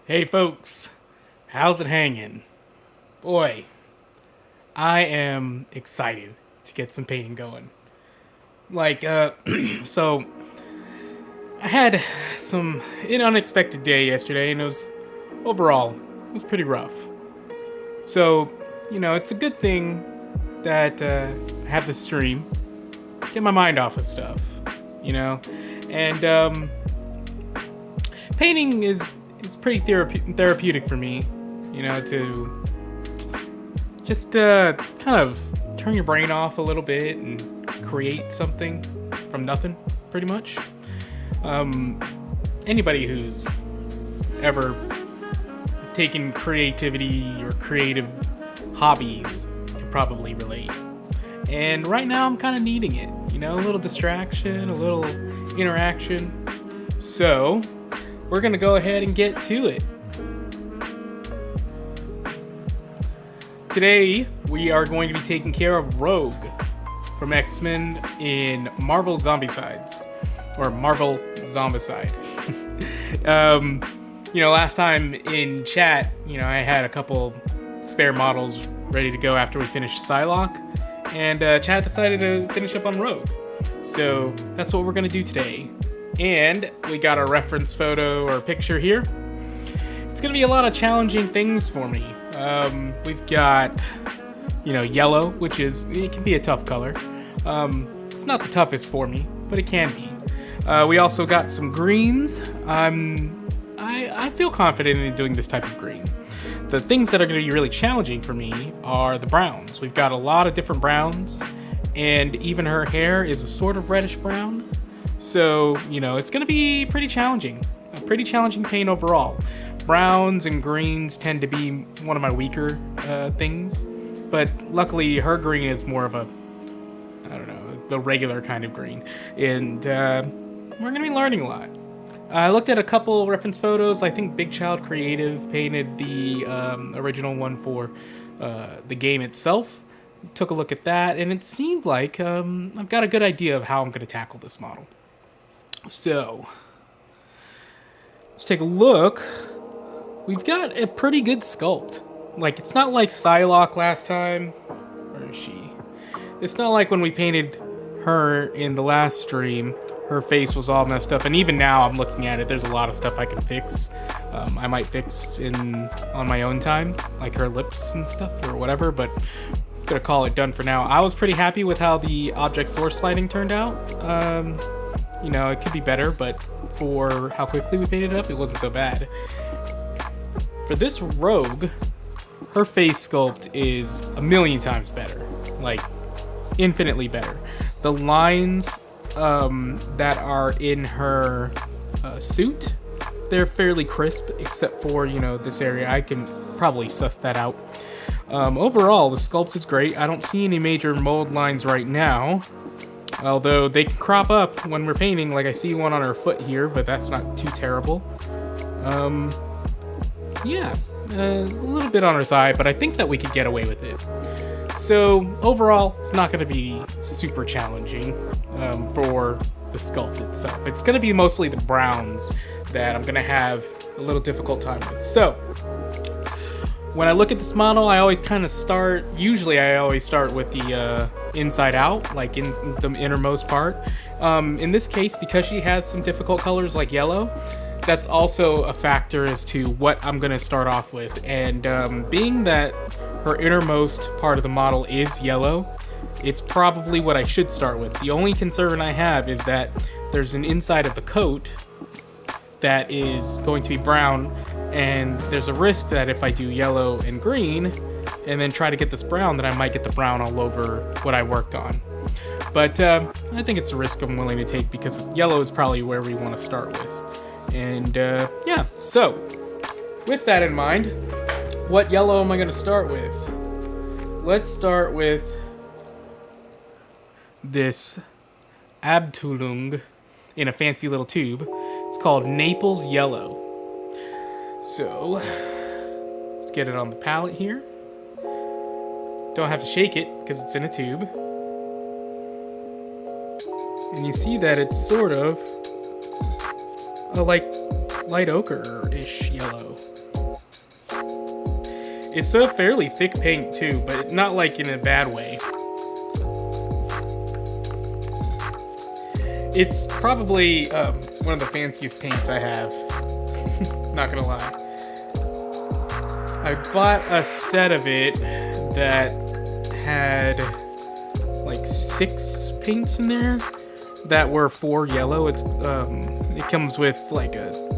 Hey folks, how's it hanging? Boy, I am excited to get some painting going. Like, so I had an unexpected day yesterday, and it was pretty rough. So, it's a good thing that I have this stream, get my mind off of stuff, you know, and painting is pretty therapeutic for me, to just kind of turn your brain off a little bit and create something from nothing, pretty much. Anybody who's ever taken creativity or creative hobbies can probably relate. And right now I'm kind of needing it, a little distraction, a little interaction. So, we're going to go ahead and get to it. Today, we are going to be taking care of Rogue from X-Men in Marvel Zombicides, or Marvel Zombicide. Last time in chat, I had a couple spare models ready to go after we finished Psylocke, and chat decided to finish up on Rogue. So that's what we're going to do today. And we got a reference photo or picture here. It's going to be a lot of challenging things for me. We've got, yellow, it can be a tough color. It's not the toughest for me, but it can be. We also got some greens. I feel confident in doing this type of green. The things that are going to be really challenging for me are the browns. We've got a lot of different browns, and even her hair is a sort of reddish brown. So, it's going to be pretty challenging. A pretty challenging paint overall. Browns and greens tend to be one of my weaker things. But luckily, her green is more of the regular kind of green. And we're going to be learning a lot. I looked at a couple reference photos. I think Big Child Creative painted the original one for the game itself. Took a look at that, and it seemed like I've got a good idea of how I'm going to tackle this model. So, let's take a look. We've got a pretty good sculpt. Like, it's not like Psylocke last time. Where is she? It's not like when we painted her in the last stream. Her face was all messed up, and even now I'm looking at it, there's a lot of stuff I can fix. I might fix on my own time, like her lips and stuff or whatever, but I'm gonna call it done for now. I was pretty happy with how the object source lighting turned out. It could be better, but for how quickly we painted it up, it wasn't so bad. For this Rogue, her face sculpt is a million times better. Like, infinitely better. The lines that are in her suit, they're fairly crisp, except for, this area. I can probably suss that out. Overall, the sculpt is great. I don't see any major mold lines right now. Although they can crop up when we're painting, like I see one on her foot here, but that's not too terrible. A little bit on her thigh, but I think that we could get away with it. So, overall, it's not going to be super challenging for the sculpt itself. It's going to be mostly the browns that I'm going to have a little difficult time with. So, when I look at this model, I always start with the inside out, like in the innermost part. In this case, because she has some difficult colors like yellow, that's also a factor as to what I'm going to start off with. And being that her innermost part of the model is yellow, it's probably what I should start with. The only concern I have is that there's an inside of the coat that is going to be brown, and there's a risk that if I do yellow and green and then try to get this brown, that I might get the brown all over what I worked on. But I think it's a risk I'm willing to take, because yellow is probably where we want to start with. And so with that in mind, what yellow am I going to start with? Let's start with this Abtulung in a fancy little tube. It's called Naples Yellow. So, let's get it on the palette here. Don't have to shake it because it's in a tube. And you see that it's sort of a light ochre-ish yellow. It's a fairly thick paint too, but not like in a bad way. It's probably one of the fanciest paints I have. Not gonna lie. I bought a set of it that had like 6 paints in there that were 4 yellow. It comes with like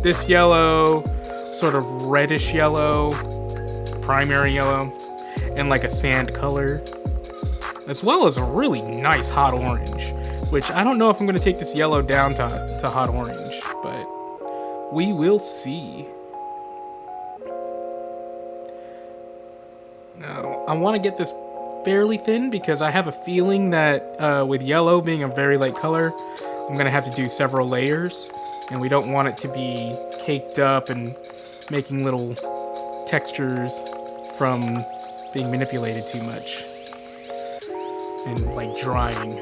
this yellow, sort of reddish yellow, primary yellow, and like a sand color, as well as a really nice hot orange, which I don't know if I'm going to take this yellow down to hot orange, but we will see. Now, I want to get this fairly thin because I have a feeling that with yellow being a very light color, I'm going to have to do several layers, and we don't want it to be caked up and making little textures from being manipulated too much and like drying.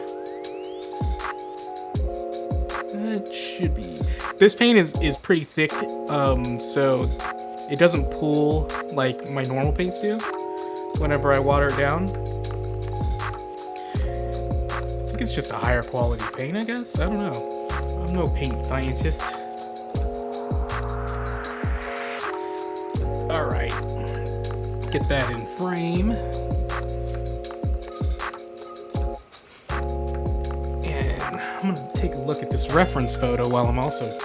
That should be. This paint is pretty thick, so it doesn't pool like my normal paints do whenever I water it down. I think it's just a higher quality paint, I guess. I don't know. I'm no paint scientist. Alright. Get that in frame. And I'm gonna take a look at this reference photo while I'm also,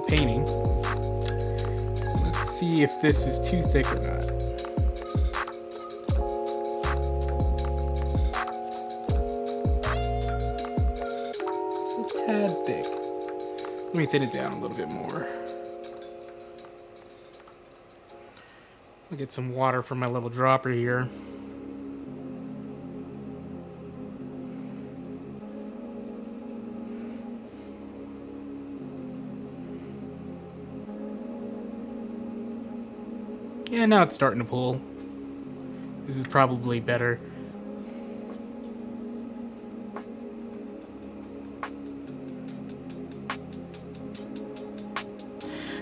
painting. Let's see if this is too thick or not. Tad thick. Let me thin it down a little bit more. I'll get some water from my little dropper here. Yeah, now it's starting to pool. This is probably better.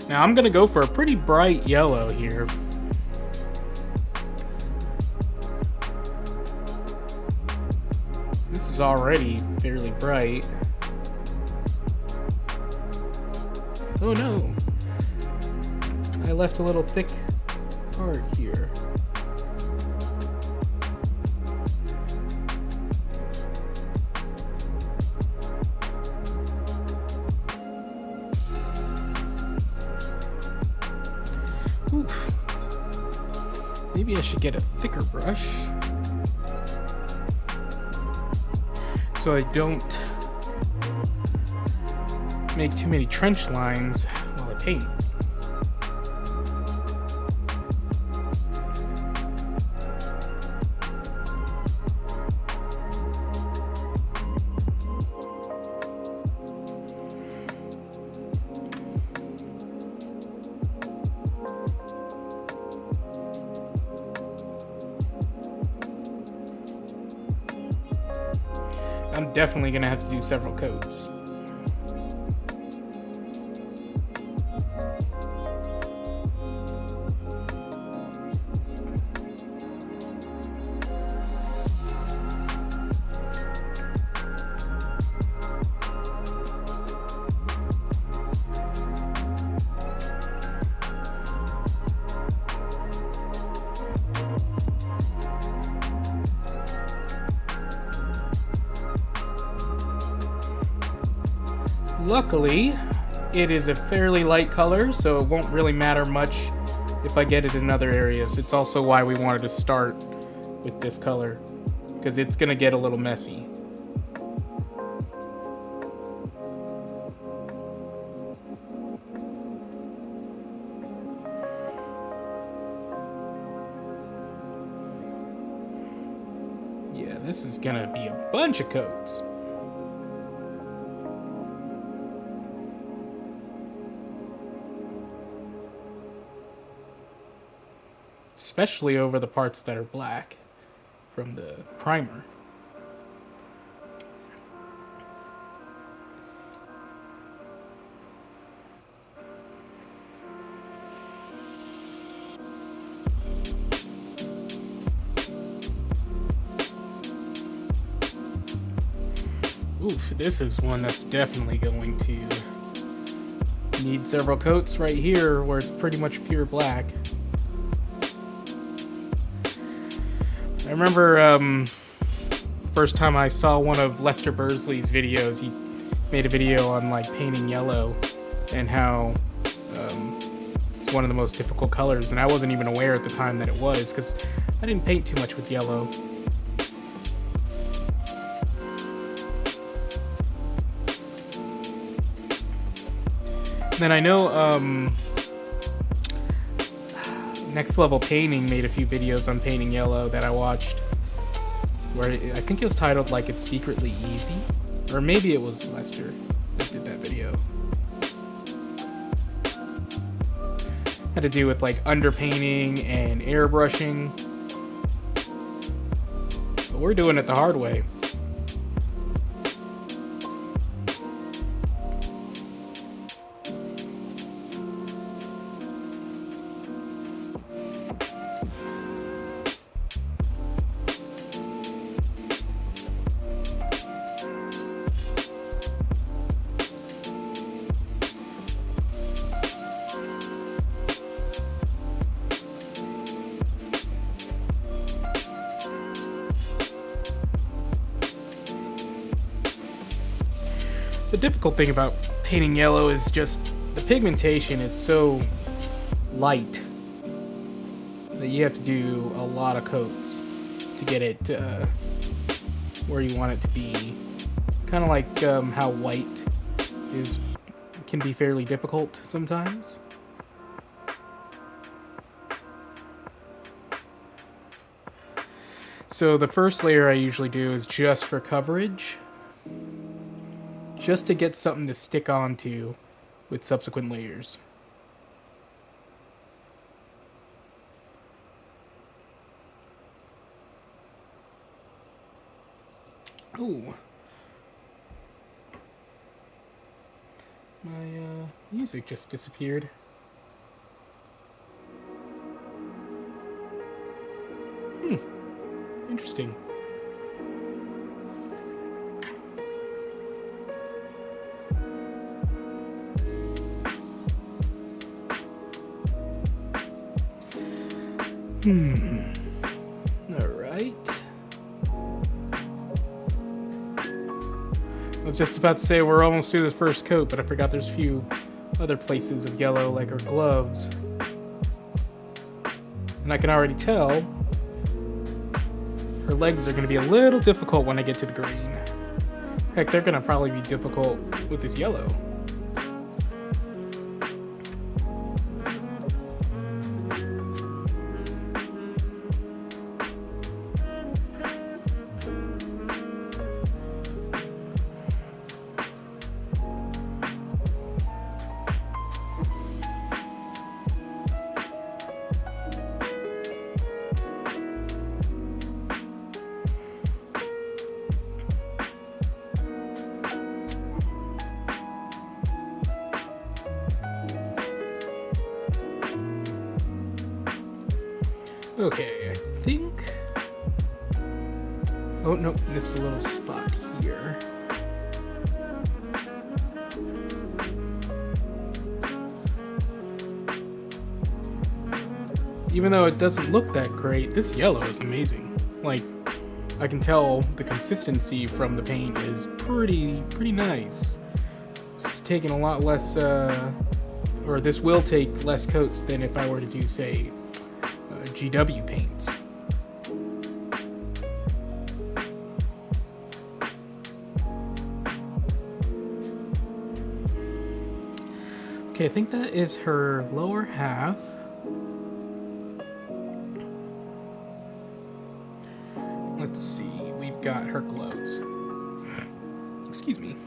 Now I'm gonna go for a pretty bright yellow here. This is already fairly bright. Oh no! I left a little thick part here. Oof. Maybe I should get a thicker brush so I don't make too many trench lines while I paint. I'm definitely gonna have to do several coats. Luckily, it is a fairly light color, so it won't really matter much if I get it in other areas. It's also why we wanted to start with this color, because it's going to get a little messy. Yeah, this is going to be a bunch of coats. Especially over the parts that are black from the primer. Oof, this is one that's definitely going to need several coats right here where it's pretty much pure black. I remember first time I saw one of Lester Bursley's videos. He made a video on like painting yellow and how it's one of the most difficult colors, and I wasn't even aware at the time that it was because I didn't paint too much with yellow. Then I know Next Level Painting made a few videos on painting yellow that I watched, where I think it was titled like "It's Secretly Easy," or maybe it was Lester that did that video. Had to do with like underpainting and airbrushing, but we're doing it the hard way. The difficult thing about painting yellow is just the pigmentation is so light that you have to do a lot of coats to get it where you want it to be. Kind of like how white can be fairly difficult sometimes. So the first layer I usually do is just for coverage, just to get something to stick onto with subsequent layers. Ooh. My music just disappeared. Interesting. Alright. I was just about to say we're almost through the first coat, but I forgot there's a few other places of yellow, like her gloves. And I can already tell her legs are going to be a little difficult when I get to the green. Heck, they're going to probably be difficult with this yellow. Okay, I think... Oh, no, missed a little spot here. Even though it doesn't look that great, this yellow is amazing. Like, I can tell the consistency from the paint is pretty nice. It's taking a lot less, or this will take less coats than if I were to do, say, GW paints. Okay, I think that is her lower half. Let's see, we've got her gloves. Excuse me.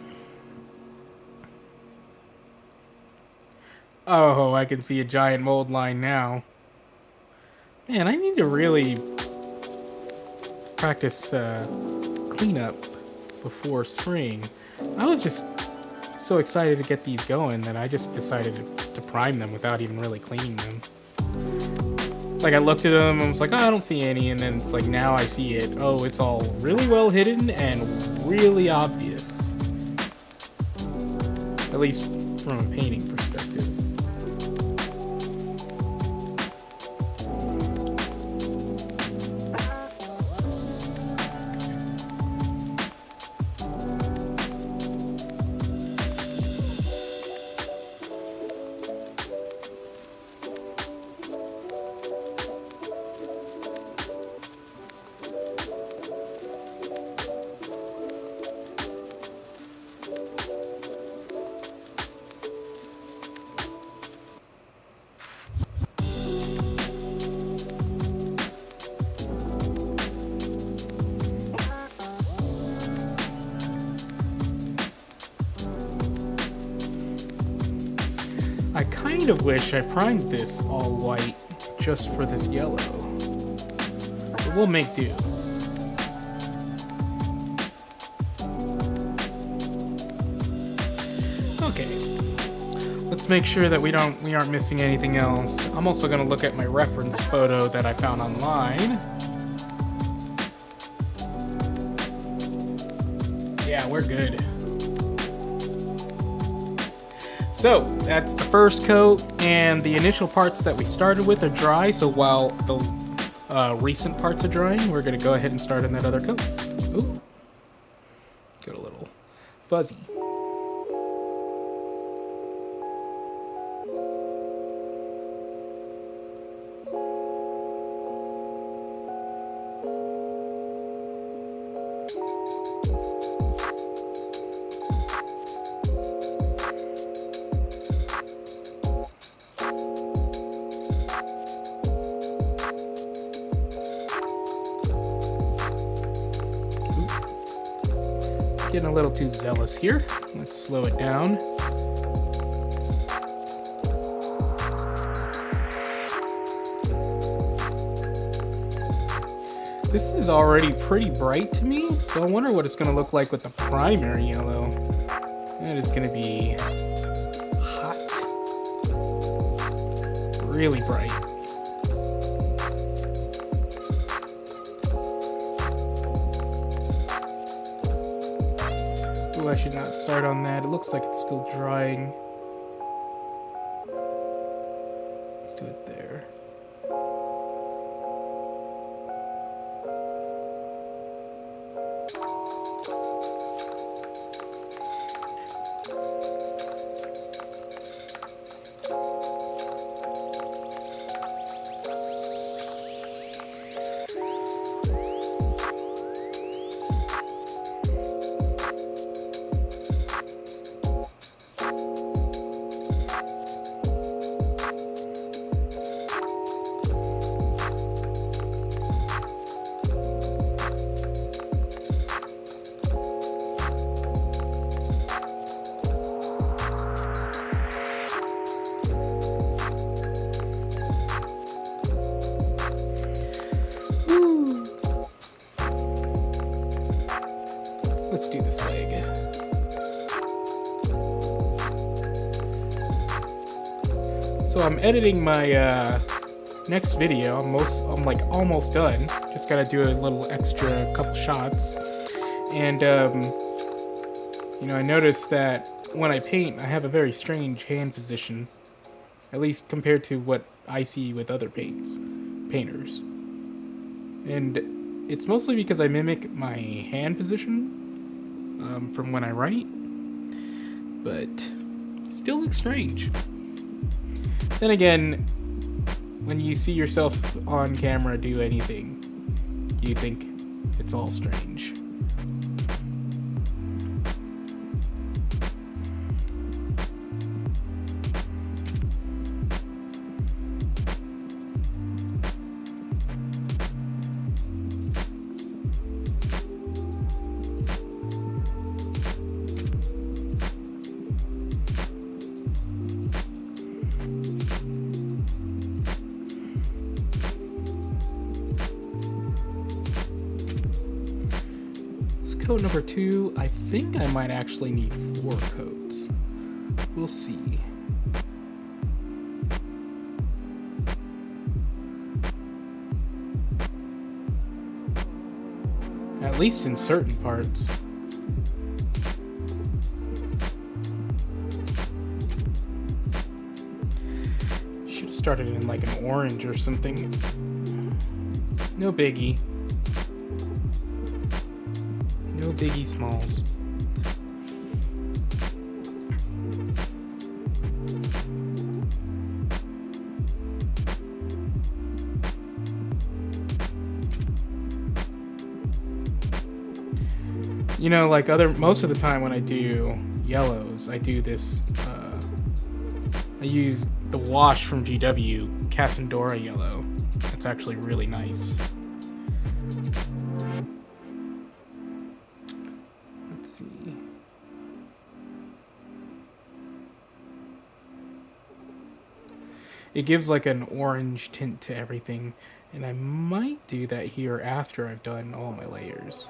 Oh, I can see a giant mold line now. Man, I need to really practice cleanup before spring. I was just so excited to get these going that I just decided to prime them without even really cleaning them. Like, I looked at them and was like, oh, I don't see any, and then it's like, now I see it. Oh, it's all really well hidden and really obvious. at least from a painting perspective. I kind of wish I primed this all white just for this yellow. But we'll make do. Okay. Let's make sure that we aren't missing anything else. I'm also gonna look at my reference photo that I found online. Yeah, we're good. So, that's the first coat, and the initial parts that we started with are dry, so while the recent parts are drying, we're going to go ahead and start on that other coat. Ooh. Got a little fuzzy. Getting a little too zealous here. Let's slow it down. This is already pretty bright to me, so I wonder what it's going to look like with the primary yellow. That is going to be hot. Really bright. Ooh, I should not start on that. It looks like it's still drying. Let's do it there. Let's do this leg. So I'm editing my next video. I'm like almost done. Just gotta do a little extra couple shots. And you know, I noticed that when I paint, I have a very strange hand position, at least compared to what I see with other painters. And it's mostly because I mimic my hand position from when I write, but still looks strange. Then again, when you see yourself on camera do anything, you think it's all strange. Coat number 2, I think I might actually need 4 coats. We'll see. At least in certain parts. started in like an orange or something. No biggie. No biggie smalls. You know, like most of the time when I do yellows, I do this, I use the wash from GW, Cassandora yellow. That's actually really nice. Let's see. It gives like an orange tint to everything, and I might do that here after I've done all my layers.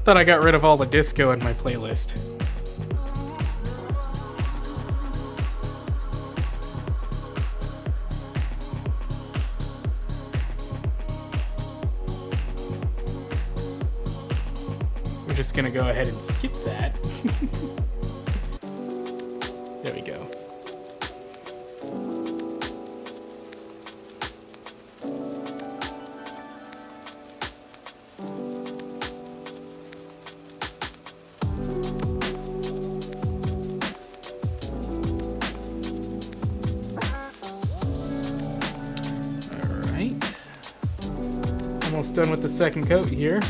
Thought I got rid of all the disco in my playlist. We're just gonna go ahead and skip that. There we go. Almost done with the second coat here.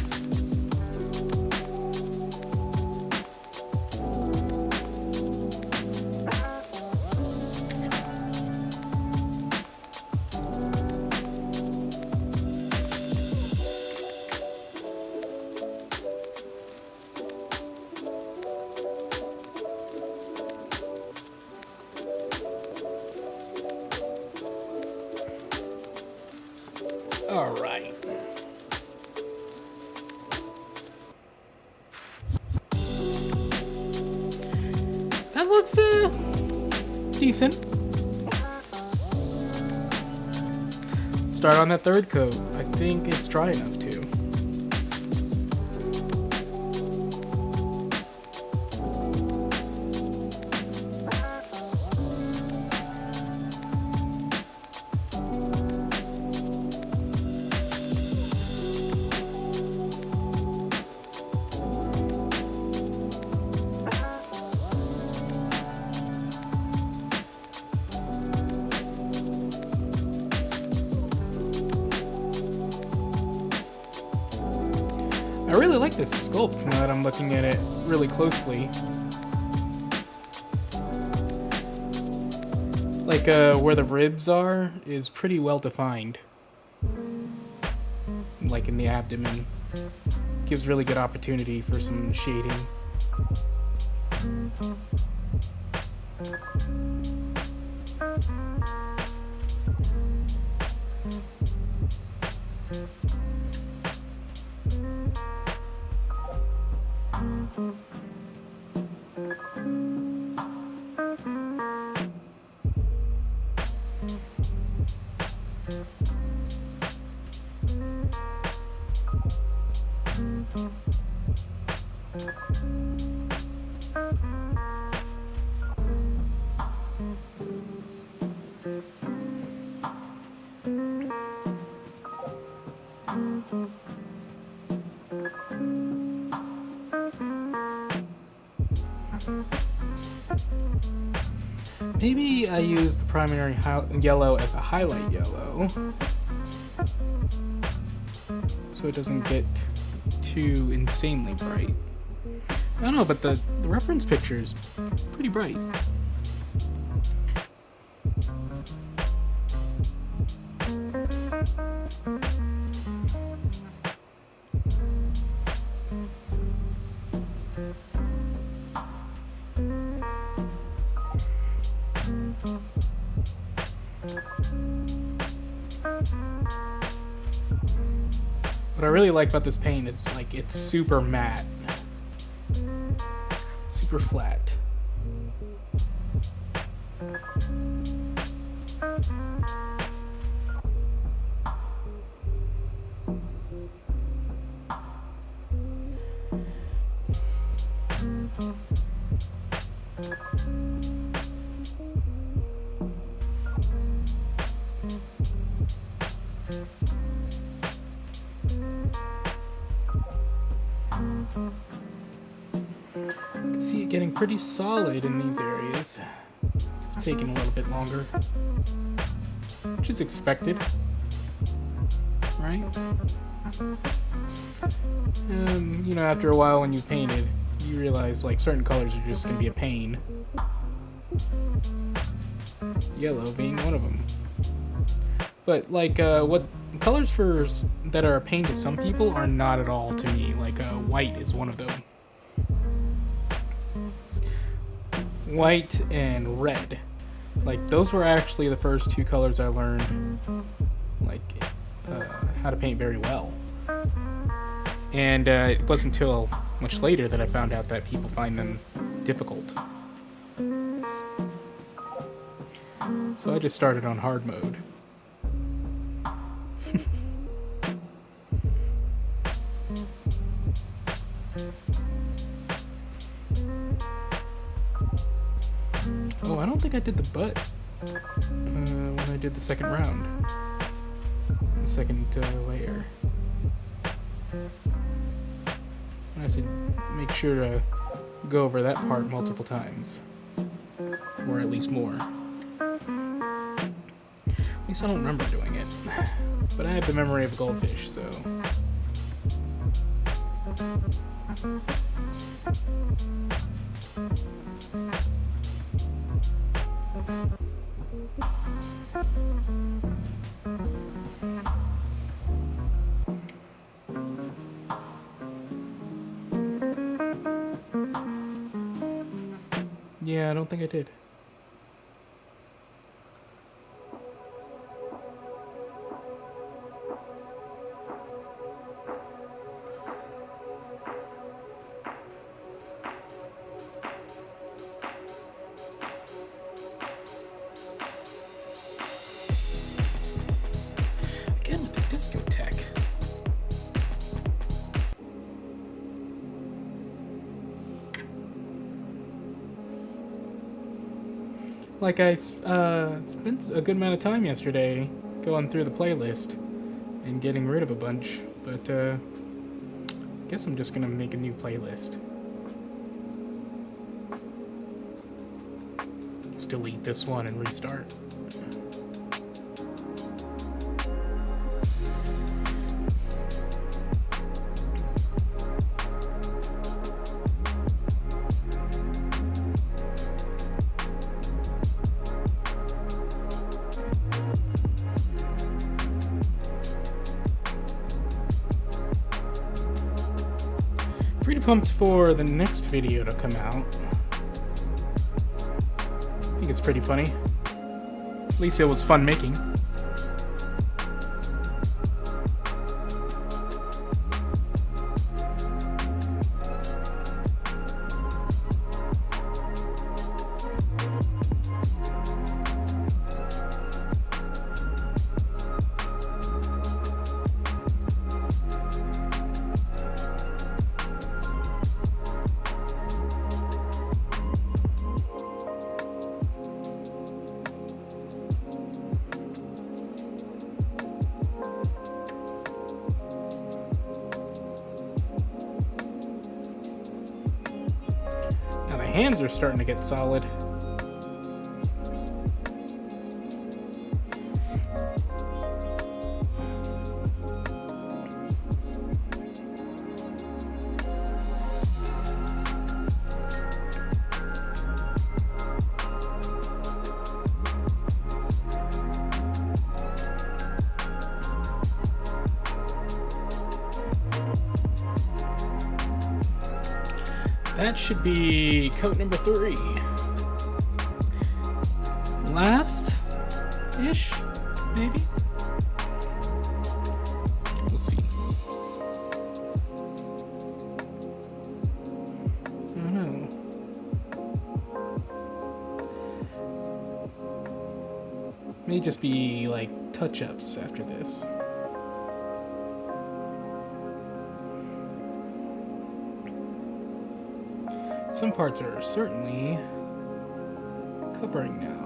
All right. That looks decent. Start on that third coat. I think it's dry enough too. I really like this sculpt now that I'm looking at it really closely. Like, where the ribs are is pretty well defined. Like in the abdomen. Gives really good opportunity for some shading. Maybe I use the primary yellow as a highlight yellow, so it doesn't get too insanely bright. I don't know, but the reference picture is pretty bright. What I really like about this paint is like it's super matte, super flat. You can see it getting pretty solid in these areas. Just taking a little bit longer, which is expected, right? You know, after a while when you painted, you realize like certain colors are just gonna be a pain. Yellow being one of them. But like, what colors that are a pain to some people are not at all to me. Like, white is one of them. White and red. Like, those were actually the first two colors I learned, like, how to paint very well. And it wasn't until much later that I found out that people find them difficult. So I just started on hard mode. Oh, I don't think I did the butt when I did the second round. The second layer. I have to make sure to go over that part multiple times. Or at least more. At least I don't remember doing it. But I have the memory of a goldfish, so... Yeah, I don't think I did. Again with the discotheque. Like I spent a good amount of time yesterday going through the playlist and getting rid of a bunch, but I guess I'm just gonna make a new playlist. Just delete this one and restart. Pretty pumped for the next video to come out. I think it's pretty funny. At least it was fun making. Hands are starting to get solid. That should be coat number 3. Last-ish, maybe? We'll see. may just be like touch-ups after this. Some parts are certainly covering now.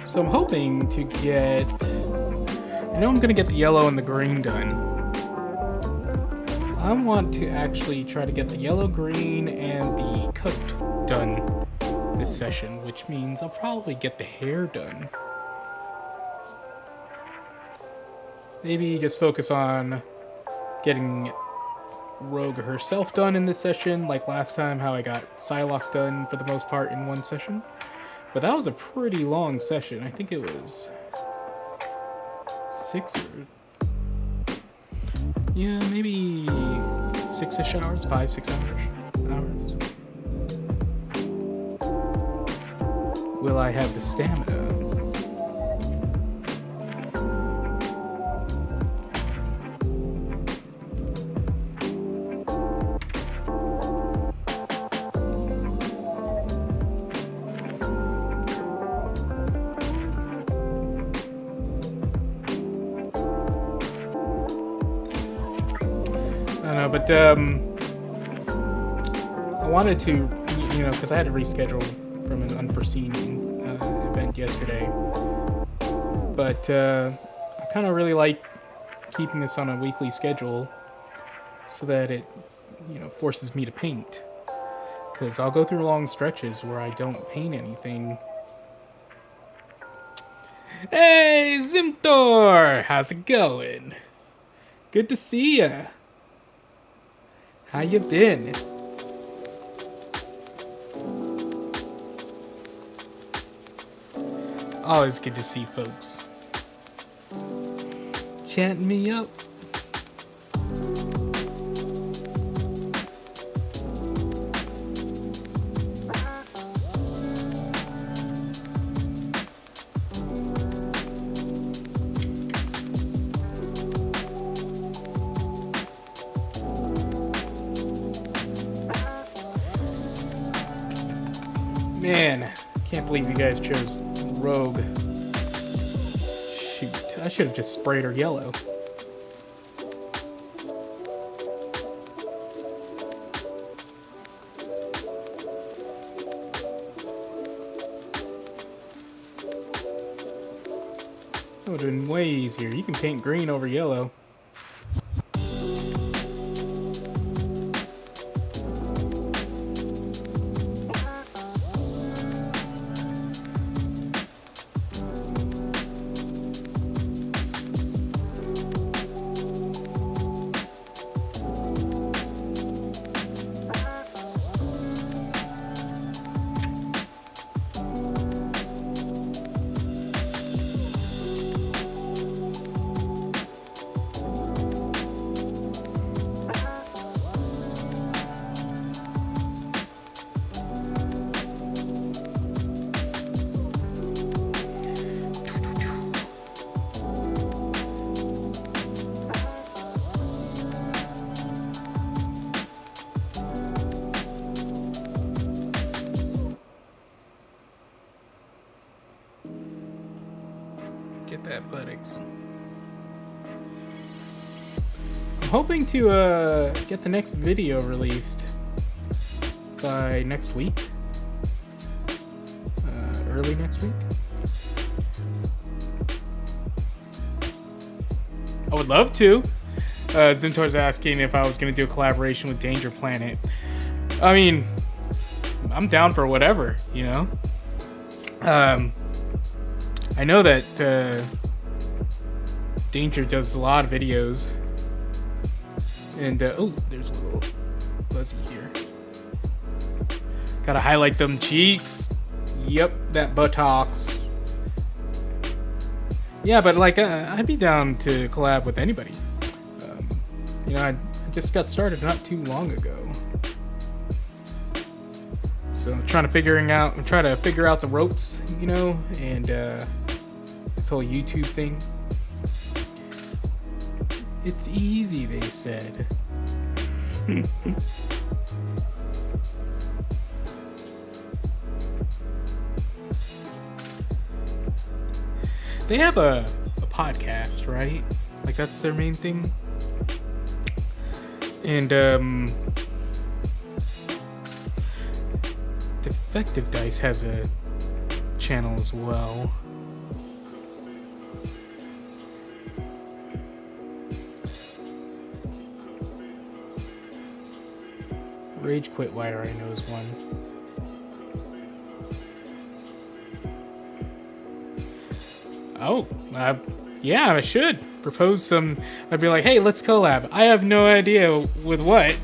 So I'm hoping to get... I know I'm going to get the yellow and the green done. I want to actually try to get the yellow, green, and the coat done this session, which means I'll probably get the hair done. Maybe just focus on getting Rogue herself done in this session, like last time, how I got Psylocke done for the most part in one session. But that was a pretty long session. I think it was 6 or... yeah, maybe 6-ish hours, 5-6 hours. Will I have the stamina? I don't know, but I wanted to, you know, because I had to reschedule from an unforeseen event yesterday. But I kind of really like keeping this on a weekly schedule so that it, you know, forces me to paint. Because I'll go through long stretches where I don't paint anything. Hey, Zimthor! How's it going? Good to see ya. How you been? Always good to see folks chatting me up. Man, can't believe you guys chose Rogue. Shoot, I should have just sprayed her yellow. That would have been way easier. You can paint green over yellow. Get that buttocks. I'm hoping to get the next video released by next week. Early next week. I would love to. Zintor's asking if I was going to do a collaboration with Danger Planet. I mean, I'm down for whatever, you know? I know that Danger does a lot of videos And, oh, there's a little fuzzy here. Gotta highlight them cheeks. Yep, that buttocks. Yeah, but like, I'd be down to collab with anybody. You know, I just got started not too long ago. So I'm trying to figure out the ropes, you know, and this whole YouTube thing. It's easy, they said. They have a podcast, right? Like, that's their main thing. And Defective Dice has a channel as well. Rage Quit Wire, I know, is one. Oh, yeah, I should propose some. I'd be like, hey, let's collab. I have no idea with what,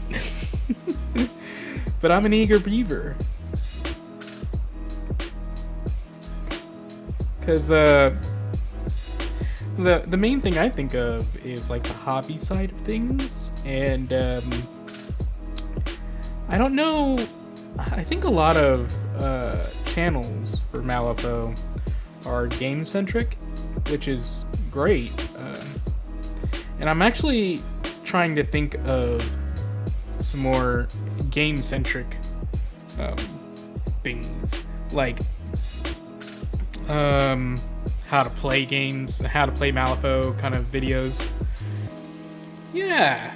but I'm an eager beaver. Because the main thing I think of is like the hobby side of things, and I don't know. I think a lot of channels for Malifaux are game centric, which is great. And I'm actually trying to think of some more game centric things, like how to play games, how to play Malifaux kind of videos. Yeah,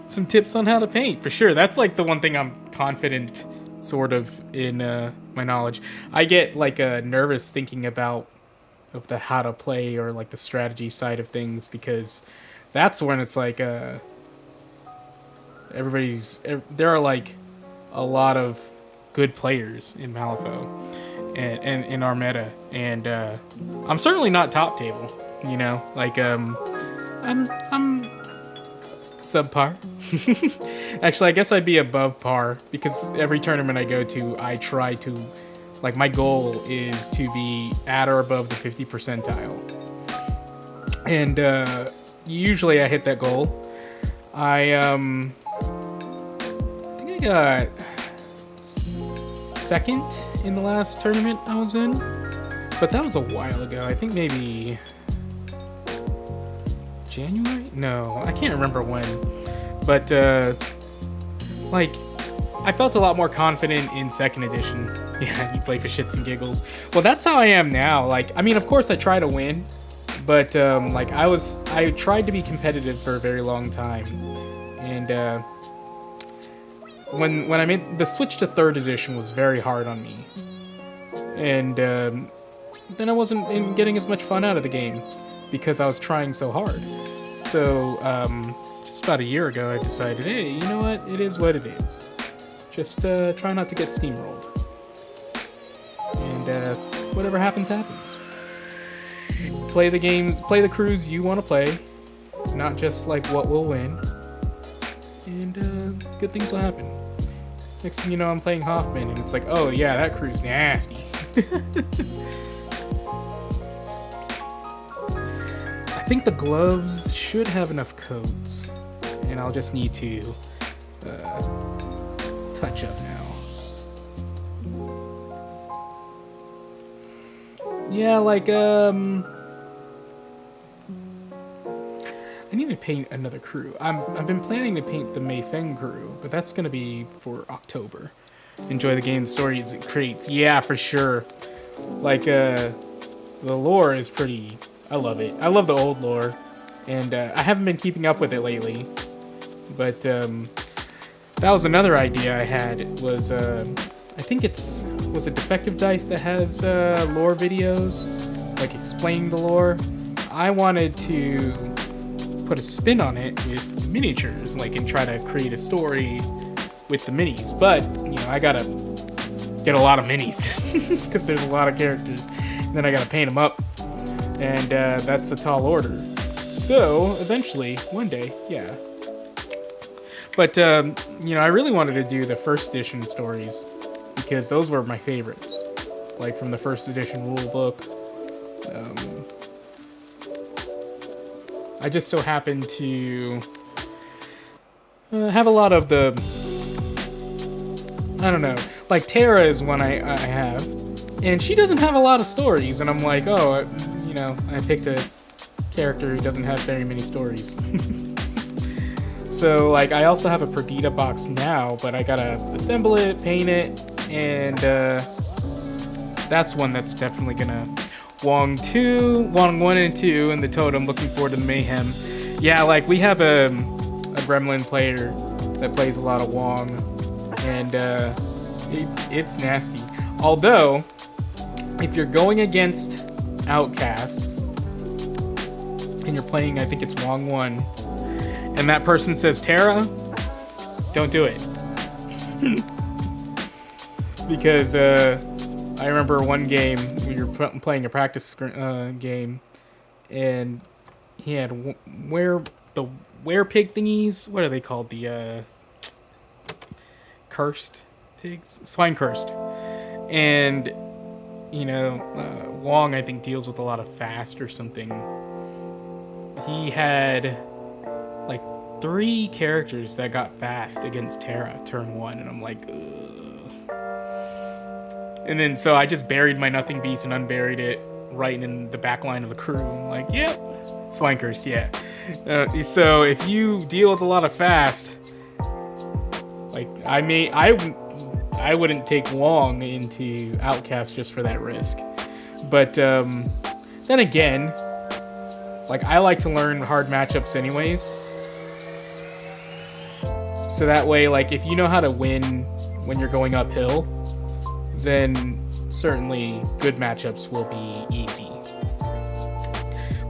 some tips on how to paint for sure. That's like the one thing I'm confident sort of in my knowledge. I get like nervous thinking about of the how to play or like the strategy side of things, because that's when it's like there are like a lot of good players in Malifaux and in our meta, and I'm certainly not top table, you know, like I'm subpar. Actually, I guess I'd be above par, because every tournament I go to, I try to, like, my goal is to be at or above the 50 percentile. And usually I hit that goal. I think I got second in the last tournament I was in, but that was a while ago. I think maybe January? No, I can't remember when. But like, I felt a lot more confident in second edition. Yeah, you play for shits and giggles. Well, that's how I am now. Like, I mean, of course I try to win, but like I tried to be competitive for a very long time, and when I made the switch to third edition was very hard on me, and then I wasn't getting as much fun out of the game because I was trying so hard. So just about a year ago, I decided, hey, you know what? It is what it is. Just try not to get steamrolled. And whatever happens, happens. Play the games, play the crews you want to play, not just like what will win. And good things will happen. Next thing you know, I'm playing Hoffman, and it's like, oh yeah, that crew's nasty. I think the gloves should have enough coats, and I'll just need to touch up now. Yeah, like, I need to paint another crew. I've been planning to paint the Mei Feng crew, but that's gonna be for October. Enjoy the game, the stories it creates. Yeah, for sure. Like, the lore is pretty... I love it. I love the old lore, and I haven't been keeping up with it lately. But that was another idea I had. Was I think was it Defective Dice that has lore videos, like explaining the lore. I wanted to put a spin on it with miniatures, like, and try to create a story with the minis. But you know, I gotta get a lot of minis because there's a lot of characters, and then I gotta paint them up. And that's a tall order. So, eventually, one day, yeah. But I really wanted to do the first edition stories because those were my favorites, like from the first edition rule book. I just so happened to have a lot of the, I don't know, like Tara is one I have, and she doesn't have a lot of stories, and I'm like, oh, I picked a character who doesn't have very many stories. So, like, I also have a Perdita box now, but I gotta assemble it, paint it, and that's one that's definitely gonna... Wong 1 and 2, and the Totem, looking forward to the mayhem. Yeah, like, we have a Gremlin player that plays a lot of Wong, and it's nasty. Although, if you're going against outcasts, and you're playing, I think it's Wong 1, and that person says Terra, don't do it. Because I remember one game when you're playing a practice game, and he had the were-pig thingies. What are they called? The cursed pigs, swine cursed, and Wong I think deals with a lot of fast or something. He had like 3 characters that got fast against Terra turn 1, and I'm like, ugh. And then so I just buried my Nothing Beast and unburied it right in the back line of the crew. I'm like, yep, swine cursed, yeah. So if you deal with a lot of fast, like I wouldn't take Wong into Outcast just for that risk. But then again, like I like to learn hard matchups anyways. So that way, like if you know how to win when you're going uphill, then certainly good matchups will be easy.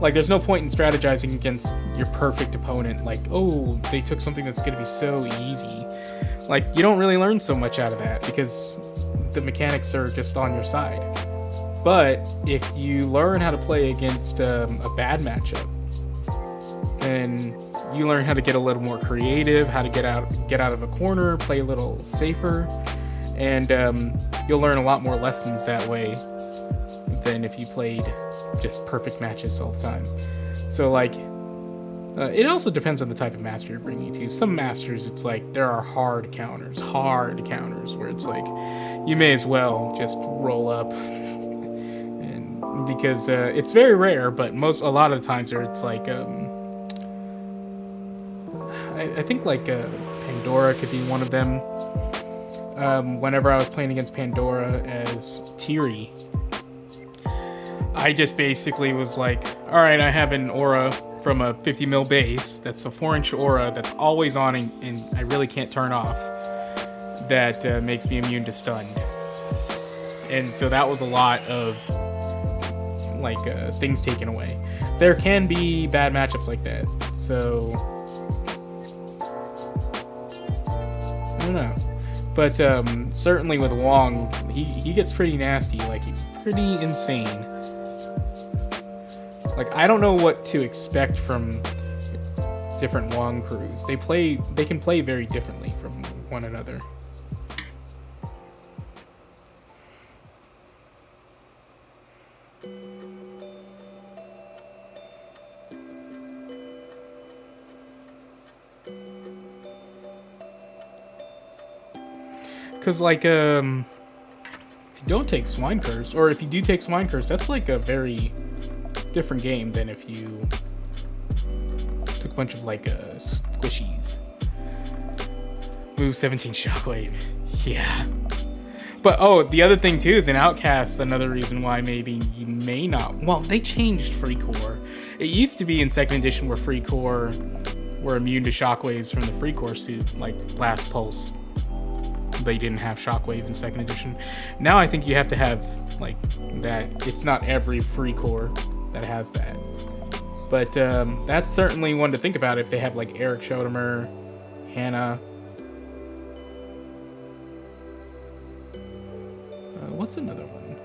Like there's no point in strategizing against your perfect opponent, like, oh, they took something that's gonna be so easy. Like you don't really learn so much out of that because the mechanics are just on your side. But if you learn how to play against a bad matchup, then you learn how to get a little more creative, how to get out of a corner, play a little safer, and you'll learn a lot more lessons that way than if you played just perfect matches all the time. So like, it also depends on the type of master you're bringing to. Some masters, it's like there are hard counters where it's like you may as well just roll up, and because it's very rare, but a lot of the times it's like I think like Pandora could be one of them. Whenever I was playing against Pandora as Tiri, I just basically was like, alright, I have an aura from a 50 mil base that's a 4-inch aura that's always on and I really can't turn off, that makes me immune to stun. And so that was a lot of like things taken away. There can be bad matchups like that, so I don't know. But certainly with Wong, he gets pretty nasty, like he's pretty insane. Like I don't know what to expect from different Wong crews. They can play very differently from one another. Because, like, if you don't take Swine Curse, or if you do take Swine Curse, that's, like, a very different game than if you took a bunch of, like, squishies. Move 17 Shockwave. Yeah. But, oh, the other thing, too, is in Outcast, another reason why maybe you may not... Well, they changed Free Core. It used to be in 2nd edition where Free Core were immune to Shockwaves from the Free Core suit, like Blast Pulse. They didn't have Shockwave in 2nd edition. Now I think you have to have like that. It's not every Free Core that has that, but that's certainly one to think about if they have like Eric Schodemer, Hannah. What's another one?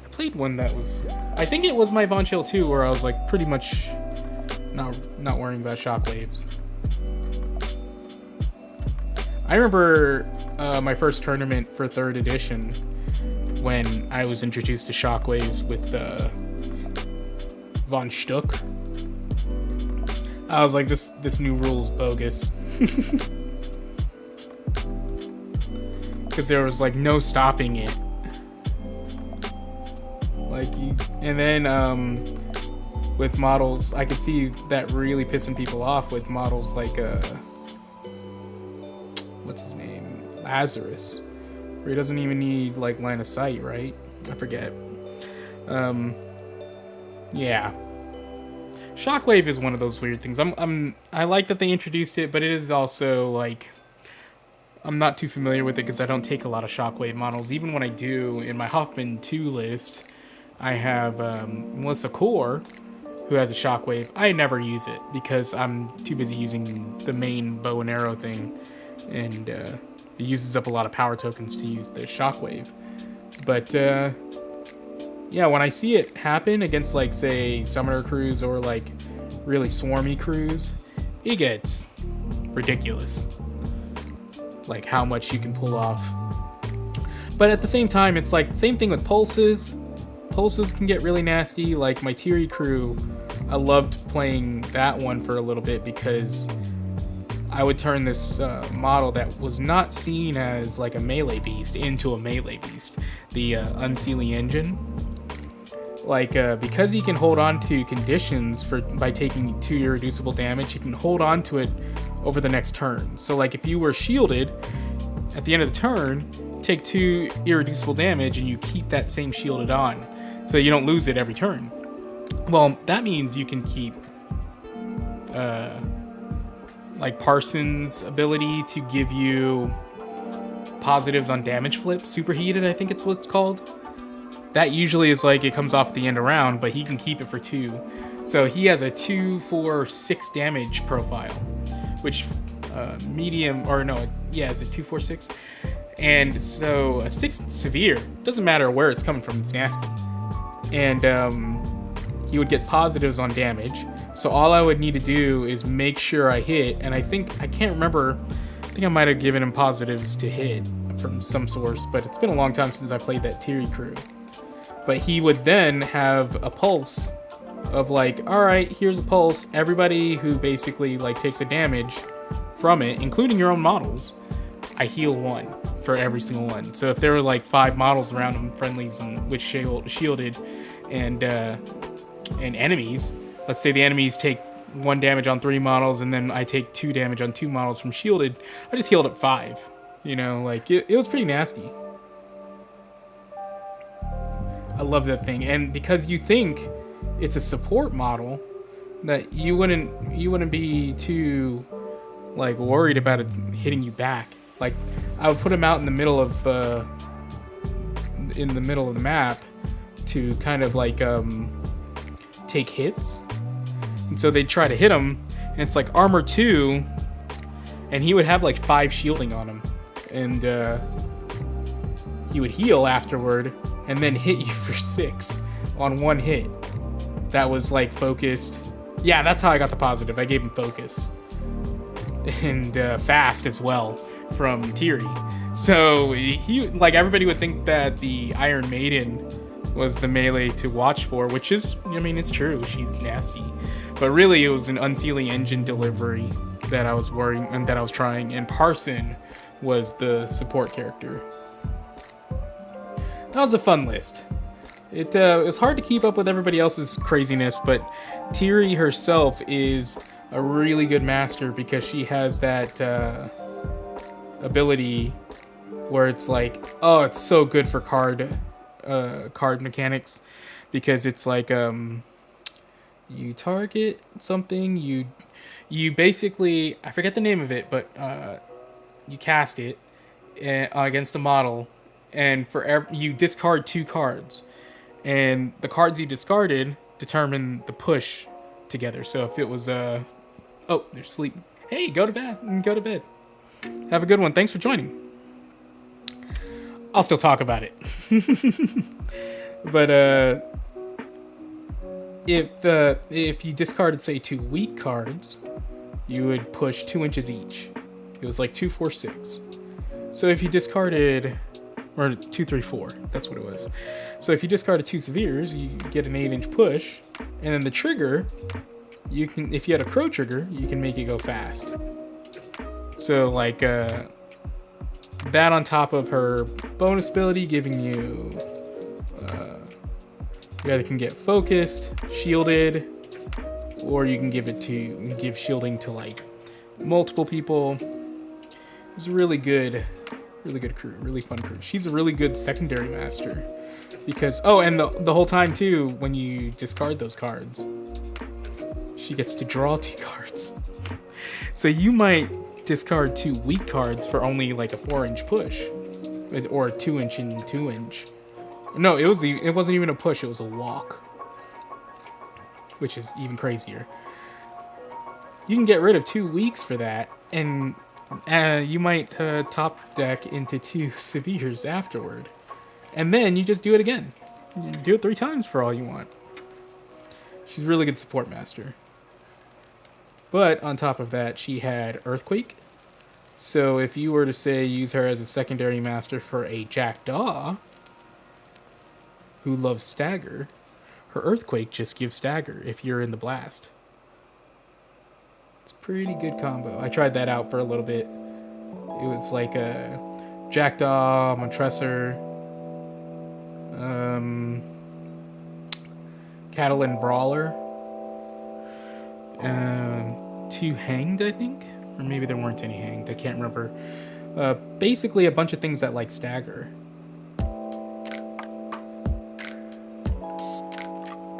I played one that was, I think it was my Von Chill 2, where I was like pretty much Not worrying about shockwaves. I remember my first tournament for 3rd edition when I was introduced to shockwaves with Von Stuck. I was like, this new rule is bogus. Because there was like no stopping it. And then with models, I could see that really pissing people off with models like what's his name, Lazarus, where he doesn't even need like line of sight, right? I forget. Yeah, Shockwave is one of those weird things. I like that they introduced it, but it is also like I'm not too familiar with it because I don't take a lot of Shockwave models. Even when I do, in my Hoffman 2 list, I have Melissa Core, who has a Shockwave. I never use it because I'm too busy using the main bow and arrow thing, and it uses up a lot of power tokens to use the Shockwave. But yeah, when I see it happen against, like, say, summoner crews or like really swarmy crews, it gets ridiculous, like how much you can pull off. But at the same time, it's like same thing with pulses. Pulses can get really nasty. Like my Tiri crew, I loved playing that one for a little bit because I would turn this model that was not seen as like a melee beast into a melee beast, the Unsealing Engine. Like because he can hold on to conditions by taking 2 irreducible damage, he can hold on to it over the next turn. So like if you were shielded at the end of the turn, take 2 irreducible damage and you keep that same shielded on, so you don't lose it every turn. Well, that means you can keep like Parsons' ability to give you positives on damage flip, superheated, I think it's what it's called. That usually is like it comes off at the end of round, but he can keep it for 2. So he has a 2, 4, 6 damage profile, which medium, or no, yeah, is it 2, 4, 6? And so a 6 severe, doesn't matter where it's coming from, it's nasty. And he would get positives on damage. So all I would need to do is make sure I hit, and I think I might have given him positives to hit from some source, but it's been a long time since I played that Tiri crew. But he would then have a pulse of like, all right, here's a pulse. Everybody who basically like takes a damage from it, including your own models, I heal 1 for every single one. So if there were like 5 models around him, friendlies and with shielded, and enemies, let's say the enemies take 1 damage on 3 models, and then I take 2 damage on 2 models from shielded, I just healed up 5. You know, like it was pretty nasty. I love that thing, and because you think it's a support model, that you wouldn't be too like worried about it hitting you back. Like I would put him out in the middle of the map to kind of like take hits, and so they'd try to hit him, and it's like armor 2, and he would have like 5 shielding on him, and he would heal afterward and then hit you for 6 on 1 hit. That was like focused. Yeah, that's how I got the positive. I gave him focus and fast as well from Tiri. So he, like, everybody would think that the Iron Maiden was the melee to watch for, which is, I mean, it's true, she's nasty, but really it was an Unsealing Engine delivery that I was worrying and that I was trying, and Parson was the support character. That was a fun list. It was hard to keep up with everybody else's craziness, but Tiri herself is a really good master because she has that ability where it's like, oh, it's so good for card mechanics, because it's like you target something, you basically, I forget the name of it, but you cast it against a model, and you discard 2 cards, and the cards you discarded determine the push together. So if it was oh, there's sleep. Hey, go to bed. Have a good one. Thanks for joining. I'll still talk about it. But if you discarded, say, 2 weak cards, you would push 2 inches each. It was like 2, 4, 6. So if you discarded, or 2, 3, 4, that's what it was. So if you discarded 2 severes, you get an 8-inch push, and then the trigger, you can, if you had a crow trigger, you can make it go fast. So like that on top of her bonus ability, giving you, you either can get focused, shielded, or you can give shielding to like multiple people. It's a really good crew, really fun crew. She's a really good secondary master because, oh, and the whole time too, when you discard those cards, she gets to draw 2 cards. So you might discard 2 weak cards for only like a 4-inch push, or 2-inch and 2-inch. No, it wasn't even a push; it was a walk, which is even crazier. You can get rid of 2 weaks for that, and you might top deck into 2 severes afterward, and then you just do it again. You do it 3 times for all you want. She's a really good support master. But on top of that, she had Earthquake. So if you were to, say, use her as a secondary master for a Jackdaw who loves Stagger, her Earthquake just gives Stagger if you're in the blast. It's a pretty good combo. I tried that out for a little bit. It was like a Jackdaw, Montresor, Catalan Brawler, 2 hanged, I think? Or maybe there weren't any hanged, I can't remember. Basically a bunch of things that like Stagger.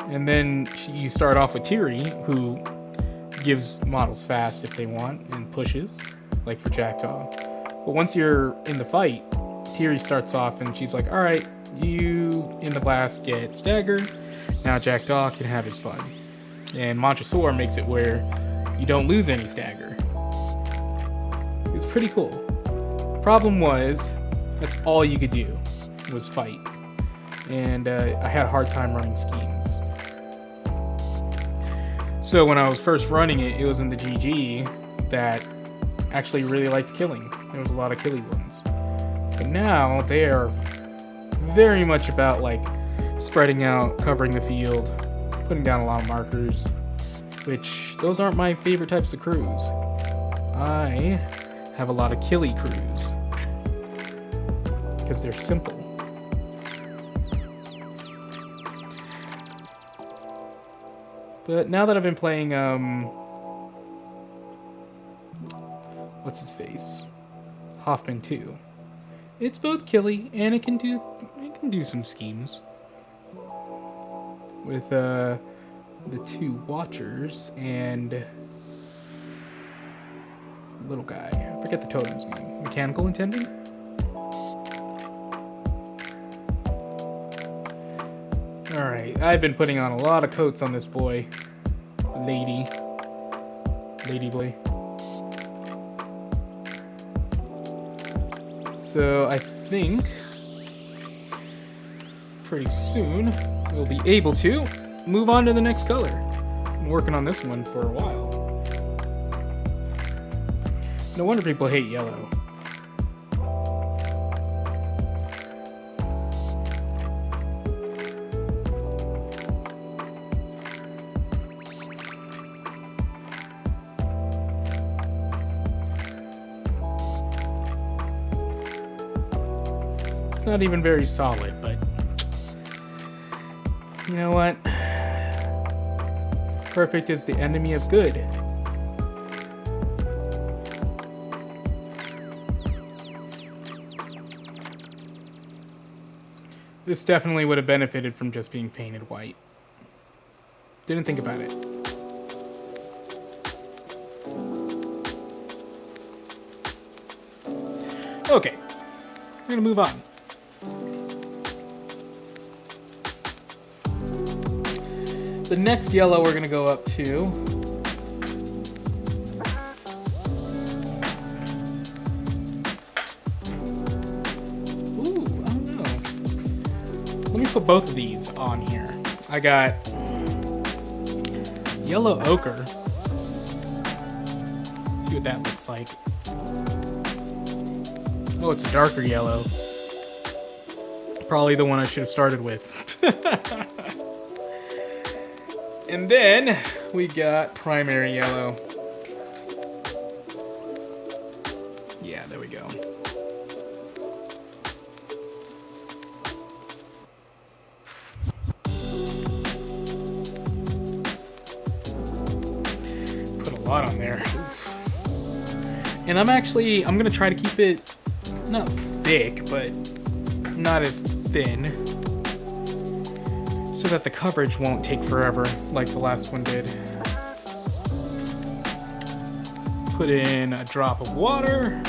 And then you start off with Tiri, who gives models fast if they want, and pushes, like for Jackdaw. But once you're in the fight, Tiri starts off and she's like, alright, you in the blast get Stagger, now Jackdaw can have his fun. And Montresor makes it where you don't lose any Stagger. It's pretty cool. Problem was, that's all you could do, was fight. And I had a hard time running schemes. So when I was first running it, it was in the GG that actually really liked killing. There was a lot of killy ones. But now they are very much about like spreading out, covering the field, putting down a lot of markers, which those aren't my favorite types of crews. I have a lot of killy crews because they're simple. But now that I've been playing, what's his face? Hoffman 2. It's both killy and it can do some schemes. With the 2 Watchers and little guy. I forget the totem's name. Mechanical Intendant? Alright, I've been putting on a lot of coats on this boy. Lady boy. So I think pretty soon we'll be able to move on to the next color. I've been working on this one for a while. No wonder people hate yellow. It's not even very solid, but you know what? Perfect is the enemy of good. This definitely would have benefited from just being painted white. Didn't think about it. Okay, we're gonna move on. The next yellow we're gonna go up to put both of these on here. I got Yellow ochre. Let's see what that looks like. Oh, it's a darker yellow. Probably the one I should have started with. And then we got primary yellow. Yeah, there we go. Put a lot on there. Oof. And I'm gonna try to keep it not thick, but not as thin, so that the coverage won't take forever like the last one did. Put in a drop of water.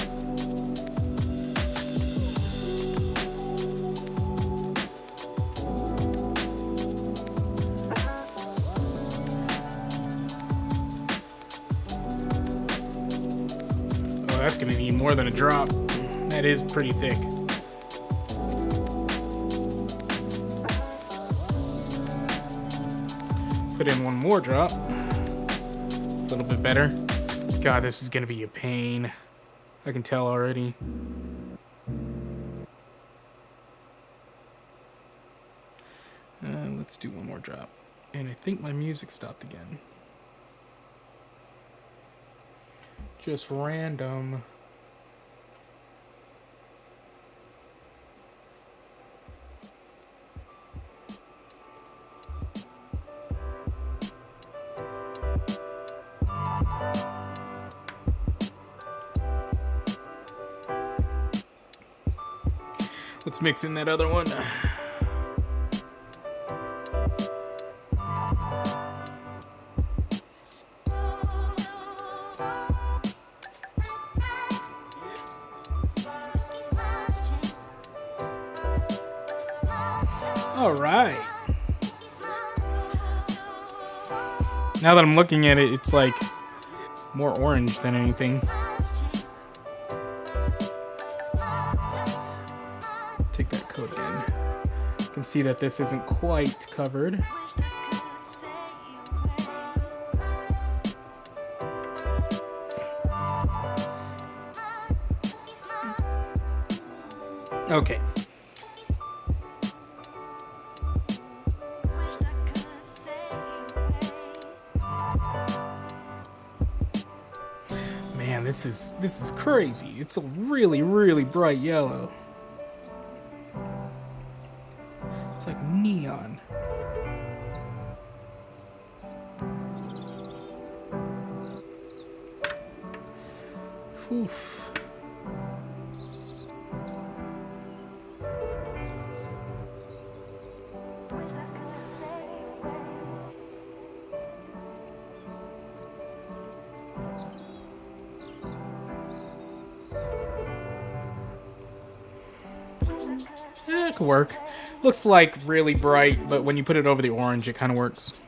Oh, that's gonna need more than a drop. That is pretty thick. Put in one more drop. It's a little bit better. God, this is gonna be a pain. I can tell already. Let's do one more drop. And I think my music stopped again. Just random. Let's mix in that other one. All right. Now that I'm looking at it, it's like more orange than anything. Take that coat again. You can see that this isn't quite covered. Okay. Man, this is crazy. It's a really, really bright yellow. It's like neon. Oof. It could work. Looks like really bright, but when you put it over the orange, it kind of works.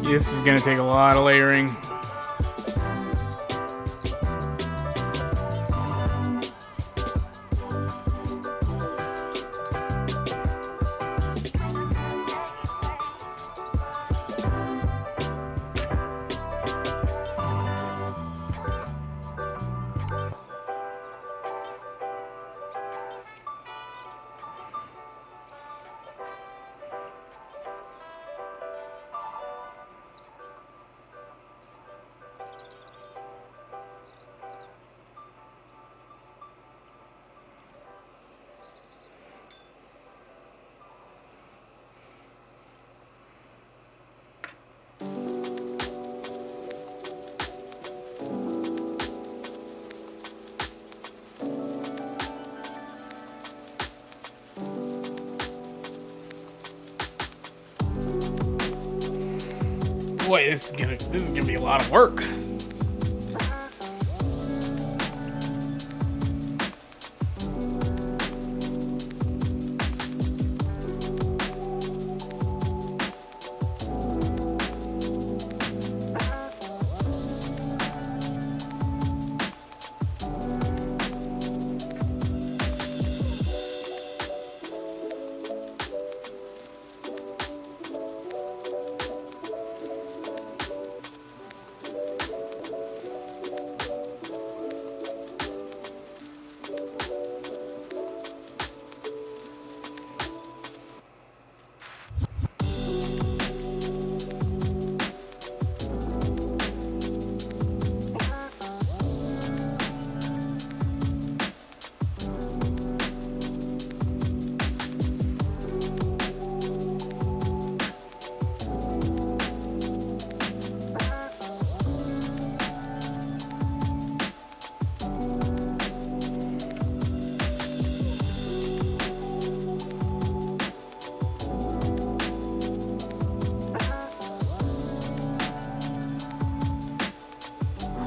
This is gonna take a lot of layering. Boy, this is gonna be a lot of work.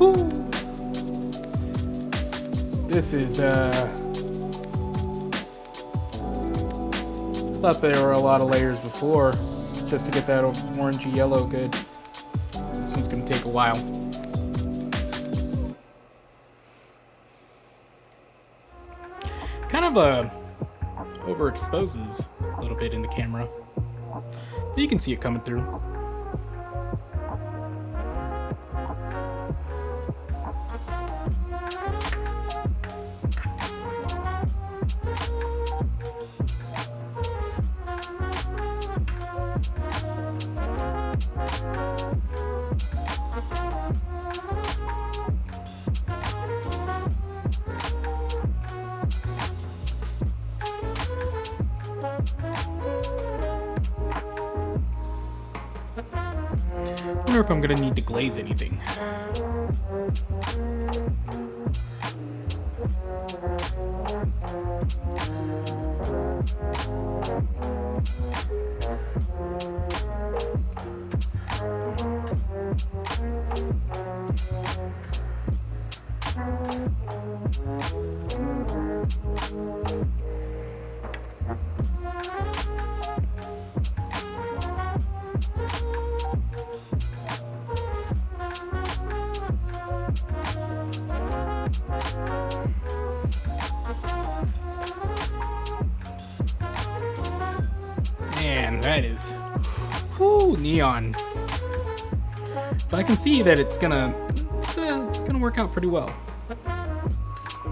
Whew. This is, I thought there were a lot of layers before, just to get that orangey yellow good. This one's gonna take a while. Kind of, overexposes a little bit in the camera. But you can see it coming through. I wonder if I'm gonna need to glaze anything. Man, that is neon. But I can see that it's gonna work out pretty well.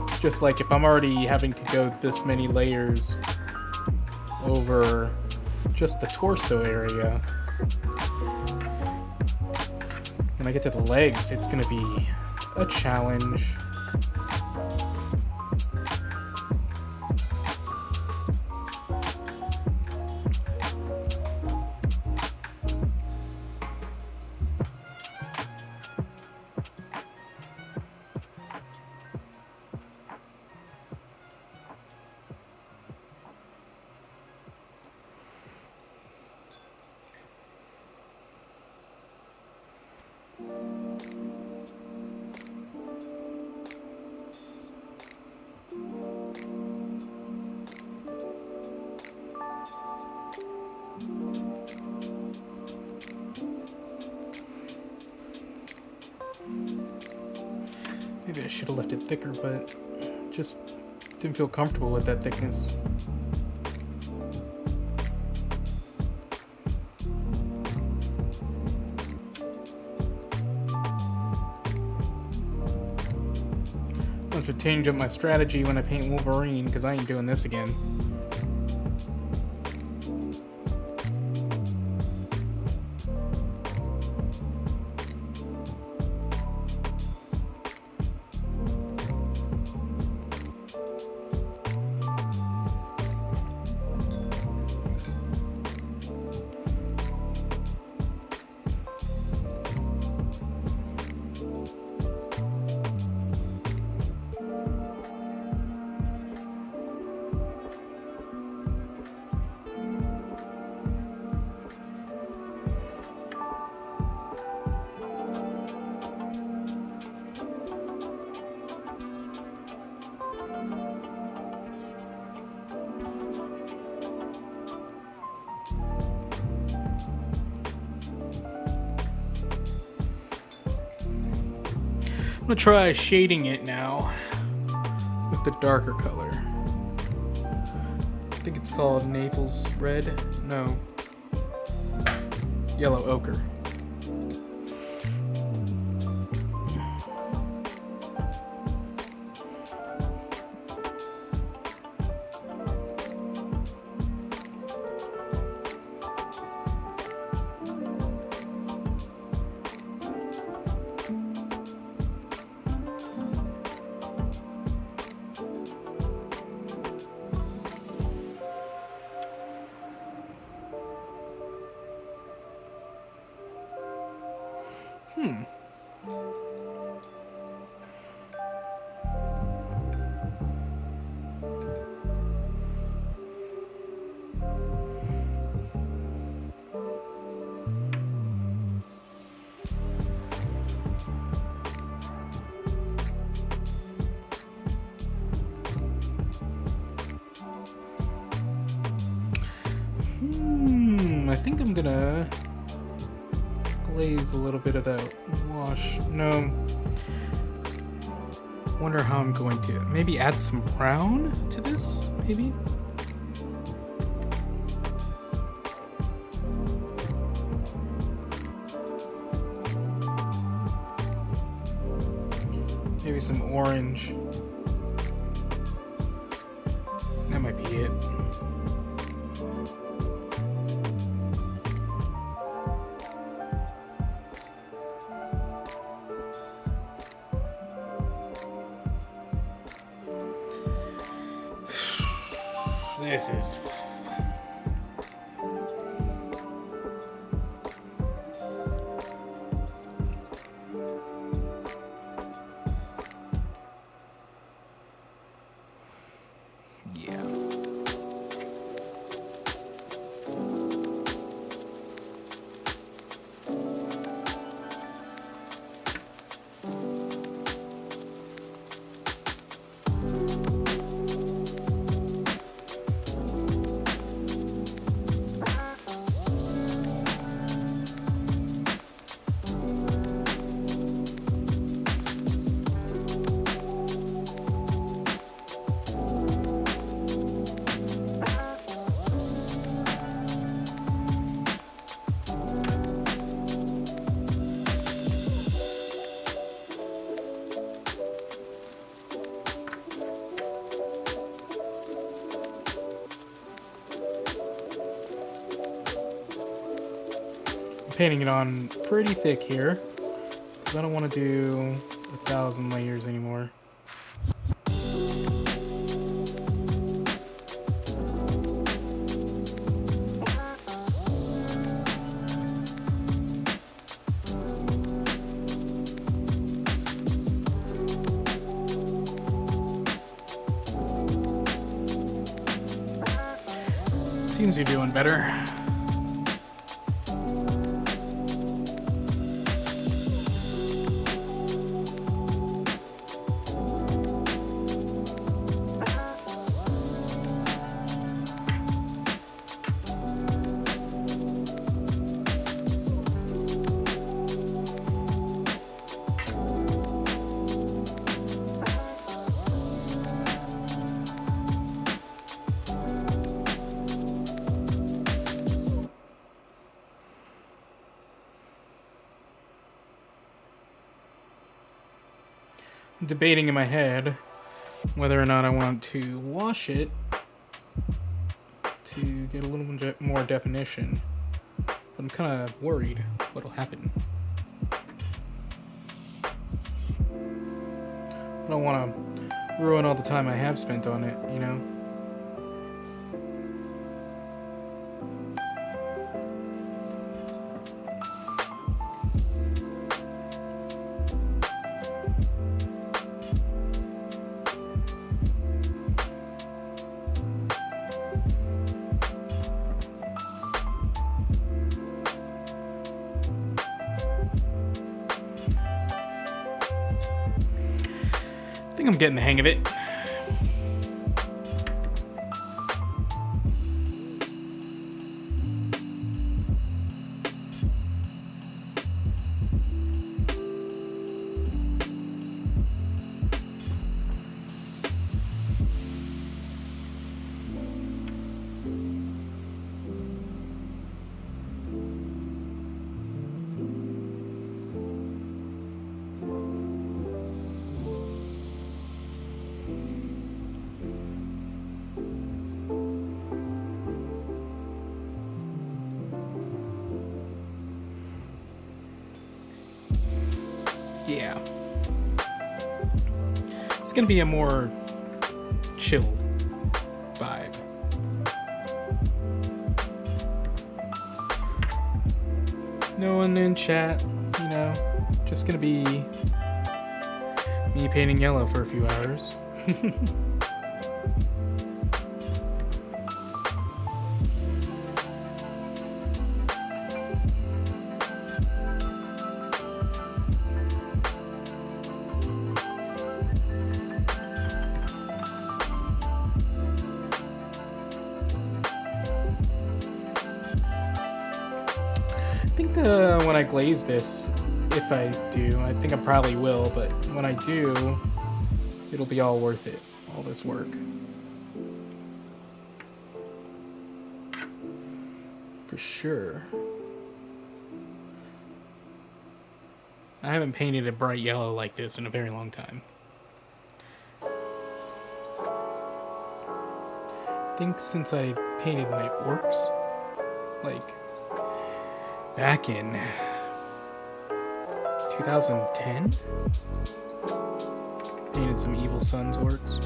It's just like if I'm already having to go this many layers over just the torso area, when I get to the legs, it's gonna be a challenge. Maybe I should have left it thicker, but just didn't feel comfortable with that thickness. I have to change up my strategy when I paint Wolverine, because I ain't doing this again. gonna try shading it now with the darker color. I think it's called Naples Red. No. Yellow Ochre. I think I'm gonna glaze a little bit of that wash. No. Wonder how I'm going to. Maybe add some brown to this, maybe? Maybe some orange. That might be it. This is... yeah. Painting it on pretty thick here, because I don't want to do 1,000 layers anymore. Seems you're doing better. Debating in my head whether or not I want to wash it to get a little bit more definition, but I'm kind of worried what'll happen. I don't want to ruin all the time I have spent on it, you know? I think I'm getting the hang of it. yeah. It's gonna be a more chill vibe. No one in chat, you know, just gonna be me painting yellow for a few hours. I think when I glaze this, if I do, I think I probably will, but when I do, it'll be all worth it, all this work. For sure. I haven't painted a bright yellow like this in a very long time. I think since I painted my orcs, like back in 2010, painted some Evil Sons orcs.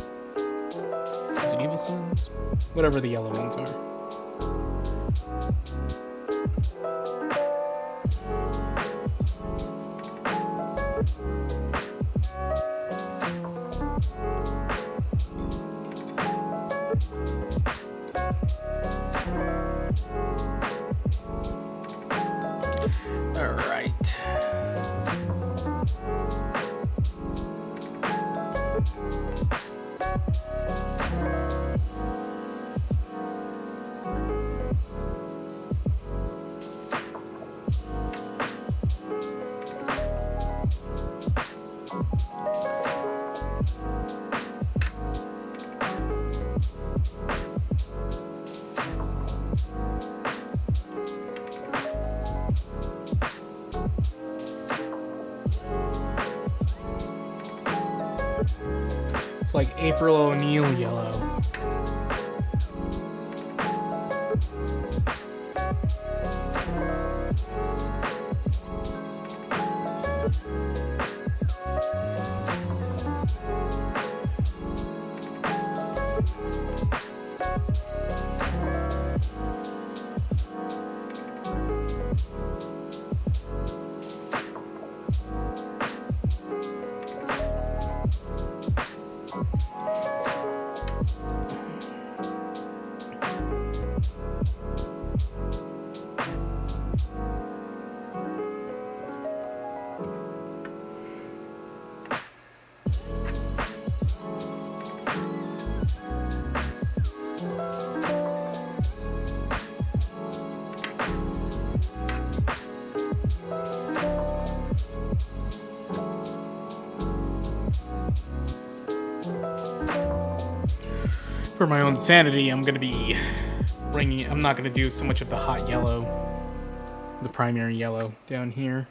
Is it Evil Sons? Whatever the yellow ones are. All right. It's like April O'Neil yellow. For my own sanity, I'm gonna be I'm not gonna do so much of the hot yellow, the primary yellow down here,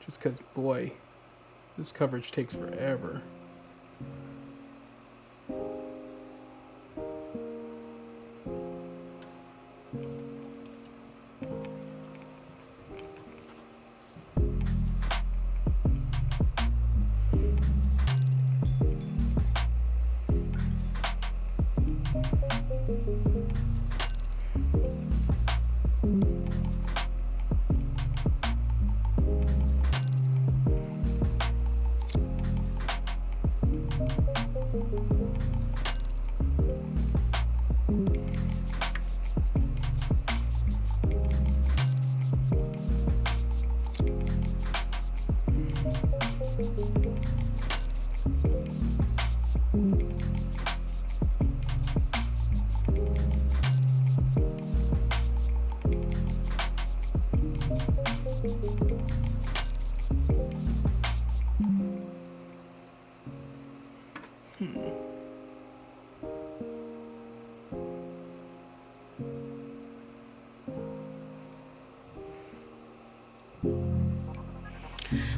just because, boy, this coverage takes forever.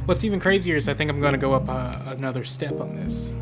What's even crazier is I think I'm going to go up another step on this.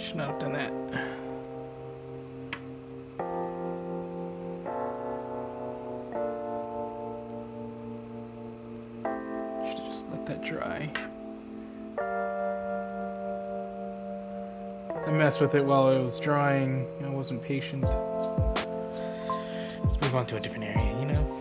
Should not have done that. Should have just let that dry. I messed with it while it was drying. I wasn't patient. Let's move on to a different area, you know?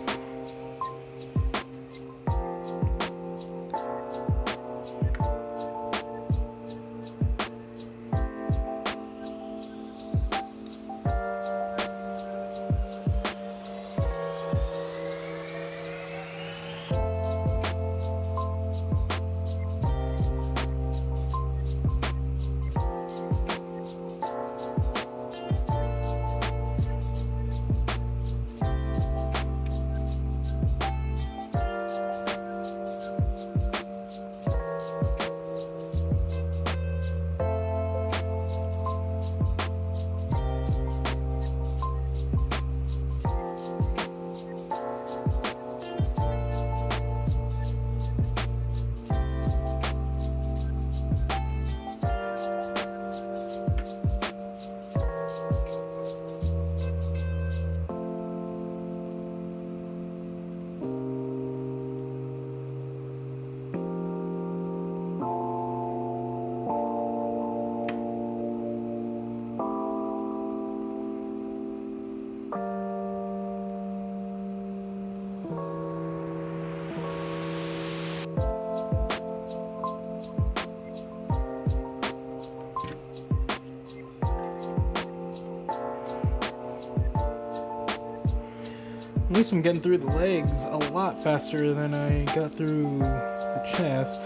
At least I'm getting through the legs a lot faster than I got through the chest.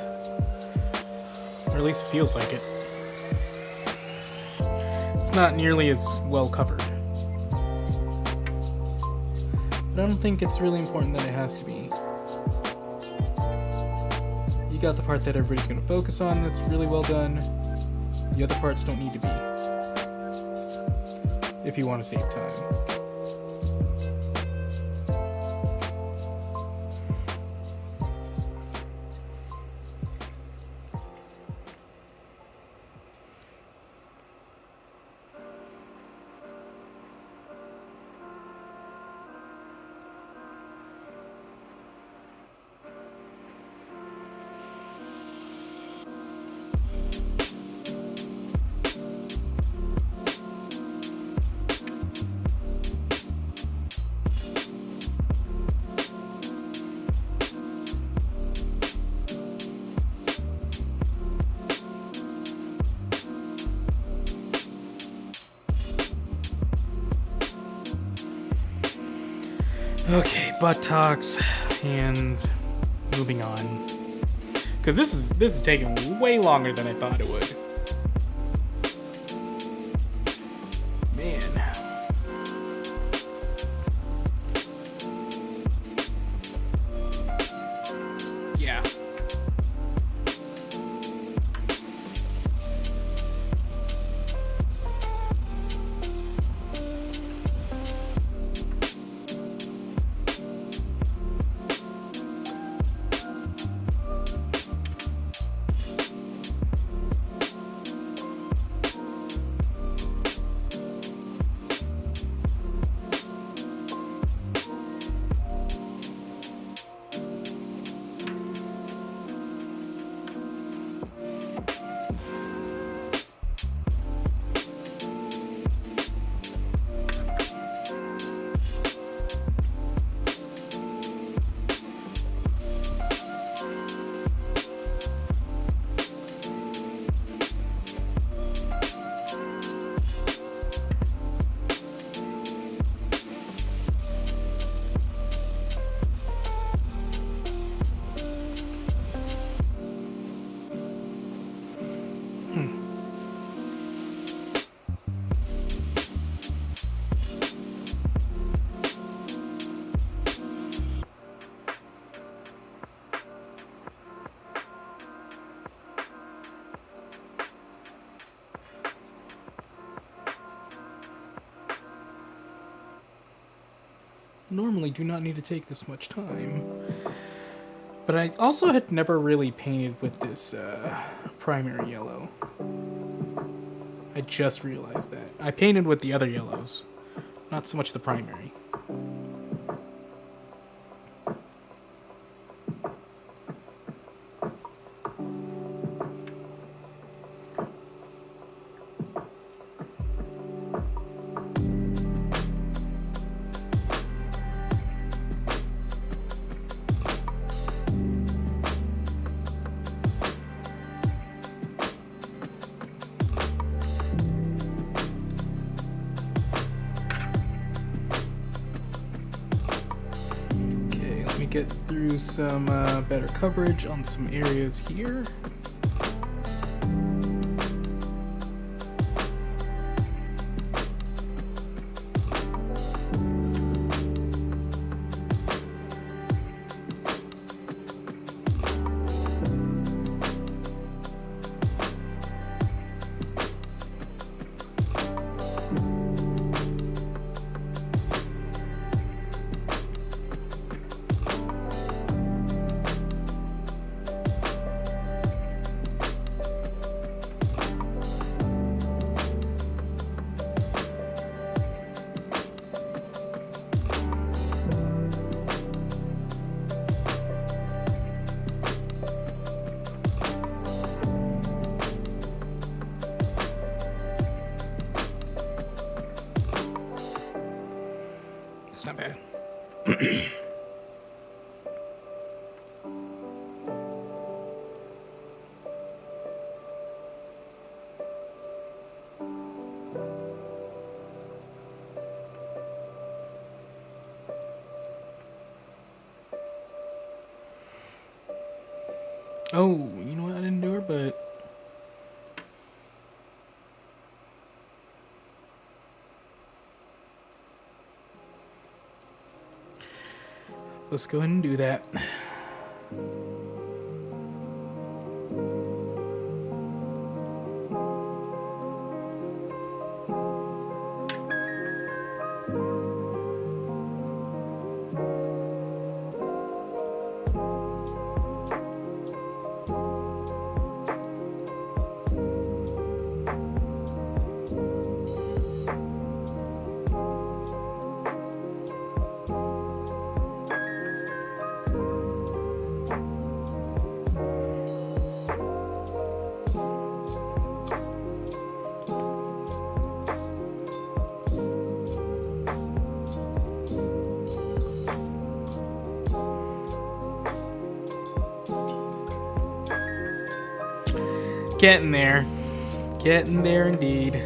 Or at least it feels like it. It's not nearly as well covered. But I don't think it's really important that it has to be. You got the part that everybody's going to focus on that's really well done. The other parts don't need to be. If you want to save time. Okay, buttocks, hands, moving on. Because this is taking way longer than I thought it would. Man. Yeah. Normally do not need to take this much time. But I also had never really painted with this primary yellow. I just realized that. I painted with the other yellows, not so much the primary. Get through some better coverage on some areas here. It's not bad. Oh, you know what? I didn't do her, but let's go ahead and do that. Getting there. Getting there indeed.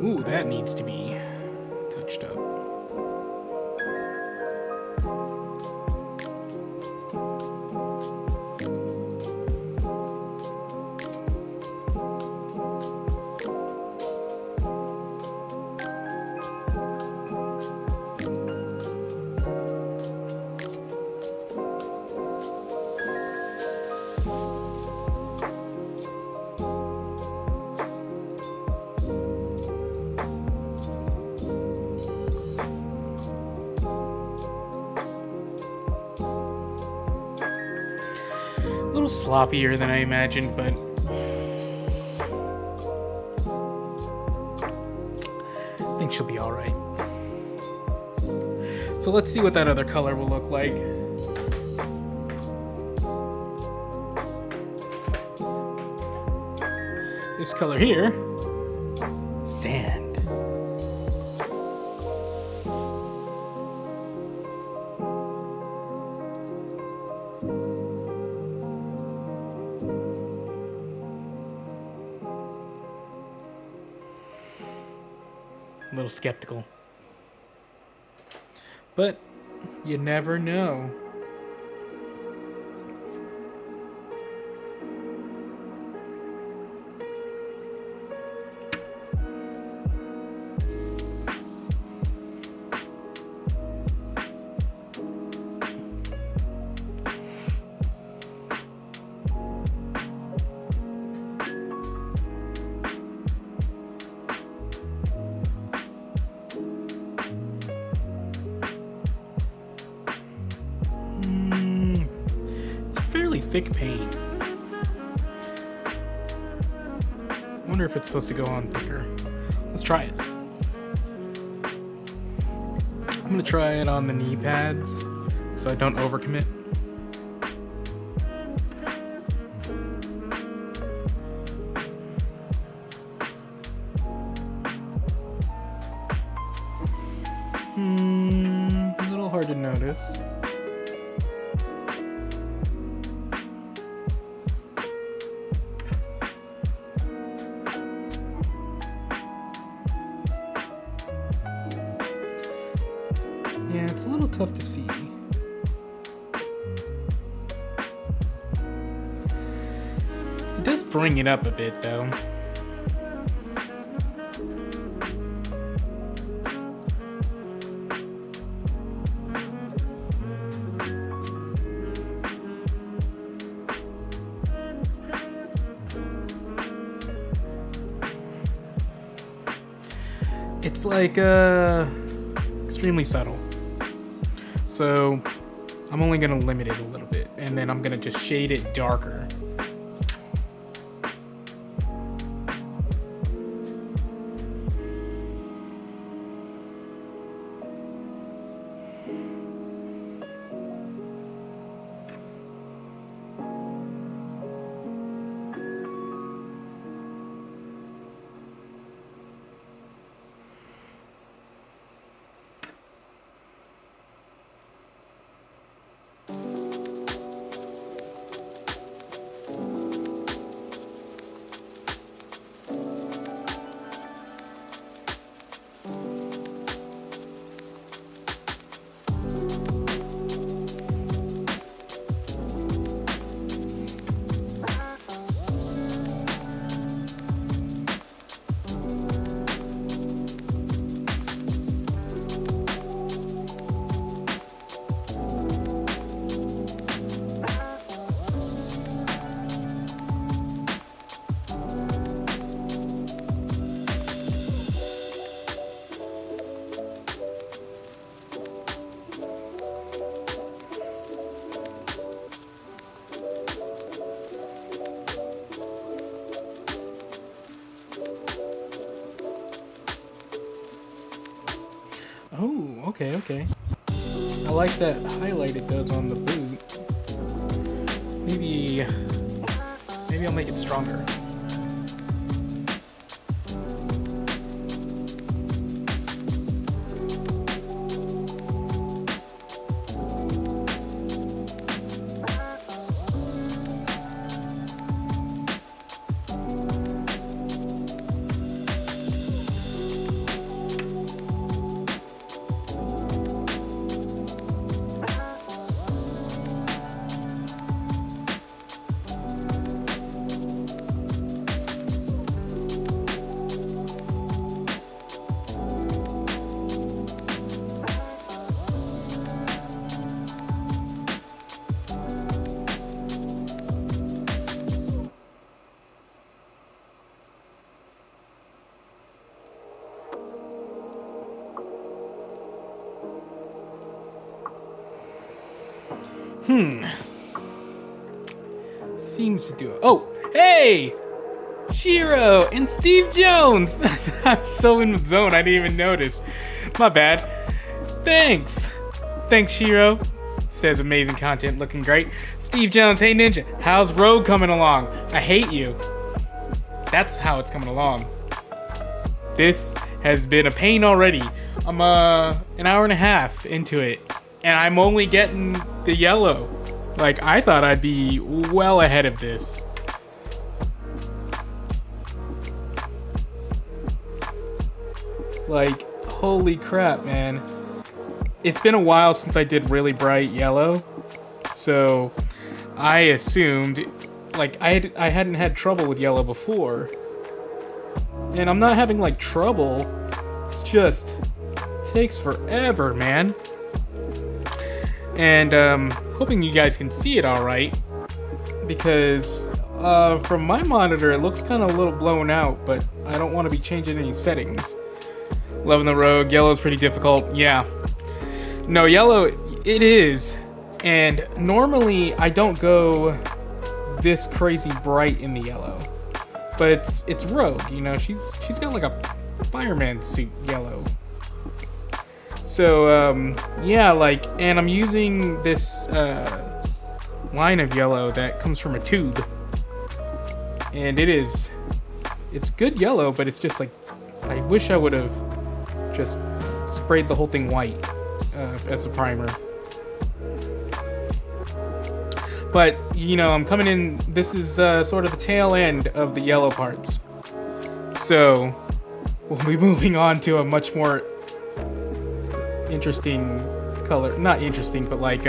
Ooh, that needs to be touched up. A little sloppier than I imagined, but I think she'll be all right. So let's see what that other color will look like. This color here, sand. A little skeptical. But you never know. thick paint. I wonder if it's supposed to go on thicker. Let's try it. I'm gonna try it on the knee pads so I don't overcommit. A little hard to notice. Yeah, it's a little tough to see. It does bring it up a bit, though. It's like extremely subtle. So I'm only gonna limit it a little bit, and then I'm gonna just shade it darker. Oh, okay. I like that highlight it does on the boot. Maybe I'll make it stronger. Seems to do it. Oh, hey! Shiro and Steve Jones! I'm so in the zone, I didn't even notice. My bad. Thanks, Shiro. Says amazing content, looking great. Steve Jones, hey Ninja, how's Rogue coming along? I hate you. That's how it's coming along. This has been a pain already. I'm an hour and a half into it, and I'm only getting the yellow. Like, I thought I'd be well ahead of this. Like, holy crap, man. It's been a while since I did really bright yellow, so I assumed, like, I hadn't had trouble with yellow before. And I'm not having, like, trouble. It's just takes forever, man. And hoping you guys can see it all right, because from my monitor it looks kind of a little blown out, but I don't want to be changing any settings. Loving the Rogue. Yellow's pretty difficult. Yeah. No, yellow, it is. And normally I don't go this crazy bright in the yellow. But it's Rogue, you know, she's got like a fireman suit yellow. So yeah, like, and I'm using this line of yellow that comes from a tube. And it's good yellow, but it's just like, I wish I would have just sprayed the whole thing white as a primer. But, you know, I'm coming in, this is sort of the tail end of the yellow parts. So, we'll be moving on to a much more interesting color. Not interesting, but like,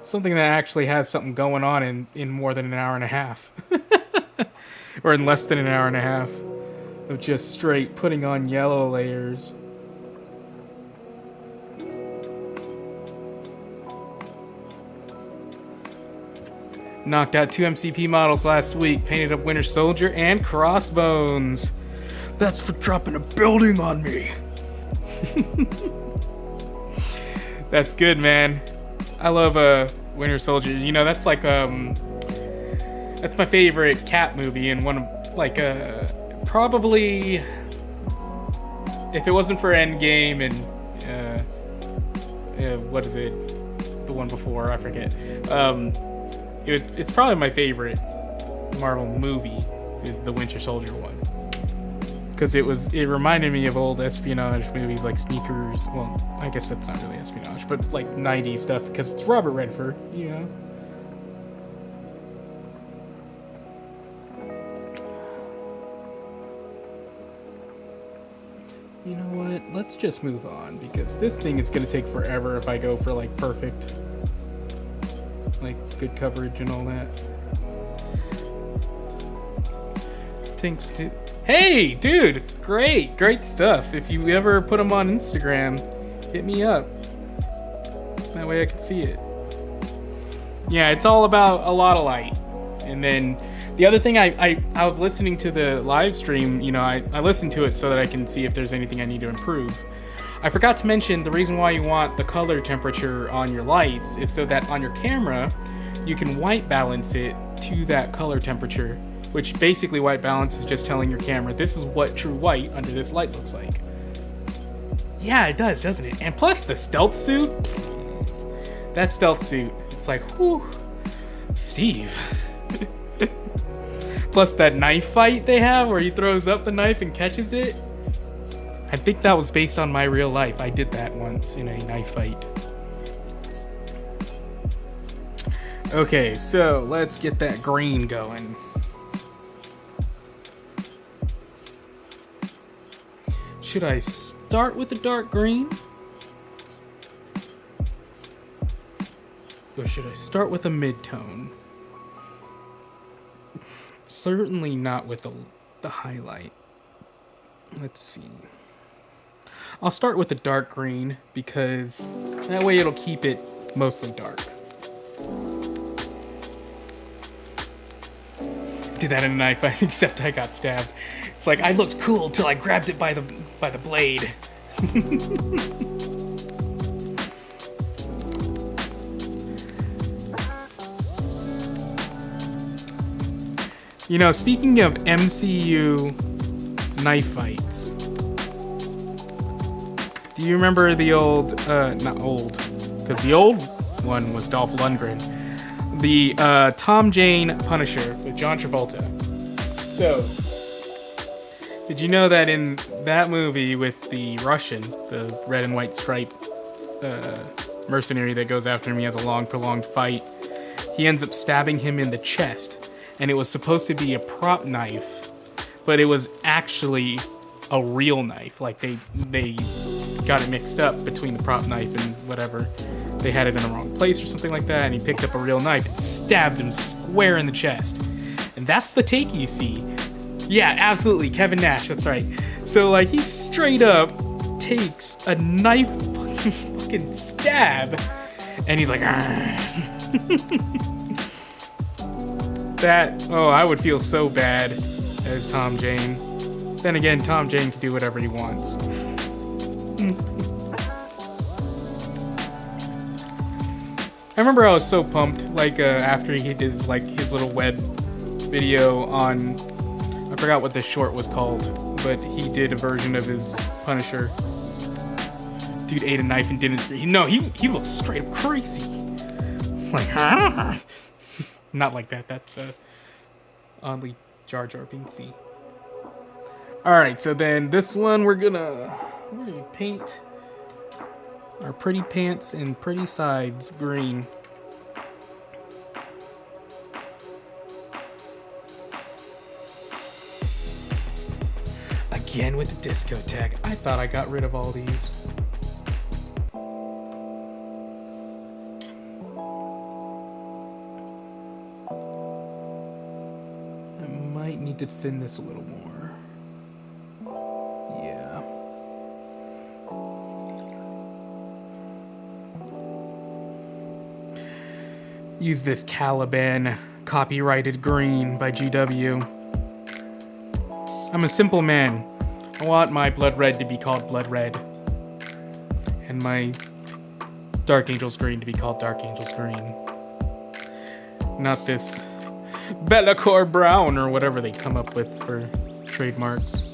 something that actually has something going on in more than an hour and a half. Or in less than an hour and a half of just straight putting on yellow layers. Knocked out 2 MCP models last week, painted up Winter Soldier and Crossbones. That's for dropping a building on me. That's good, man. I love Winter Soldier. You know, that's like that's my favorite Cap movie, and one of like probably, if it wasn't for Endgame and what is it? The one before, I forget. It's probably my favorite Marvel movie is the Winter Soldier one, because it reminded me of old espionage movies like Sneakers. Well, I guess that's not really espionage, but like 90s stuff, because it's Robert Redford, you know. You know what? Let's just move on, because this thing is gonna take forever if I go for like perfect, like good coverage and all that. Thanks, dude. Hey, dude, great stuff. If you ever put them on Instagram, hit me up. That way I can see it. Yeah, it's all about a lot of light. And then the other thing, I was listening to the live stream, you know, I listened to it so that I can see if there's anything I need to improve. I forgot to mention the reason why you want the color temperature on your lights is so that on your camera, you can white balance it to that color temperature, which basically white balance is just telling your camera, this is what true white under this light looks like. Yeah, it does, doesn't it? And plus the stealth suit, that stealth suit, it's like, whew, Steve. Plus that knife fight they have where he throws up the knife and catches it. I think that was based on my real life. I did that once in a knife fight. Okay, so let's get that green going. Should I start with the dark green? Or should I start with a mid-tone? Certainly not with the highlight. Let's see. I'll start with a dark green, because that way it'll keep it mostly dark. Did that in a knife fight, except I got stabbed. It's like, I looked cool till I grabbed it by the blade. You know, speaking of MCU knife fights, do you remember the old, not old, because the old one was Dolph Lundgren, the Tom Jane Punisher with John Travolta. So, did you know that in that movie with the Russian, the red and white stripe mercenary that goes after him, he has a long, prolonged fight, he ends up stabbing him in the chest, and it was supposed to be a prop knife, but it was actually a real knife. Like, they got it mixed up between the prop knife and whatever. They had it in the wrong place or something like that, and he picked up a real knife and stabbed him square in the chest. And that's the take you see. Yeah, absolutely, Kevin Nash, that's right. So, like, he straight up takes a knife fucking stab, and he's like, that, oh, I would feel so bad as Tom Jane. Then again, Tom Jane can do whatever he wants. I remember I was so pumped, like, after he did his little web video on, I forgot what the short was called, but he did a version of his Punisher. Dude ate a knife and didn't scream. No, he looks straight up crazy. Like, huh? Not like that. That's oddly Jar Jar Binksy. Alright, so then this one we're gonna paint our pretty pants and pretty sides green. Again with the discotheque. I thought I got rid of all these. I might need to thin this a little more. Yeah. Use this Caliban copyrighted green by GW. I'm a simple man. I want my blood red to be called blood red. And my Dark Angels green to be called Dark Angels green. Not this Bellacore brown or whatever they come up with for trademarks.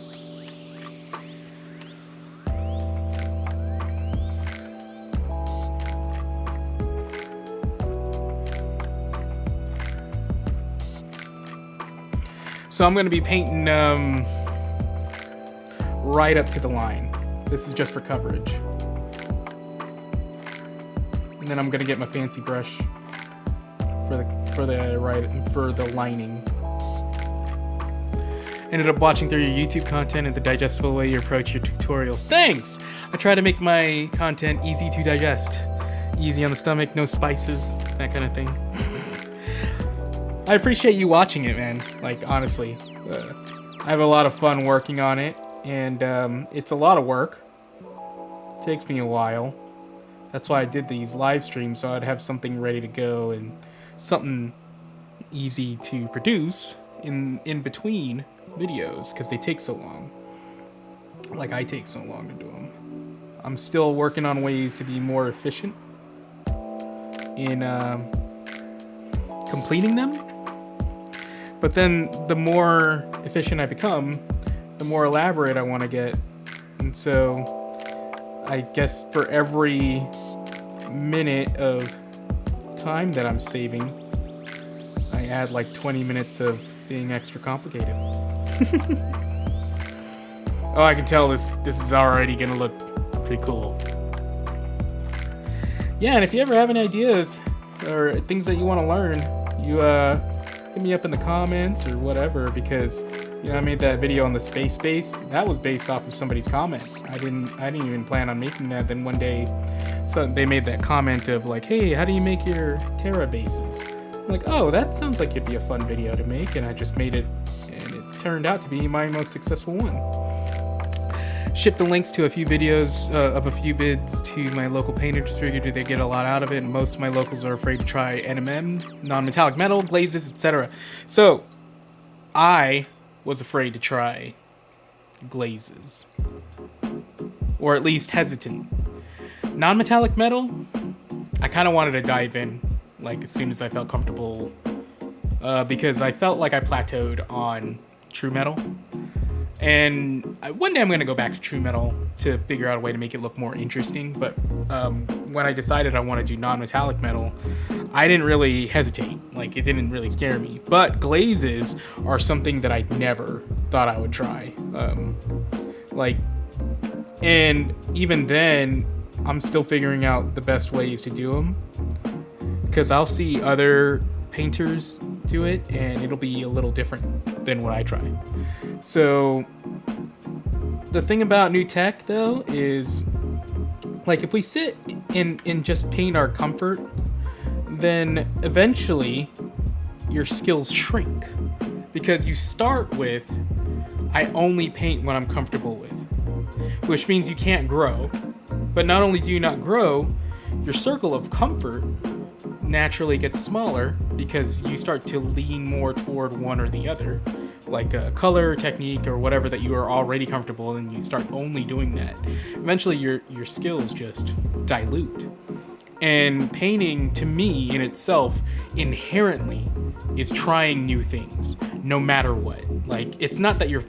So I'm going to be painting right up to the line. This is just for coverage. And then I'm going to get my fancy brush for the lining. Ended up watching through your YouTube content and the digestible way you approach your tutorials. Thanks! I try to make my content easy to digest. Easy on the stomach, no spices, that kind of thing. I appreciate you watching it, man. Like, honestly. I have a lot of fun working on it, and it's a lot of work. It takes me a while. That's why I did these live streams, so I'd have something ready to go and something easy to produce in between videos, because they take so long. Like, I take so long to do them. I'm still working on ways to be more efficient in completing them. But then the more efficient I become, the more elaborate I want to get. And so I guess for every minute of time that I'm saving, I add like 20 minutes of being extra complicated. Oh, I can tell this is already gonna look pretty cool. Yeah, and if you ever have any ideas or things that you want to learn, you hit me up in the comments or whatever, because I made that video on the space base. That was based off of somebody's comment. I didn't even plan on making that. Then one day, so they made that comment of like, "Hey, how do you make your Terra bases?" I'm like, "Oh, that sounds like it'd be a fun video to make," and I just made it, and it turned out to be my most successful one. Shipped the links to a few videos of a few bids to my local painters. Figured they get a lot out of it, and most of my locals are afraid to try NMM, non-metallic metal, glazes, etc. So I was afraid to try glazes, or at least hesitant. Non-metallic metal, I kind of wanted to dive in like as soon as I felt comfortable, because I felt like I plateaued on true metal. And one day I'm going to go back to true metal to figure out a way to make it look more interesting. But when I decided I want to do non-metallic metal, I didn't really hesitate. Like, it didn't really scare me. But glazes are something that I never thought I would try. And even then, I'm still figuring out the best ways to do them. Because I'll see other painters do it, and it'll be a little different than what I try. So the thing about new tech, though, is like if we sit and just paint our comfort, then eventually your skills shrink, because you start with, I only paint what I'm comfortable with, which means you can't grow. But not only do you not grow, your circle of comfort naturally gets smaller because you start to lean more toward one or the other, like a color, technique, or whatever that you are already comfortable in. You start only doing that. Eventually your skills just dilute. And painting, to me, in itself, inherently is trying new things, no matter what. Like, it's not that you're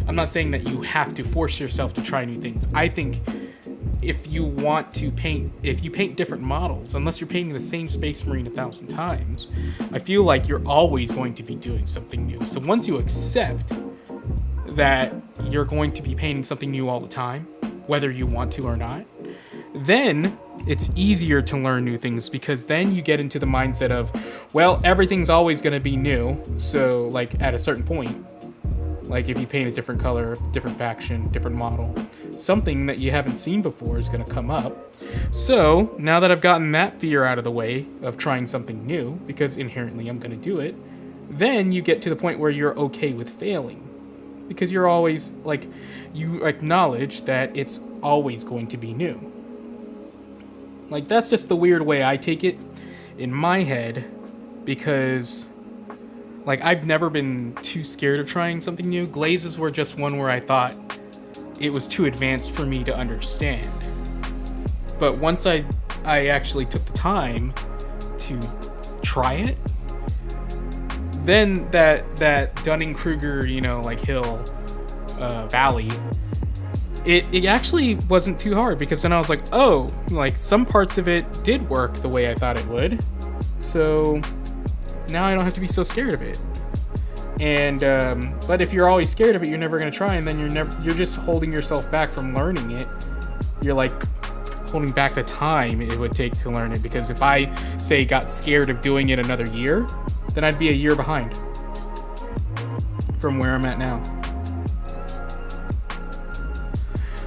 I'm not saying that you have to force yourself to try new things. I think if you want to paint, if you paint different models, unless you're painting the same Space Marine 1,000 times, I feel like you're always going to be doing something new. So once you accept that you're going to be painting something new all the time, whether you want to or not, then it's easier to learn new things, because then you get into the mindset of, well, everything's always going to be new. So like at a certain point, like if you paint a different color, different faction, different model, something that you haven't seen before is going to come up. So now that I've gotten that fear out of the way of trying something new, because inherently I'm going to do it, then you get to the point where you're okay with failing. Because you're always, like, you acknowledge that it's always going to be new. Like, that's just the weird way I take it in my head, because, like, I've never been too scared of trying something new. Glazes were just one where I thought it was too advanced for me to understand. But once I actually took the time to try it, then that Dunning-Kruger, you know, like hill, valley, it actually wasn't too hard, because then I was like, oh, like some parts of it did work the way I thought it would. So now I don't have to be so scared of it. And but if you're always scared of it, you're never gonna try, and then you're just holding yourself back from learning it. You're like holding back the time it would take to learn it, because if I say got scared of doing it another year, then I'd be a year behind from where I'm at now.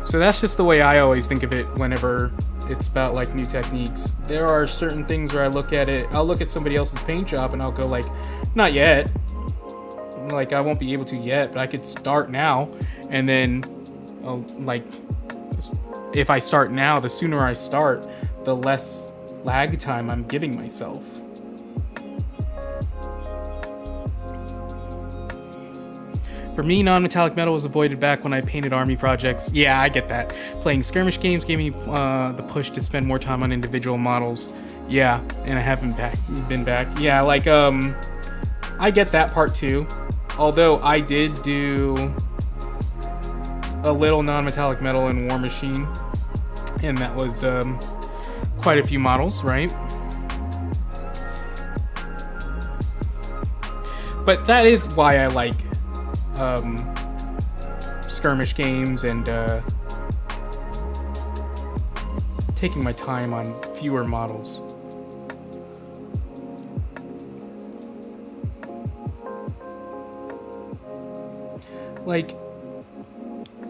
So that's just the way I always think of it whenever it's about like new techniques. There are certain things where I look at it, I'll look at somebody else's paint job and I'll go like, not yet. Like I won't be able to yet, but I could start now. And then like if I start now, the sooner I start, the less lag time I'm giving myself. For me, non-metallic metal was avoided back when I painted army projects. Yeah, I get that. Playing skirmish games gave me the push to spend more time on individual models. Yeah, and I haven't been back. Yeah, like, I get that part too. Although I did do a little non-metallic metal in War Machine, and that was quite a few models, right? But that is why I like skirmish games and taking my time on fewer models. Like,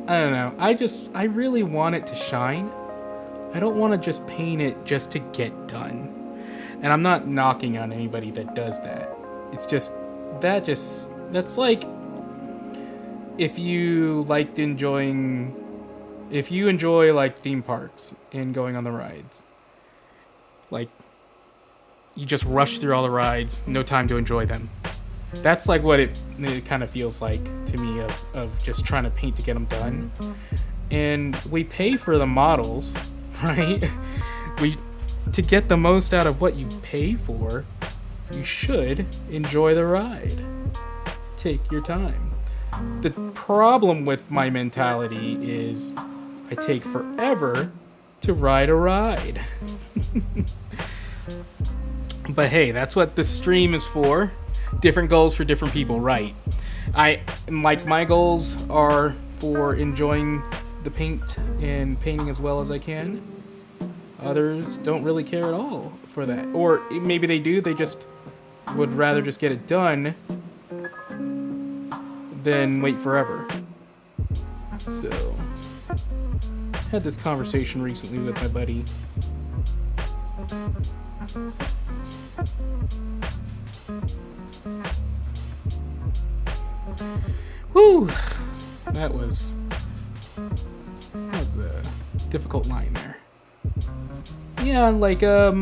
I don't know, I really want it to shine. I don't want to just paint it just to get done. And I'm not knocking on anybody that does that. It's just that's like if you enjoy like theme parks and going on the rides, like you just rush through all the rides, no time to enjoy them. That's like what it kind of feels like to me of just trying to paint to get them done. And we pay for the models, right? To get the most out of what you pay for, you should enjoy the ride. Take your time. The problem with my mentality is I take forever to ride a ride. But hey, that's what the stream is for. Different goals for different people, right? My goals are for enjoying the paint and painting as well as I can. Others don't really care at all for that. Or maybe they do, they just would rather just get it done than wait forever. So, I had this conversation recently with my buddy. Whew! That was a difficult line there. Yeah, like, to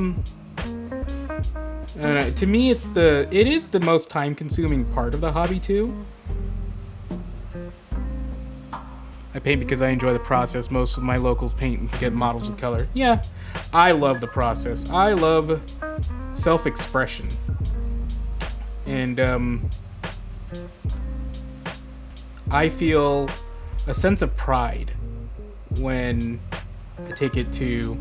me it is the most time consuming part of the hobby too. I paint because I enjoy the process. Most of my locals paint and get models with color. Yeah, I love the process. I love self-expression. And I feel a sense of pride when I take it to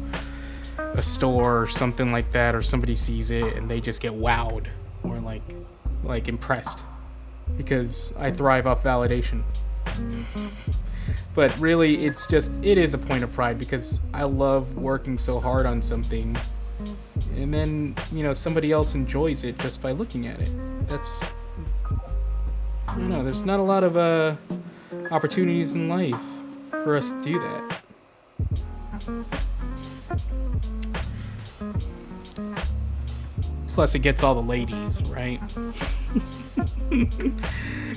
a store or something like that, or somebody sees it and they just get wowed or like impressed, because I thrive off validation. But really, it is a point of pride because I love working so hard on something, and then somebody else enjoys it just by looking at it. That's, I don't know, there's not a lot of opportunities in life for us to do that. Plus, it gets all the ladies, right?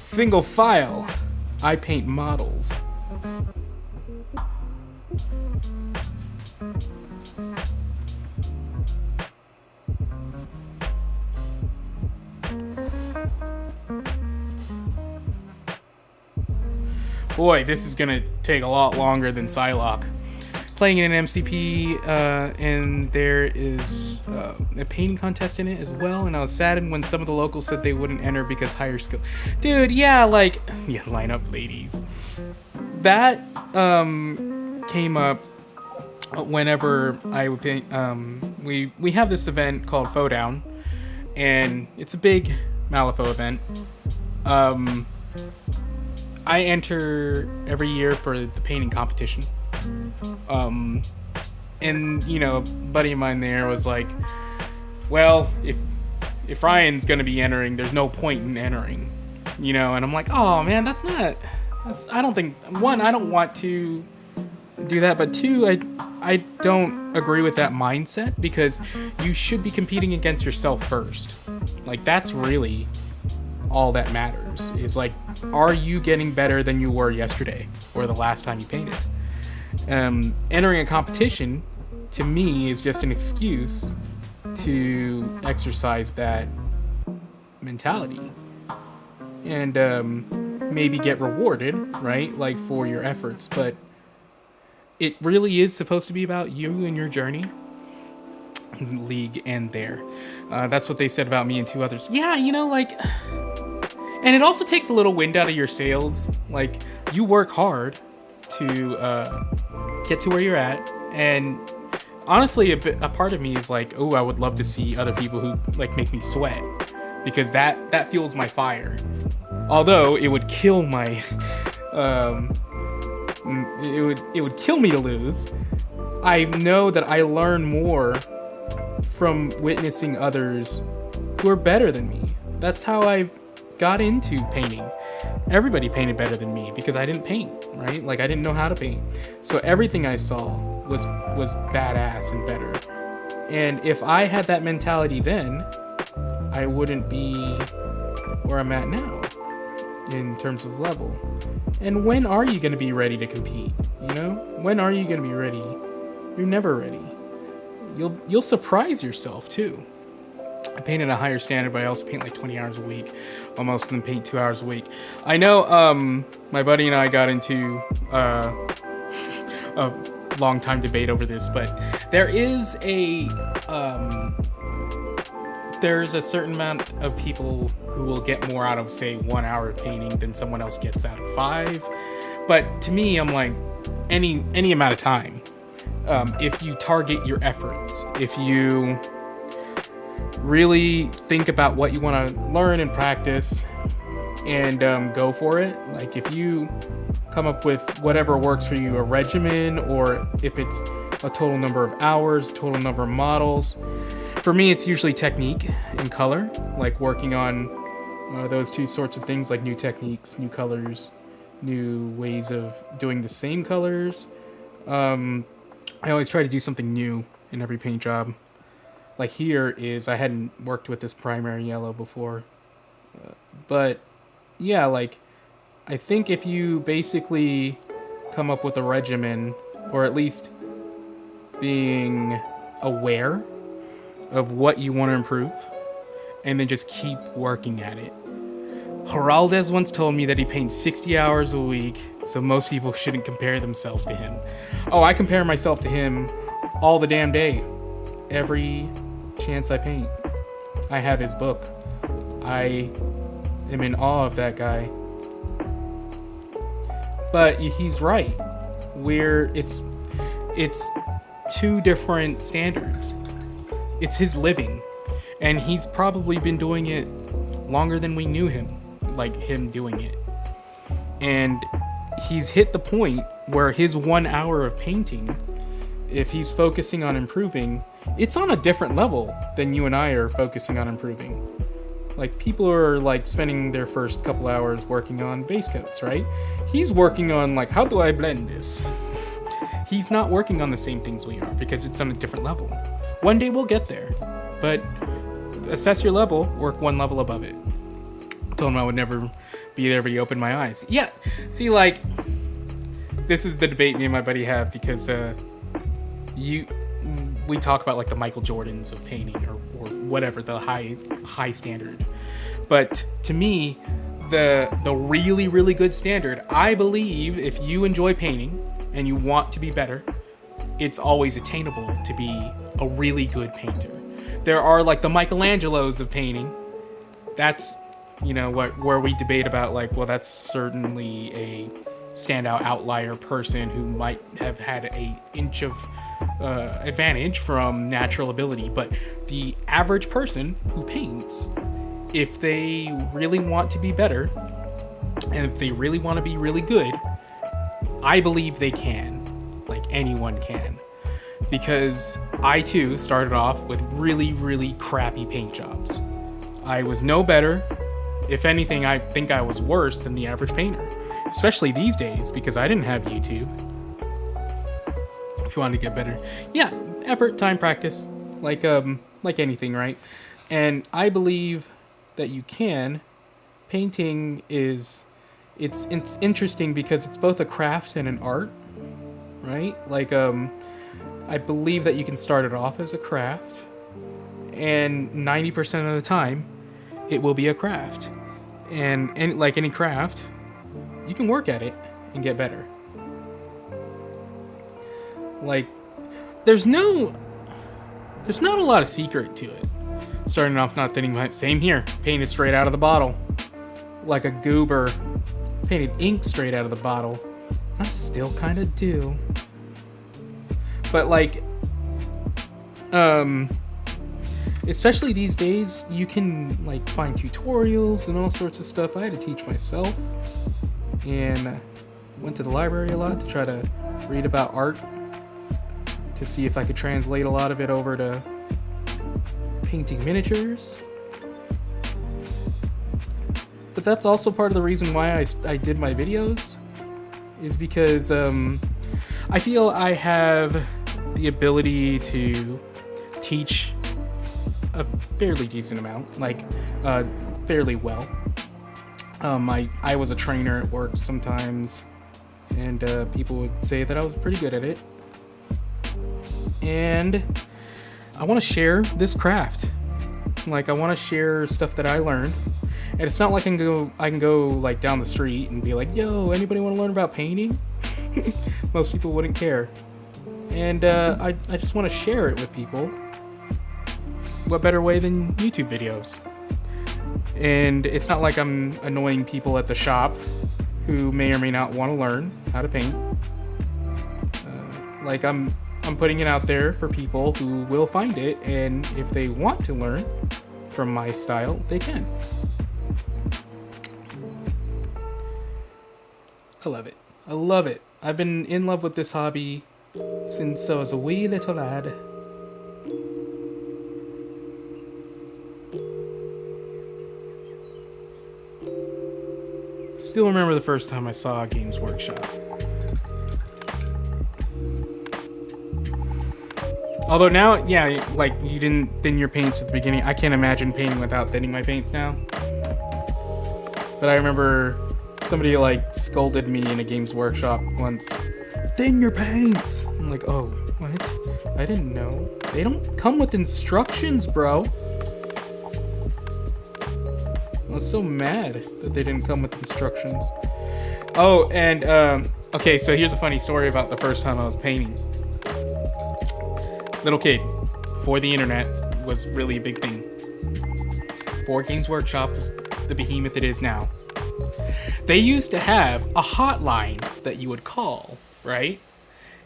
Single file. I paint models. Boy, this is gonna take a lot longer than Psylocke. Playing in an MCP, and there is a painting contest in it as well, and I was saddened when some of the locals said they wouldn't enter because higher skill. Dude, yeah, line up ladies. That came up whenever I would paint. We have this event called Down, and it's a big Malifaux event. I enter every year for the painting competition. And a buddy of mine there was like, well, if Ryan's gonna be entering, there's no point in entering, and I'm like, oh man, I don't think, one, I don't want to do that, but two, I don't agree with that mindset, because you should be competing against yourself first. Like, that's really all that matters, is like, are you getting better than you were yesterday or the last time you painted? Entering a competition, to me, is just an excuse to exercise that mentality and maybe get rewarded, right? Like, for your efforts. But it really is supposed to be about you and your journey. League and there. That's what they said about me and two others. Yeah, and it also takes a little wind out of your sails. Like, you work hard to get to where you're at, and honestly, a part of me is like, oh, I would love to see other people who make me sweat, because that fuels my fire. Although it would kill my, it would kill me to lose. I know that I learn more from witnessing others who are better than me. That's how I got into painting. Everybody painted better than me because I didn't paint, right? Like, I didn't know how to paint. So everything I saw was badass and better. And if I had that mentality then, I wouldn't be where I'm at now in terms of level. And when are you going to be ready to compete? When are you going to be ready? You're never ready. You'll surprise yourself too. I paint at a higher standard, but I also paint 20 hours a week, while most of them paint 2 hours a week. I know my buddy and I got into a long time debate over this, but there's a certain amount of people who will get more out of, say, 1 hour of painting than someone else gets out of 5. But to me, I'm like, any amount of time. If you target your efforts, if you really think about what you want to learn and practice and go for it. Like, if you come up with whatever works for you, a regimen, or if it's a total number of hours, total number of models. For me, it's usually technique and color, like working on those two sorts of things, like new techniques, new colors, new ways of doing the same colors. I always try to do something new in every paint job. Like, here is, I hadn't worked with this primary yellow before. But yeah, I think if you basically come up with a regimen, or at least being aware of what you want to improve, and then just keep working at it, Geraldes once told me that he paints 60 hours a week, so most people shouldn't compare themselves to him. Oh, I compare myself to him all the damn day. Every chance I paint. I have his book. I am in awe of that guy. But he's right. It's two different standards. It's his living. And he's probably been doing it longer than we knew him. Like him doing it. And he's hit the point where his 1 hour of painting, if he's focusing on improving, it's on a different level than you and I are focusing on improving. Like, people are like spending their first couple hours working on base coats, right? He's working on like, how do I blend this? He's not working on the same things we are because it's on a different level. One day we'll get there, but assess your level, work one level above it. I told him I would never be there, but he opened my eyes. Yeah, see, like, this is the debate me and my buddy have because we talk about like the Michael Jordans of painting or whatever, the high standard. But to me, the really, really good standard, I believe if you enjoy painting and you want to be better, it's always attainable to be a really good painter. There are like the Michelangelos of painting. That's, you know, where we debate about like, well, that's certainly a standout outlier person who might have had an inch of advantage from natural ability. But the average person who paints, if they really want to be better and if they really want to be really good, I believe they can. Like, anyone can. Because I too started off with really, really crappy paint jobs. I was no better. If anything, I think I was worse than the average painter. Especially these days, because I didn't have YouTube. If you want to get better. Yeah, effort, time, practice. Like anything, right? And I believe that you can. Painting is... It's interesting because it's both a craft and an art, right? Like, I believe that you can start it off as a craft, and 90% of the time, it will be a craft. And like any craft, you can work at it and get better. Like, there's not a lot of secret to it. Starting off not thinking about, same here, painted straight out of the bottle. Like a goober. Painted ink straight out of the bottle. I still kind of do. But like, especially these days, you can like find tutorials and all sorts of stuff. I had to teach myself, and went to the library a lot to try to read about art to see if I could translate a lot of it over to painting miniatures. But that's also part of the reason why I did my videos, is because I feel I have the ability to teach a fairly decent amount, like fairly well. I was a trainer at work sometimes, and people would say that I was pretty good at it. And I want to share this craft. Like, I want to share stuff that I learned. And it's not like I can go like down the street and be like, yo, anybody want to learn about painting? Most people wouldn't care. And I just want to share it with people. What better way than YouTube videos? And it's not like I'm annoying people at the shop who may or may not want to learn how to paint. Like, I'm putting it out there for people who will find it, and if they want to learn from my style, they can. I love it. I love it. I've been in love with this hobby since I was a wee little lad. Still remember the first time I saw a Games Workshop. Although now, yeah, like, you didn't thin your paints at the beginning. I can't imagine painting without thinning my paints now. But I remember somebody like scolded me in a Games Workshop once. Thin your paints! I'm like, oh, what? I didn't know. They don't come with instructions, bro. I was so mad that they didn't come with instructions. Oh, and okay, so here's a funny story about the first time I was painting. Little kid, before the internet was really a big thing. Before Games Workshop was the behemoth it is now. They used to have a hotline that you would call, right?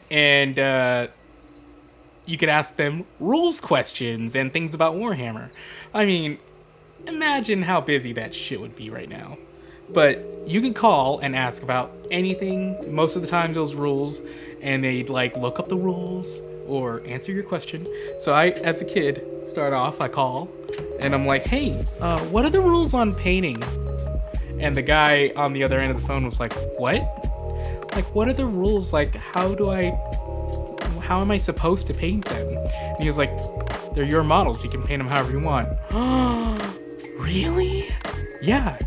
And you could ask them rules questions and things about Warhammer. I mean, imagine how busy that shit would be right now. But you could call and ask about anything. Most of the time, those rules, and they'd like look up the rules or answer your question. So I, as a kid, start off. I call, and I'm like, "Hey, what are the rules on painting?" And the guy on the other end of the phone was like, "What? Like, what are the rules? Like, how am I supposed to paint them?" And he was like, "They're your models. You can paint them however you want." Really? Yeah.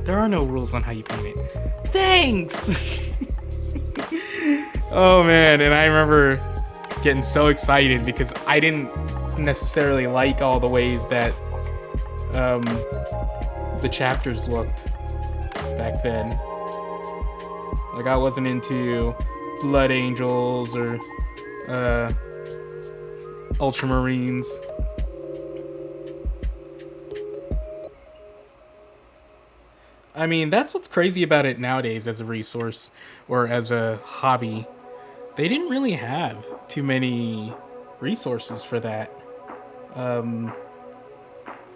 There are no rules on how you paint it. Thanks! Oh man, and I remember getting so excited because I didn't necessarily like all the ways that the chapters looked back then. Like, I wasn't into Blood Angels or Ultramarines. I mean, that's what's crazy about it nowadays as a resource or as a hobby. They didn't really have too many resources for that.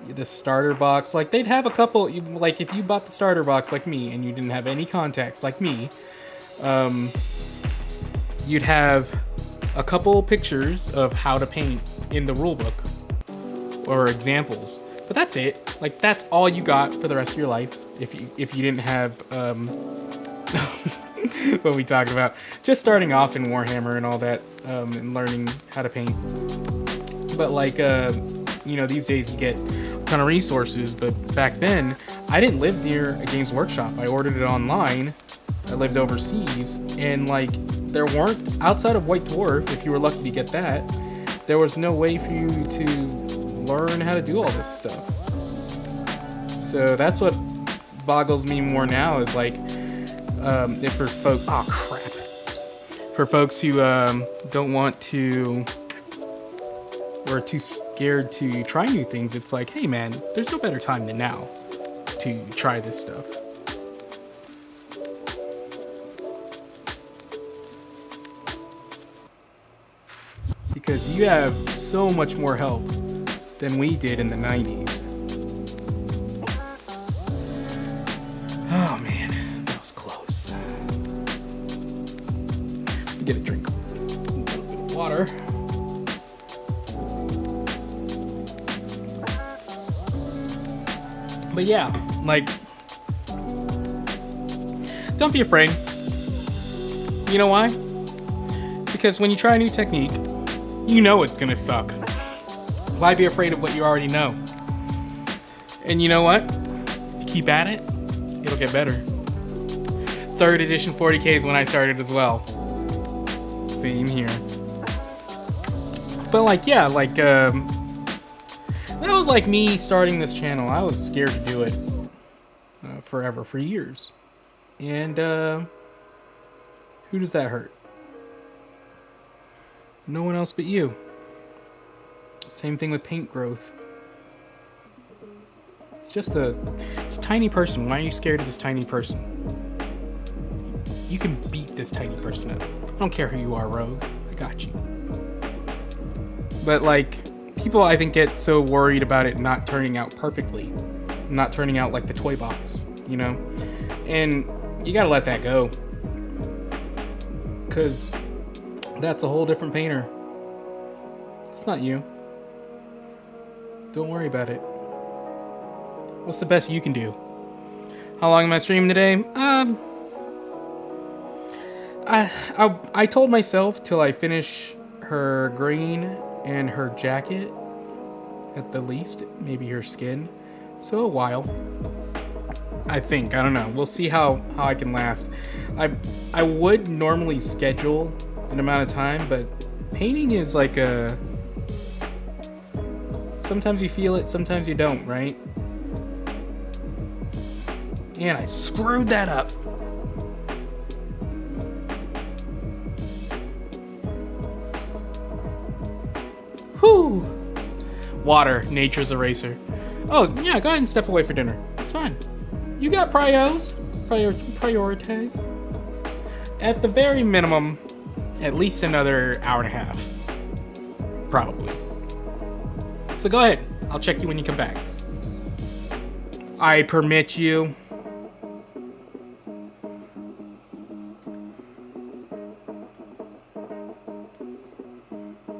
The starter box, like, they'd have a couple, like, if you bought the starter box like me and you didn't have any contacts like me, you'd have a couple pictures of how to paint in the rulebook or examples. But that's it. Like, that's all you got for the rest of your life if you didn't have what we talked about. Just starting off in Warhammer and all that, and learning how to paint. But like, these days you get a ton of resources, but back then I didn't live near a Games Workshop. I ordered it online. I lived overseas, and like, there weren't, outside of White Dwarf, if you were lucky to get that, there was no way for you to learn how to do all this stuff. So that's what boggles me more now, is like, if for for folks who don't want to, or are too scared to try new things, it's like, hey man, there's no better time than now to try this stuff. Because you have so much more help than we did in the 90s. Oh man, that was close. Get a drink. A little bit of water. But yeah, like, don't be afraid. You know why? Because when you try a new technique, you know it's gonna suck. Why be afraid of what you already know? And you know what? If you keep at it, it'll get better. 3rd edition 40K is when I started as well. Same here. But like, yeah, like, that was like me starting this channel. I was scared to do it forever, for years. And who does that hurt? No one else but you. Same thing with paint growth. It's a tiny person. Why are you scared of this tiny person? You can beat this tiny person up. I don't care who you are, Rogue. I got you. But like, people, I think, get so worried about it not turning out perfectly, not turning out like the toy box, you know? And you gotta let that go. Because that's a whole different painter. It's not you. Don't worry about it. What's the best you can do? How long am I streaming today? I told myself till I finish her green and her jacket, at the least, maybe her skin. So a while. I think. I don't know. We'll see how I can last. I would normally schedule an amount of time, but painting is like a... Sometimes you feel it, sometimes you don't, right? And I screwed that up. Whew. Water, nature's eraser. Oh, yeah, go ahead and step away for dinner. It's fine. You got priorities. At the very minimum, at least another hour and a half. Probably. So go ahead. I'll check you when you come back. I permit you.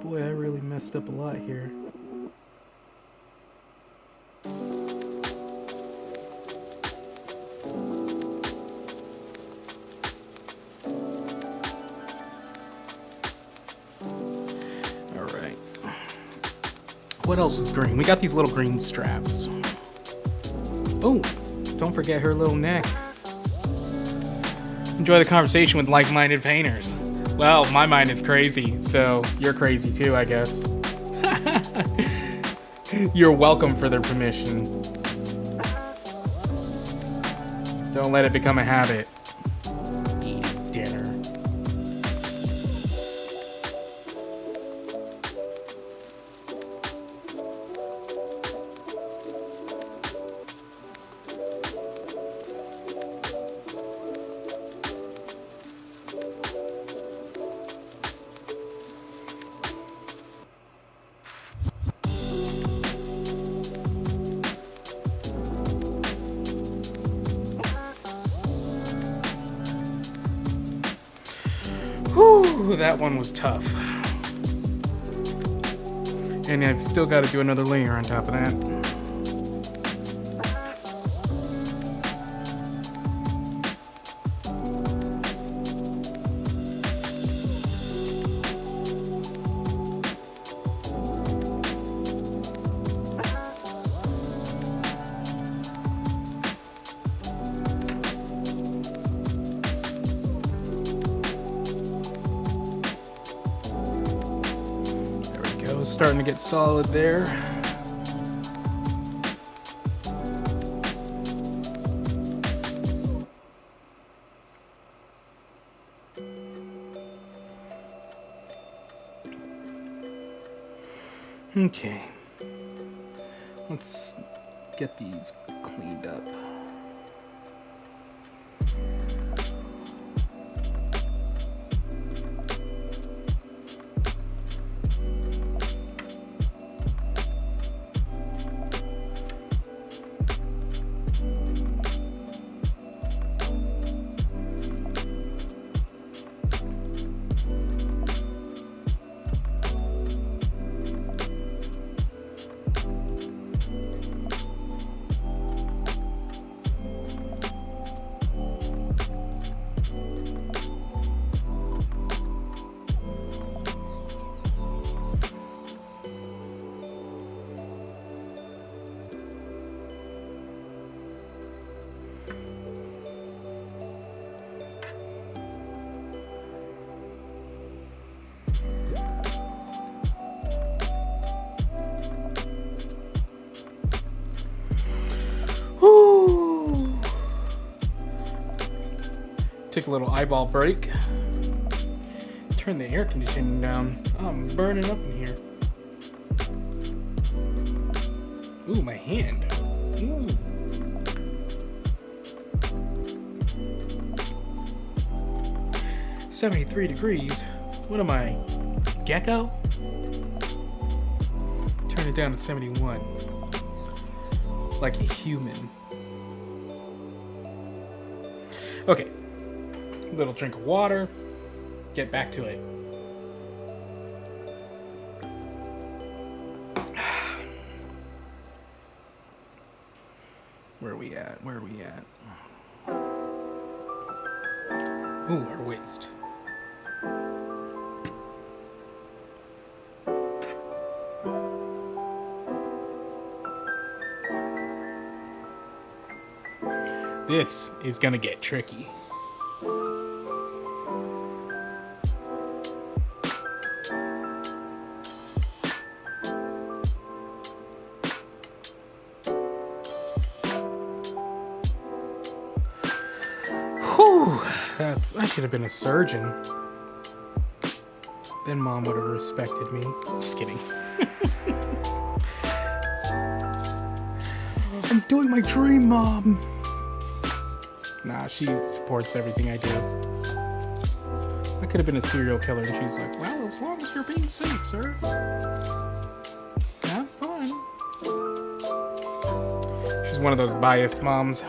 Boy, I really messed up a lot here. Alright. What else is green? We got these little green straps. Oh, don't forget her little neck. Enjoy the conversation with like-minded painters. Well, my mind is crazy, so you're crazy too, I guess. You're welcome for their permission. Don't let it become a habit. Eating dinner. Whew, that one was tough. And I've still got to do another layer on top of that. Starting to get solid there. Okay. Let's get these cleaned up. Whew. Take a little eyeball break. Turn the air conditioning down. Oh, I'm burning up in here. Ooh, my hand. Ooh. "73 degrees. What am I, gecko?" Turn it down to 71. Like a human. Okay. Little drink of water. Get back to it. Where are we at? Where are we at? Ooh, our waist. This is gonna get tricky. I should have been a surgeon. Then Mom would have respected me. Just kidding. I'm doing my dream, Mom. Nah, she supports everything I do. I could have been a serial killer, and she's like, well, as long as you're being safe, sir. Have fun. She's one of those biased moms.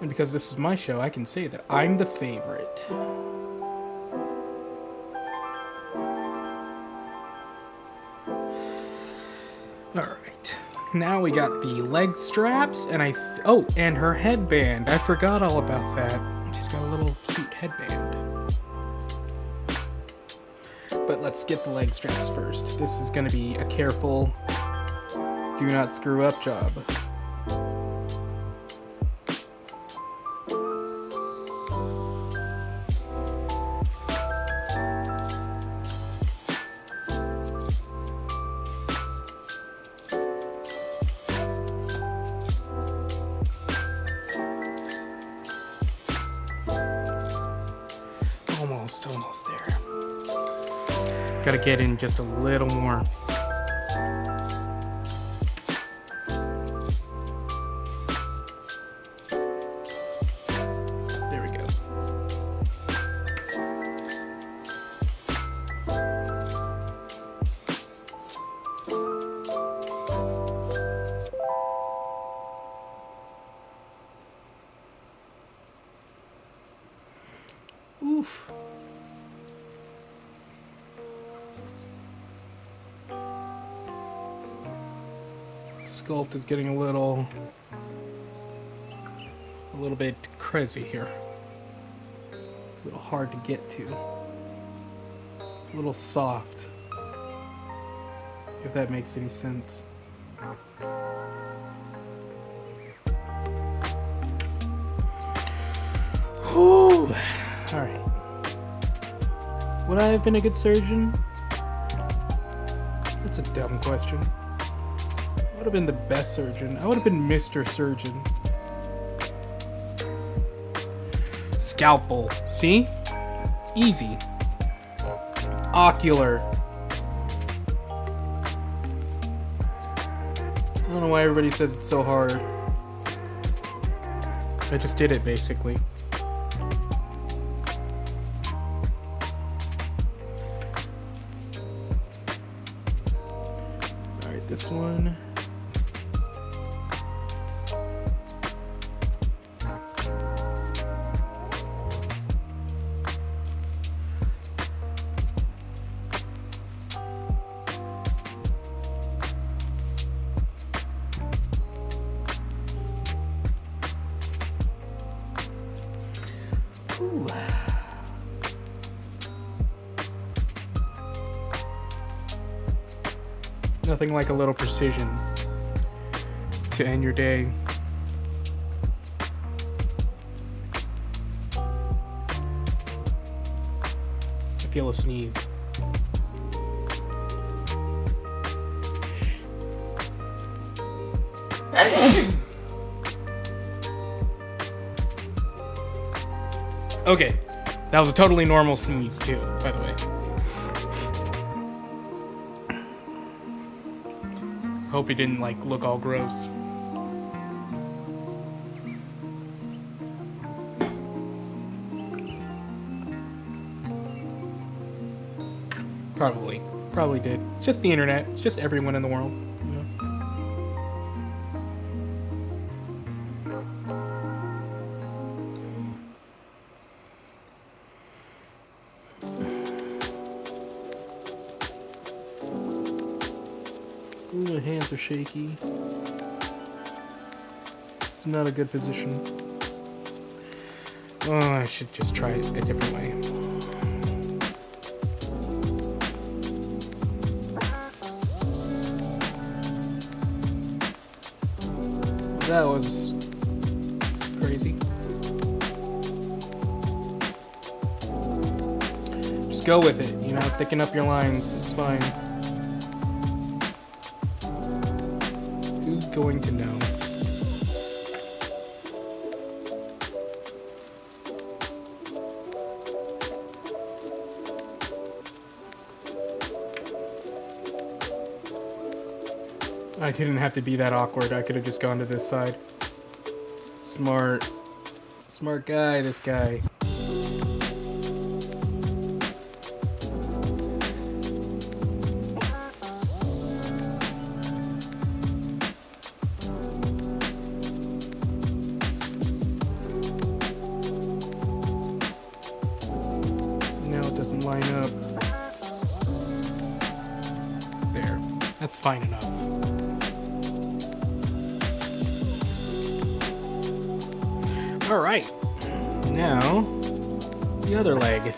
And because this is my show, I can say that I'm the favorite. Alright. Now we got the leg straps, and oh, and her headband. I forgot all about that. She's got a little cute headband. But let's get the leg straps first. This is gonna be a careful, do not screw up job. Almost there. Gotta get in just a little more. There we go. Oof. Sculpt is getting a little bit crazy here. A little hard to get to. A little soft. If that makes any sense. Whew. Alright. Would I have been a good surgeon? That's a dumb question. I would have been the best surgeon. I would have been Mr. Surgeon. Scalpel. See? Easy. Ocular. I don't know why everybody says it's so hard. I just did it, basically. Alright, this one. Ooh. Nothing like a little precision to end your day. I feel a sneeze. Okay, that was a totally normal sneeze too, by the way. Hope he didn't like look all gross. Probably did. It's just the internet. It's just everyone in the world, you know. Ooh, my hands are shaky. It's not a good position. Oh, I should just try it a different way. That was crazy. Just go with it, you know, thicken up your lines, it's fine. Who's going to know? I didn't have to be that awkward. I could have just gone to this side. Smart. Smart guy, this guy. No, it doesn't line up. There. That's fine enough. Alright. Now, the other leg.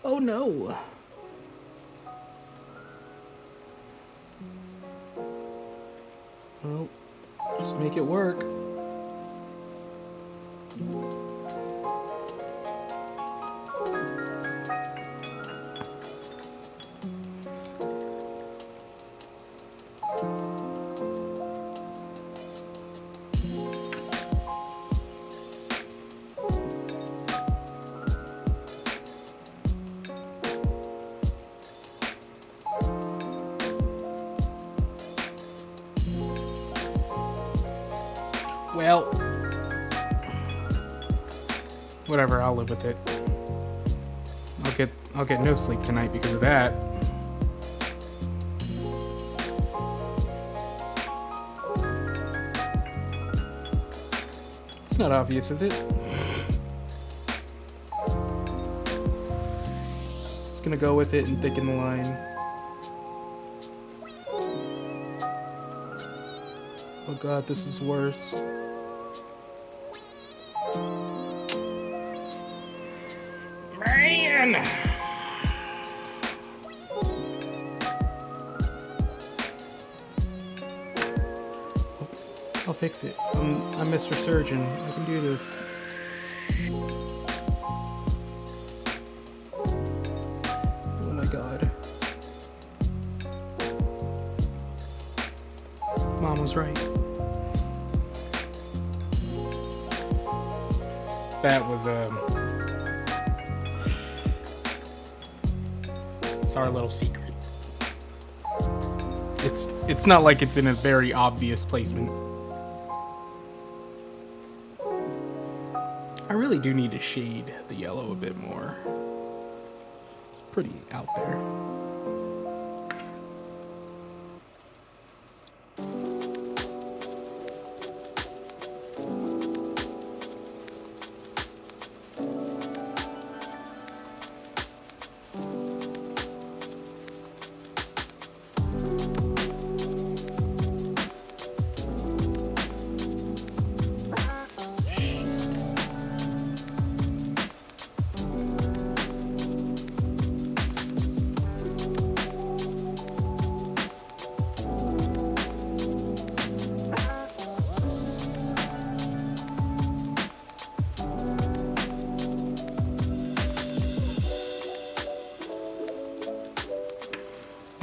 Oh no. Well, just make it work. Well, whatever, I'll live with it. I'll get no sleep tonight because of that. It's not obvious, is it? Just gonna go with it and thicken the line. Oh god, this is worse. Man! I'll fix it. I'm Mr. Surgeon. I can do this. Oh my god. Mom was right. That was it's our little secret. It's not like it's in a very obvious placement. I really do need to shade the yellow a bit more. It's pretty out there.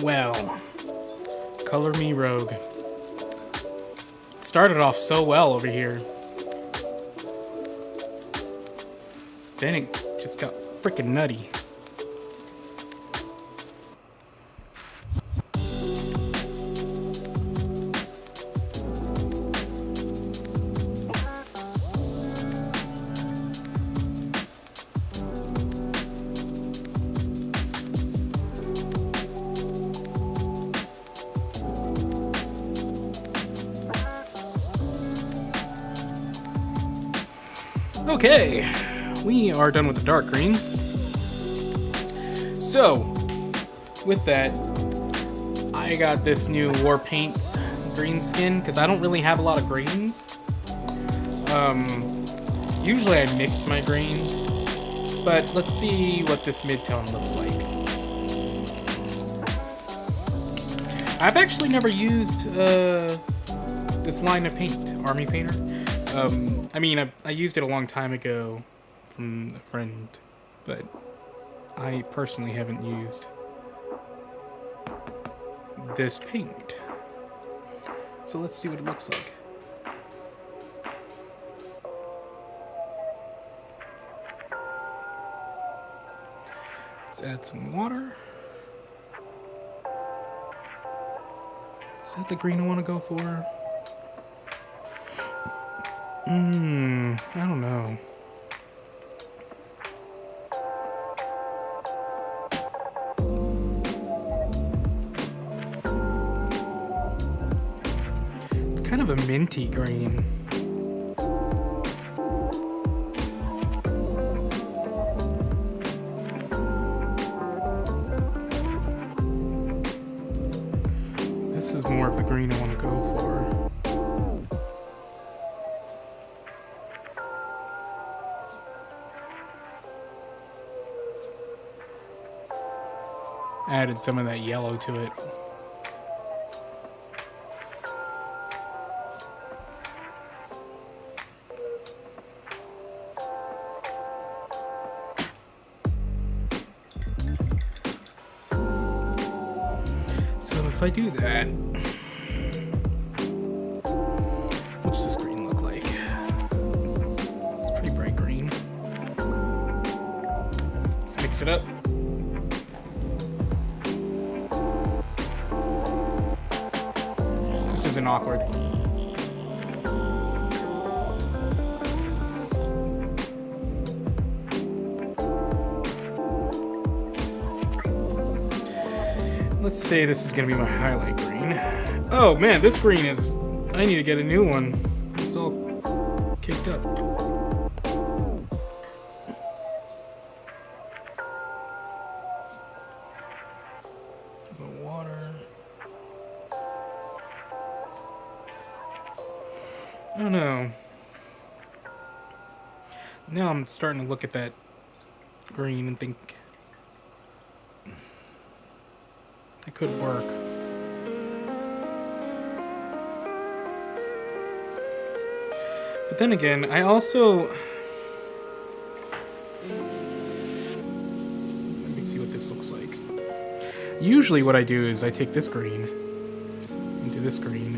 Well, color me rogue. It started off so well over here. Then it just got freaking nutty. Okay, we are done with the dark green. So, with that, I got this new War Paints green skin because I don't really have a lot of greens. Usually I mix my greens, but let's see what this mid-tone looks like. I've actually never used this line of paint, Army Painter. I mean, I used it a long time ago for from a friend, but I personally haven't used this paint. So let's see what it looks like. Let's add some water. Is that the green I want to go for? I don't know. It's kind of a minty green. This is more of the green I want to go for. Added some of that yellow to it. So if I do that, what's this green look like? It's pretty bright green. Let's mix it up. This isn't awkward. Let's say this is gonna be my highlight green. Oh man, this green is... I need to get a new one. It's all kicked up. The water. I don't know. Now I'm starting to look at that green and think it could work. But then again, I also... Let me see what this looks like. Usually what I do is I take this green into this green,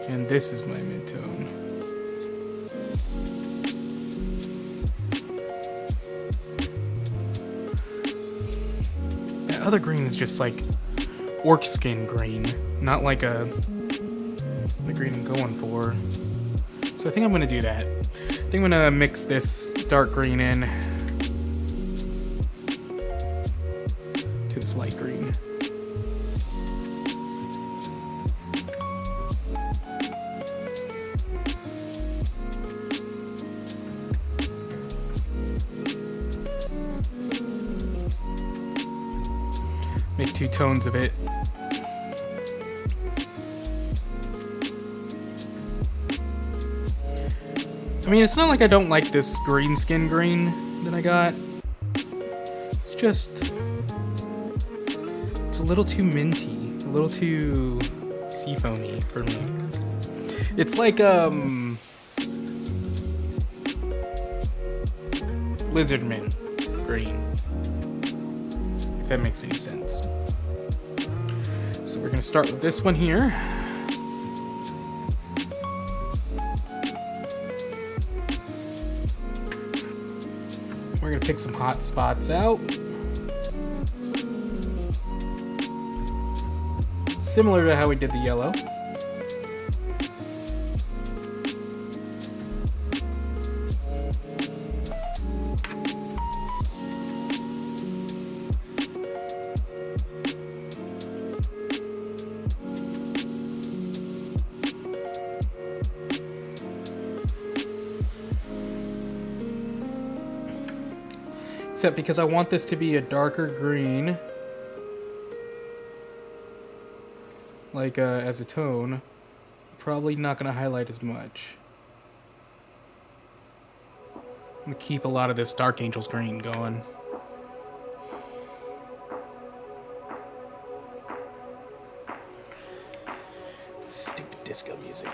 and this is my mid-tone. That other green is just like orc skin green, not like the green I'm going for. So I think I'm going to do that. I think I'm going to mix this dark green in to this light green. Make two tones of it. I mean, it's not like I don't like this green skin green that I got. It's just... it's a little too minty. A little too seafoamy for me. It's like, Lizardman green. If that makes any sense. So we're gonna start with this one here. We're gonna pick some hot spots out. Similar to how we did the yellow. Except because I want this to be a darker green, like as a tone, probably not going to highlight as much. I'm going to keep a lot of this Dark Angels green going. Stupid disco music.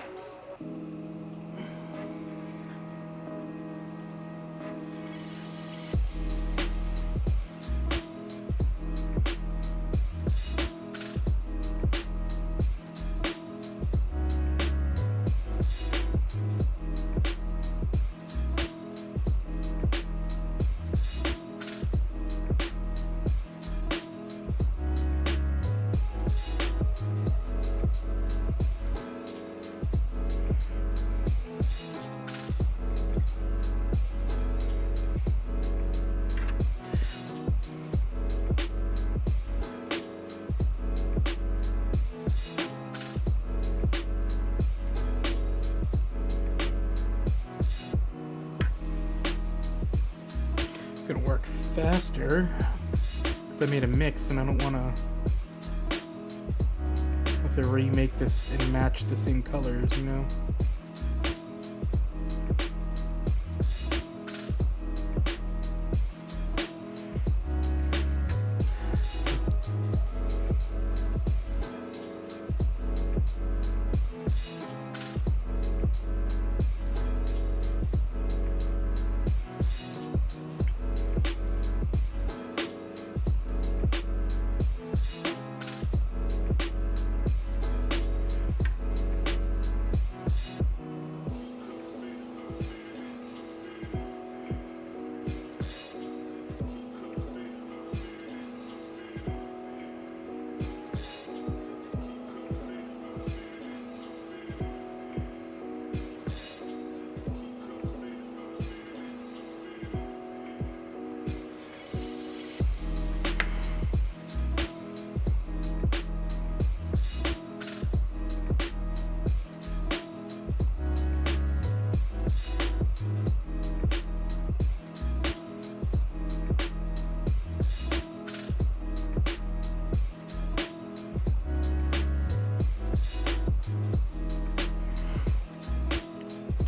faster. Because I made a mix and I don't want to have to remake this and match the same colors, you know?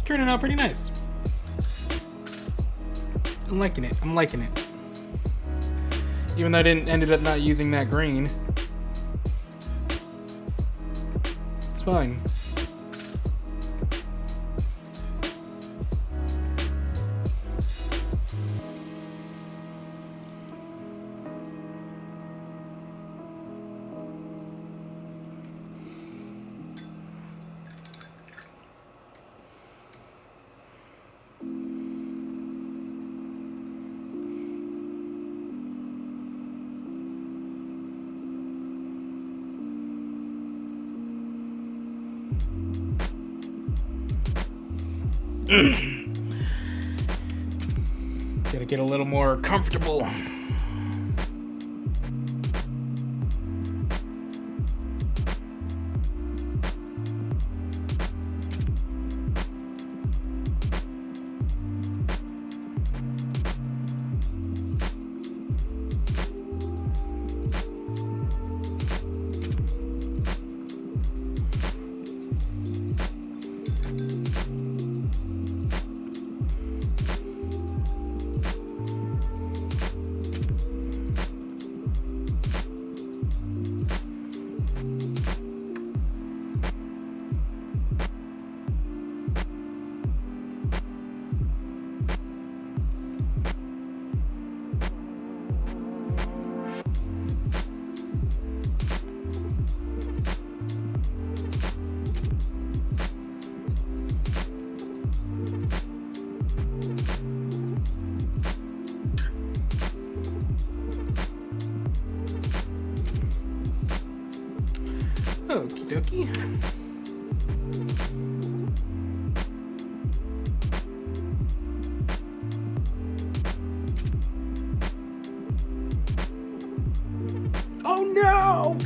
Turning out pretty nice. I'm liking it. I'm liking it. Even though I ended up not using that green. It's fine. Gotta get a little more comfortable. Okie dokie. Oh no!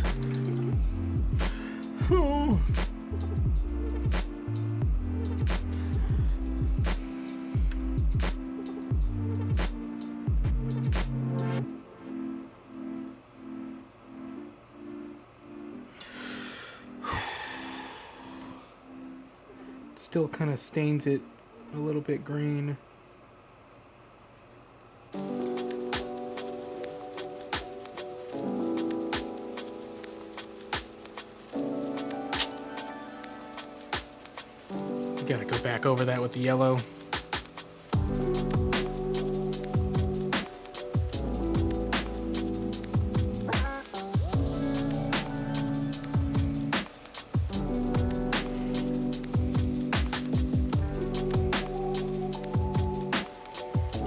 Oh. Still kind of stains it a little bit green. You gotta go back over that with the yellow.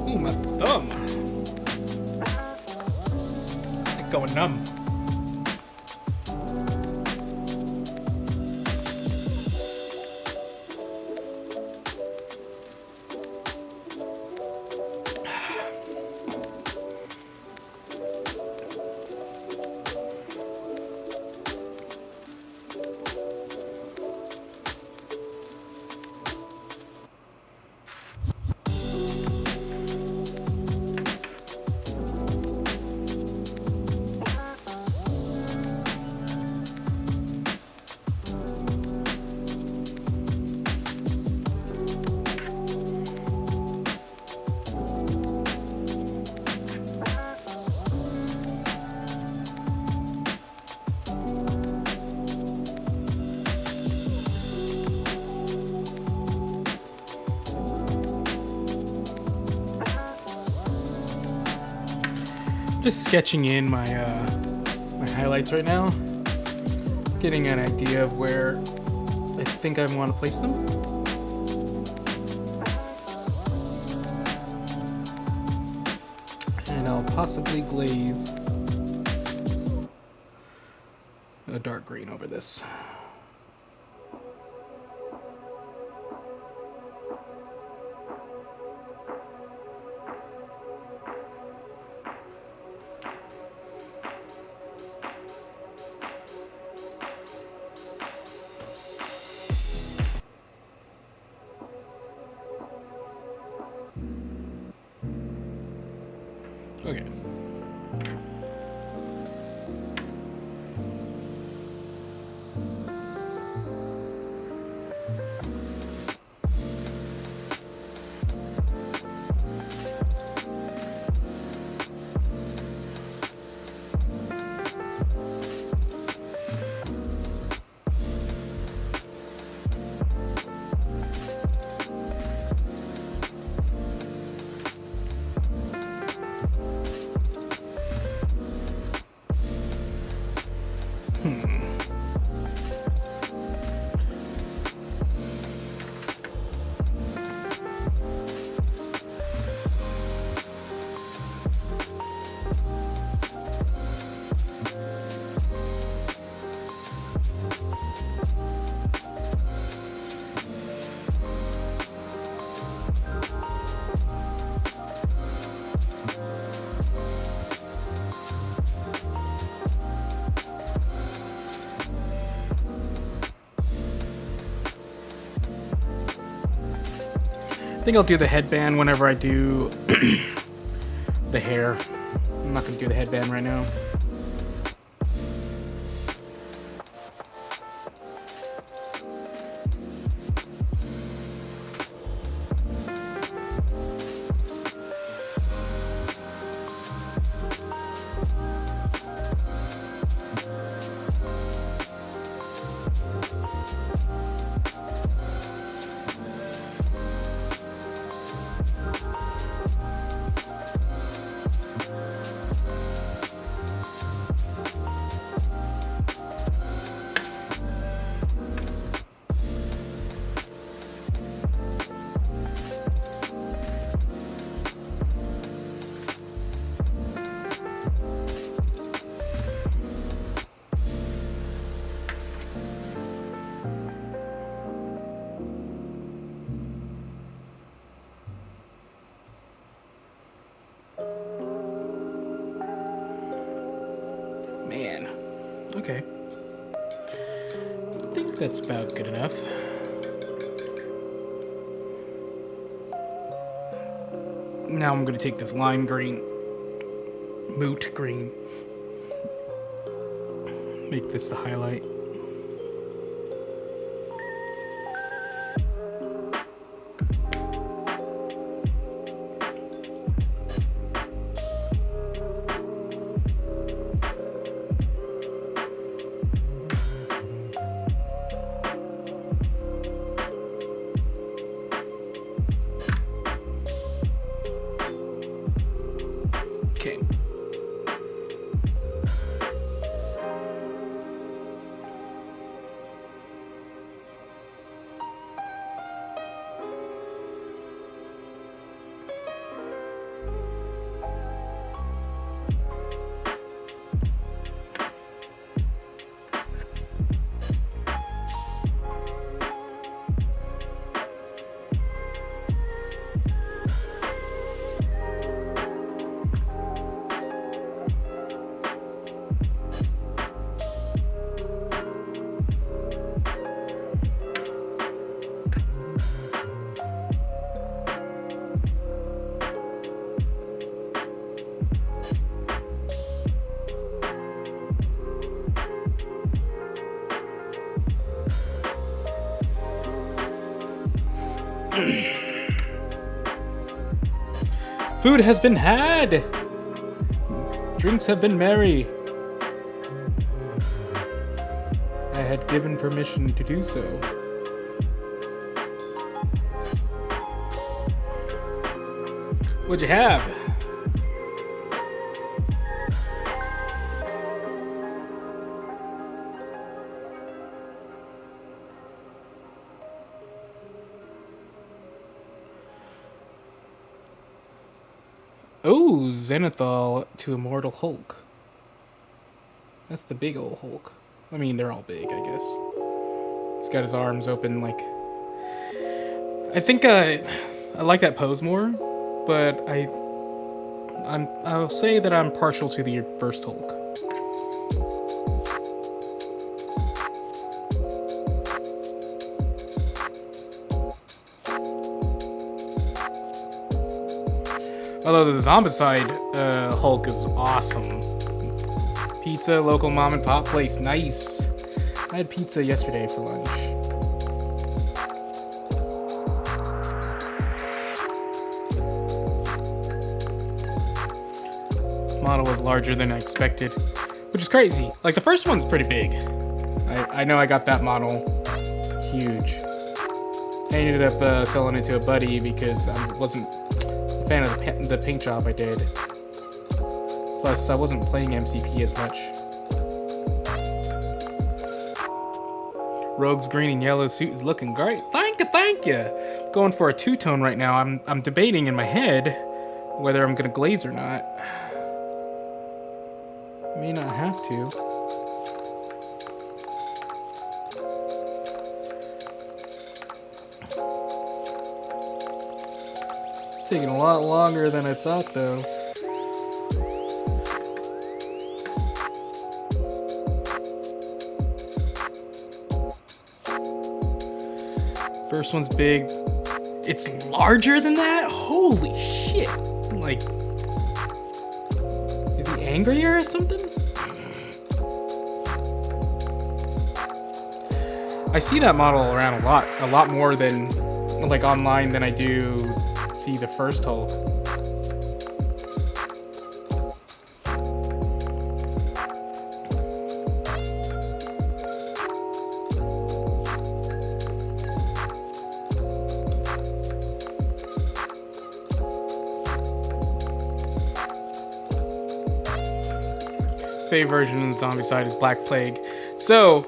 Ooh, my thumb. It's like going numb. Just sketching in my my highlights right now, getting an idea of where I think I want to place them. And I'll possibly glaze a dark green over this. Okay. I think I'll do the headband whenever I do the hair. I'm not going to do the headband right now. Man. Okay. I think that's about good enough. Now I'm going to take this lime green, moot green, make this the highlight. Okay. Food has been had. Drinks have been merry. I had given permission to do so. What'd you have? Oh, Zenithal to Immortal Hulk. That's the big old Hulk. I mean, they're all big, I guess. He's got his arms open, like. I think I like that pose more, but I'll say that I'm partial to the first Hulk. Although the Zombicide Hulk is awesome. Pizza, local mom and pop place, nice. I had pizza yesterday for lunch. Model was larger than I expected, which is crazy. Like, the first one's pretty big. I know I got that model huge. I ended up selling it to a buddy because I wasn't a fan of the paint job I did. Plus, I wasn't playing MCP as much. Rogue's green and yellow suit is looking great. Thank you. Going for a two-tone right now. I'm debating in my head whether I'm gonna glaze or not. May not have to. It's taking a lot longer than I thought, though. First one's big. It's larger than that? Holy shit. Like, is he angrier or something? I see that model around a lot more than, like, online than I do see the first Hulk. Favorite version of Zombicide is Black Plague. So,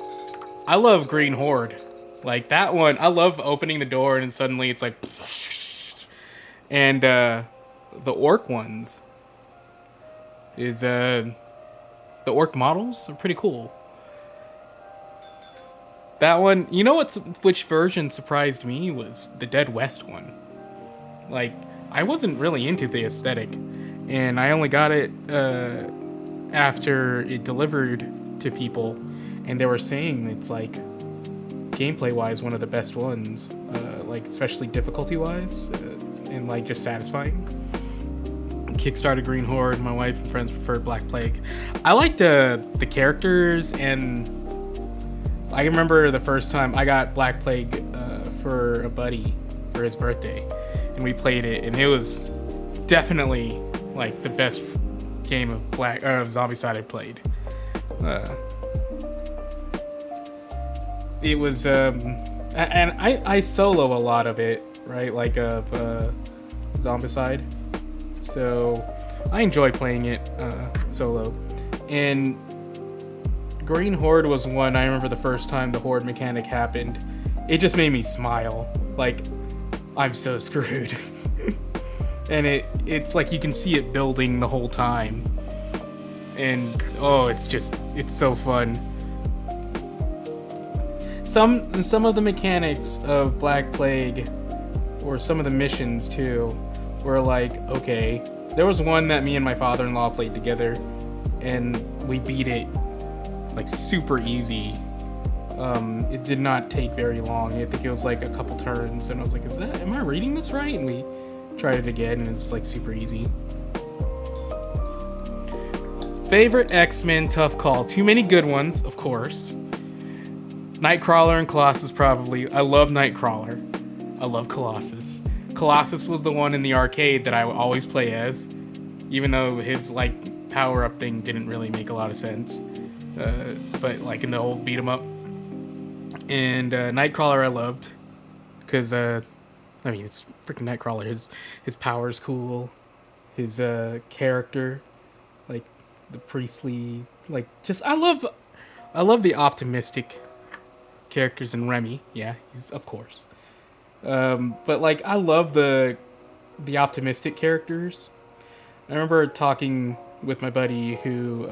I love Green Horde. Like, that one, I love opening the door and suddenly it's like... And, the orc ones is, the orc models are pretty cool. That one, you know which version surprised me was the Dead West one. Like, I wasn't really into the aesthetic, and I only got it, after it delivered to people, and they were saying it's like gameplay wise one of the best ones, like especially difficulty wise, and like just satisfying. Kickstarted Green Horde. My wife and friends preferred Black Plague. I liked the characters, and I remember the first time I got Black Plague for a buddy for his birthday, and we played it, and it was definitely like the best game of Zombicide I played. It was and I solo a lot of it, right? Like Zombicide. So I enjoy playing it solo. And Green Horde was one I remember the first time the Horde mechanic happened. It just made me smile. Like, I'm so screwed. And it's like you can see it building the whole time. And oh, it's so fun. Some of the mechanics of Black Plague, or some of the missions too, were like, okay. There was one that me and my father-in-law played together, and we beat it like super easy. It did not take very long. I think it was like a couple turns, and I was like, am I reading this right? And we tried it again, and it's like super easy. Favorite X-Men, tough call. Too many good ones, of course. Nightcrawler and Colossus probably. I love Nightcrawler. I love Colossus. Colossus was the one in the arcade that I would always play as, even though his like power-up thing didn't really make a lot of sense. But like in the old beat 'em up. And Nightcrawler I loved, because I mean, it's freaking Nightcrawler. His power's cool. His character, like the priestly, like just I love the optimistic characters in Remy. Yeah, he's of course. But like I love the optimistic characters. I remember talking with my buddy who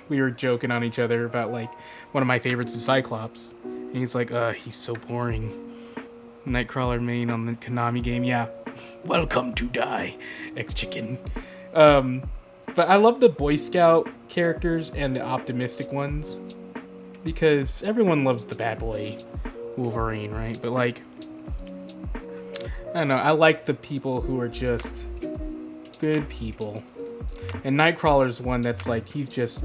we were joking on each other about like one of my favorites is Cyclops, and he's like, he's so boring. Nightcrawler main on the Konami game, yeah. Welcome to die, X-Chicken. But I love the Boy Scout characters and the optimistic ones because everyone loves the bad boy Wolverine, right? But like, I don't know, I like the people who are just good people. And Nightcrawler's one that's like, he's just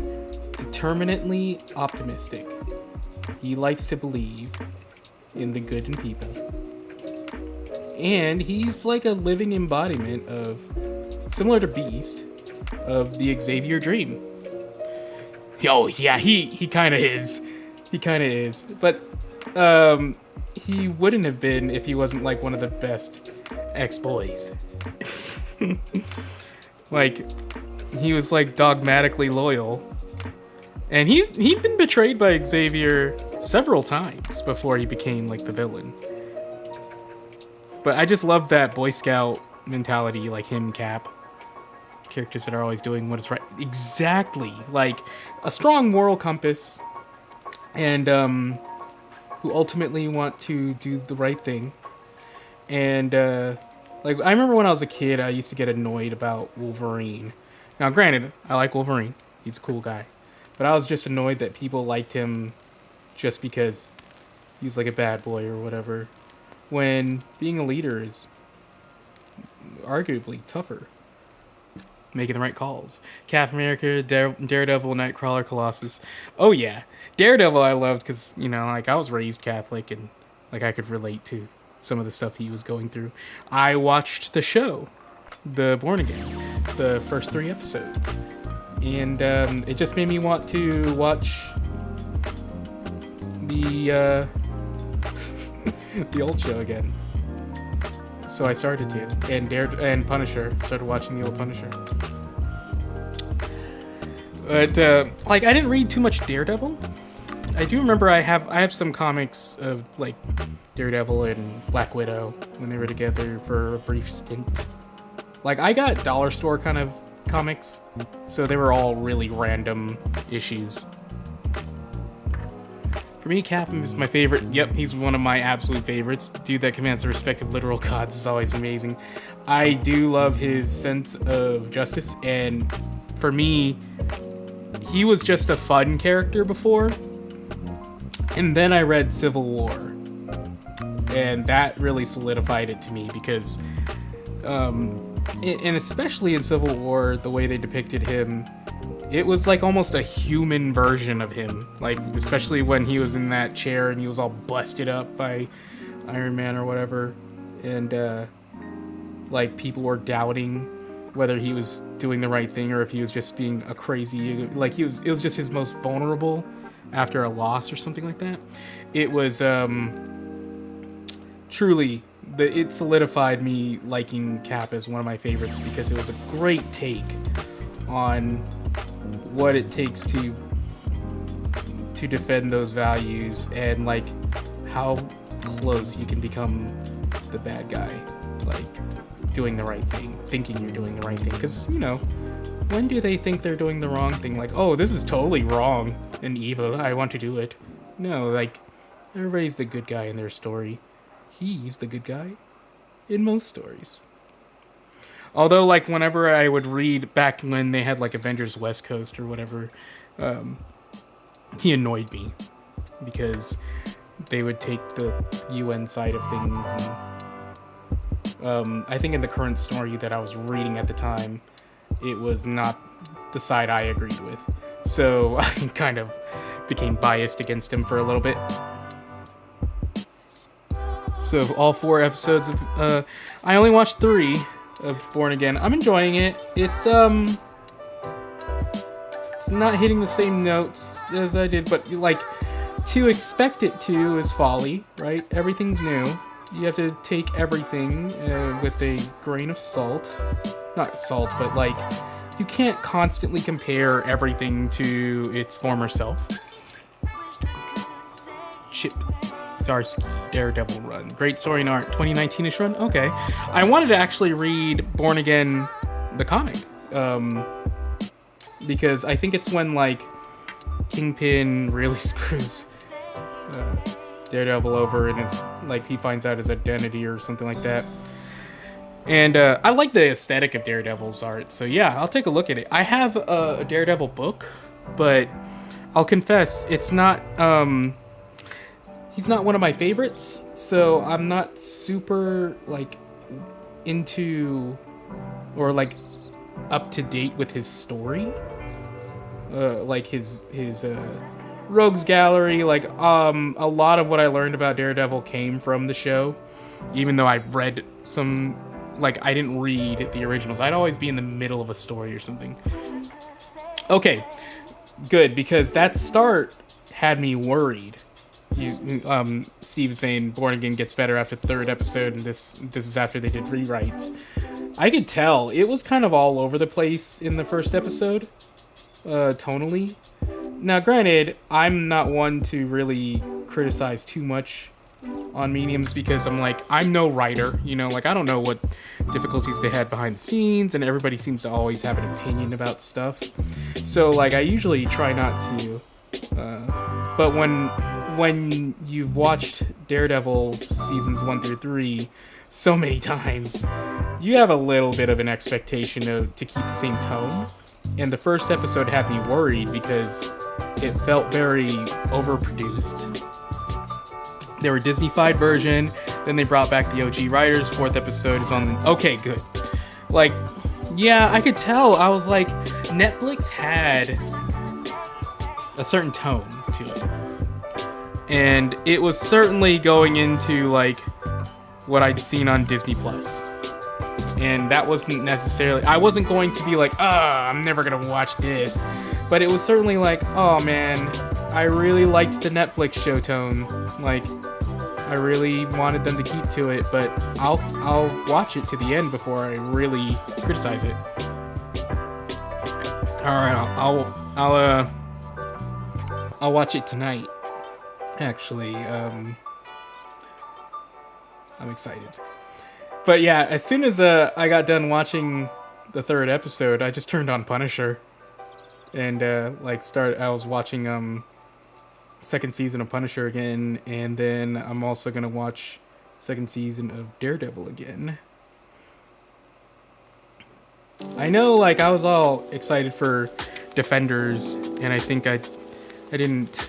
determinately optimistic. He likes to believe in the good in people. And he's like a living embodiment of, similar to Beast, of the Xavier dream. Oh yeah, he kind of is. He kind of is. But he wouldn't have been if he wasn't like one of the best ex-boys. Like, he was like dogmatically loyal. And he'd been betrayed by Xavier several times before he became like the villain. But I just love that Boy Scout mentality, like him, Cap. Characters that are always doing what is right. Exactly. Like, a strong moral compass. And, who ultimately want to do the right thing. And, like, I remember when I was a kid, I used to get annoyed about Wolverine. Now, granted, I like Wolverine. He's a cool guy. But I was just annoyed that people liked him just because he was like a bad boy or whatever. When being a leader is arguably tougher. Making the right calls. Captain America, Daredevil, Nightcrawler, Colossus. Oh yeah. Daredevil I loved because, you know, like I was raised Catholic and like I could relate to some of the stuff he was going through. I watched the show, The Born Again, the first 3 episodes. And it just made me want to watch the the old show again. So I started to, and Punisher. Started watching the old Punisher. But like I didn't read too much Daredevil. I do remember I have some comics of like Daredevil and Black Widow when they were together for a brief stint. Like I got dollar store kind of comics, so they were all really random issues. For me, Cap is my favorite. Yep, he's one of my absolute favorites. Dude that commands the respect of literal gods is always amazing. I do love his sense of justice, and for me, he was just a fun character before. And then I read Civil War, and that really solidified it to me because, and especially in Civil War, the way they depicted him, it was like almost a human version of him. Like, especially when he was in that chair and he was all busted up by Iron Man or whatever. And, like, people were doubting whether he was doing the right thing or if he was just being a crazy... Like, it was just his most vulnerable after a loss or something like that. It was, truly... It solidified me liking Cap as one of my favorites because it was a great take on what it takes to defend those values and like how close you can become the bad guy, like doing the right thing, thinking you're doing the right thing. Because, you know, when do they think they're doing the wrong thing? Like, oh, this is totally wrong and evil, I want to do it. No, like, everybody's the good guy in their story. He's the good guy in most stories. Although, like, whenever I would read back when they had, like, Avengers West Coast or whatever, he annoyed me because they would take the UN side of things. And I think in the current story that I was reading at the time, it was not the side I agreed with. So I kind of became biased against him for a little bit. So all 4 episodes of, I only watched 3 of Born Again. I'm enjoying it. It's not hitting the same notes as I did, but like, to expect it to is folly, right? Everything's new. You have to take everything with a grain of salt. Not salt, but like, you can't constantly compare everything to its former self. Chip Zdarsky, Daredevil run. Great story and art. 2019-ish run? Okay. I wanted to actually read Born Again the comic, because I think it's when like Kingpin really screws Daredevil over, and it's like he finds out his identity or something like that. And I like the aesthetic of Daredevil's art, so yeah, I'll take a look at it. I have a Daredevil book, but I'll confess it's not. He's not one of my favorites, so I'm not super like into or like up to date with his story. Like his Rogues Gallery, like a lot of what I learned about Daredevil came from the show, even though I read some, like I didn't read the originals. I'd always be in the middle of a story or something. Okay, good, because that start had me worried. Steve saying Born Again gets better after the third episode, and this is after they did rewrites. I could tell it was kind of all over the place in the first episode, tonally. Now, granted, I'm not one to really criticize too much on mediums because I'm no writer, you know, like I don't know what difficulties they had behind the scenes, and everybody seems to always have an opinion about stuff. So, like, I usually try not to. But when you've watched Daredevil seasons 1 through 3 so many times, you have a little bit of an expectation to keep the same tone. And the first episode had me worried because it felt very overproduced. They were Disney-fied version, then they brought back the OG writers. Fourth episode is on. Okay, good. Like, yeah, I could tell. I was like, Netflix had a certain tone to it, and it was certainly going into like what I'd seen on Disney Plus. And that wasn't necessarily, I wasn't going to be like, I'm never gonna watch this, but it was certainly like, oh man, I really liked the Netflix show tone. Like, I really wanted them to keep to it, but I'll watch it to the end before I really criticize it. All right, I'll watch it tonight. Actually, I'm excited. But yeah, as soon as I got done watching the third episode, I just turned on Punisher, and I was watching second season of Punisher again, and then I'm also gonna watch second season of Daredevil again. I know, like, I was all excited for Defenders, and I think I didn't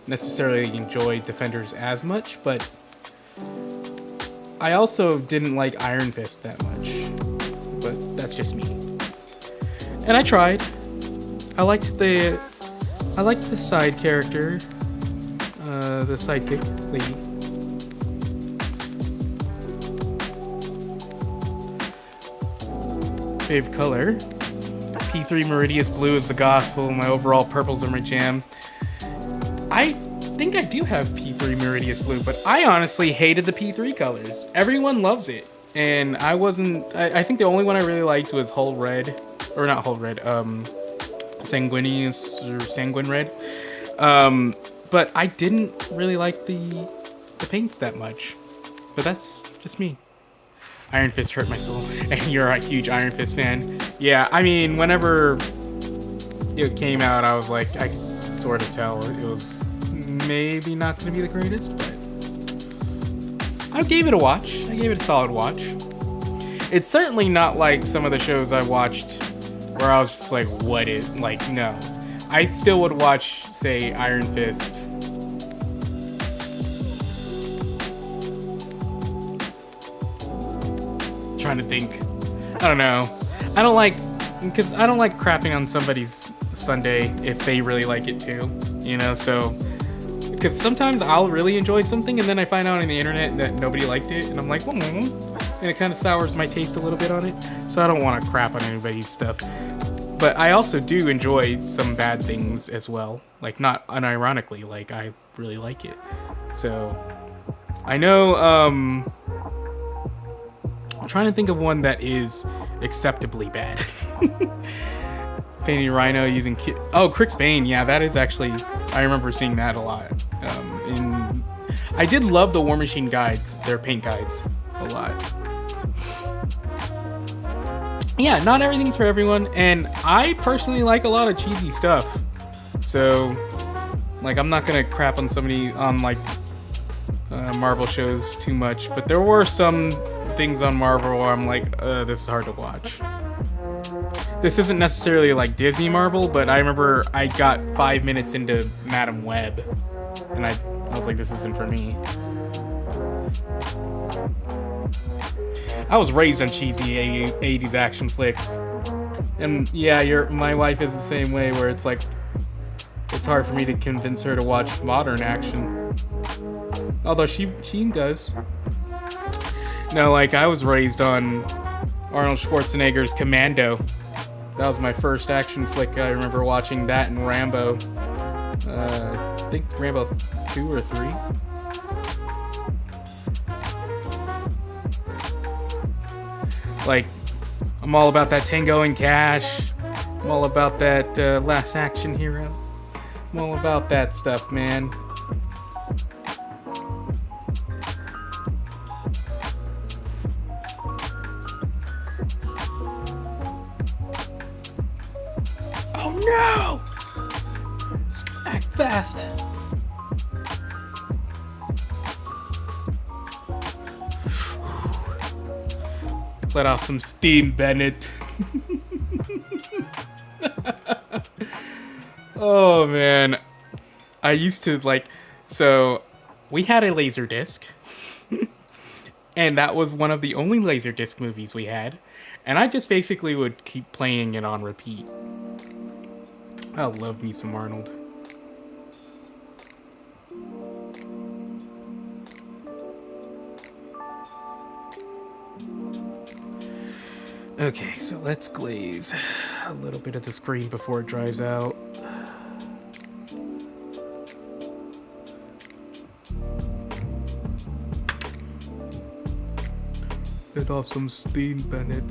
necessarily enjoy Defenders as much, but I also didn't like Iron Fist that much, but that's just me. And I tried. I liked the side character, the sidekick lady. Favorite color? P3 Meridius Blue is the gospel. My overall purples are my jam. I think I do have P3 Meridius Blue, but I honestly hated the P3 colors. Everyone loves it, and I wasn't. I think the only one I really liked was Hull Red, or not Hull Red, Sanguineous or Sanguine Red. But I didn't really like the paints that much. But that's just me. Iron Fist hurt my soul, and you're a huge Iron Fist fan. Yeah, I mean, whenever it came out, I was like, I could sort of tell it was maybe not going to be the greatest, but I gave it a watch. I gave it a solid watch. It's certainly not like some of the shows I watched where I was just like, no. I still would watch, say, Iron Fist. Trying to think. I don't know. I don't like crapping on somebody's Sunday if they really like it too, you know, so, because sometimes I'll really enjoy something and then I find out on the internet that nobody liked it, and I'm like, and it kind of sours my taste a little bit on it, so I don't want to crap on anybody's stuff. But I also do enjoy some bad things as well, like, not unironically, like, I really like it. So, I know, I'm trying to think of one that is acceptably bad. Fanny Rhino using Crix Bane. Yeah, that is actually, I remember seeing that a lot. I did love the War Machine guides, their paint guides, a lot. yeah, not everything's for everyone, and I personally like a lot of cheesy stuff. So, like, I'm not gonna crap on somebody on like Marvel shows too much, but there were some things on Marvel where I'm like, this is hard to watch. This isn't necessarily like Disney Marvel, but I remember I got 5 minutes into Madam Web, and I was like, this isn't for me. I was raised on cheesy 80s action flicks, and yeah, my wife is the same way, where it's like, it's hard for me to convince her to watch modern action. Although she does. No, like, I was raised on Arnold Schwarzenegger's Commando. That was my first action flick. I remember watching that and Rambo. I think Rambo 2 or 3. Like, I'm all about that Tango and Cash. I'm all about that Last Action Hero. I'm all about that stuff, man. Oh no! Act fast. Let off some steam, Bennett. Oh man. I used to so we had a Laserdisc. And that was one of the only Laserdisc movies we had. And I just basically would keep playing it on repeat. I love me some Arnold. Okay, so let's glaze a little bit of the screen before it dries out. Let off some steam, Bennett.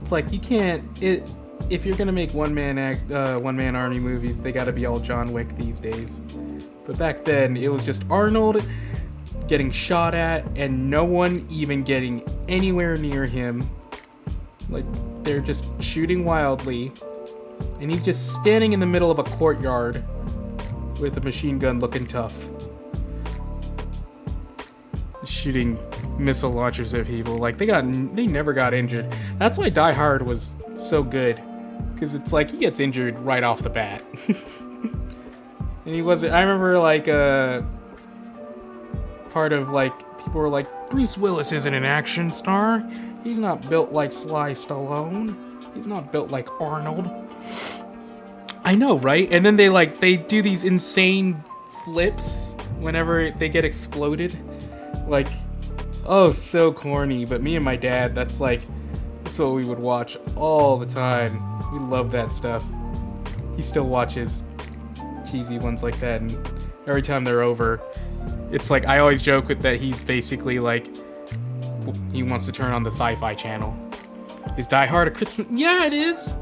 It's like, you can't. If you're gonna make one man army movies, they gotta be all John Wick these days. But back then, it was just Arnold getting shot at and no one even getting anywhere near him. Like, they're just shooting wildly, and he's just standing in the middle of a courtyard with a machine gun looking tough, shooting missile launchers at people. Like, they never got injured. That's why Die Hard was so good, because it's like he gets injured right off the bat. And he wasn't. I remember part of people were like, Bruce Willis isn't an action star. He's not built like Sly Stallone. He's not built like Arnold. I know, right? And then they do these insane flips whenever they get exploded. Like, oh, so corny. But me and my dad, that's what we would watch all the time. We love that stuff. He still watches cheesy ones like that, and every time they're over, it's like, I always joke with that he's basically like, he wants to turn on the Sci-Fi Channel. Is Die Hard a Christmas? Yeah, it is.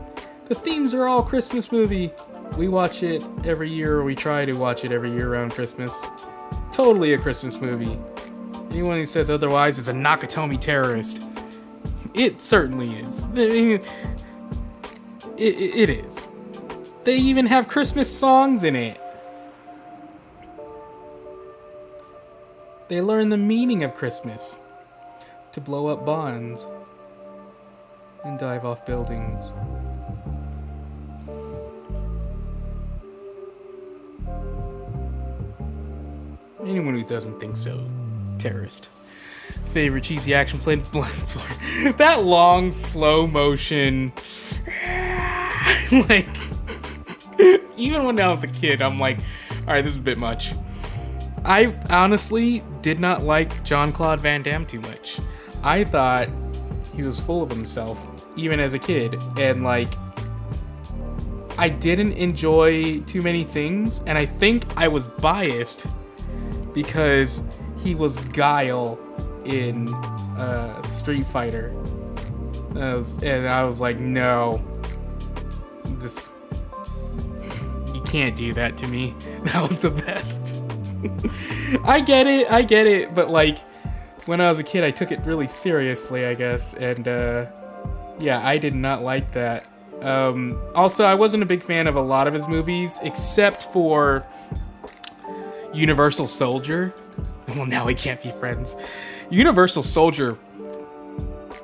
The themes are all Christmas movie. We watch it every year, or we try to watch it every year around Christmas. Totally a Christmas movie. Anyone who says otherwise is a Nakatomi terrorist. It certainly is. It is. They even have Christmas songs in it. They learn the meaning of Christmas. To blow up bonds. And dive off buildings. Anyone who doesn't think so, terrorist. Favorite cheesy action flick? That long, slow motion. Like, even when I was a kid, I'm like, alright, this is a bit much. I honestly did not like Jean-Claude Van Damme too much. I thought he was full of himself, even as a kid, and I didn't enjoy too many things, and I think I was biased because he was Guile in Street Fighter. And I was like, no, you can't do that to me. That was the best. I get it, but like when I was a kid, I took it really seriously, I guess, and yeah, I did not like that. Also, I wasn't a big fan of a lot of his movies, except for Universal Soldier. Well, now we can't be friends. Universal Soldier,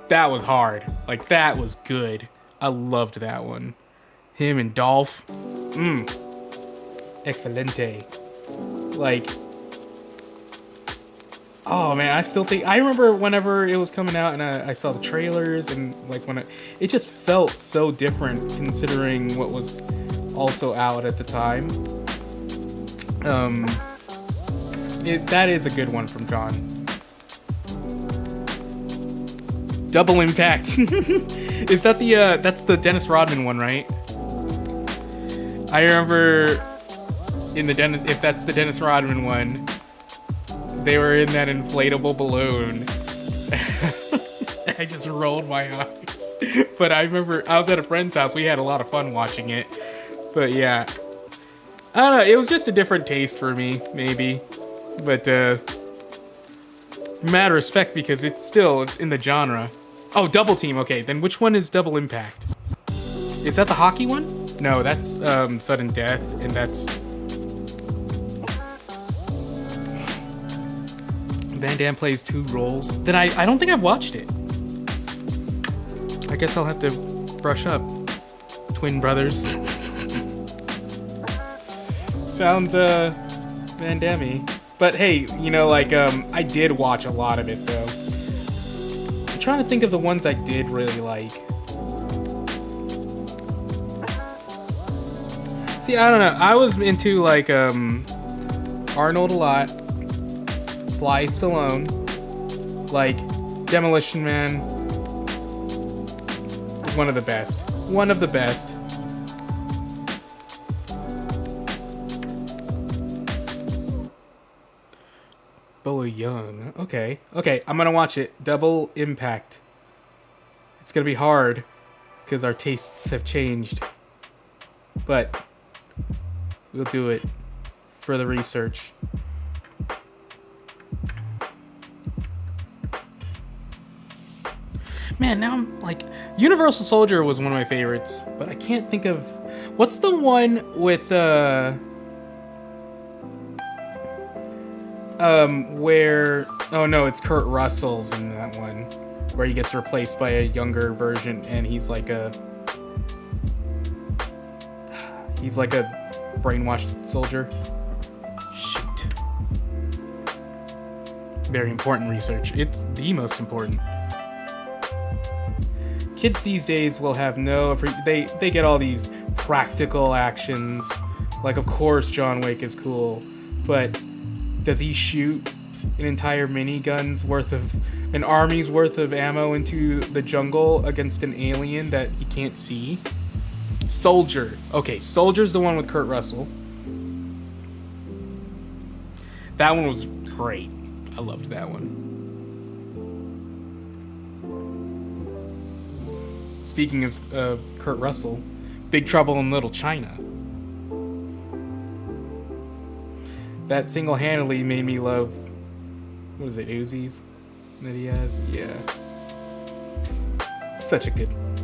that was hard. Like, that was good. I loved that one. Him and Dolph. Excelente. Like, oh man, I still think, I remember whenever it was coming out and I saw the trailers and like it just felt so different considering what was also out at the time. That is a good one from John. Double Impact. Is that that's the Dennis Rodman one, right? I remember if that's the Dennis Rodman one, they were in that inflatable balloon. I just rolled my eyes. But I remember I was at a friend's house. We had a lot of fun watching it. But yeah. I don't know. It was just a different taste for me, maybe. But mad respect because it's still in the genre. Oh, Double Team. Okay, then which one is Double Impact? Is that the hockey one? No, that's Sudden Death, and that's... Van Damme plays 2 roles. Then I don't think I've watched it. I guess I'll have to brush up. Twin brothers. Sounds Van Damme-y. But hey, you know, like I did watch a lot of it though. I'm trying to think of the ones I did really like. See, I don't know. I was into like Arnold a lot. Sly Stallone, like Demolition Man, one of the best. One of the best. Bolo Young. Okay. Okay, I'm gonna watch it. Double Impact. It's gonna be hard because our tastes have changed. But we'll do it for the research. Man, now I'm like, Universal Soldier was one of my favorites, but I can't think of what's the one with where, oh no, it's Kurt Russell's in that one where he gets replaced by a younger version and he's like a brainwashed soldier. Shoot. Very important research. It's the most important. Kids these days will have no... They get all these practical actions. Like, of course John Wick is cool. But does he shoot an entire minigun's worth of... an army's worth of ammo into the jungle against an alien that he can't see? Soldier. Okay, Soldier's the one with Kurt Russell. That one was great. I loved that one. Speaking of Kurt Russell, Big Trouble in Little China. That single-handedly made me love, what was it, Uzis that he had? Yeah. Such a good movie.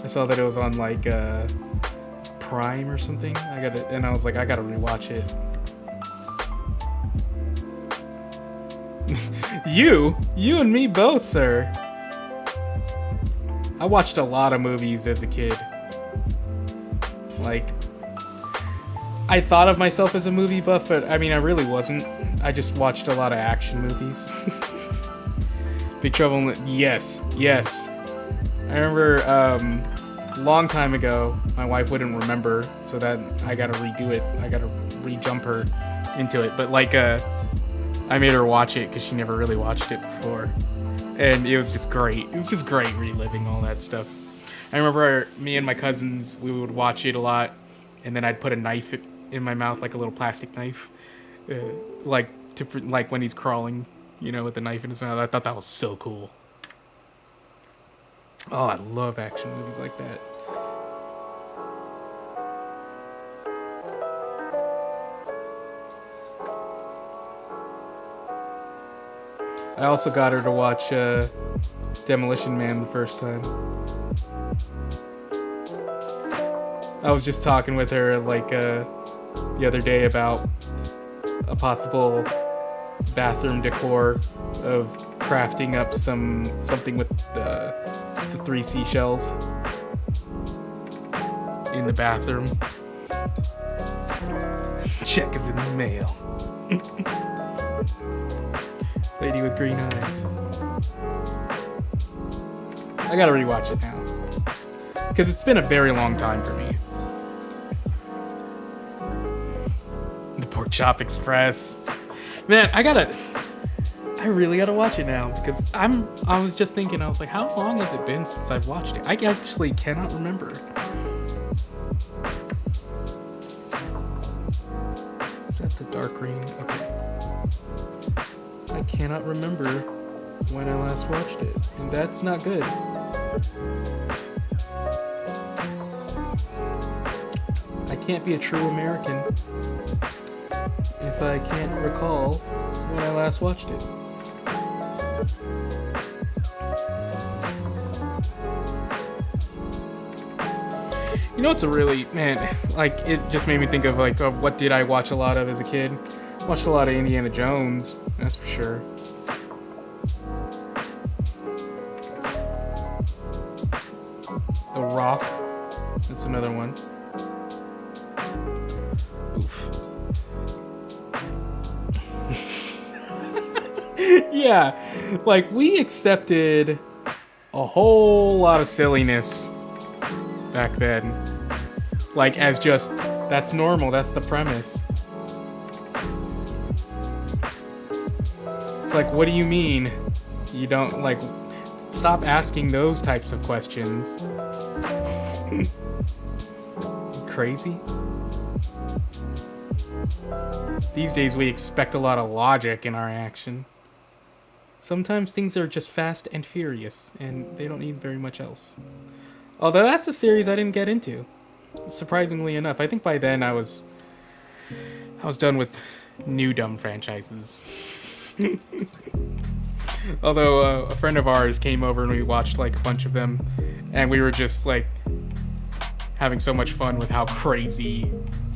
I saw that it was on like Prime or something. And I was like, I gotta rewatch it. You and me both, sir. I watched a lot of movies as a kid. Like, I thought of myself as a movie buff, but I mean, I really wasn't. I just watched a lot of action movies. Big Trouble in yes. I remember a long time ago, my wife wouldn't remember, so that I gotta redo it. I gotta re-jump her into it. But like, I made her watch it because she never really watched it before. And it was just great. It was just great reliving all that stuff. I remember me and my cousins, we would watch it a lot, and then I'd put a knife in my mouth, like a little plastic knife, like when he's crawling, you know, with the knife in his mouth. I thought that was so cool. Oh, I love action movies like that. I also got her to watch Demolition Man the first time. I was just talking with her like the other day about a possible bathroom decor of crafting up something with the 3 seashells in the bathroom. Check is in the mail. Lady with green eyes. I gotta rewatch it now because it's been a very long time for me. The Pork Chop Express. Man, I really gotta watch it now because I was just thinking, I was like, how long has it been since I've watched it? I actually cannot remember. Is that the dark green? Okay. I cannot remember when I last watched it, and that's not good. I can't be a true American if I can't recall when I last watched it. You know, it's a really, man, like, it just made me think of, like, what did I watch a lot of as a kid? Watched a lot of Indiana Jones, that's for sure. The Rock, that's another one. Oof. Yeah, like, we accepted a whole lot of silliness back then. Like, as just, that's normal, that's the premise. It's like, what do you mean? You don't, like, stop asking those types of questions. Crazy? These days we expect a lot of logic in our action. Sometimes things are just fast and furious, and they don't need very much else. Although that's a series I didn't get into, surprisingly enough. I think by then I was done with new dumb franchises. Although a friend of ours came over and we watched like a bunch of them, and we were just like having so much fun with how crazy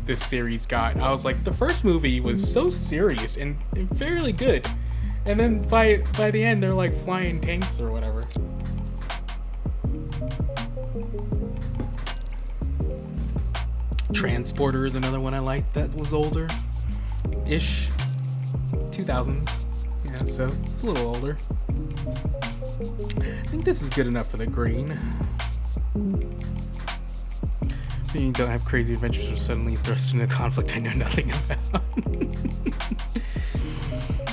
this series got. I was like, the first movie was so serious and fairly good, and then by the end they're like flying tanks or whatever. Transporter is another one I liked that was older-ish. 2000s. Yeah, so it's a little older. I think this is good enough for the green. You don't have crazy adventures or suddenly thrust into conflict I know nothing about.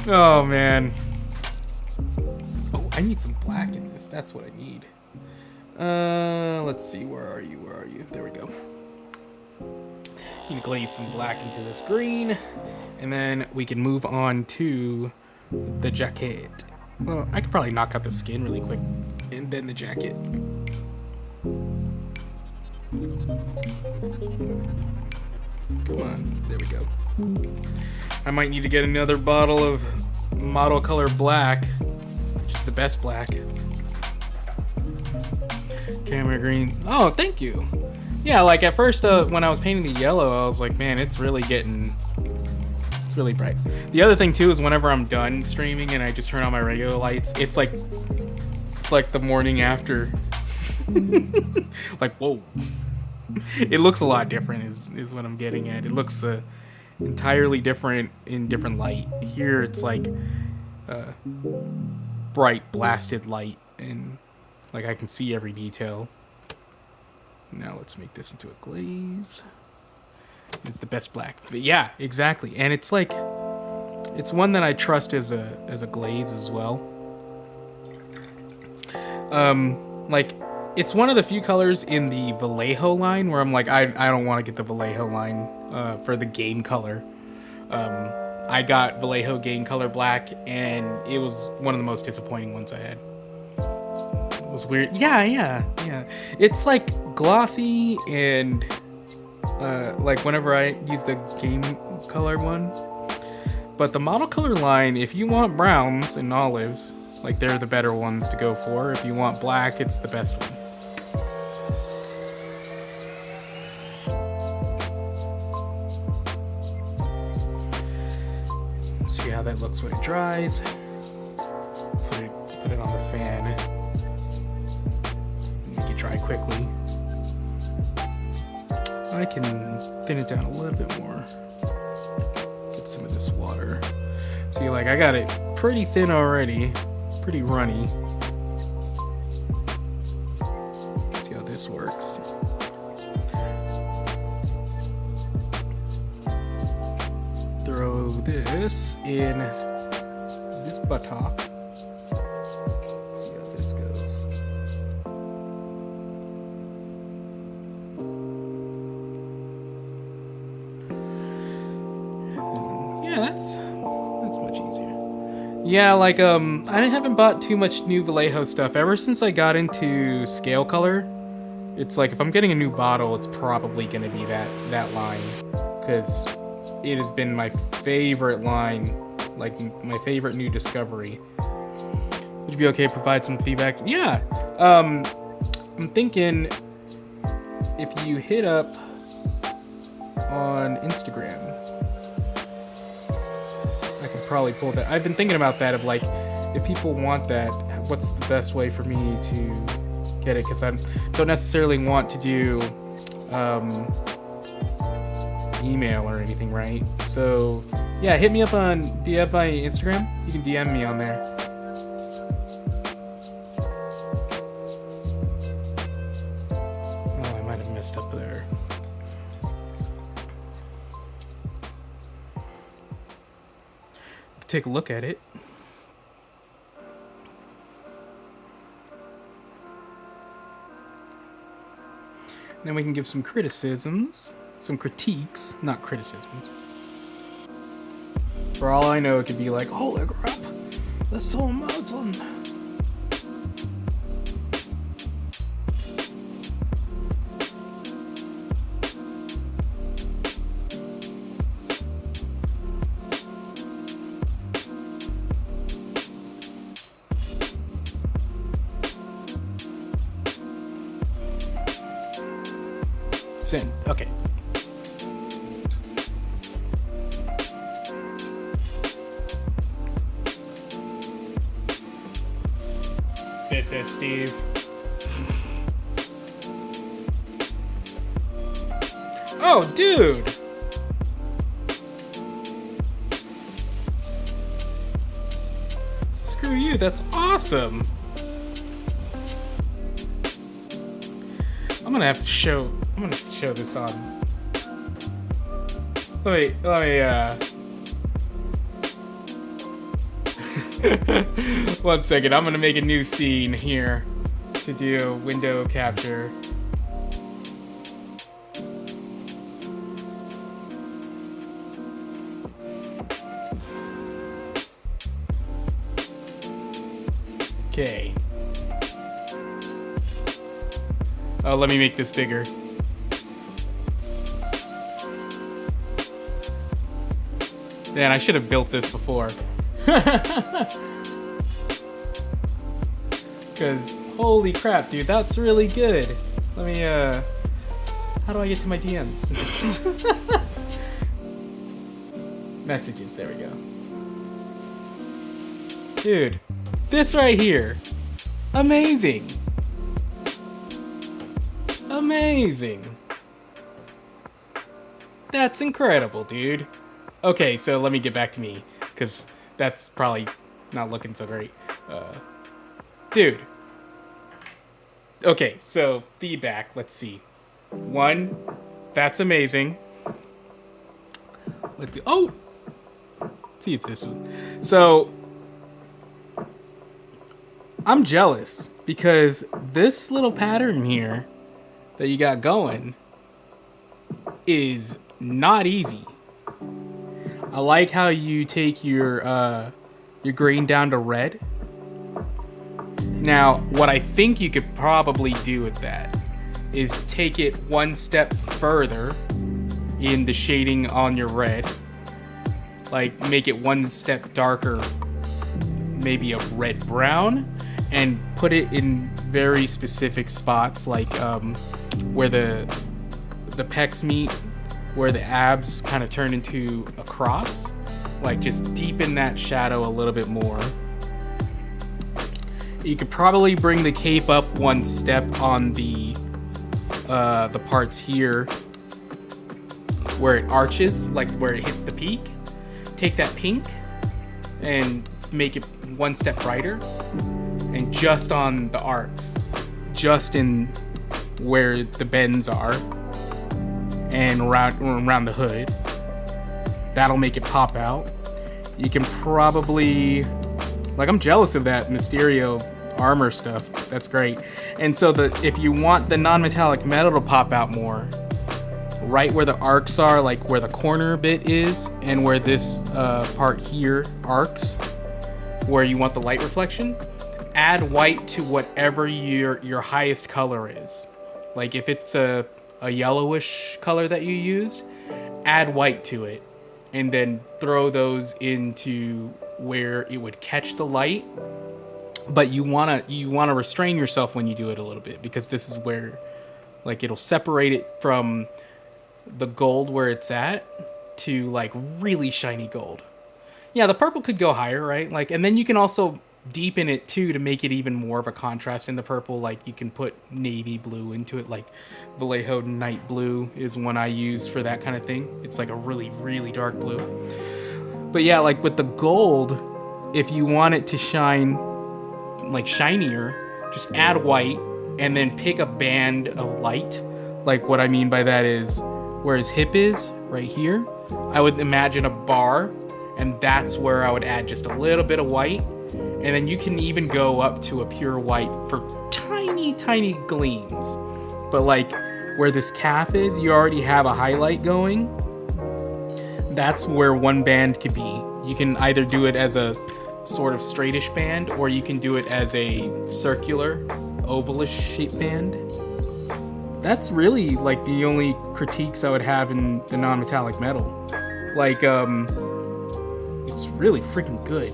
Oh, man. Oh, I need some black in this. That's what I need. Let's see. Where are you? Where are you? There we go. Need to glaze some black into this green, and then we can move on to the jacket. Well, I could probably knock out the skin really quick, and then the jacket. Come on, there we go. I might need to get another bottle of model color black, which is the best black. Camera green. Oh, thank you. Yeah, like at first when I was painting the yellow, I was like, man, it's really bright. The other thing too is whenever I'm done streaming and I just turn on my regular lights, it's like the morning after. Like, whoa. It looks a lot different is what I'm getting at. It looks entirely different in different light. Here it's like bright blasted light, and like I can see every detail. Now let's make this into a glaze. It's the best black. But yeah, exactly. And it's like, it's one that I trust as a glaze as well. Like, it's one of the few colors in the Vallejo line where I'm like, I don't want to get the Vallejo line for the game color. I got Vallejo game color black, and it was one of the most disappointing ones I had. It was weird. Yeah. It's like glossy and like whenever I use the game color one, But the model color line, if you want browns and olives, like they're the better ones to go for. If you want black, it's the best one. See how that looks when it dries. Put it on the fan. Make it dry quickly. I can thin it down a little bit more. Get some of this water. See, like, I got it pretty thin already. Pretty runny. See how this works. Throw this in this buttock. See how this goes. Yeah, that's much easier. Yeah, like, I haven't bought too much new Vallejo stuff ever since I got into scale color. It's like, if I'm getting a new bottle, it's probably gonna be that line, because it has been my favorite line, like my favorite new discovery. Would you be okay to provide some feedback? Yeah. I'm thinking if you hit up on Instagram, I could probably pull that. I've been thinking about that, of like, if people want that, what's the best way for me to get it? Because I don't necessarily want to do email or anything, right? So yeah, hit me up on, do you have my Instagram? You can DM me on there. Oh, I might have messed up there. Take a look at it. Then we can give some criticisms. Some critiques, not criticisms. For all I know, it could be like, holy crap, that's so amazing. Send. Okay. This is Steve. Oh, dude! Screw you, that's awesome! I'm gonna show this on. Let me, one second, I'm gonna make a new scene here to do window capture. Okay. Oh, let me make this bigger. Man, I should have built this before. Because, holy crap, dude, that's really good. Let me, how do I get to my DMs? Messages, there we go. Dude, this right here. Amazing. Amazing. That's incredible, dude. Okay, so let me get back to me, because that's probably not looking so great. Dude. Okay, so feedback, let's see. 1, that's amazing. Let's do, oh! See if this one. So, I'm jealous, because this little pattern here that you got going is not easy. I like how you take your green down to red. Now, what I think you could probably do with that is take it one step further in the shading on your red like make it one step darker, maybe a red brown, and put it in very specific spots, like where the pecs meet, where the abs kind of turn into a cross. Like just deepen that shadow a little bit more. You could probably bring the cape up one step on the parts here where it arches, like where it hits the peak. Take that pink and make it one step brighter, and just on the arcs, just in where the bends are, and around the hood. That'll make it pop out. You can probably, like, I'm jealous of that Mysterio armor stuff. That's great. And so if you want the non-metallic metal to pop out more, right where the arcs are, like where the corner bit is, and where this part here arcs, where you want the light reflection, add white to whatever your highest color is. Like if it's a yellowish color that you used, add white to it, and then throw those into where it would catch the light. But you wanna restrain yourself when you do it a little bit, because this is where, like, it'll separate it from the gold where it's at to like really shiny gold. Yeah, the purple could go higher, right? Like, and then you can also deepen it too to make it even more of a contrast in the purple. Like you can put navy blue into it, like Vallejo Night Blue is one I use for that kind of thing. It's like a really, really dark blue. But yeah, like with the gold, if you want it to shine like shinier, just add white and then pick a band of light. Like what I mean by that is where his hip is, right here, I would imagine a bar, and that's where I would add just a little bit of white. And then you can even go up to a pure white for tiny, tiny gleams. But like where this calf is, you already have a highlight going. That's where one band could be. You can either do it as a sort of straightish band, or you can do it as a circular, ovalish shaped band. That's really like the only critiques I would have in the non-metallic metal. Like, it's really freaking good.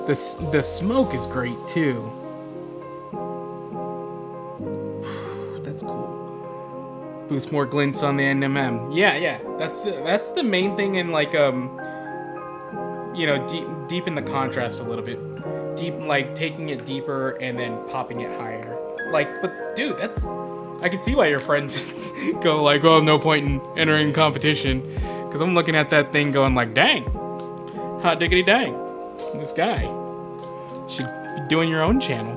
The smoke is great too. That's cool. Boost more glints on the NMM. Yeah. That's the main thing in like you know, deepen the contrast a little bit. Like taking it deeper and then popping it higher. Like, but dude, I can see why your friends go like, oh, no point in entering competition. Because I'm looking at that thing going like, dang, hot diggity dang, this guy should be doing your own channel.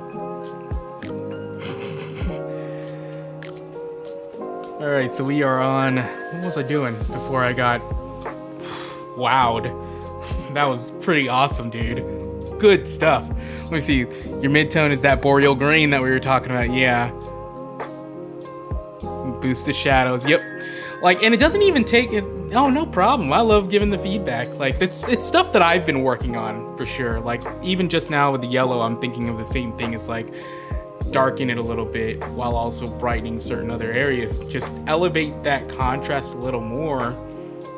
All right, so we are on, what was I doing before I got wowed? That was pretty awesome, dude. Good stuff. Let me see. Your midtone is that boreal green that we were talking about. Yeah. Boost the shadows. Yep. Like, and it doesn't even take it. Oh, no problem. I love giving the feedback. Like, it's stuff that I've been working on for sure. Like, even just now with the yellow, I'm thinking of the same thing. It's like darken it a little bit while also brightening certain other areas. Just elevate that contrast a little more,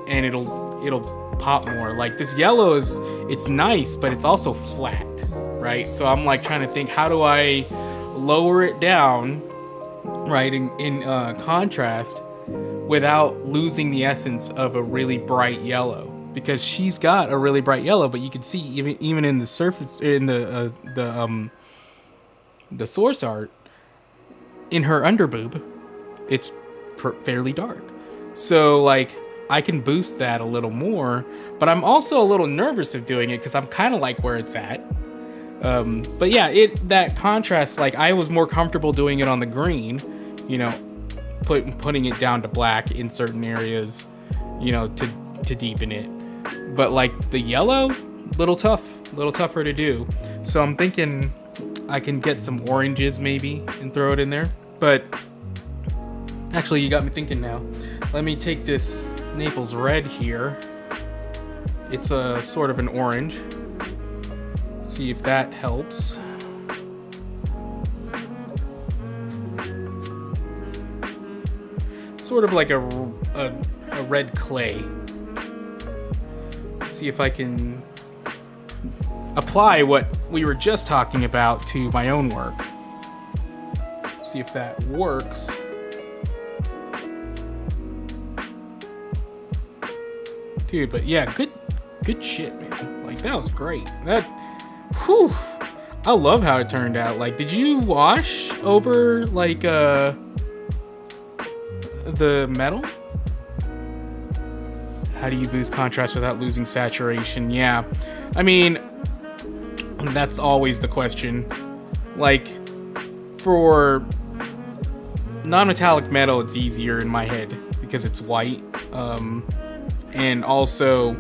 and it'll pop more. Like this yellow it's nice, but it's also flat, right? So I'm like trying to think, how do I lower it down, right, in contrast without losing the essence of a really bright yellow? Because she's got a really bright yellow, but you can see even in the surface, in the source art, in her underboob, it's fairly dark. So like I can boost that a little more, but I'm also a little nervous of doing it because I'm kind of like where it's at. But yeah, that contrast, like I was more comfortable doing it on the green, you know, putting it down to black in certain areas, you know, to deepen it. But like the yellow, little tougher to do. So I'm thinking I can get some oranges maybe and throw it in there. But actually, you got me thinking now. Let me take this Naples red here. It's a sort of an orange. See if that helps. Sort of like a red clay. see if I can apply what we were just talking about to my own work. See if that works. Dude, but yeah, good shit, man. Like, that was great. Whew. I love how it turned out. Like, did you wash over, like, the metal? How do you boost contrast without losing saturation? Yeah. I mean, that's always the question. Like, for non-metallic metal, it's easier in my head because it's white. And also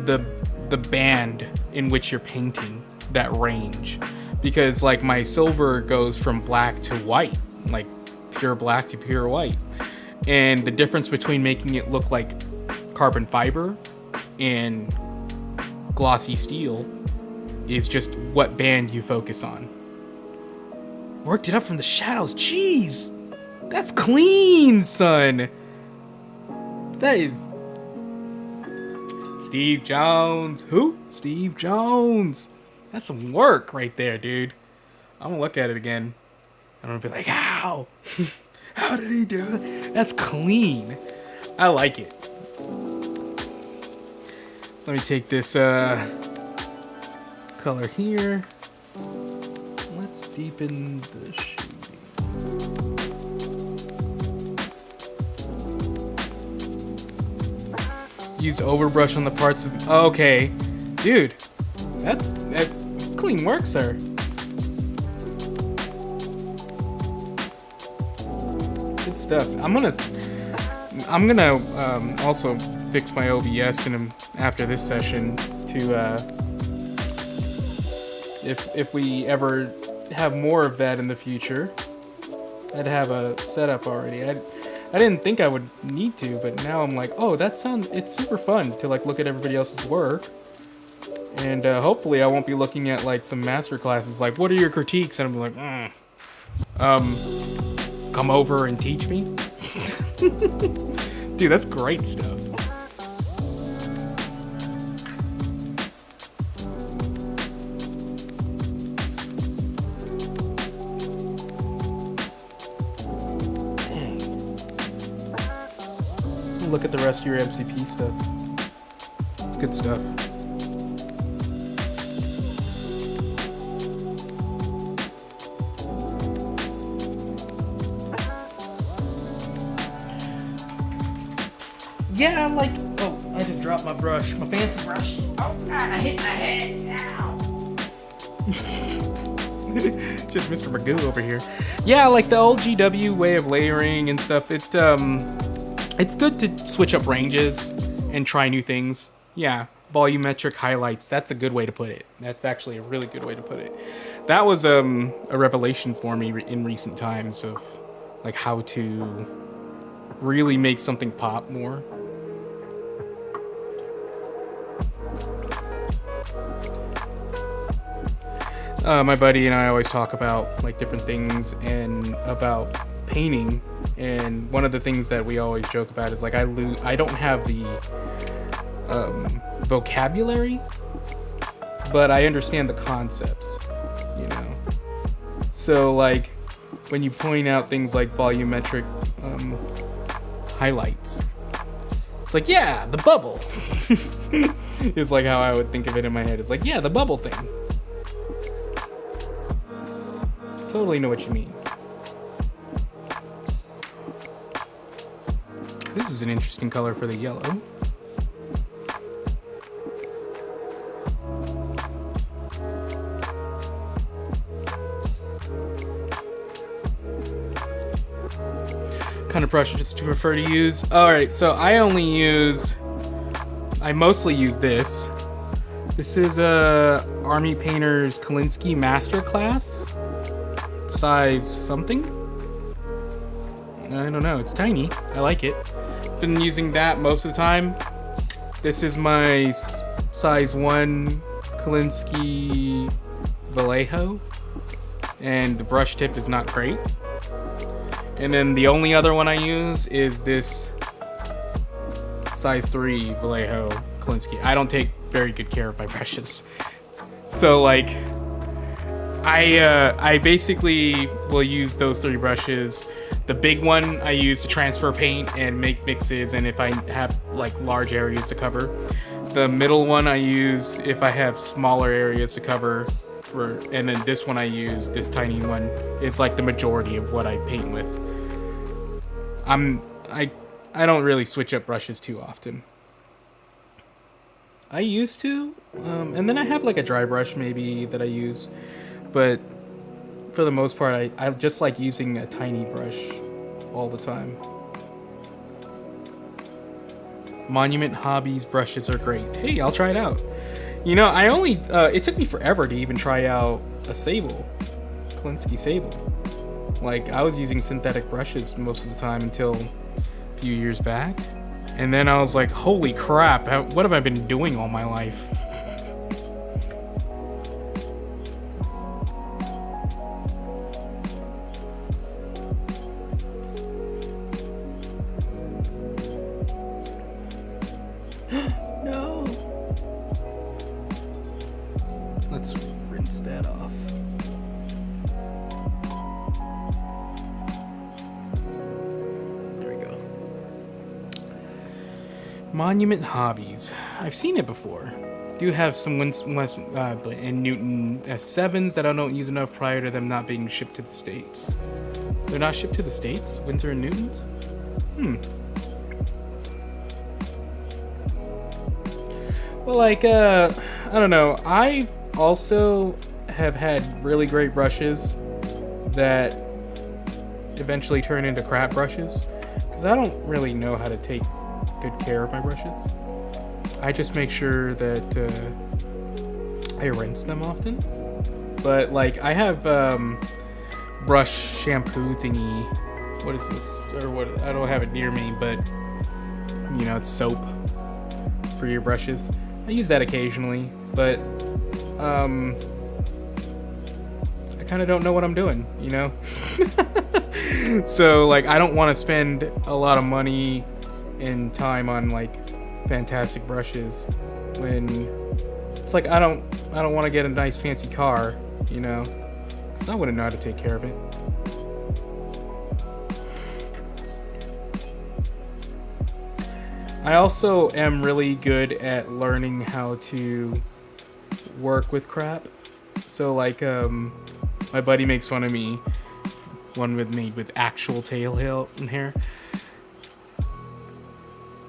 the band in which you're painting, that range. Because, like, my silver goes from black to white, like pure black to pure white. And the difference between making it look like carbon fiber and glossy steel is just what band you focus on. Worked it up from the shadows. Jeez, that's clean, son. That is Steve Jones. Who? Steve Jones. That's some work right there, dude. I'm gonna look at it again. I'm gonna be like, how? How did he do that? That's clean. I like it. Let me take this color here. Let's deepen the shading. Used overbrush on the parts of... Oh, okay. Dude, that's clean work, sir. Good stuff. I'm gonna also fix my OBS after this session to if we ever have more of that in the future, I'd have a setup already. I didn't think I would need to, but now I'm like, oh, it's super fun to like look at everybody else's work. And hopefully I won't be looking at like some master classes like, what are your critiques? And I'm like, come over and teach me. Dude, that's great stuff. Look at the rest of your MCP stuff. It's good stuff. Yeah, I'm like, oh, I just dropped my brush, my fancy brush. Oh God, I hit my head. Ow. Just Mr. Magoo over here. Yeah, like the old GW way of layering and stuff. It's good to switch up ranges and try new things. Yeah, volumetric highlights. That's a good way to put it. That's actually a really good way to put it. That was a revelation for me in recent times of like how to really make something pop more. My buddy and I always talk about like different things and about painting, and one of the things that we always joke about is like I don't have the vocabulary, but I understand the concepts, you know. So like when you point out things like volumetric highlights, it's like, yeah, the bubble. It's like how I would think of it in my head. It's like, yeah, the bubble thing. Totally know what you mean. This is an interesting color for the yellow. Kind of brushes do you prefer to use? Alright, so I mostly use this. This is a Army Painter's Kalinsky Masterclass. Size something? I don't know, it's tiny. I like it. Been using that most of the time. This is my size 1 Kalinsky Vallejo, and the brush tip is not great. And then the only other one I use is this size 3 Vallejo Kolinsky. I don't take very good care of my brushes. So like, I basically will use those 3 brushes. The big one I use to transfer paint and make mixes, and if I have like large areas to cover. The middle one I use if I have smaller areas to cover. And then this one I use, this tiny one, is like the majority of what I paint with. I don't really switch up brushes too often. I used to, and then I have like a dry brush maybe that I use, but for the most part I just like using a tiny brush all the time. Monument Hobbies brushes are great. Hey, I'll try it out. You know, I only, it took me forever to even try out a Sable. Kolinsky Sable. Like, I was using synthetic brushes most of the time until a few years back. And then I was like, holy crap, what have I been doing all my life? No! Let's rinse that off. There we go. Monument Hobbies. I've seen it before. Do have some and Newton S7s that I don't use enough prior to them not being shipped to the States. They're not shipped to the States? Windsor and Newtons? Well, like, I don't know. I also have had really great brushes that eventually turn into crap brushes. Because I don't really know how to take good care of my brushes. I just make sure that I rinse them often. But, like, I have brush shampoo thingy. What is this? Or what? I don't have it near me, but, you know, it's soap for your brushes. I use that occasionally, but I kind of don't know what I'm doing, you know? So, like, I don't want to spend a lot of money and time on, like, fantastic brushes when it's like I don't want to get a nice fancy car, you know? Because I wouldn't know how to take care of it. I also am really good at learning how to work with crap. So, like, my buddy makes fun of me, one with me with actual tail hair.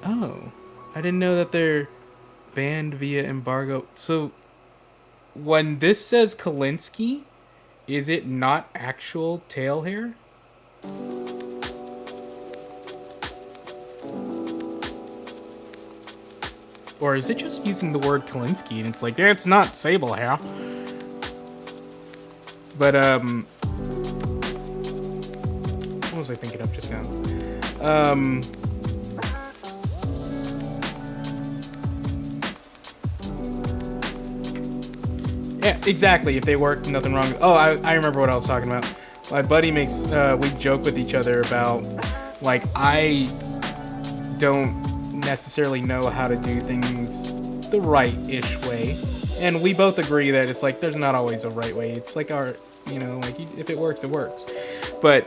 Oh, I didn't know that they're banned via embargo. So, when this says Kolinsky, is it not actual tail hair? Or is it just using the word Kolinsky and it's like, yeah, it's not sable hair. But, what was I thinking of just now? Yeah, exactly. If they work, nothing wrong. Oh, I remember what I was talking about. My buddy makes, we joke with each other about, like, I don't necessarily know how to do things the right-ish way. And we both agree that it's like, there's not always a right way. It's like our, you know, like, if it works, it works. But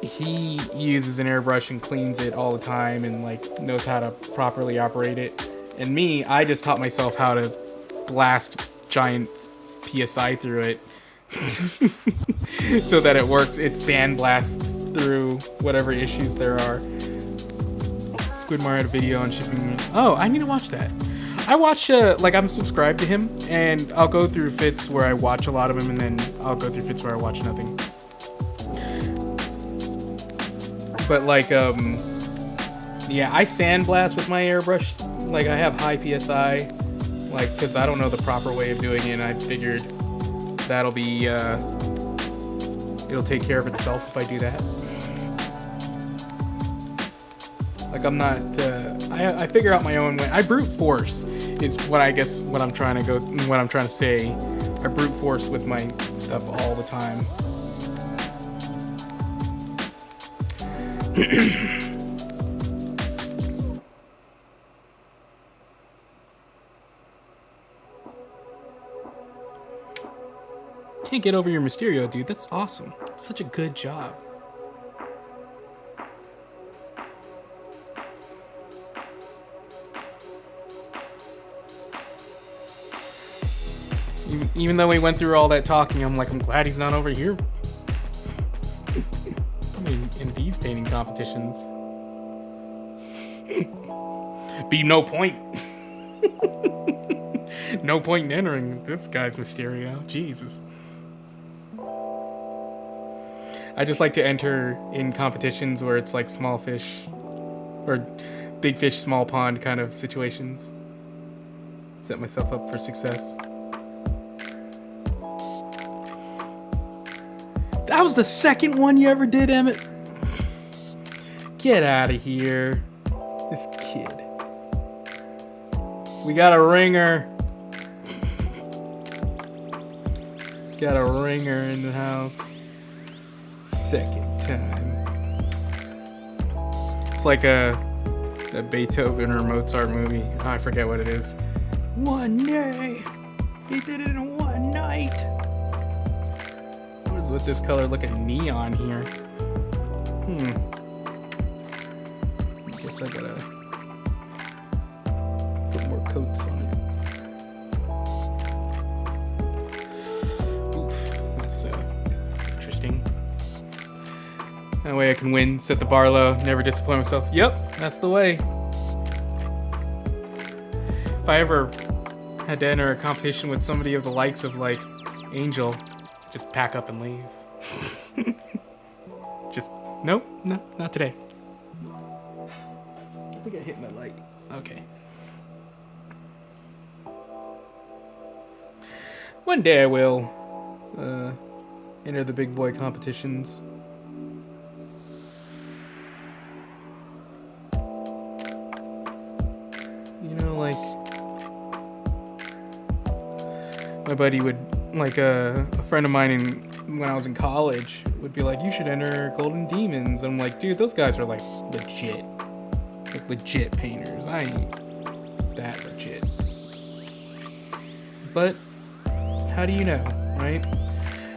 he uses an airbrush and cleans it all the time and, like, knows how to properly operate it. And me, I just taught myself how to blast giant PSI through it so that it works. It sandblasts through whatever issues there are. Squidmar had a video on shipping. Oh, I need to watch that. I watch, like, I'm subscribed to him, and I'll go through fits where I watch a lot of him, and then I'll go through fits where I watch nothing. But, like, yeah, I sandblast with my airbrush. Like, I have high PSI, like, because I don't know the proper way of doing it, and I figured that'll be, it'll take care of itself if I do that. Like, I'm not, I figure out my own way. I brute force is what I guess what I'm trying to say. I brute force with my stuff all the time. can't get over your Mysterio, dude. That's awesome. Such a good job. Even though we went through all that talking, I'm glad he's not over here in these painting competitions. Be no point. No point in entering this guy's Mysterio. Jesus. I just like to enter in competitions where it's like small fish or big fish, small pond kind of situations. Set myself up for success. That was the second one you ever did, Emmett? Get out of here. This kid. We got a ringer. Got a ringer in the house. Second time. It's like a Beethoven or Mozart movie. Oh, I forget what it is. One day. He did it in one night. What is with this color looking neon here? I guess I gotta put more coats on it. Interesting. That way I can win, set the bar low, never disappoint myself. Yep, that's the way. If I ever had to enter a competition with somebody of the likes of like Angel, just pack up and leave. Just nope, no, not today. I think I hit my light. Okay. One day I will enter the big boy competitions. You know, like my buddy would, like a friend of mine when I was in college would be like, you should enter Golden Demons. I'm like, dude, those guys are like legit painters. I ain't that legit. But how do you know, right?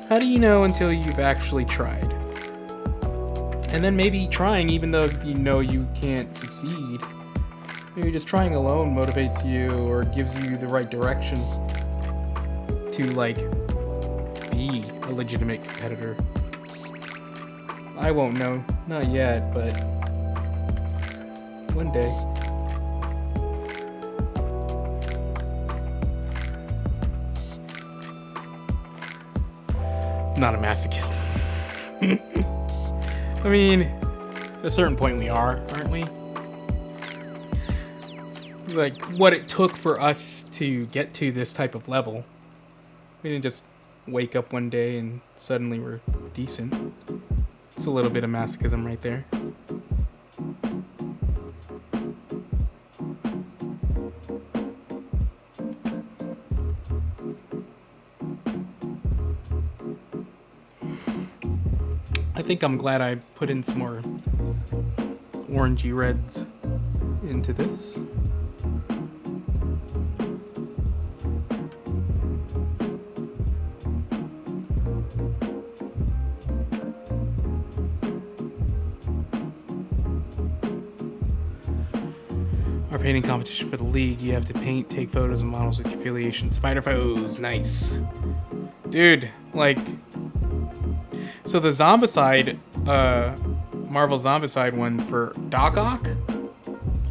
How do you know until you've actually tried? And then maybe trying, even though you know you can't succeed, maybe just trying alone motivates you or gives you the right direction to like be a legitimate competitor. I won't know, not yet, but one day. Not a masochist. I mean, at a certain point we are, aren't we? Like, what it took for us to get to this type of level. We didn't just wake up one day and suddenly we're decent. It's a little bit of masochism right there. I think I'm glad I put in some more orangey reds into this. Our painting competition for the league, you have to paint, take photos and models with your affiliation. Spider Foes, nice. Dude, like, so the Zombicide, Marvel Zombicide one for Doc Ock,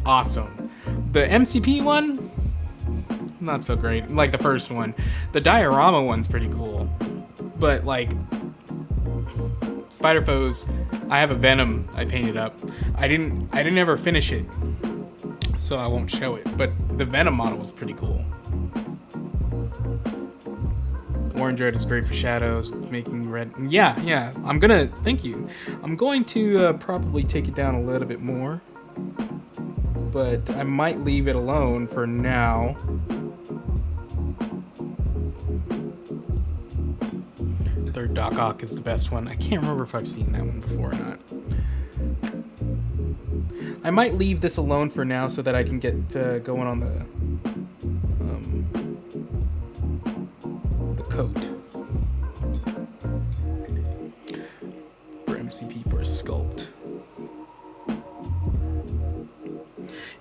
awesome. The MCP one, not so great. Like the first one. The Diorama one's pretty cool. But like, Spider Foes, I have a Venom I painted up. I didn't ever finish it, so I won't show it. But the Venom model was pretty cool. Orange red is great for shadows, making red. Yeah, thank you. I'm going to probably take it down a little bit more, but I might leave it alone for now. Third Doc Ock is the best one. I can't remember if I've seen that one before or not. I might leave this alone for now so that I can get going on the coat.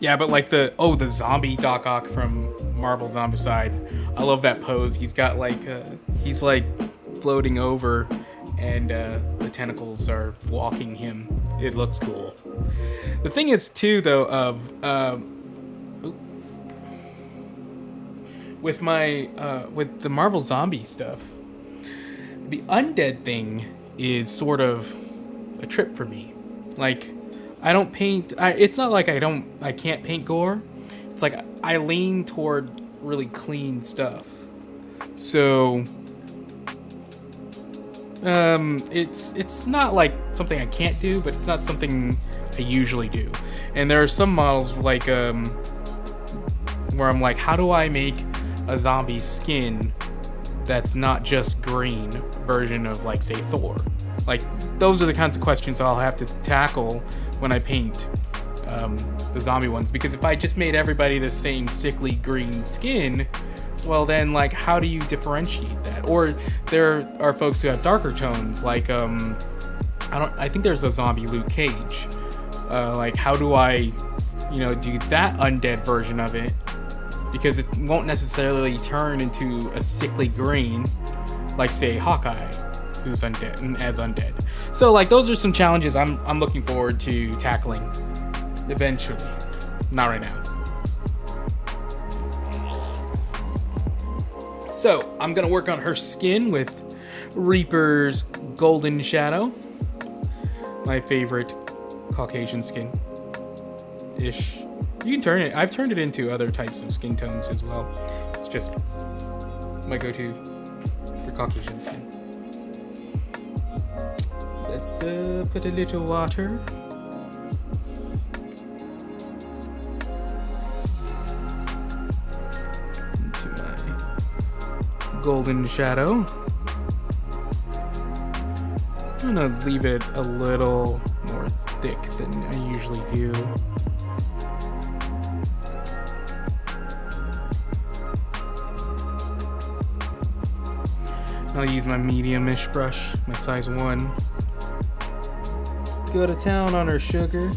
Yeah, but like the zombie Doc Ock from Marvel Zombicide. I love that pose. He's got like he's like floating over, and the tentacles are walking him. It looks cool. The thing is too though of with my with the Marvel zombie stuff, the undead thing is sort of a trip for me. Like, I don't paint. It's not like I can't paint gore. It's like I lean toward really clean stuff. So, it's not like something I can't do, but it's not something I usually do. And there are some models like where I'm like, how do I make a zombie skin that's not just green version of, like, say, Thor? Like, those are the kinds of questions I'll have to tackle when I paint the zombie ones. Because if I just made everybody the same sickly green skin, well then, like, how do you differentiate that? Or there are folks who have darker tones, like I think there's a zombie Luke Cage. Like, how do I, do that undead version of it? Because it won't necessarily turn into a sickly green, like, say, Hawkeye, who's undead as undead. So, like, those are some challenges I'm looking forward to tackling eventually. Not right now. So I'm gonna work on her skin with Reaper's Golden Shadow, my favorite Caucasian skin ish. You can turn it. I've turned it into other types of skin tones as well. It's just my go-to for Caucasian skin. Let's put a little water. Into my golden shadow. I'm gonna leave it a little more thick than I usually do. I'll use my medium-ish brush, my size 1. Go to town on her sugar.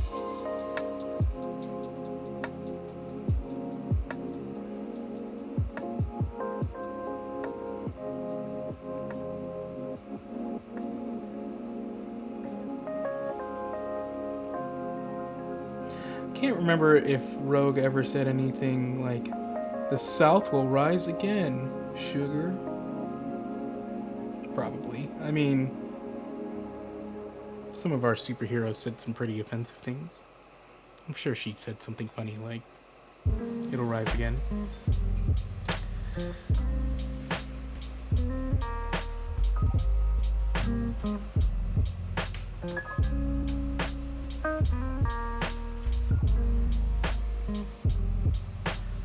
Can't remember if Rogue ever said anything like, "The South will rise again, sugar." Probably. I mean, some of our superheroes said some pretty offensive things. I'm sure she said something funny like, "It'll rise again."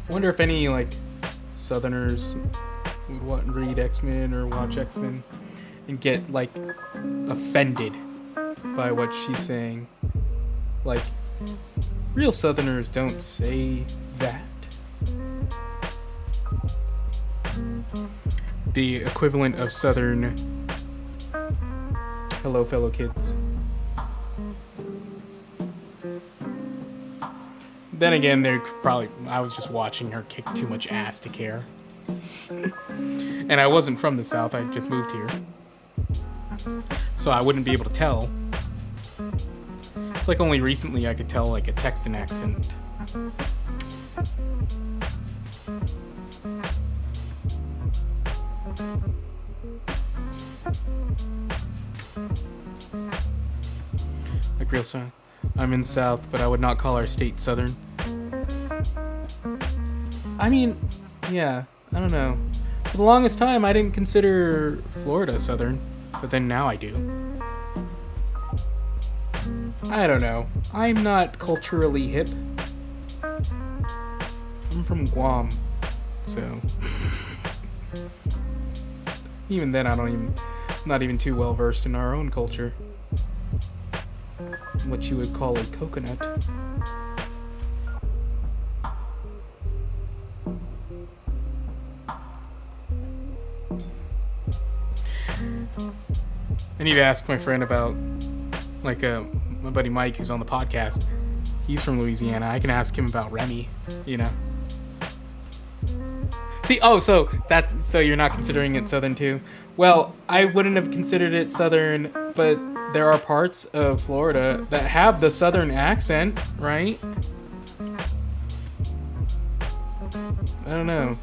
I wonder if any, like, Southerners would want to read X-Men or watch X-Men and get, like, offended by what she's saying. Like, real Southerners don't say that. The equivalent of Southern, "Hello, fellow kids." Then again, I was just watching her kick too much ass to care. And I wasn't from the South, I just moved here. So I wouldn't be able to tell. It's like only recently I could tell, like, a Texan accent. Like real South. I'm in the South, but I would not call our state Southern. I mean, yeah, I don't know. For the longest time, I didn't consider Florida Southern, but then now I do. I don't know. I'm not culturally hip. I'm from Guam, so even then, not even too well versed in our own culture. What you would call a coconut. I need to ask my friend about, like, my buddy Mike who's on the podcast. He's from Louisiana. I can ask him about Remy, you know. See, oh, so you're not considering it Southern too? Well, I wouldn't have considered it Southern, but there are parts of Florida that have the Southern accent, right? I don't know.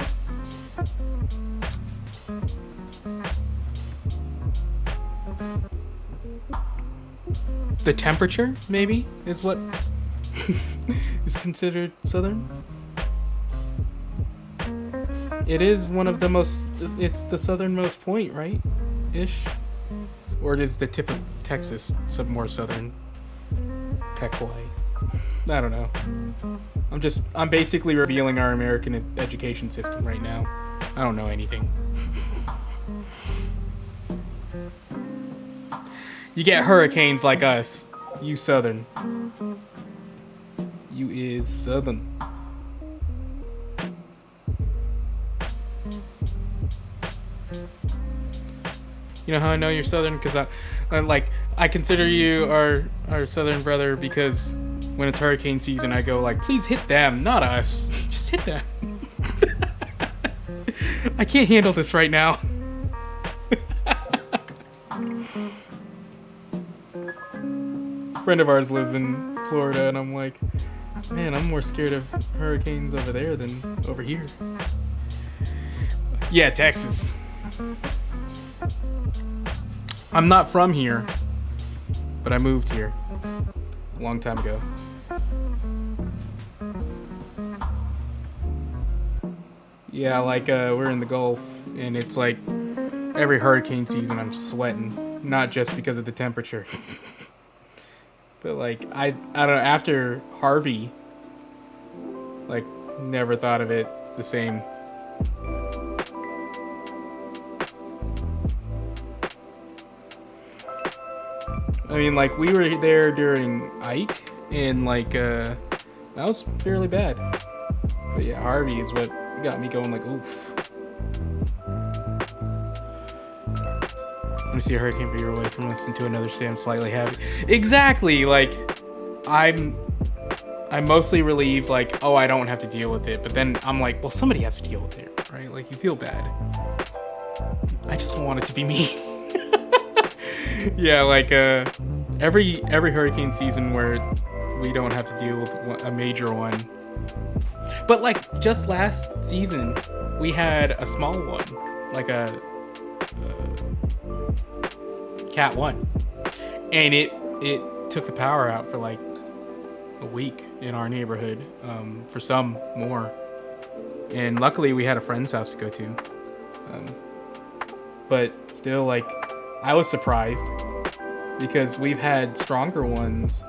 The temperature, maybe, is what is considered Southern. It is one of the most, it's the southernmost point, right? Ish. Or it is the tip of Texas, some more southern. Pequoy. I don't know. I'm basically revealing our American education system right now. I don't know anything. You get hurricanes like us. You southern. You is southern. You know how I know you're southern? Because I consider you our southern brother, because when it's hurricane season, I go like, please hit them, not us. Just hit them. I can't handle this right now. A friend of ours lives in Florida, and I'm like, man, I'm more scared of hurricanes over there than over here. Yeah, Texas. I'm not from here, but I moved here a long time ago. Yeah, like we're in the Gulf, and it's like every hurricane season I'm sweating, not just because of the temperature. But like I don't know, after Harvey, like never thought of it the same. I mean, like, we were there during Ike, and like that was fairly bad. But yeah, Harvey is what got me going like, oof. Let me see a hurricane be away from us into another state. I'm slightly happy. Exactly. Like, I'm mostly relieved. Like, oh, I don't have to deal with it. But then I'm like, well, somebody has to deal with it, right? Like, you feel bad. I just don't want it to be me. Yeah, like every hurricane season where we don't have to deal with a major one. But like just last season, we had a small one, like a Cat 1, and it took the power out for like a week in our neighborhood, for some more. And luckily we had a friend's house to go to, but still, like, I was surprised because we've had stronger ones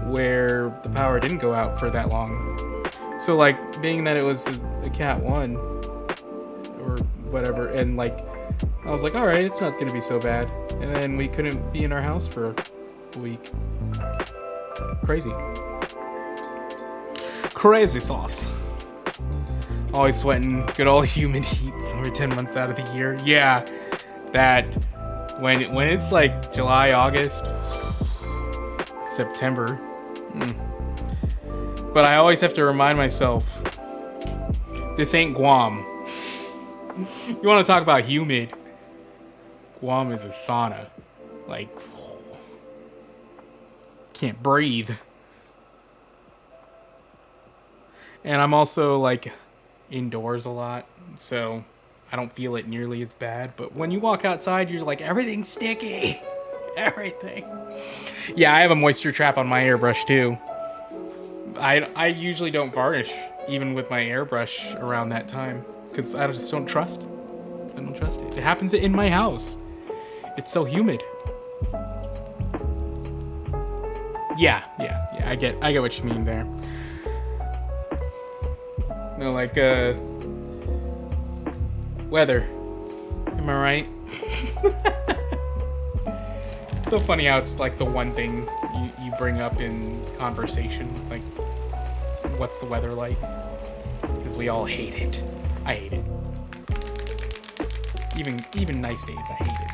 where the power didn't go out for that long. So like, being that it was a Cat 1 or whatever, and like I was like, all right, it's not gonna be so bad. And then we couldn't be in our house for a week. Crazy sauce. Always sweating, good old humid heat over 10 months out of the year. Yeah, that when it's like July, August, September. But I always have to remind myself, this ain't Guam. You want to talk about humid? Guam is a sauna. Like, can't breathe. And I'm also like indoors a lot, so I don't feel it nearly as bad. But when you walk outside, you're like, everything's sticky. Everything. Yeah, I have a moisture trap on my airbrush too. I usually don't varnish even with my airbrush around that time because I just don't trust. I don't trust it. It happens in my house. It's so humid. Yeah. I get what you mean there. No, like weather. Am I right? It's so funny how it's like the one thing you bring up in conversation. Like, what's the weather like? Because we all hate it. I hate it. Even nice days, I hate it.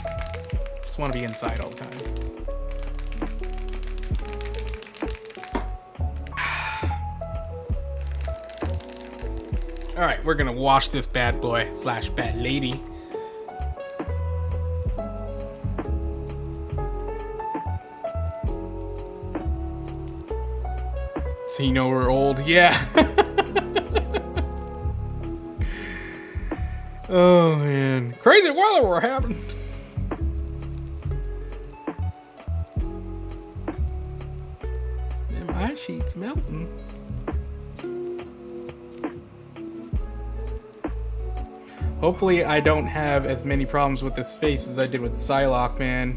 Just want to be inside all the time. All right, we're gonna wash this bad boy / bad lady. So you know we're old, yeah. Oh man, crazy weather we're having. Them ice sheets melting. Hopefully I don't have as many problems with this face as I did with Psylocke, man.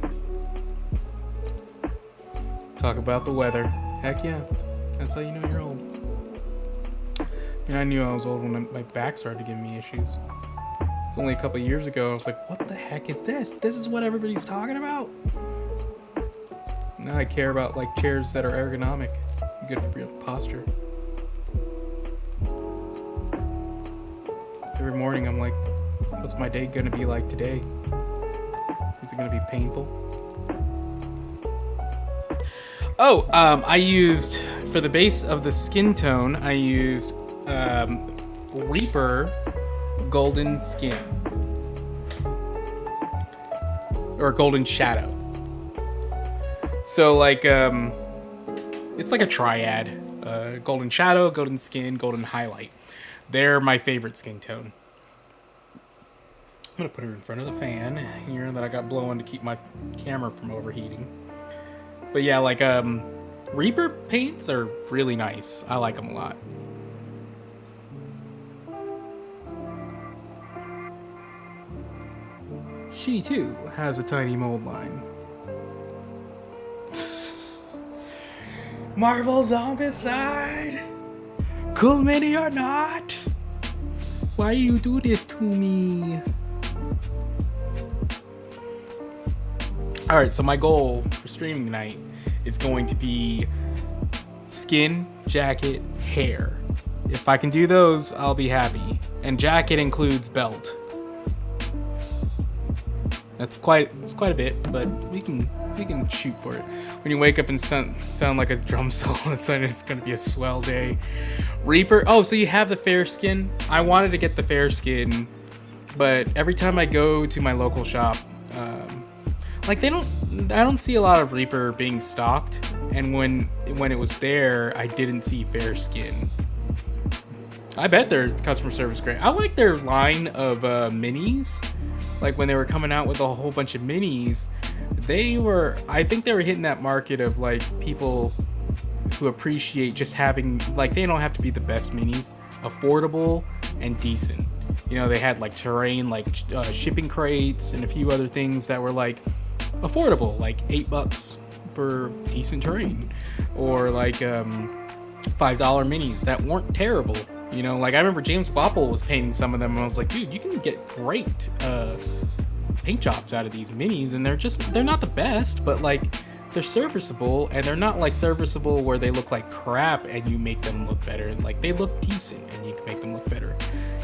Talk about the weather. Heck yeah. That's how you know you're old. I mean, I knew I was old when my back started giving me issues. It's only a couple years ago. I was like, what the heck is this? This is what everybody's talking about? Now I care about like chairs that are ergonomic. Good for your posture. Every morning I'm like, what's my day gonna be like today? Is it gonna be painful? Oh, I used, for the base of the skin tone, I used Reaper Golden Skin. Or Golden Shadow. So like, it's like a triad. Golden Shadow, Golden Skin, Golden Highlight. They're my favorite skin tone. I'm gonna put her in front of the fan here that I got blowing to keep my camera from overheating. But yeah, like, Reaper paints are really nice. I like them a lot. She, too, has a tiny mold line. Marvel Zombicide! Cool mini or not? Why you do this to me? Alright, so my goal for streaming tonight is going to be skin, jacket, hair. If I can do those, I'll be happy. And jacket includes belt. It's quite a bit, but we can shoot for it. When you wake up and sound like a drum solo, it's gonna be a swell day. Reaper. Oh, so you have the fair skin? I wanted to get the fair skin, but every time I go to my local shop, like I don't see a lot of Reaper being stocked, and when it was there, I didn't see fair skin. I bet their customer service is great. I like their line of minis. Like when they were coming out with a whole bunch of minis, I think they were hitting that market of like people who appreciate just having, like, they don't have to be the best minis, affordable and decent. You know, they had like terrain, like shipping crates and a few other things that were like affordable, like $8 for decent terrain, or like $5 minis that weren't terrible. You know, like I remember James Wapple was painting some of them, and I was like, dude, you can get great paint jobs out of these minis, and they're not the best, but like they're serviceable, and they're not like serviceable where they look like crap and you make them look better. Like they look decent and you can make them look better.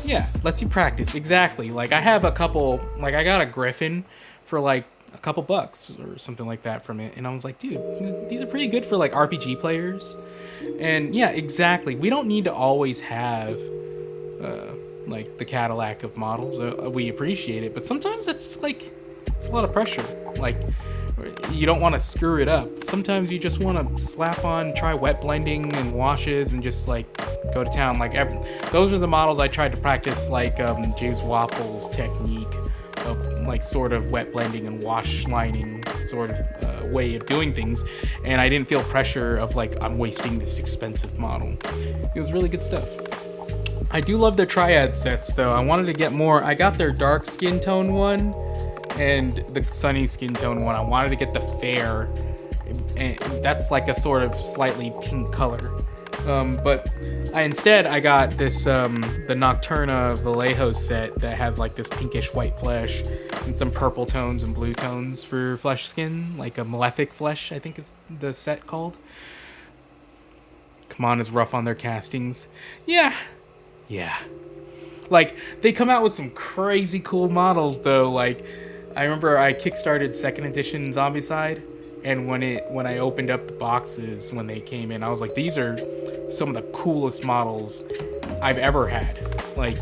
Yeah, lets you practice. Exactly. Like I have a couple, like I got a Griffin for like a couple bucks or something like that from it, and I was like, dude, these are pretty good for like RPG players. And yeah, exactly, we don't need to always have like the Cadillac of models. We appreciate it, but sometimes it's like, it's a lot of pressure. Like you don't want to screw it up. Sometimes you just want to slap on, try wet blending and washes and just like go to town. Like those are the models I tried to practice, like James Wapple's technique of like sort of wet blending and wash lining sort of way of doing things, and I didn't feel pressure of like I'm wasting this expensive model. It was really good stuff. I do love their triad sets though. I wanted to get more. I got their dark skin tone one and the sunny skin tone one. I wanted to get the fair, and that's like a sort of slightly pink color. But instead I got this the Nocturna Vallejo set that has like this pinkish white flesh and some purple tones and blue tones for flesh skin, like a Malefic flesh, I think is the set called. Come on, is rough on their castings. Yeah. Like they come out with some crazy cool models though. Like I remember I kickstarted 2nd edition Zombicide, and when I opened up the boxes when they came in, I was like, these are some of the coolest models I've ever had. Like,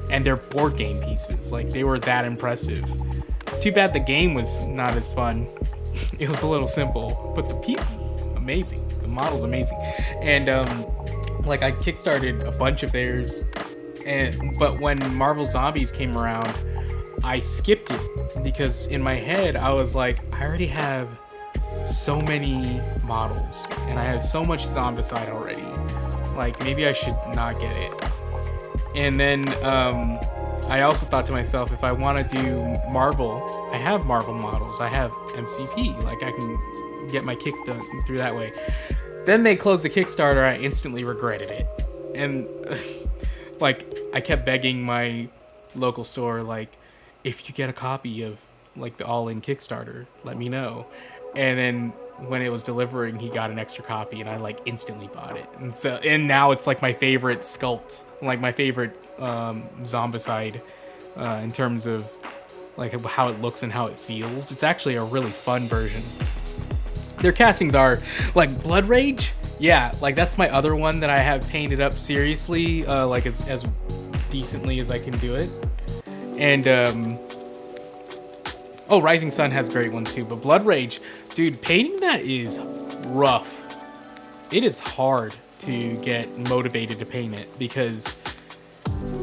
and they're board game pieces. Like, they were that impressive. Too bad the game was not as fun. It was a little simple, but the piece is amazing. The model's amazing. And like, I kickstarted a bunch of theirs, but when Marvel Zombies came around, I skipped it because in my head I was like, I already have so many models and I have so much Zombicide already. Like, maybe I should not get it. And then I also thought to myself, if I want to do Marvel, I have Marvel models. I have MCP. Like, I can get my kick through that way. Then they closed the Kickstarter. I instantly regretted it. And like, I kept begging my local store, like, if you get a copy of like the all-in Kickstarter, let me know. And then when it was delivering, he got an extra copy, and I like instantly bought it. And now it's like my favorite sculpts, like my favorite Zombicide in terms of like how it looks and how it feels. It's actually a really fun version. Their castings are like Blood Rage. Yeah, like that's my other one that I have painted up seriously, like as decently as I can do it. And Rising Sun has great ones too, but Blood Rage, dude, painting that is rough. It is hard to get motivated to paint it because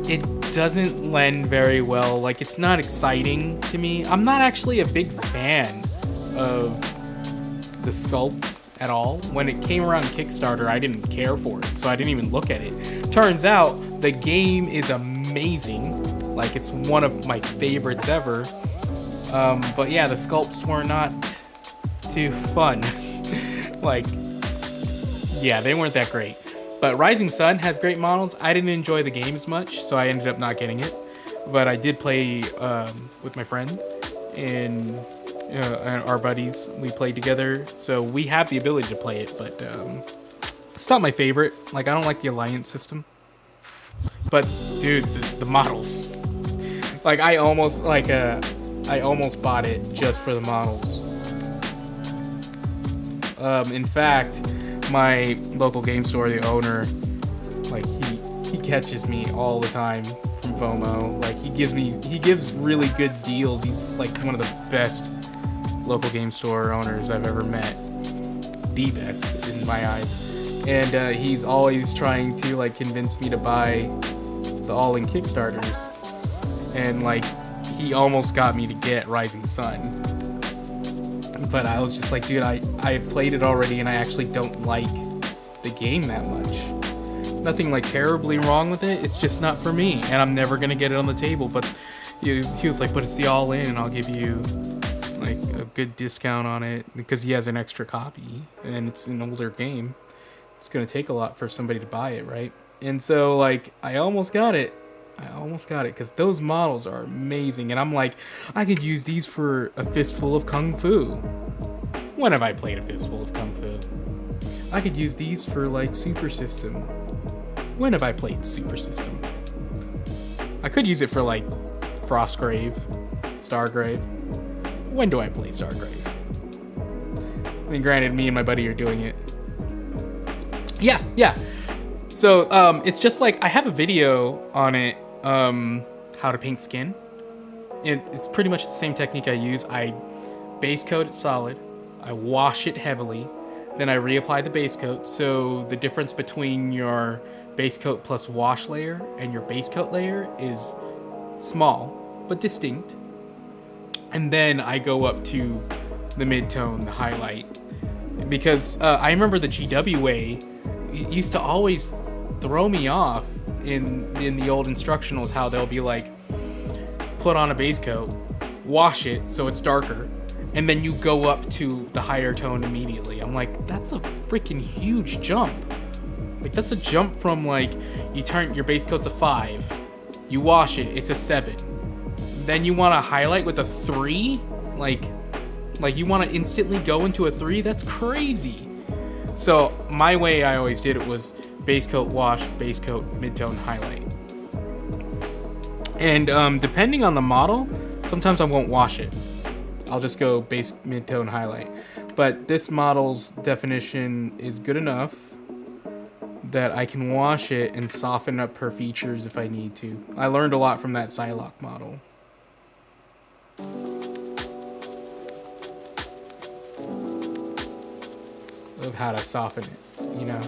it doesn't lend very well. Like, it's not exciting to me. I'm not actually a big fan of the sculpts at all. When it came around Kickstarter, I didn't care for it, so I didn't even look at it. Turns out the game is amazing. Like, it's one of my favorites ever. But yeah, the sculpts were not too fun. Like, yeah, they weren't that great. But Rising Sun has great models. I didn't enjoy the game as much, so I ended up not getting it. But I did play with my friend and our buddies. We played together, so we have the ability to play it, but it's not my favorite. Like, I don't like the alliance system. But dude, the models. Like, I almost bought it just for the models. In fact, my local game store, the owner, like, he catches me all the time from FOMO. Like, he gives really good deals. He's like one of the best local game store owners I've ever met. The best in my eyes. And he's always trying to like convince me to buy the all-in Kickstarters. And like, he almost got me to get Rising Sun. But I was just like, dude, I played it already and I actually don't like the game that much. Nothing like terribly wrong with it, it's just not for me, and I'm never gonna get it on the table. But he was like, but it's the all-in and I'll give you like a good discount on it because he has an extra copy and it's an older game. It's gonna take a lot for somebody to buy it, right? And so like, I almost got it because those models are amazing, and I'm like, I could use these for a fistful of Kung Fu. When have I played a fistful of Kung Fu? I could use these for like Super System. When have I played Super System? I could use it for like Frostgrave, Stargrave. When do I play Stargrave? I mean, granted, me and my buddy are doing it. Yeah. So, it's just like, I have a video on it, how to paint skin. It's pretty much the same technique I use. I base coat it solid, I wash it heavily, then I reapply the base coat. So the difference between your base coat plus wash layer and your base coat layer is small, but distinct. And then I go up to the mid-tone, the highlight. Because I remember the GW way used to always throw me off in the old instructionals, how they'll be like, put on a base coat, wash it so it's darker, and then you go up to the higher tone immediately. I'm like, that's a freaking huge jump. Like, that's a jump from like, you turn your base coat's a 5, you wash it, it's a 7. Then you want to highlight with a 3? Like you want to instantly go into a 3? That's crazy. So my way I always did it was base coat, wash, base coat, mid-tone, highlight. And depending on the model, sometimes I won't wash it. I'll just go base, mid-tone, highlight. But this model's definition is good enough that I can wash it and soften up her features if I need to. I learned a lot from that Psylocke model. Of how to soften it, you know?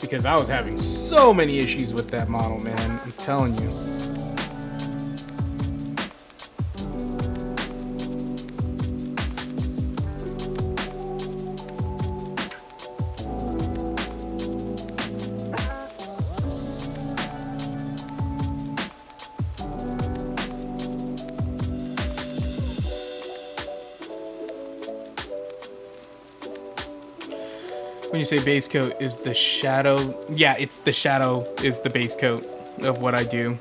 Because I was having so many issues with that model, man. I'm telling you. When you say base coat, is the shadow... Yeah, it's the shadow is the base coat of what I do.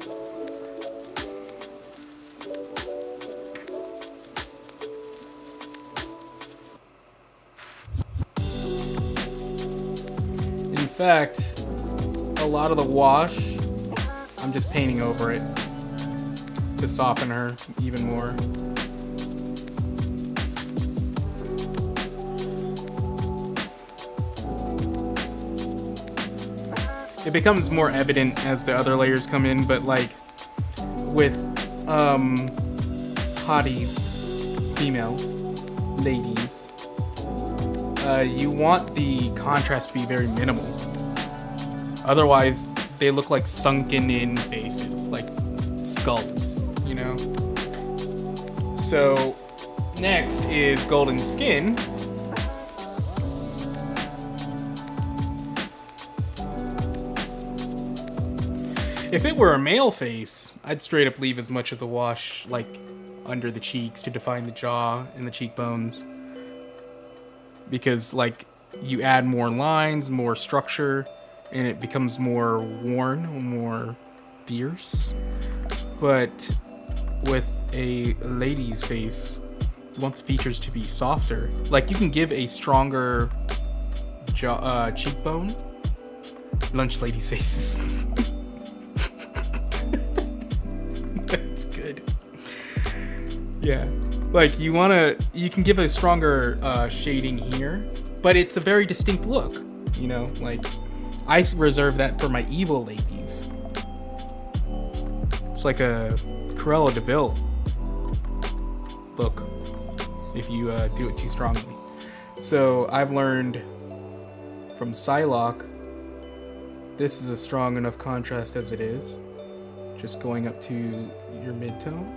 In fact, a lot of the wash, I'm just painting over it to soften her even more. It becomes more evident as the other layers come in, but like with hotties, females, ladies, you want the contrast to be very minimal. Otherwise, they look like sunken in faces, like skulls, you know? So next is golden skin. If it were a male face, I'd straight up leave as much of the wash like under the cheeks to define the jaw and the cheekbones. Because like you add more lines, more structure, and it becomes more worn, more fierce. But with a lady's face, you want the features to be softer. Like you can give a stronger jaw, cheekbone. Lunch ladies' faces. That's good. Yeah. Like you can give a stronger shading here, but it's a very distinct look. You know, like I reserve that for my evil ladies. It's like a Cruella de Vil look if you do it too strongly. So I've learned from Psylocke, this is a strong enough contrast as it is. Just going up to your mid-tone.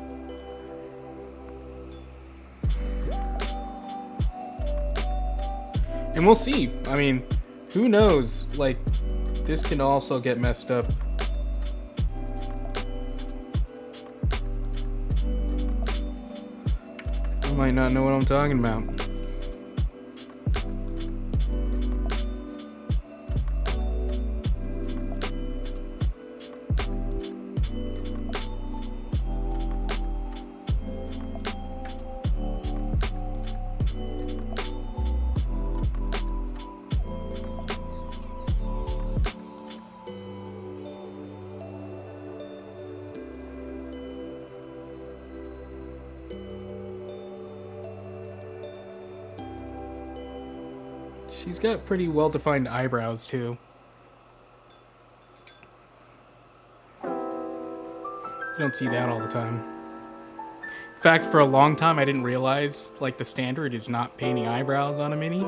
And we'll see. I mean, who knows? Like, this can also get messed up. I might not know what I'm talking about. She's got pretty well-defined eyebrows, too. You don't see that all the time. In fact, for a long time, I didn't realize, like, the standard is not painting eyebrows on a mini.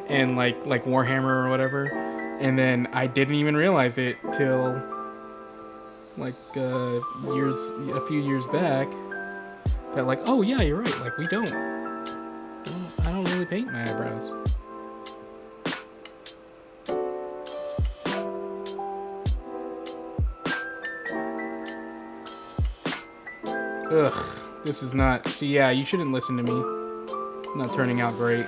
And, like Warhammer or whatever. And then I didn't even realize it till, like, a few years back. That, like, oh, yeah, you're right. Like, I don't really paint my eyebrows. Ugh, this is not... See, yeah, you shouldn't listen to me. It's not turning out great.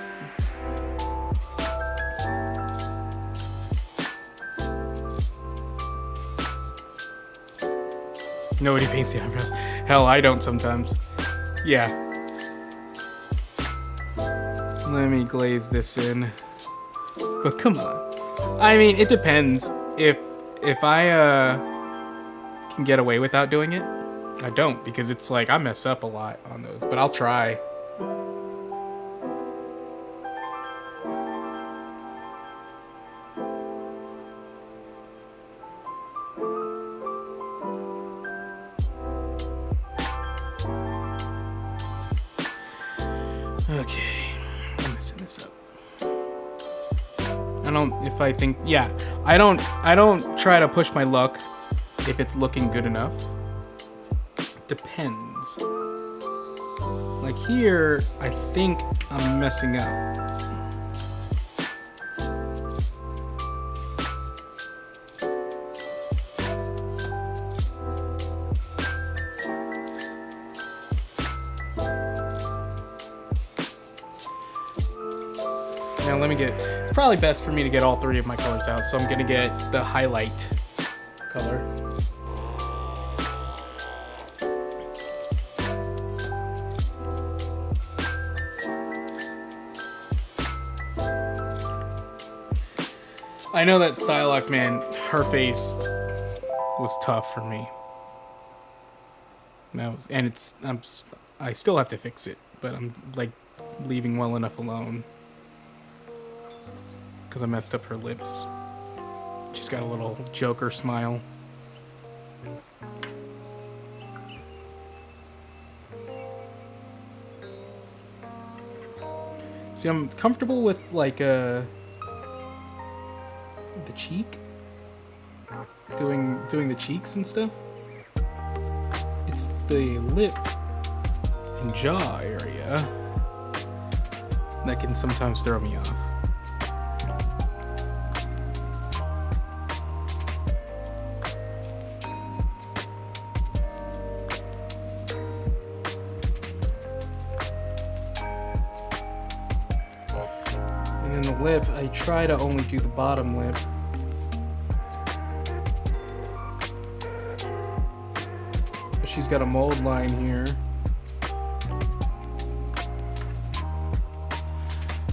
Nobody paints the eyebrows. Hell, I don't sometimes. Yeah. Let me glaze this in. But come on. I mean, it depends. If I can get away without doing it, I don't, because it's like I mess up a lot on those, but I'll try. Okay, I'm messing this up. I don't try to push my luck if it's looking good enough. Depends. Like here, I think I'm messing up. Now let me get, it's probably best for me to get all three of my colors out, so I'm gonna get the highlight color. I know that Psylocke, man, her face was tough for me. I still have to fix it, but I'm like leaving well enough alone. Because I messed up her lips. She's got a little Joker smile. See, I'm comfortable with like the cheek, doing the cheeks and stuff. It's the lip and jaw area that can sometimes throw me off. And then the lip, I try to only do the bottom lip. But she's got a mold line here.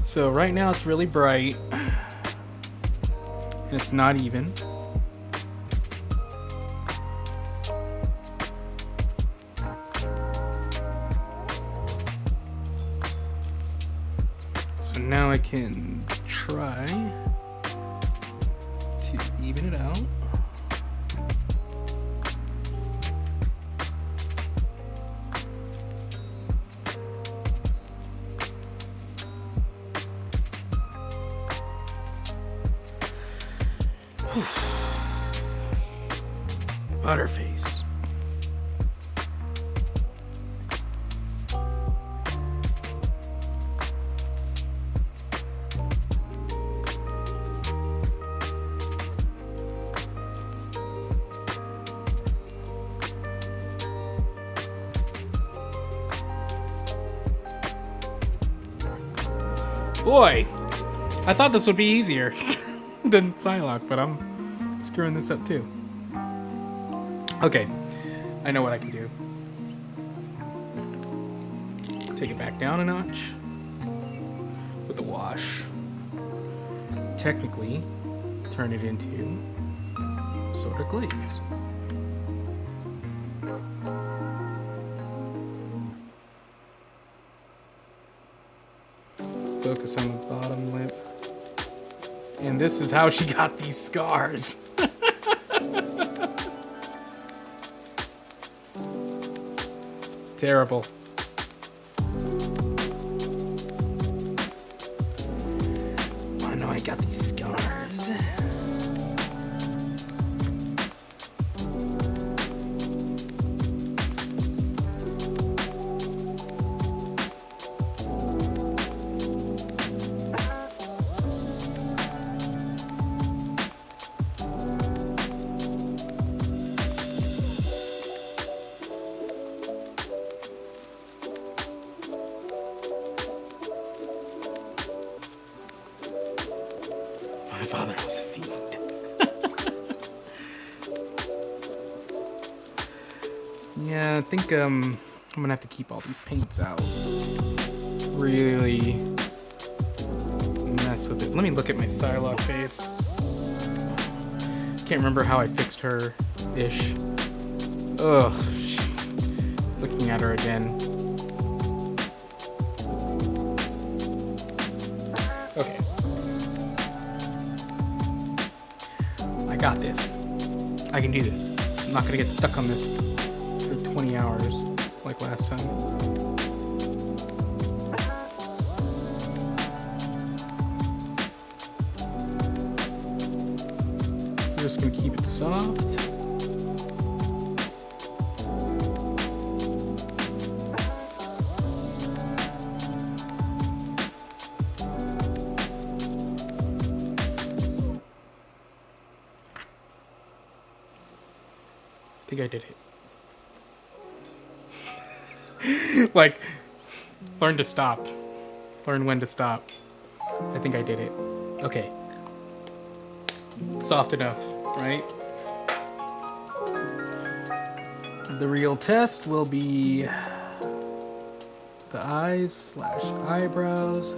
So right now it's really bright. And it's not even. So now I can try to even it out. Butterface. Boy, I thought this would be easier than Psylocke, but I'm screwing this up too. Okay, I know what I can do. Take it back down a notch with a wash. Technically, turn it into soda glaze. Focus on the bottom lip. And this is how she got these scars. Terrible. Oh no, I got these scars. My father was a fiend. Yeah, I think I'm gonna have to keep all these paints out. Really mess with it. Let me look at my Psylocke face. Can't remember how I fixed her ish. Ugh. looking at her again. Okay. I got this. I can do this. I'm not gonna get stuck on this for 20 hours like last time. I'm just gonna keep it soft. I think I did it. Like, learn to stop. Learn when to stop. I think I did it. Okay. Soft enough, right? The real test will be the eyes / eyebrows.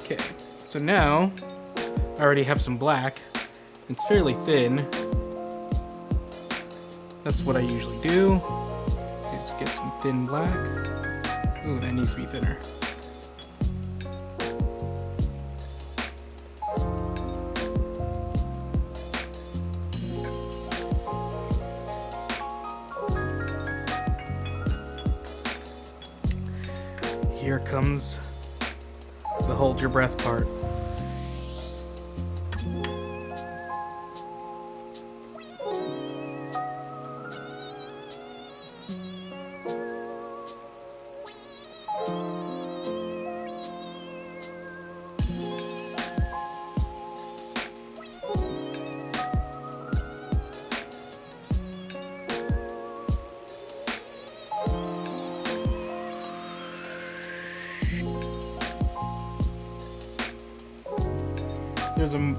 Okay, so now I already have some black. It's fairly thin. That's what I usually do. Just get some thin black. Ooh, that needs to be thinner. Here comes the hold your breath part.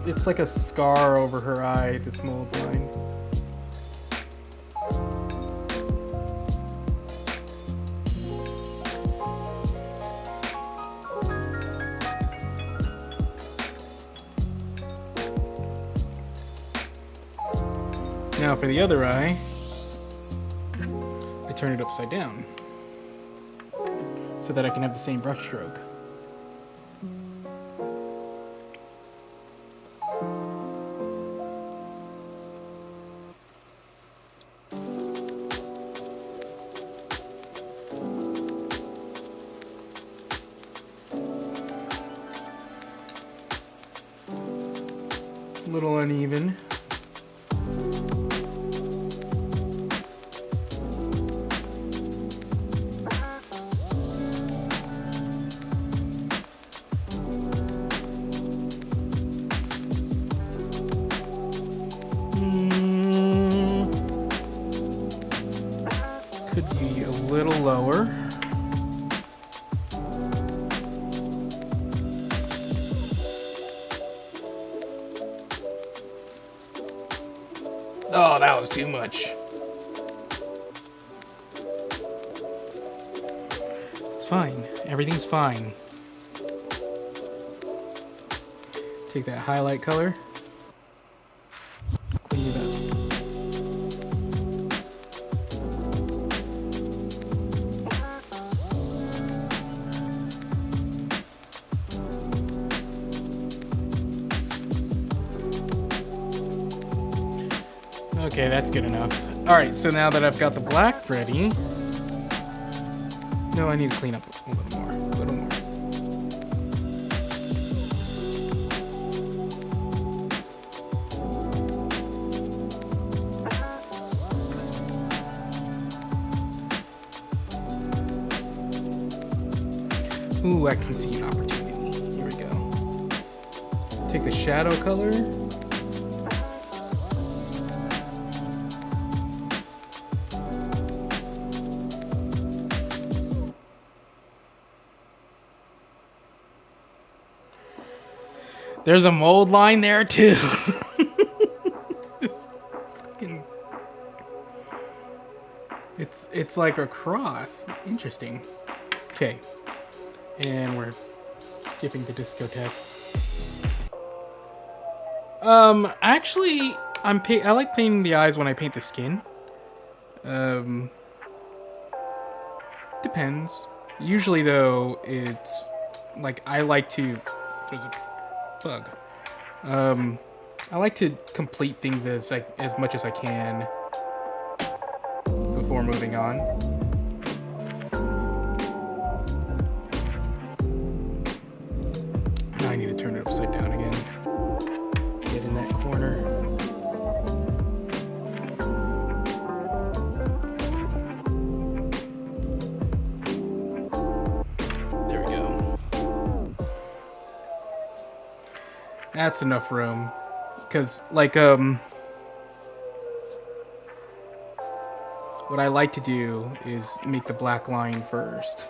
It's like a scar over her eye, this mold line. Now for the other eye, I turn it upside down so that I can have the same brush stroke. A little uneven. Could be a little lower. Oh, that was too much. It's fine. Everything's fine. Take that highlight color. Clean it up. Okay, that's good enough. Alright, so now that I've got the black ready... No, I need to clean up a little more. A little more. Ooh, I can see an opportunity. Here we go. Take the shadow color. There's a mold line there too. It's like a cross. Interesting. Okay. And we're skipping the discotheque. Actually, I like painting the eyes when I paint the skin. Um, Depends. Usually, though, it's like I like to. There's a bug. Um, I like to complete things as much as I can before moving on. Now I need to turn it upside down again. Get in that corner. There we go. That's enough room. Because, like, what I like to do is make the black line first.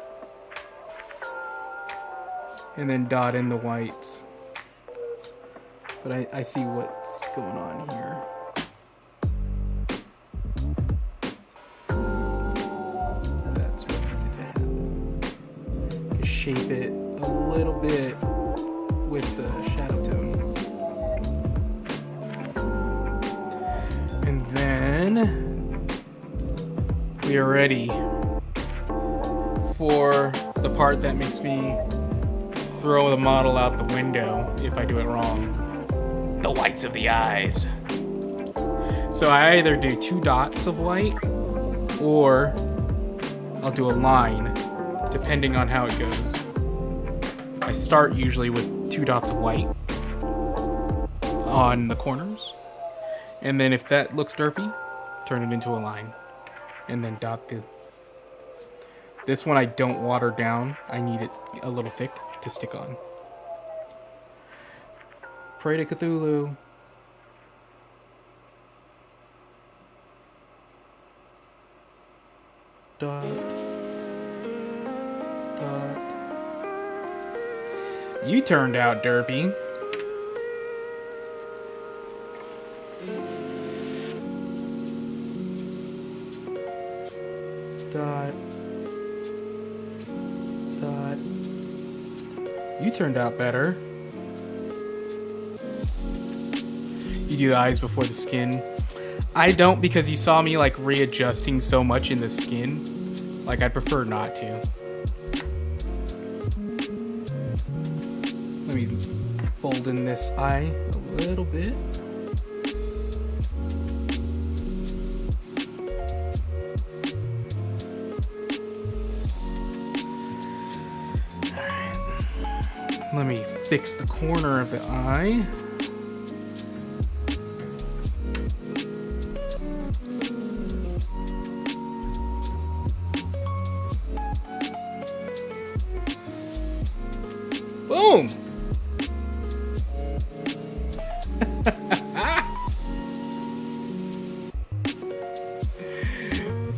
And then dot in the whites. But I see what's going on here. That's what needed to happen. Just shape it a little bit with the shadow tone. And then we are ready for the part that makes me throw the model out the window if I do it wrong. The whites of the eyes. So I either do 2 dots of white or I'll do a line depending on how it goes. I start usually with 2 dots of white on the corners. And then if that looks derpy, turn it into a line. And then dot the... This one I don't water down. I need it a little thick to stick on. Pray to Cthulhu. Dot. Dot. You turned out derpy. Dot. Dot. You turned out better. You do the eyes before the skin. I don't, because you saw me like readjusting so much in the skin. Like, I prefer not to. Let me fold in this eye a little bit. Alright. Let me fix the corner of the eye. Boom!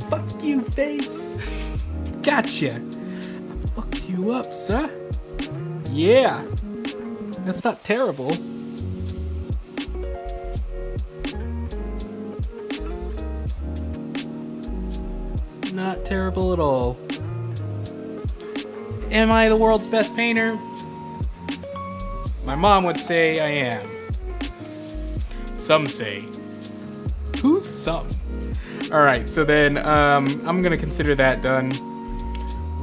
Fuck you, face! Gotcha! I fucked you up, sir. Yeah! That's not terrible. Not terrible at all. Am I the world's best painter? My mom would say I am. Some say. Who's some? Alright, so then I'm gonna consider that done.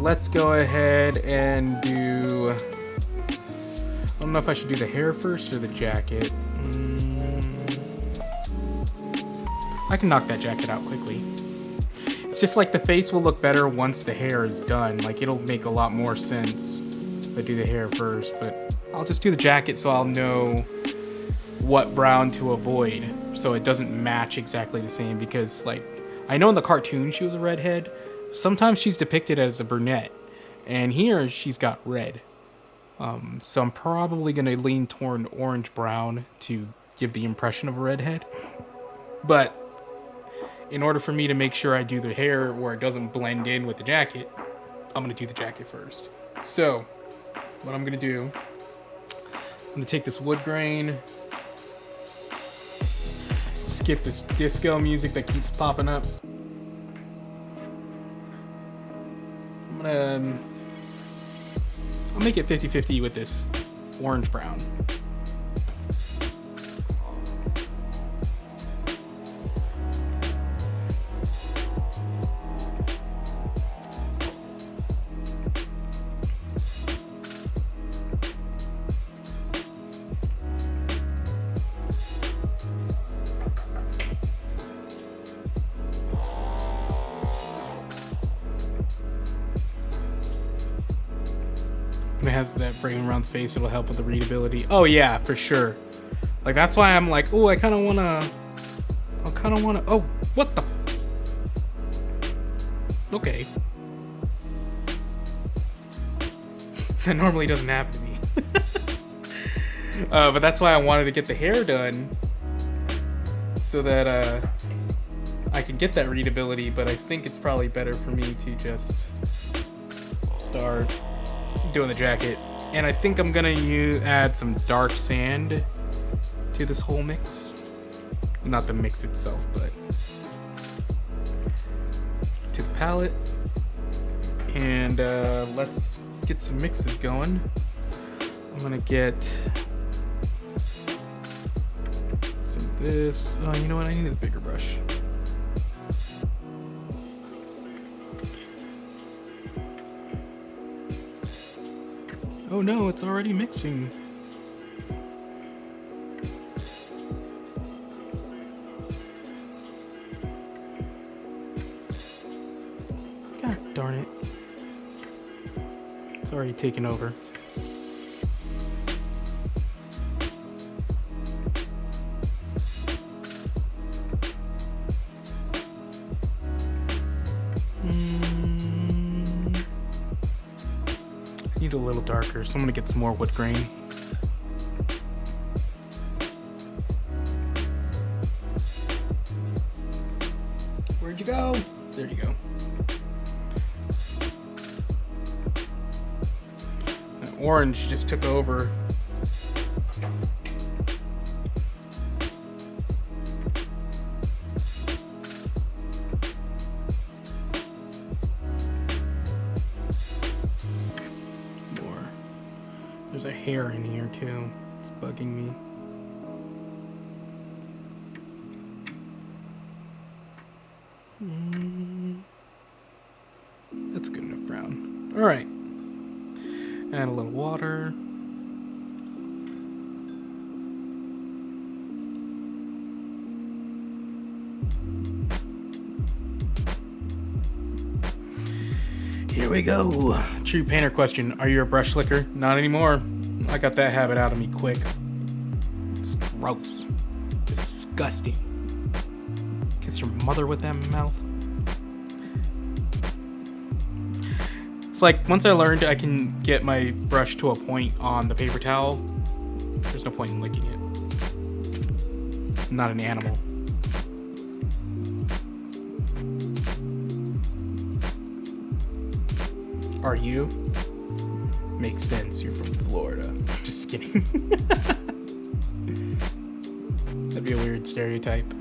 Let's go ahead and do... I don't know if I should do the hair first or the jacket. I can knock that jacket out quickly. It's just like the face will look better once the hair is done. Like, it'll make a lot more sense if I do the hair first, but I'll just do the jacket so I'll know what brown to avoid so it doesn't match exactly the same, because, like, I know in the cartoon she was a redhead. Sometimes she's depicted as a brunette, and here she's got red. So I'm probably going to lean toward orange-brown to give the impression of a redhead. But in order for me to make sure I do the hair where it doesn't blend in with the jacket, I'm going to do the jacket first. So what I'm going to do, I'm going to take this wood grain, skip this disco music that keeps popping up. I'll make it 50-50 with this orange-brown. it has that frame around the face, it'll help with the readability. Oh yeah, for sure. Like, that's why I'm like, oh, I kind of want to, oh, what the? Okay. That normally doesn't happen to me. But that's why I wanted to get the hair done, so that I can get that readability, but I think it's probably better for me to just start doing the jacket. And I think I'm gonna add some dark sand to this whole mix. Not the mix itself, but to the palette. And let's get some mixes going. I'm gonna get some of this. Oh, you know what? I need a bigger brush. Oh no, it's already mixing. God darn it. It's already taken over. Need a little darker, so I'm gonna get some more wood grain. Where'd you go? There you go. That orange just took over. There's a hair in here too. It's bugging me. That's good enough brown. All right. Add a little water. Here we go. True painter question. Are you a brush slicker? Not anymore. I got that habit out of me quick. It's gross. Disgusting. Kiss your mother with that mouth. It's like, once I learned I can get my brush to a point on the paper towel, there's no point in licking it. I'm not an animal. Are you? Makes sense, you're from Florida. Just kidding. That'd be a weird stereotype.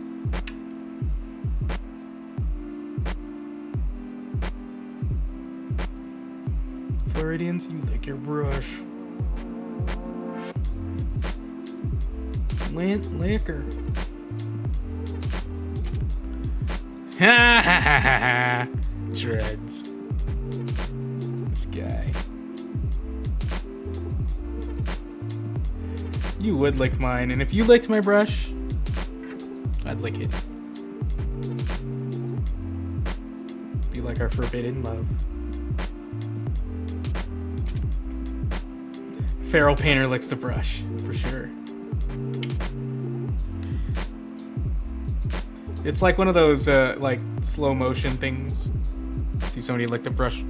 Floridians, you lick your brush. Liquor. Ha ha ha ha ha. Dreads. Guy. You would lick mine, and if you licked my brush, I'd lick it. Be like our forbidden love. Feral painter licks the brush, for sure. It's like one of those like slow motion things. See somebody lick the brush.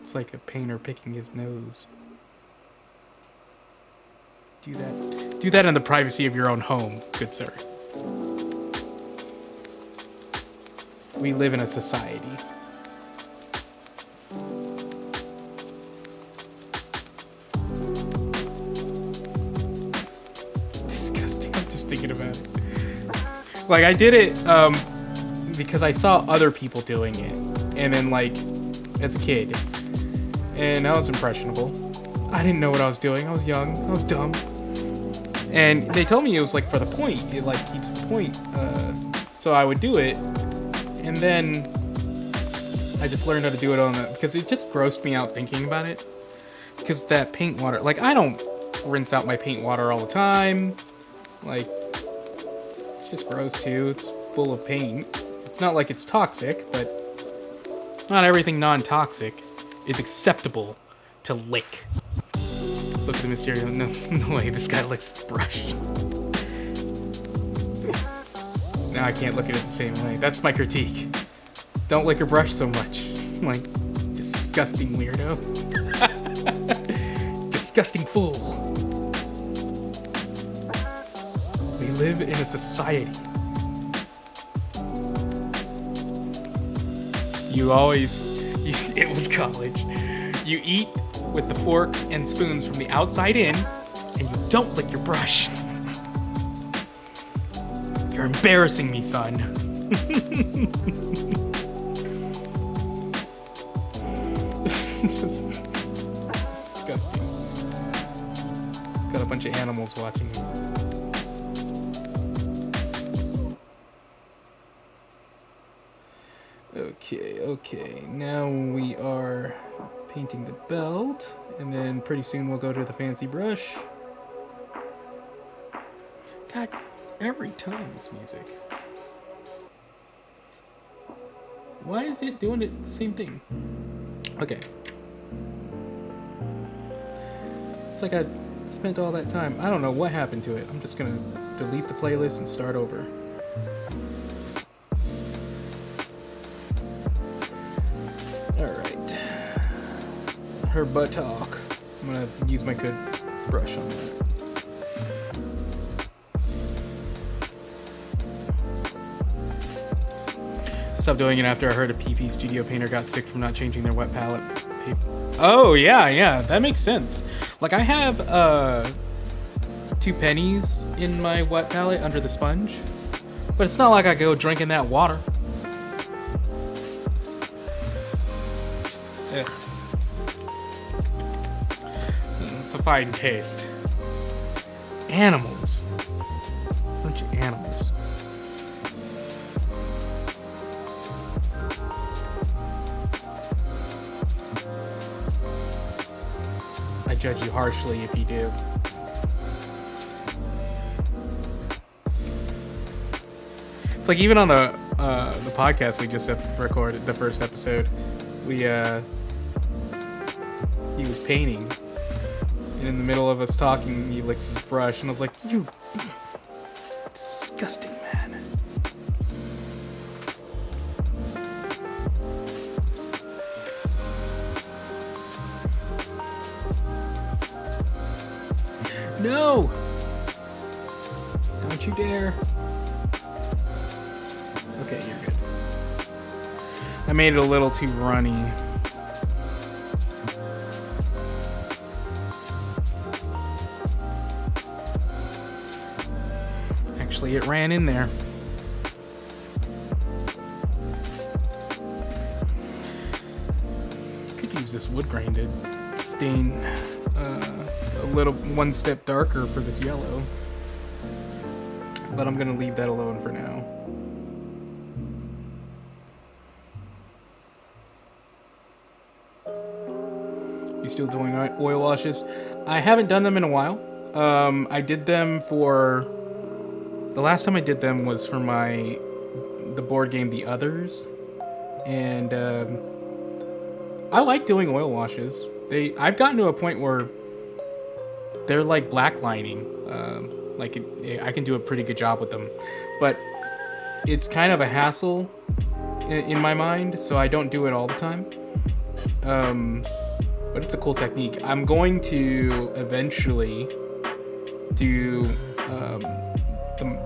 It's like a painter picking his nose. Do that in the privacy of your own home, good sir. We live in a society. Disgusting. I'm just thinking about it. Like, I did it because I saw other people doing it, and then, like, as a kid, and I was impressionable. I didn't know what I was doing. I was young. I was dumb. And they told me it was like for the point. It like keeps the point. So I would do it, and then I just learned how to do it on the, because it just grossed me out thinking about it. Because that paint water, like, I don't rinse out my paint water all the time. Like, it's just gross too. It's full of paint. It's not like it's toxic, but not everything non-toxic is acceptable to lick. Look at the Mysterio. No way, this guy licks his brush. Now I can't look at it the same way. That's my critique. Don't lick your brush so much. Like, disgusting weirdo. Disgusting fool. We live in a society. It was college. You eat with the forks and spoons from the outside in, and you don't lick your brush. You're embarrassing me, son. Just disgusting. Got a bunch of animals watching me. Okay. Now we are painting the belt, and then pretty soon we'll go to the fancy brush. God, every time this music. Why is it doing the same thing? Okay. It's like I spent all that time. I don't know what happened to it. I'm just gonna delete the playlist and start over. Alright. Her buttock. I'm gonna use my good brush on that. Stopped doing it after I heard a PP Studio painter got sick from not changing their wet palette paper. Oh, yeah, that makes sense. Like, I have 2 pennies in my wet palette under the sponge, but it's not like I go drinking that water. Ugh. It's a fine taste. Animals. Bunch of animals. I judge you harshly if you do. It's like even on the podcast we just recorded, the first episode, he was painting, and in the middle of us talking, he licks his brush, and I was like, "You disgusting man." No! Don't you dare. Okay, you're good. I made it a little too runny. Actually, it ran in there. Could use this wood grain to stain a little one step darker for this yellow, but I'm gonna leave that alone for now. You still doing oil washes? I haven't done them in a while. I did them for the last time I did them was for the board game The Others, and I like doing oil washes. I've gotten to a point where they're like black lining. I can do a pretty good job with them, but it's kind of a hassle in my mind, so I don't do it all the time. But it's a cool technique. I'm going to eventually do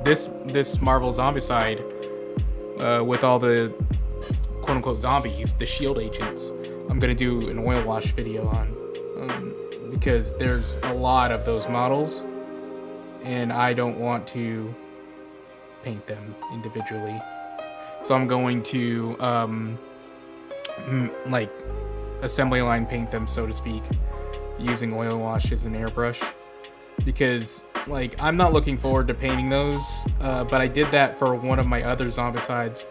this Marvel Zombicide with all the quote-unquote zombies, the shield agents. I'm gonna do an oil wash video on because there's a lot of those models, and I don't want to paint them individually. So I'm going to like assembly line paint them, so to speak, using oil wash as an airbrush, because like I'm not looking forward to painting those, but I did that for one of my other Zombicide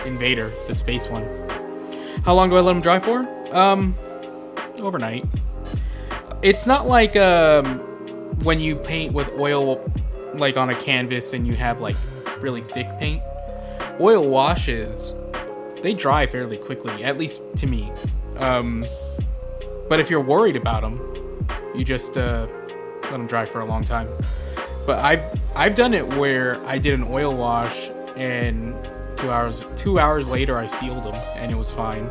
Invader, the space one. How long do I let them dry for? Overnight. It's not like when you paint with oil, like on a canvas, and you have like really thick paint. Oil washes, they dry fairly quickly, at least to me. But if you're worried about them, you just let them dry for a long time. But I've done it where I did an oil wash and 2 hours later I sealed them and it was fine.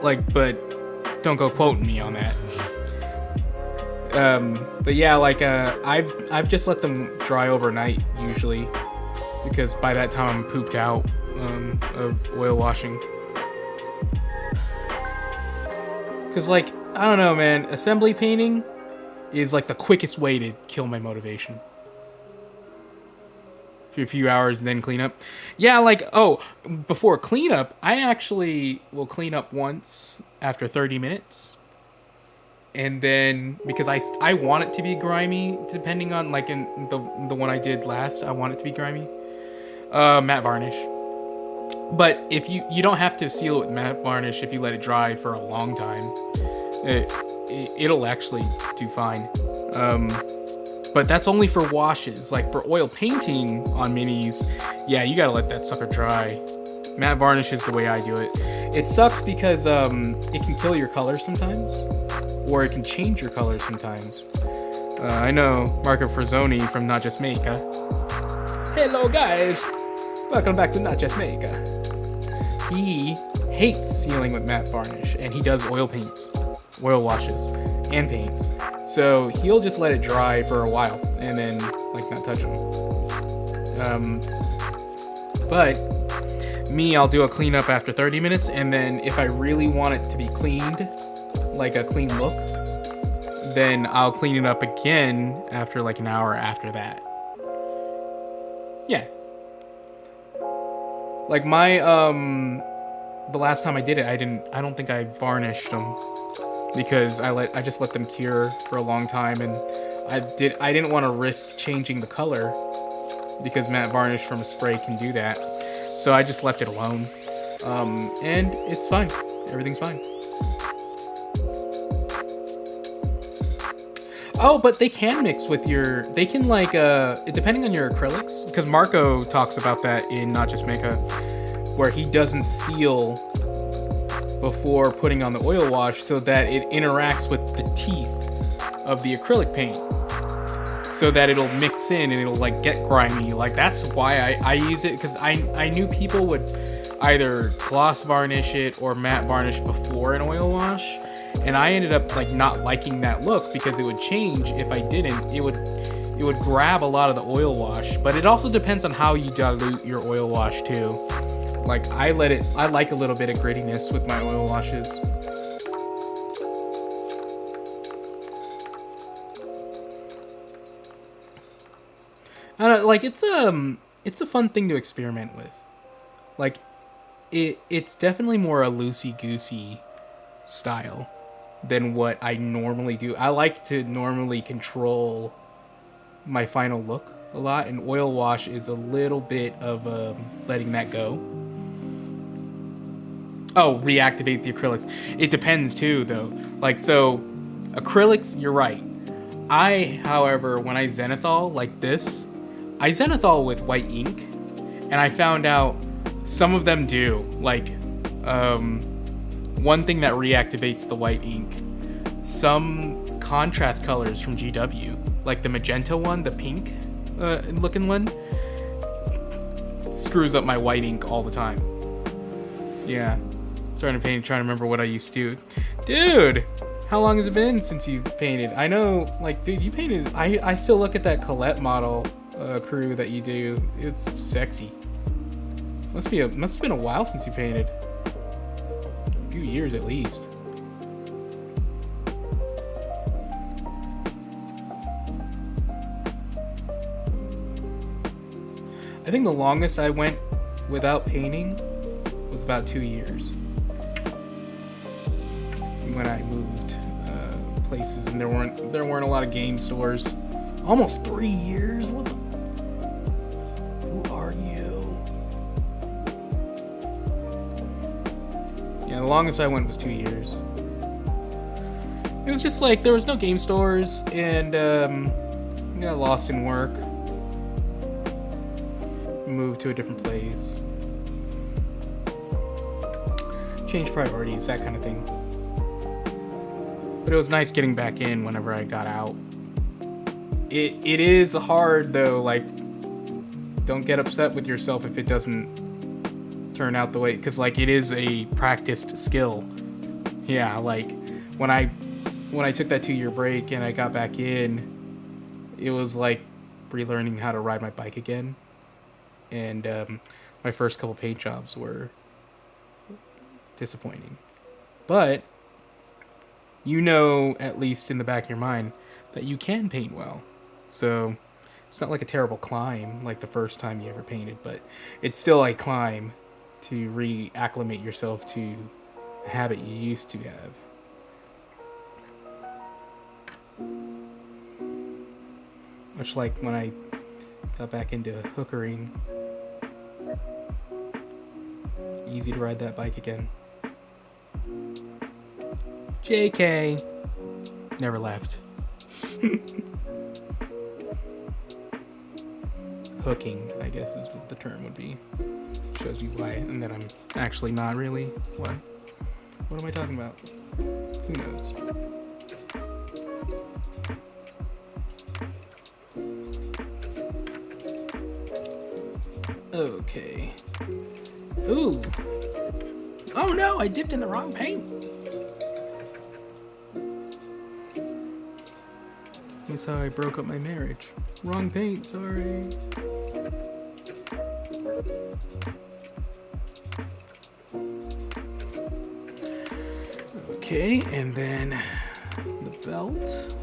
Like, but don't go quoting me on that. But yeah, like I've just let them dry overnight usually, because by that time I'm pooped out of oil washing. Cause like, I don't know, man, assembly painting is like the quickest way to kill my motivation. For a few hours, then clean up. Yeah, like, before cleanup, I actually will clean up once after 30 minutes. And then, because I want it to be grimy, depending on, like, in the one I did last, I want it to be grimy. Matte varnish. But if you don't have to seal it with matte varnish if you let it dry for a long time. It'll actually do fine. But that's only for washes. Like for oil painting on minis, yeah, you gotta let that sucker dry. Matte varnish is the way I do it. It sucks because it can kill your color sometimes, or it can change your color sometimes. I know Marco Frazzoni from Not Just Makeup. Hello guys, welcome back to Not Just Makeup. He hates sealing with matte varnish, and he does oil paints, oil washes, and paints. So he'll just let it dry for a while and then like not touch them. But me, I'll do a cleanup after 30 minutes, and then if I really want it to be cleaned, like a clean look, then I'll clean it up again after like an hour after that. Yeah. Like my the last time I did it, I don't think I varnished them, because I just let them cure for a long time, and I didn't want to risk changing the color, because matte varnish from a spray can do that. So I just left it alone. And it's fine. Everything's fine. Oh, but they can mix with they can like, depending on your acrylics, because Marco talks about that in Not Just Makeup, where he doesn't seal before putting on the oil wash so that it interacts with the teeth of the acrylic paint, so that it'll mix in and it'll like get grimy. Like that's why I use it, because I knew people would either gloss varnish it or matte varnish before an oil wash, and I ended up like not liking that look, because it would change if I didn't. It would grab a lot of the oil wash. But it also depends on how you dilute your oil wash too. Like I like a little bit of grittiness with my oil washes. I don't know, like it's a fun thing to experiment with. Like it's definitely more a loosey-goosey style than what I normally do. I like to normally control my final look a lot, and oil wash is a little bit of letting that go. Oh, reactivate the acrylics. It depends too, though. Like, so acrylics, you're right. However, when I zenithal like this, I zenithal with white ink, and I found out some of them do. Like, one thing that reactivates the white ink, some contrast colors from GW, like the magenta one, the pink looking one, screws up my white ink all the time. Yeah. Starting to paint, trying to remember what I used to do. Dude, how long has it been since you painted? I know, like, dude, you painted. I still look at that Colette model crew that you do. It's sexy. Must have been a while since you painted. A few years at least. I think the longest I went without painting was about 2 years. When I moved places, and there weren't a lot of game stores. Almost 3 years. What the? Who are you? Yeah, the longest I went was 2 years. It was just like there was no game stores, and got lost in work, moved to a different place, changed priorities, that kind of thing. But it was nice getting back in whenever I got out. It is hard though, like, don't get upset with yourself if it doesn't turn out the way, because like it is a practiced skill. Yeah, like when I took that 2-year break and I got back in, it was like relearning how to ride my bike again. And my first couple paint jobs were disappointing. But you know, at least in the back of your mind, that you can paint well. So it's not like a terrible climb like the first time you ever painted, but it's still a climb to reacclimate yourself to a habit you used to have. Much like when I got back into hookering. It's easy to ride that bike again. JK. Never left. Hooking, I guess is what the term would be. Shows you why, and that I'm actually not really. What? What am I talking about? Who knows? Okay. Ooh. Oh no, I dipped in the wrong paint. That's how I broke up my marriage. Wrong paint, sorry. Okay, and then the belt.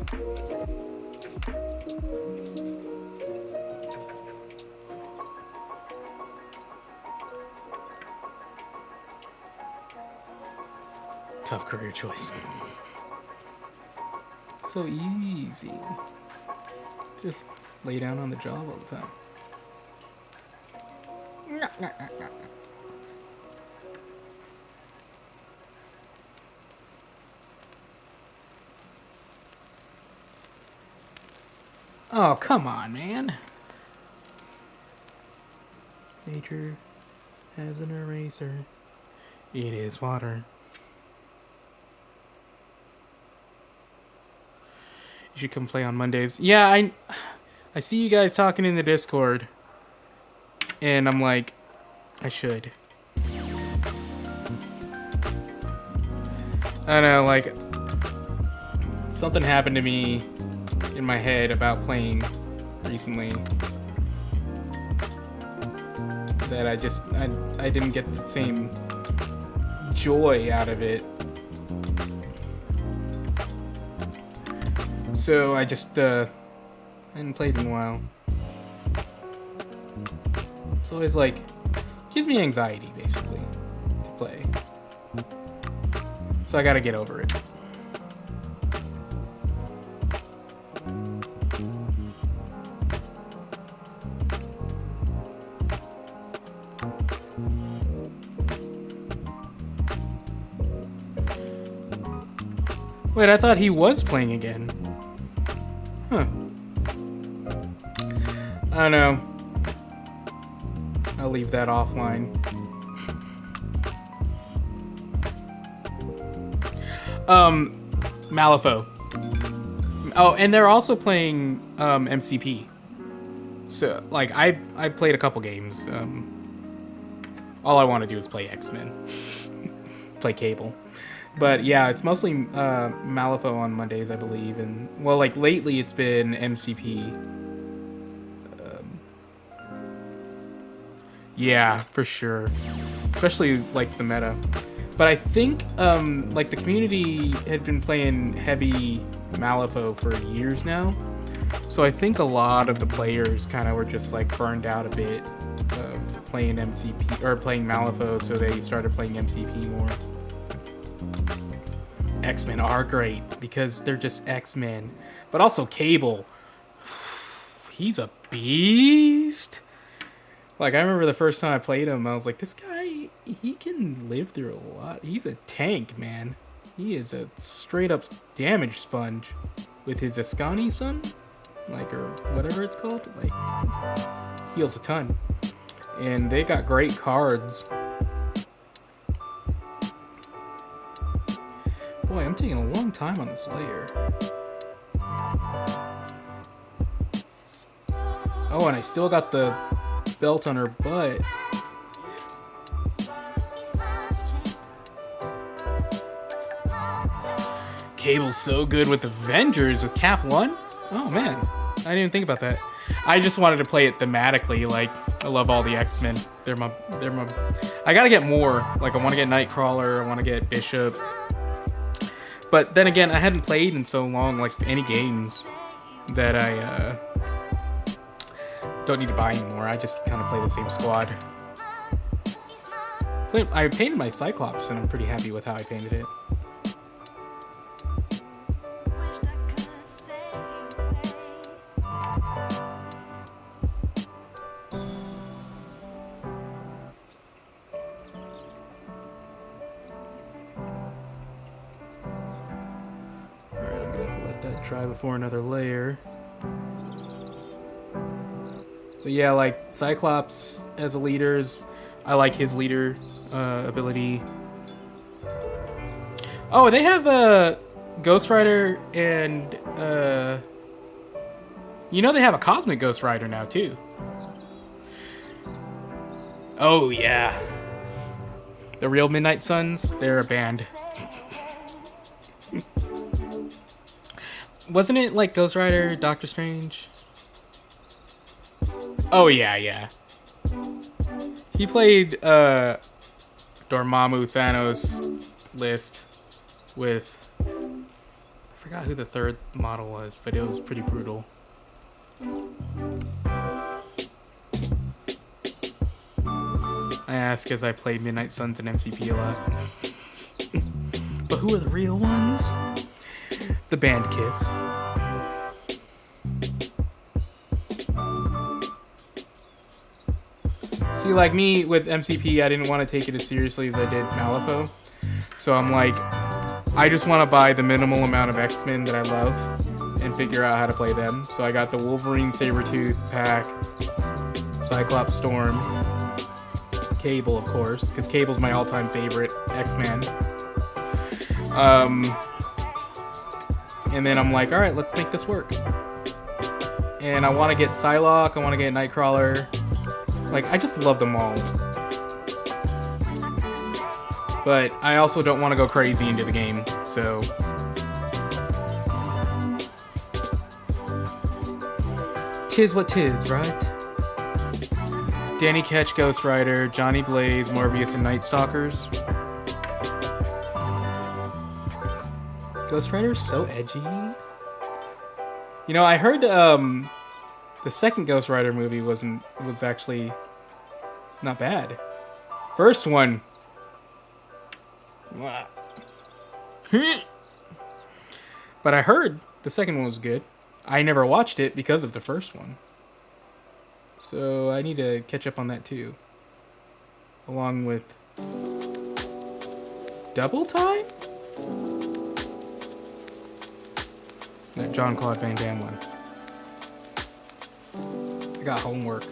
Tough career choice. So easy. Just lay down on the job all the time. Oh, come on, man. Nature has an eraser. It is water. You should come play on Mondays. Yeah, I see you guys talking in the Discord. And I'm like, I should. I don't know, like, something happened to me in my head about playing recently that I didn't get the same joy out of it. So I just I hadn't played in a while. It's always like, gives me anxiety basically to play. So I gotta get over it. Wait, I thought he was playing again. Huh. I don't know. I'll leave that offline. Malifaux. Oh, and they're also playing MCP. So, like, I played a couple games. All I want to do is play X-Men. Play Cable. But yeah, it's mostly Malifaux on Mondays, I believe, and well, like lately it's been MCP. Yeah, for sure, especially like the meta. But I think like the community had been playing heavy Malifaux for years now, so I think a lot of the players kind of were just like burned out a bit of playing MCP or playing Malifaux, so they started playing MCP more. X-Men are great because they're just X-Men, but also Cable. He's a beast. Like, I remember the first time I played him, I was like, this guy, he can live through a lot. He's a tank, man. He is a straight up damage sponge with his Ascani Sun, like, or whatever it's called. Like, heals a ton. And they got great cards. Boy, I'm taking a long time on this layer. Oh, and I still got the belt on her butt. Cable's so good with Avengers with Cap 1. Oh man, I didn't even think about that. I just wanted to play it thematically. Like, I love all the X-Men. They're my. I gotta get more. Like, I want to get Nightcrawler. I want to get Bishop. But then again, I hadn't played in so long, like, any games, that I don't need to buy anymore. I just kind of play the same squad. I painted my Cyclops, and I'm pretty happy with how I painted it. Try before another layer. But yeah, like Cyclops as a leader I like his leader ability. Oh, they have Ghost Rider and you know they have a Cosmic Ghost Rider now too. Oh yeah. The real Midnight Suns, they're a band. Wasn't it like Ghost Rider, Doctor Strange? Oh yeah, yeah. He played Dormammu Thanos list with, I forgot who the third model was, but it was pretty brutal. I ask as I played Midnight Suns and MCP a lot. But who are the real ones? The band Kiss. See, like me with MCP, I didn't want to take it as seriously as I did Malifaux. So I'm like, I just want to buy the minimal amount of X-Men that I love and figure out how to play them. So I got the Wolverine Sabretooth pack, Cyclops Storm, Cable, of course, because Cable's my all-time favorite X-Man. And then I'm like, all right, let's make this work. And I want to get Psylocke, I want to get Nightcrawler. Like, I just love them all. But I also don't want to go crazy into the game, so... Tis what tis, right? Danny Ketch, Ghost Rider, Johnny Blaze, Morbius, and Night Stalkers. Ghost Rider's so edgy. You know, I heard the second Ghost Rider movie was actually not bad. First one. But I heard the second one was good. I never watched it because of the first one. So I need to catch up on that too. Along with Double Time? That Jean-Claude Van Damme one. I got homework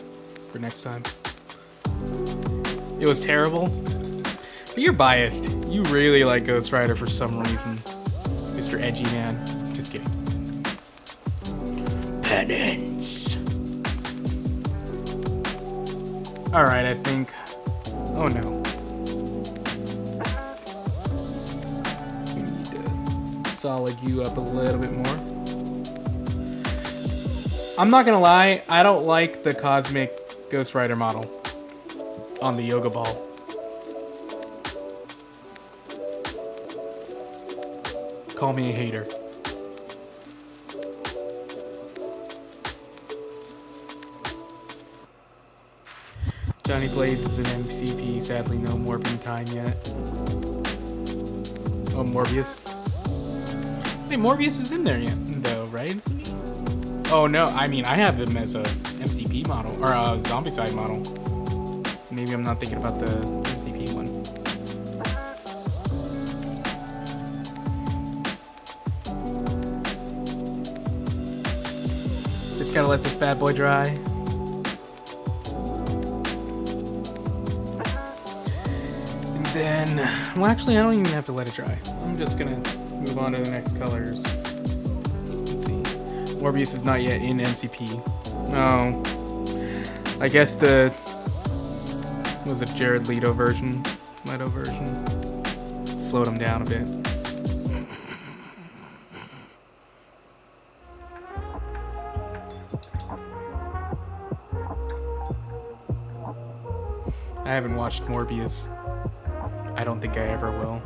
for next time. It was terrible. But you're biased. You really like Ghost Rider for some reason. Mr. Edgy Man. Just kidding. Penance. Alright, I think... Oh no. We need to solid you up a little bit more. I'm not gonna lie, I don't like the Cosmic Ghost Rider model on the Yoga Ball. Call me a hater. Johnny Blaze is an MCP, sadly no Morbius time yet. Oh, Morbius. Wait, Morbius is in there yet, though, right? Isn't he? Oh no, I mean, I have him as a MCP model, or a Zombicide model. Maybe I'm not thinking about the MCP one. Just gotta let this bad boy dry. And then, well, actually, I don't even have to let it dry. I'm just gonna move on to the next colors. Let's see. Morbius is not yet in MCP. Oh, I guess the was it Jared Leto version slowed him down a bit. I haven't watched Morbius. I don't think I ever will.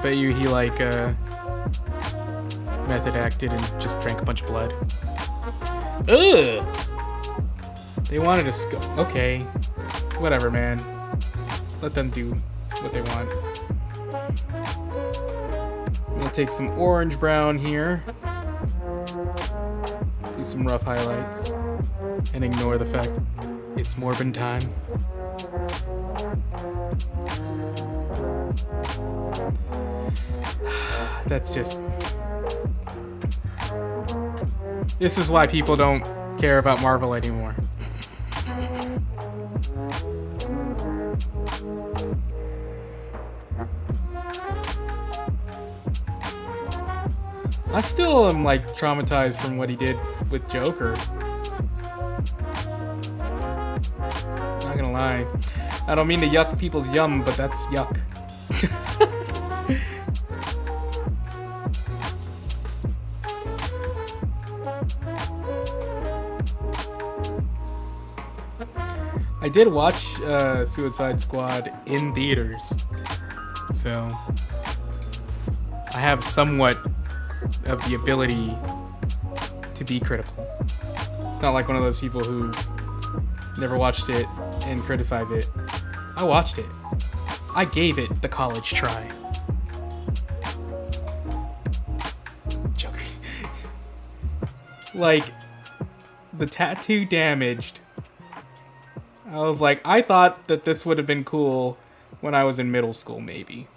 Bet you he like method acted and just drank a bunch of blood. Ugh! They wanted to okay. Whatever, man. Let them do what they want. I'm gonna take some orange brown here. Do some rough highlights. And ignore the fact it's Morbin time. That's just... This is why people don't care about Marvel anymore. I still am like traumatized from what he did with Joker. Not gonna lie. I don't mean to yuck people's yum, but that's yuck. I did watch Suicide Squad in theaters, so I have somewhat of the ability to be critical. It's not like one of those people who never watched it and criticize it. I watched it. I gave it the college try. Joker. Like, the tattoo damaged. I was like, I thought that this would have been cool when I was in middle school, maybe.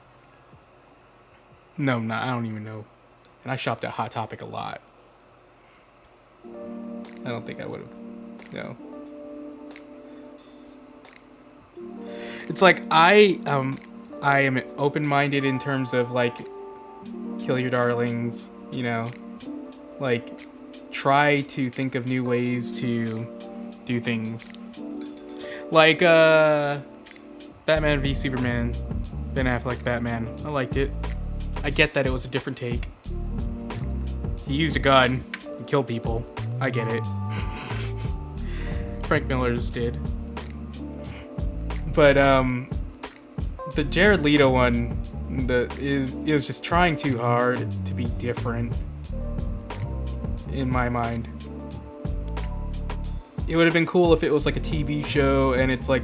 No, I don't even know. And I shopped at Hot Topic a lot. I don't think I would have. No. It's like I am open-minded in terms of like kill your darlings, you know, like try to think of new ways to do things. Like Batman v Superman, Ben Affleck Batman. I liked it. I get that it was a different take. He used a gun and killed people. I get it. Frank Miller's did. But the Jared Leto one, is just trying too hard to be different. In my mind, it would have been cool if it was like a TV show and it's like,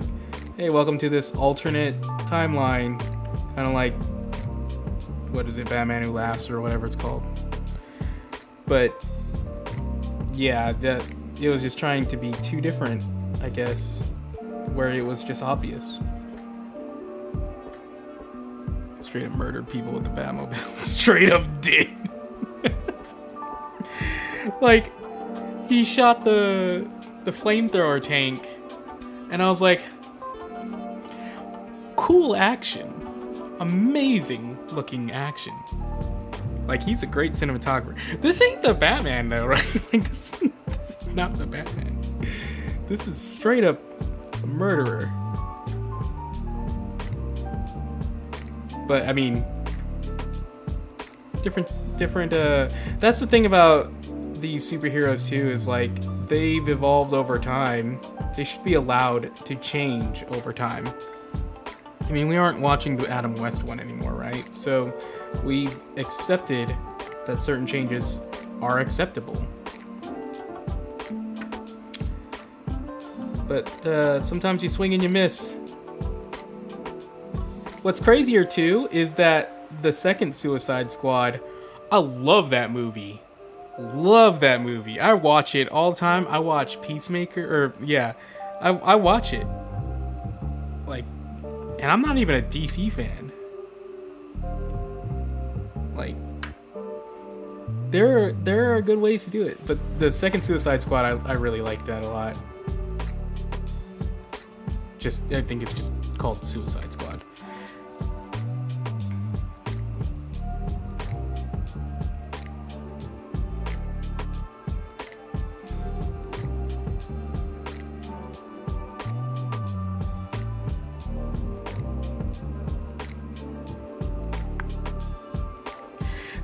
hey, welcome to this alternate timeline, kind of like, what is it, Batman Who Laughs or whatever it's called. But yeah, it was just trying to be too different, I guess, where it was just obvious. Straight up murdered people with the Batmobile. Straight up did. Like, he shot the flamethrower tank, and I was like, cool action. Amazing looking action. Like, he's a great cinematographer. This ain't the Batman though, right? Like, this is not the Batman. This is straight up a murderer. But I mean, different that's the thing about these superheroes too, is like they've evolved over time. They should be allowed to change over time. I mean, we aren't watching the Adam West one anymore, right? So we've accepted that certain changes are acceptable. But sometimes you swing and you miss. What's crazier too is that the second Suicide Squad, I love that movie. Love that movie. I watch it all the time. I watch Peacemaker, I watch it like And I'm not even a DC fan. Like, there are good ways to do it, but the second Suicide Squad, I really like that a lot. I think it's just called Suicide Squad.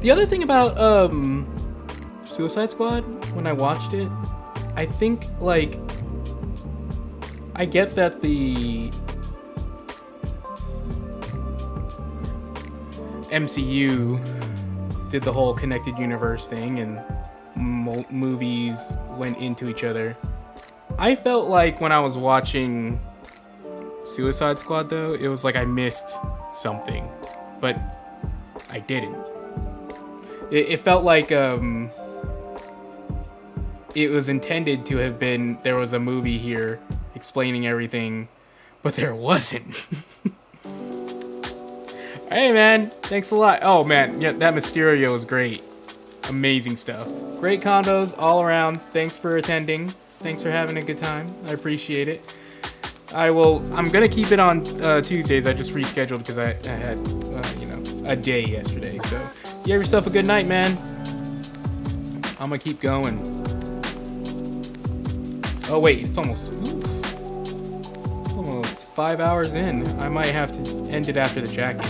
The other thing about Suicide Squad, when I watched it, I think, like, I get that the MCU did the whole connected universe thing and movies went into each other. I felt like when I was watching Suicide Squad, though, it was like I missed something, but I didn't. It felt like it was intended to have been, there was a movie here explaining everything, but there wasn't. Hey man, thanks a lot. Oh man, yeah, that Mysterio was great. Amazing stuff. Great combos all around. Thanks for attending. Thanks for having a good time. I appreciate it. I'm gonna keep it on Tuesdays. I just rescheduled because I had a day yesterday. So you have yourself a good night, man. I'm gonna keep going. Oh wait, it's almost 5 hours in. I might have to end it after the jacket.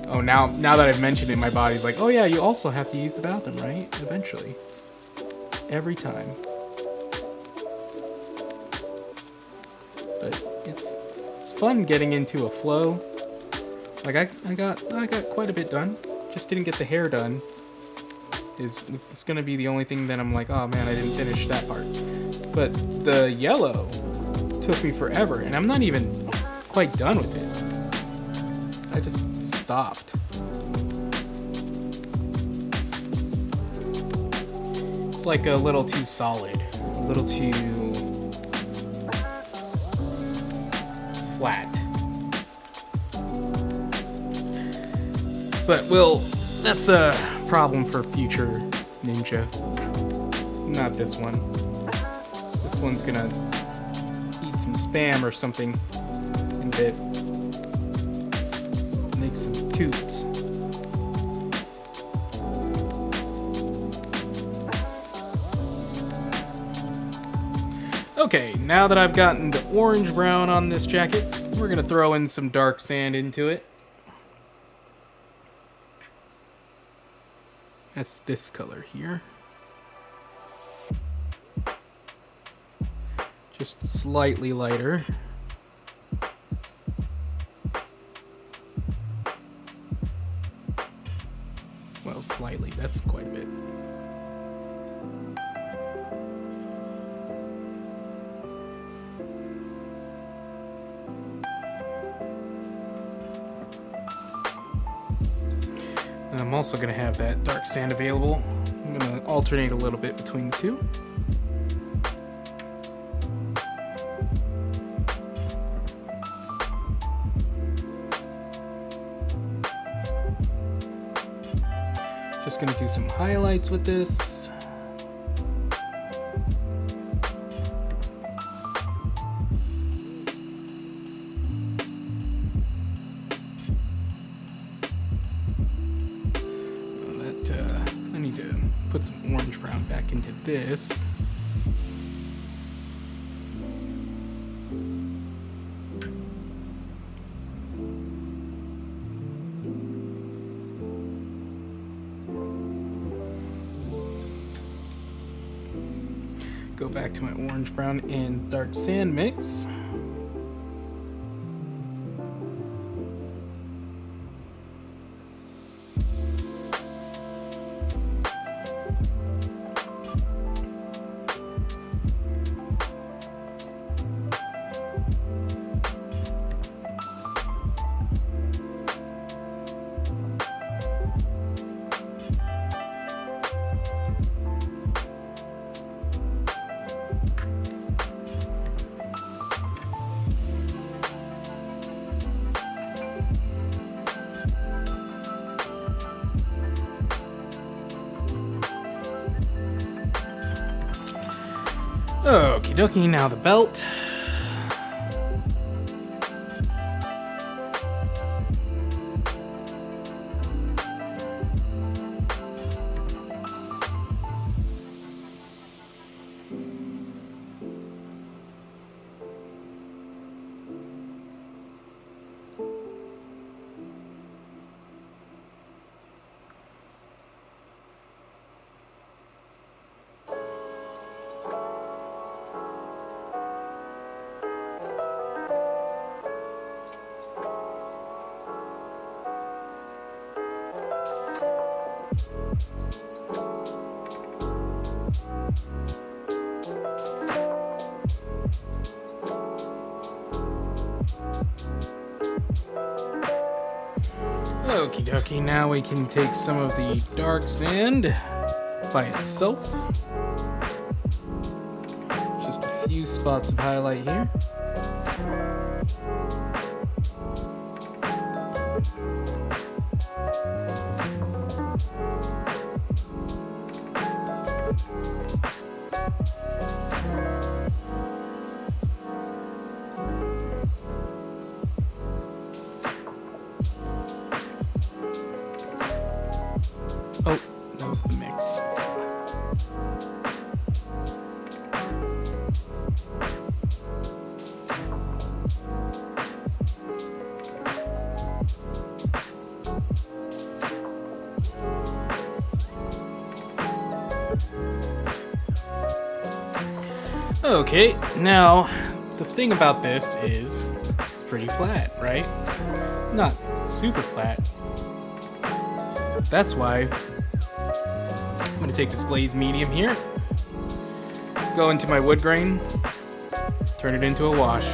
Oh, now that I've mentioned it, my body's like, oh yeah, you also have to use the bathroom, right? Eventually. Every time. But it's fun getting into a flow. Like I got quite a bit done. Just didn't get the hair done. It's gonna be the only thing that I'm like, oh man, I didn't finish that part. But the yellow took me forever, and I'm not even quite done with it. I just stopped. It's like a little too solid, a little too flat. But that's a problem for future Ninja. Not this one. This one's gonna eat some spam or something in a bit. Make some toots. Okay, now that I've gotten the orange brown on this jacket, we're gonna throw in some dark sand into it. That's this color here. Just slightly lighter. Well, slightly, that's quite a bit. And I'm also going to have that dark sand available. I'm going to alternate a little bit between the two. Just going to do some highlights with this. I need to put some orange brown back into this. Go back to my orange brown and dark sand mix. Okie dokie, now the belt. Okie dokie, now we can take some of the dark sand by itself. Just a few spots of highlight here. Oh, that was the mix. Okay, now the thing about this is it's pretty flat, right? Not super flat. That's why I'm going to take this glaze medium here, go into my wood grain, turn it into a wash.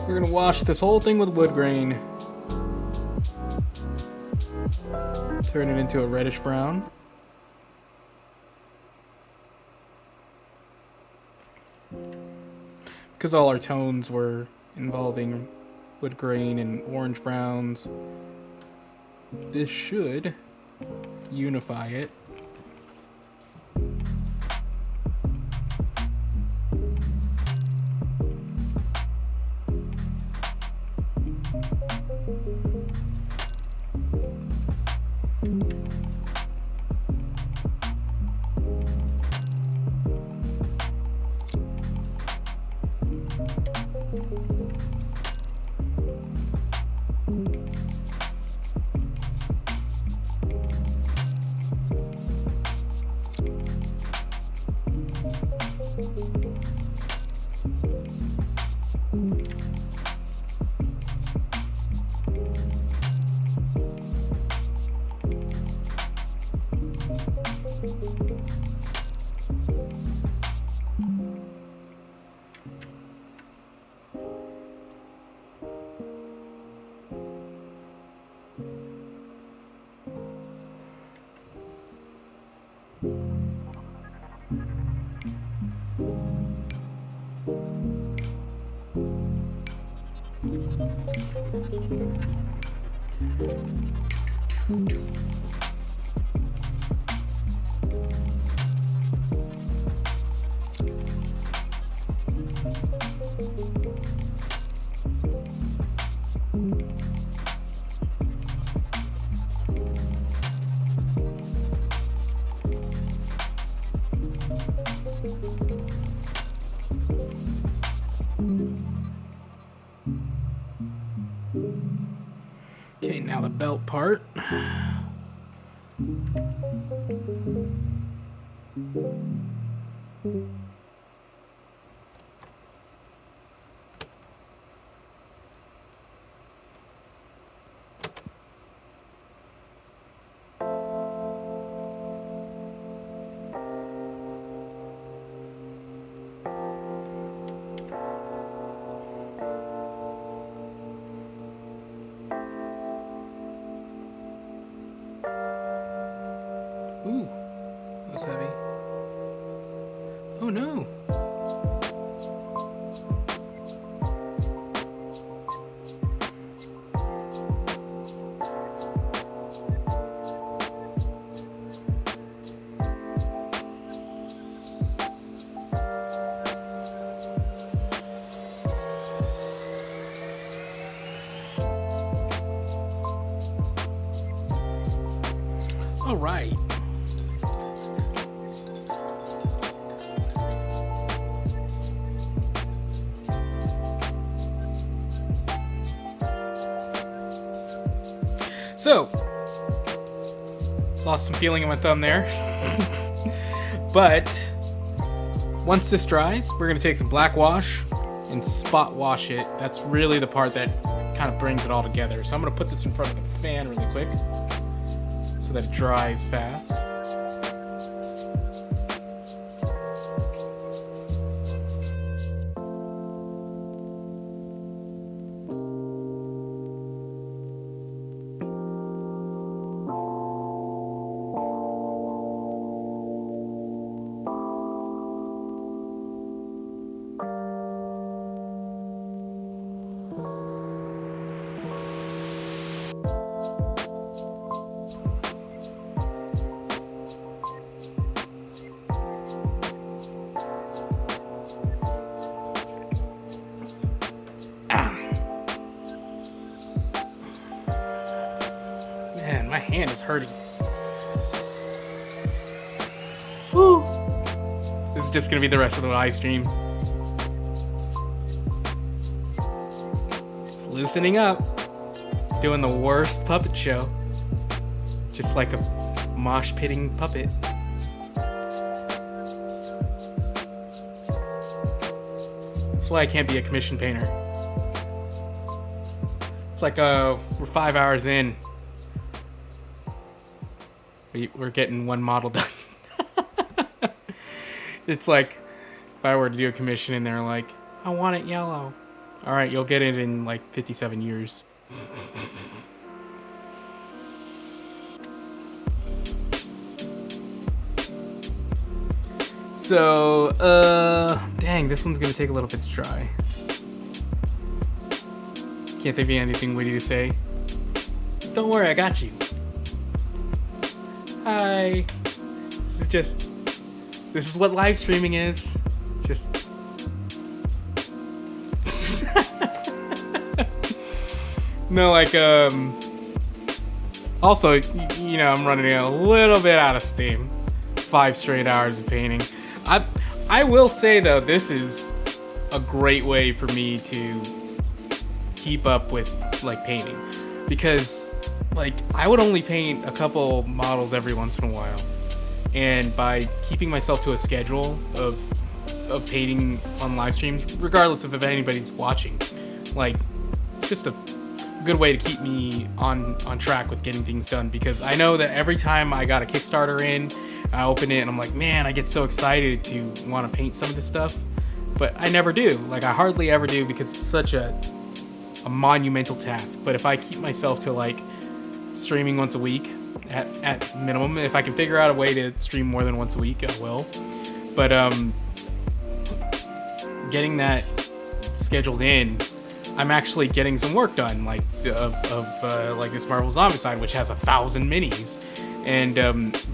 We're gonna wash this whole thing with wood grain. Turn it into a reddish brown. Because all our tones were involving wood grain and orange browns, this should unify it. Okay, now the belt part. Ooh, that was heavy. Oh no. All right. So, lost some feeling in my thumb there. But once this dries, we're gonna take some black wash and spot wash it. That's really the part that kind of brings it all together. So I'm gonna put this in front of the fan really quick so that it dries fast. Man, my hand is hurting. Woo! This is just gonna be the rest of the live stream. It's loosening up. Doing the worst puppet show. Just like a mosh pitting puppet. That's why I can't be a commission painter. It's like we're 5 hours in. We're getting one model done. It's like if I were to do a commission and they're like, I want it yellow. All right, you'll get it in like 57 years. So, dang, this one's gonna take a little bit to dry. Can't think of anything witty to say. Don't worry, I got you. Hi. This is what live streaming is. Just no, like also, you know, I'm running a little bit out of steam. 5 straight hours of painting. I will say though, this is a great way for me to keep up with like painting, because like I would only paint a couple models every once in a while, and by keeping myself to a schedule of painting on live streams, regardless of if anybody's watching, like it's just a good way to keep me on track with getting things done. Because I know that every time I got a Kickstarter in, I open it and I'm like, man, I get so excited to want to paint some of this stuff, but I never do. Like I hardly ever do, because it's such a monumental task. But if I keep myself to like streaming once a week at minimum, if I can figure out a way to stream more than once a week, I will. But getting that scheduled in, I'm actually getting some work done, like like this Marvel Zombicide, which has 1,000 minis, and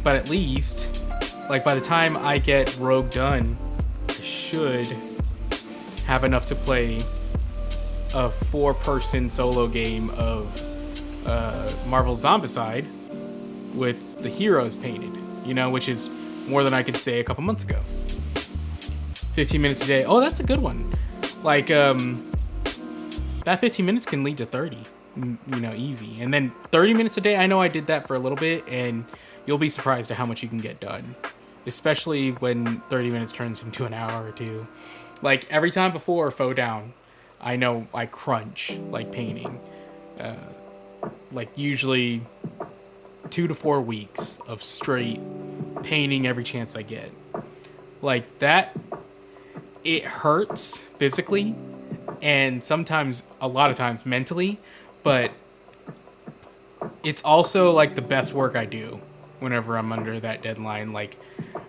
but at least like by the time I get Rogue done, I should have enough to play a 4-person solo game of Marvel Zombicide with the heroes painted, you know, which is more than I could say a couple months ago. 15 minutes a day. Oh, that's a good one. Like that 15 minutes can lead to 30, you know, easy. And then 30 minutes a day, I know I did that for a little bit, and you'll be surprised at how much you can get done, especially when 30 minutes turns into an hour or two. Like every time before Foe Down, I know I crunch like painting, like usually 2 to 4 weeks of straight painting every chance I get. Like that, it hurts physically and sometimes, a lot of times, mentally, but it's also like the best work I do, whenever I'm under that deadline. Like,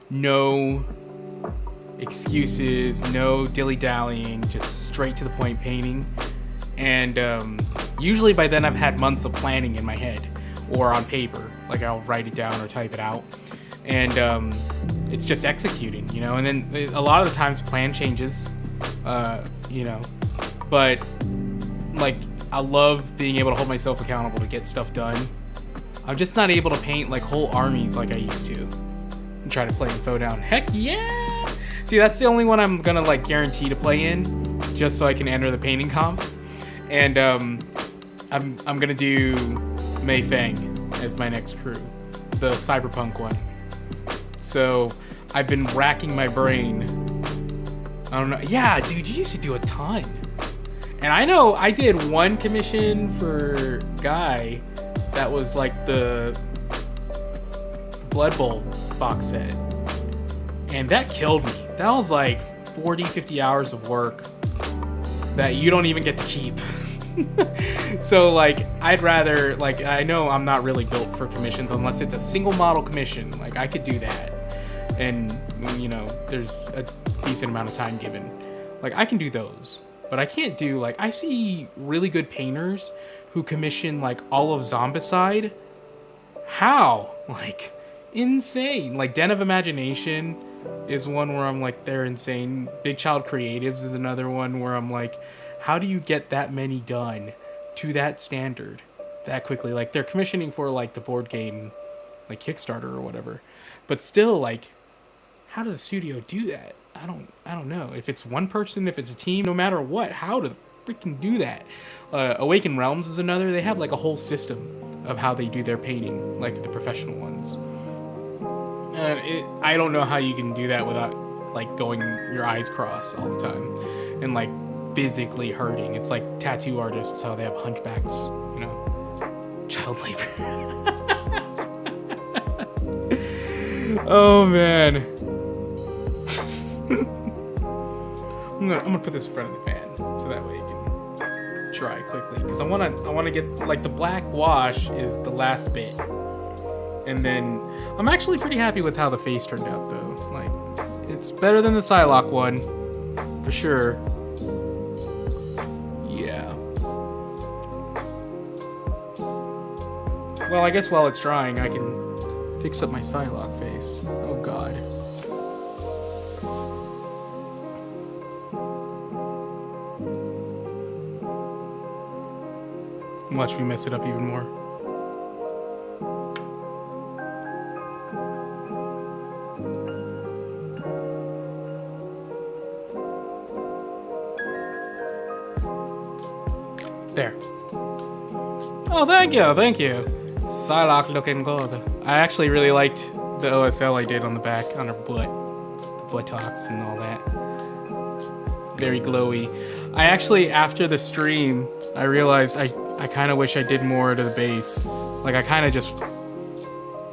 no excuses, no dilly-dallying, just straight to the point painting. And usually by then I've had months of planning in my head or on paper. Like, I'll write it down or type it out. And it's just executing, you know? And then a lot of the times plan changes, you know? But, like, I love being able to hold myself accountable to get stuff done. I'm just not able to paint, like, whole armies like I used to. And try to play Info Down. Heck yeah! See, that's the only one I'm gonna, like, guarantee to play in, just so I can enter the painting comp. And I'm gonna do Mei Fang as my next crew, the cyberpunk one. So I've been racking my brain. I don't know. Yeah, dude, you used to do a ton. And I know I did one commission for Guy that was like the Blood Bowl box set. And that killed me. That was like 40, 50 hours of work that you don't even get to keep. So, like, I'd rather, like, I know I'm not really built for commissions unless it's a single model commission. Like, I could do that. And, you know, there's a decent amount of time given. Like, I can do those. But I can't do, like, I see really good painters who commission, like, all of Zombicide. How? Like, insane. Like, Den of Imagination is one where I'm like, they're insane. Big Child Creatives is another one where I'm like, how do you get that many done to that standard that quickly? Like, they're commissioning for, like, the board game, like, Kickstarter or whatever. But still, like, how does a studio do that? I don't know. If it's one person, if it's a team, no matter what, how to freaking do that? Awakened Realms is another. They have, like, a whole system of how they do their painting, like the professional ones. I don't know how you can do that without, like, going your eyes cross all the time and, like, physically hurting. It's like tattoo artists, how they have hunchbacks, you know, child labor. Oh man. I'm gonna put this in front of the fan so that way it can dry quickly, because I wanna get, like, the black wash is the last bit. And then I'm actually pretty happy with how the face turned out, though. Like, it's better than the Psylocke one, for sure. Yeah. Well, I guess while it's drying, I can fix up my Psylocke face. Oh, God. Watch me mess it up even more. There. Oh, thank you, thank you. Psylocke looking good. I actually really liked the OSL I did on the back, on her butt. The buttocks and all that. It's very glowy. I actually, after the stream, I realized I kind of wish I did more to the base. Like, I kind of just...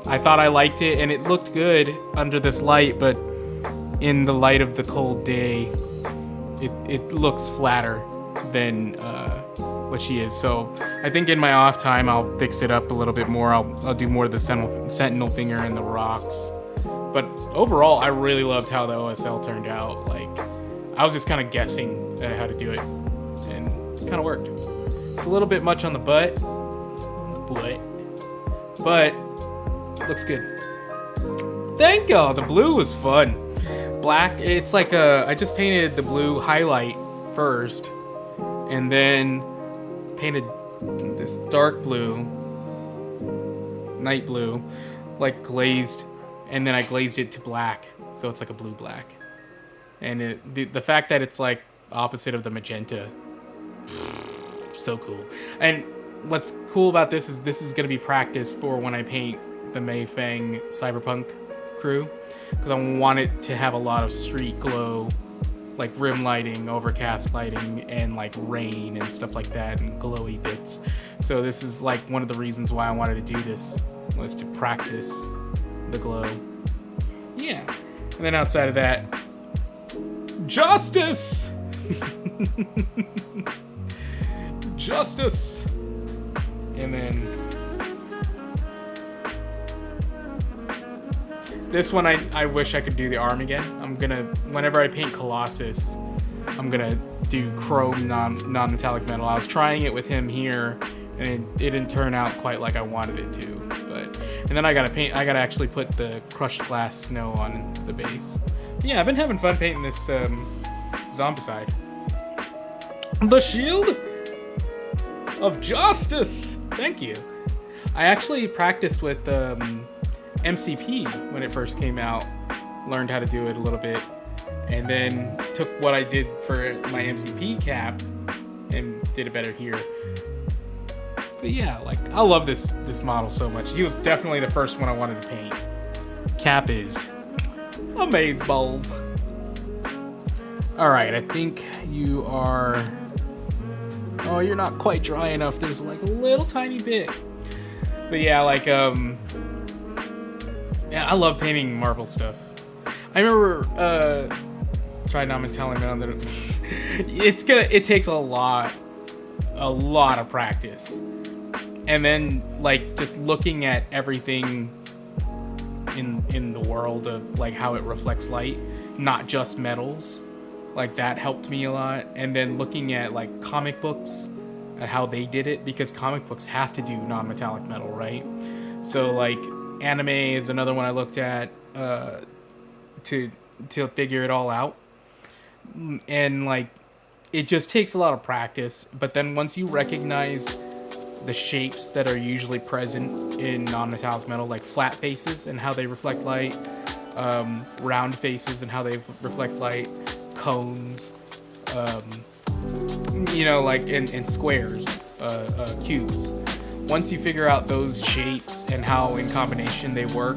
I thought I liked it, and it looked good under this light, but in the light of the cold day, it looks flatter than what she is. So I think in my off time I'll fix it up a little bit more. I'll do more of the sentinel finger and the rocks. But overall, I really loved how the OSL turned out. Like, I was just kind of guessing at how to do it, and it kind of worked. It's a little bit much on the butt, but it looks good. Thank you. The blue was fun. Black, it's like I just painted the blue highlight first, and then painted this dark blue, night blue, like glazed, and then I glazed it to black, so it's like a blue-black. And the fact that it's like opposite of the magenta, so cool. And what's cool about this is going to be practice for when I paint the Mei Fang Cyberpunk crew, because I want it to have a lot of street glow, like rim lighting, overcast lighting, and like rain and stuff like that, and glowy bits. So this is like one of the reasons why I wanted to do this, was to practice the glow. Yeah. And then outside of that, justice! Justice! And then This one, I wish I could do the arm again. I'm gonna, whenever I paint Colossus, I'm gonna do chrome non-metallic metal. I was trying it with him here, and it didn't turn out quite like I wanted it to. But, and then I gotta actually put the crushed glass snow on the base. But yeah, I've been having fun painting this Zombicide. The Shield of Justice! Thank you. I actually practiced with MCP when it first came out, learned how to do it a little bit, and then took what I did for my MCP cap and did it better here. But yeah, like, I love this model so much. He was definitely the first one I wanted to paint. Cap is amazeballs. Alright, I think you are... Oh, you're not quite dry enough. There's like a little tiny bit. But yeah, like, yeah, I love painting Marvel stuff. I remember, trying not to tell him that it takes a lot of practice. And then, like, just looking at everything in the world of, like, how it reflects light, not just metals, like, that helped me a lot. And then looking at, like, comic books and how they did it, because comic books have to do non-metallic metal, right? So, like, anime is another one I looked at to figure it all out. And, like, it just takes a lot of practice. But then once you recognize the shapes that are usually present in non-metallic metal, like flat faces and how they reflect light, round faces and how they reflect light, cones, you know, like in squares, cubes. Once you figure out those shapes and how in combination they work,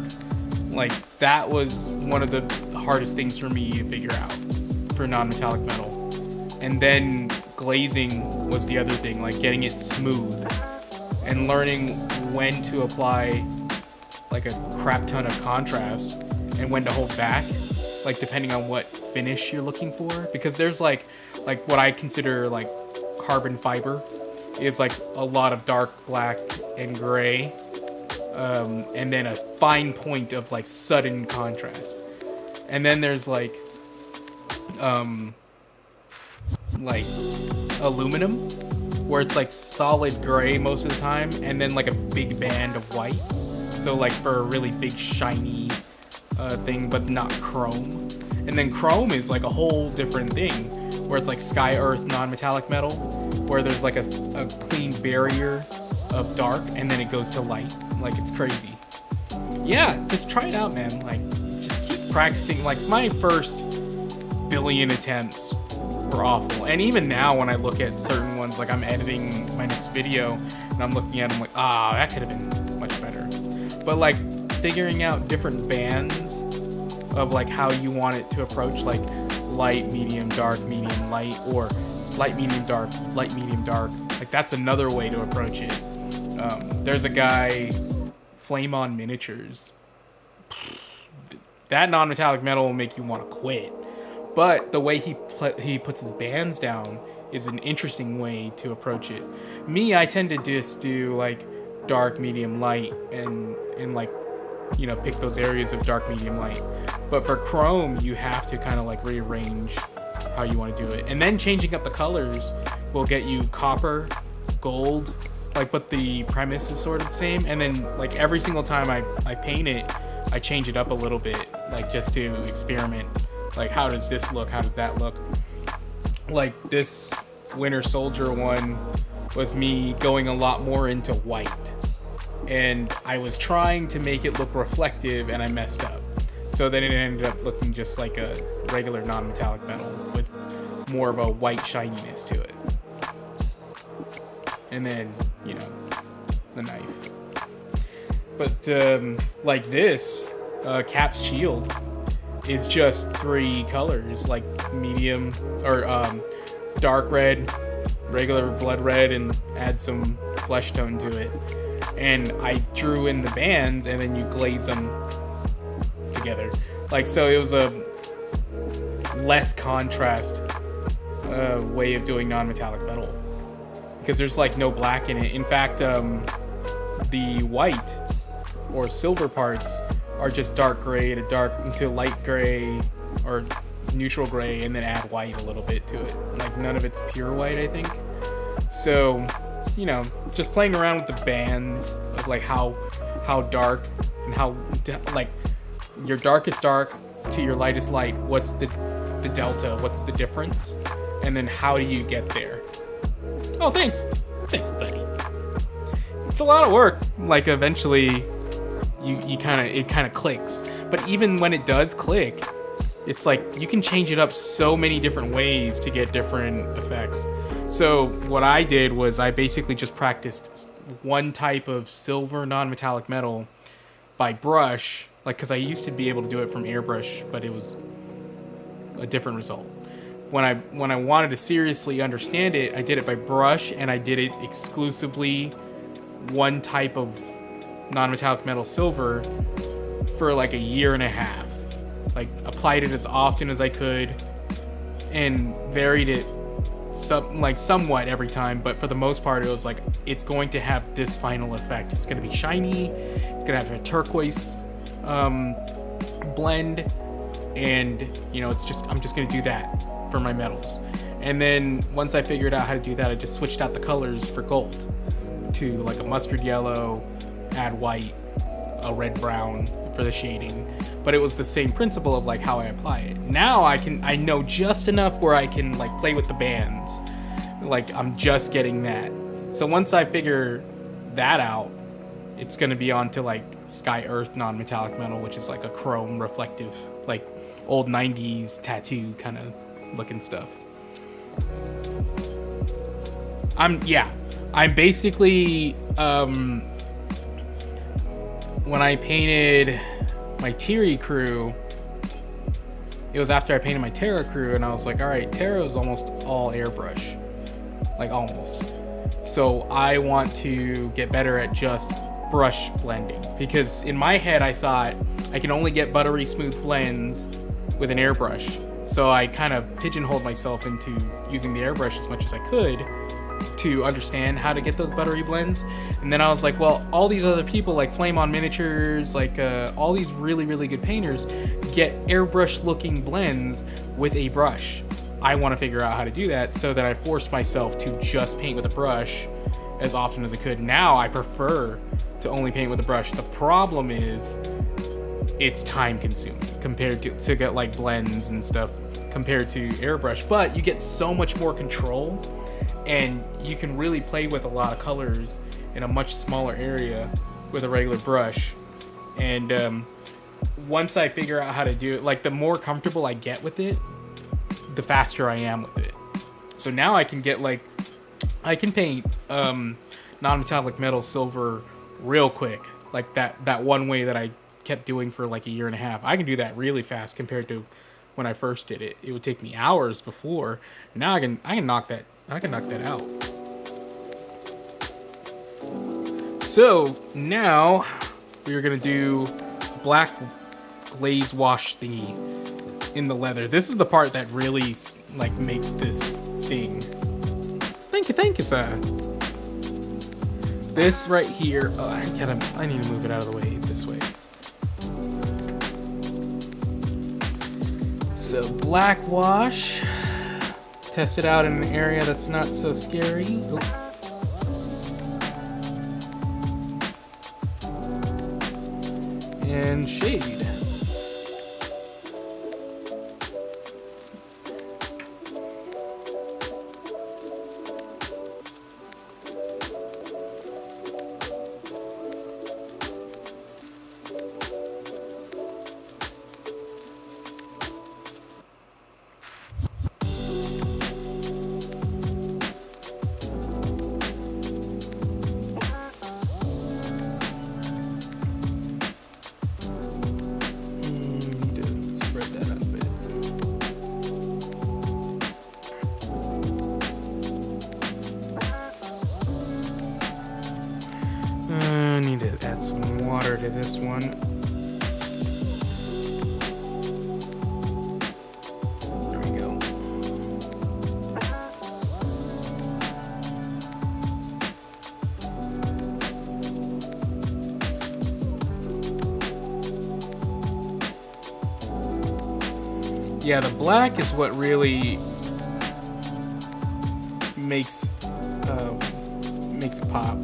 like, that was one of the hardest things for me to figure out for non-metallic metal. And then glazing was the other thing, like getting it smooth and learning when to apply like a crap ton of contrast and when to hold back, like depending on what finish you're looking for. Because there's like what I consider like carbon fiber is like a lot of dark black and gray, and then a fine point of like sudden contrast. And then there's like aluminum, where it's like solid gray most of the time, and then like a big band of white. So like for a really big shiny thing, but not chrome. And then chrome is like a whole different thing, where it's like sky earth non-metallic metal, where there's like a clean barrier of dark, and then it goes to light. Like, it's crazy. Yeah, just try it out, man. Like, just keep practicing. Like, my first billion attempts were awful. And even now when I look at certain ones, like I'm editing my next video and I'm looking at them like, that could have been much better. But like figuring out different bands of like how you want it to approach, like light, medium, dark, medium, light, or light, medium, dark, light, medium, dark. Like, that's another way to approach it. There's a guy, Flame On Miniatures. That non-metallic metal will make you want to quit. But the way he puts his bands down is an interesting way to approach it. Me, I tend to just do like dark, medium, light, and like, you know, pick those areas of dark, medium, light. But for chrome, you have to kind of like rearrange how you want to do it. And then changing up the colors will get you copper, gold, like, but the premise is sort of the same. And then like every single time I paint it, I change it up a little bit, like just to experiment. Like, how does this look? How does that look? Like, this Winter Soldier one was me going a lot more into white. And I was trying to make it look reflective, and I messed up. So then it ended up looking just like a regular non-metallic metal with more of a white shininess to it. And then, you know, the knife. But, like this, Cap's shield is just 3 colors, like medium or dark red, regular blood red, and add some flesh tone to it. And I drew in the bands, and then you glaze them together. Like, so it was a less contrast way of doing non-metallic metal, because there's like no black in it. In fact, the white or silver parts are just dark gray to light gray or neutral gray, and then add white a little bit to it. Like none of it's pure white, I think. So, you know, just playing around with the bands of like how dark and how like your darkest dark to your lightest light. What's the delta? What's the difference? And then how do you get there? Oh, thanks, buddy. It's a lot of work. Like eventually, it kind of clicks. But even when it does click, it's like you can change it up so many different ways to get different effects. So what I did was I basically just practiced one type of silver non-metallic metal by brush, like because I used to be able to do it from airbrush, but it was a different result. When I wanted to seriously understand it, I did it by brush, and I did it exclusively one type of non-metallic metal silver for like a year and a half. Like applied it as often as I could and varied it somewhat every time, but for the most part it was like it's going to have this final effect. It's going to be shiny, it's going to have a turquoise blend, and you know, I'm just going to do that for my metals. And then once I figured out how to do that, I just switched out the colors for gold to like a mustard yellow, add white, a red brown for the shading. But it was the same principle of like how I apply it. Now I know just enough where I can like play with the bands. Like I'm just getting that. So once I figure that out, it's gonna be on to like Sky Earth non-metallic metal, which is like a chrome reflective, like old 90s tattoo kind of looking stuff. I'm basically when I painted my Tiri crew, it was after I painted my Terra crew, and I was like, all right, Terra is almost all airbrush, like almost. So I want to get better at just brush blending, because in my head I thought I can only get buttery smooth blends with an airbrush. So I kind of pigeonholed myself into using the airbrush as much as I could to understand how to get those buttery blends. And then I was like, well, all these other people like Flame on Miniatures, like all these really, really good painters get airbrush looking blends with a brush. I want to figure out how to do that, so that I forced myself to just paint with a brush as often as I could. Now I prefer to only paint with a brush. The problem is it's time consuming compared to get like blends and stuff compared to airbrush, but you get so much more control, and you can really play with a lot of colors in a much smaller area with a regular brush. And once I figure out how to do it, like the more comfortable I get with it, the faster I am with it. So now I can get like, I can paint non-metallic metal silver real quick, like that one way that I kept doing for like a year and a half. I can do that really fast compared to when I first did it. It would take me hours before. Now I can knock that out. So now we're gonna do a black glaze wash thingy in the leather. This is the part that really like makes this sing. Thank you, sir. This right here, I need to move it out of the way this way. So black wash. Test it out in an area that's not so scary. Oh. And shade. I need to add some water to this one. There we go. Yeah, the black is what really makes makes it pop.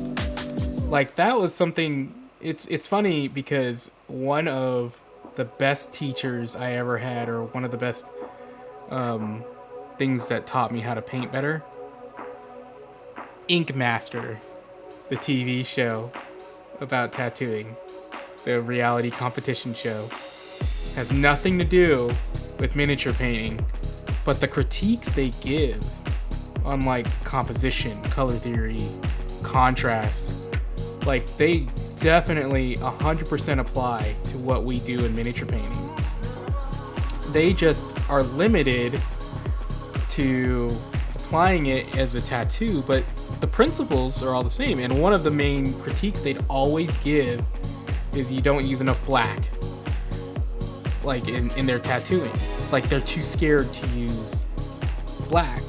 Like that was something. It's funny because one of the best teachers I ever had, or one of the best things that taught me how to paint better, Ink Master, the TV show about tattooing, the reality competition show, has nothing to do with miniature painting, but the critiques they give on like composition, color theory, contrast, like they definitely 100% apply to what we do in miniature painting. They just are limited to applying it as a tattoo, but the principles are all the same. And one of the main critiques they'd always give is you don't use enough black, like in their tattooing. Like they're too scared to use black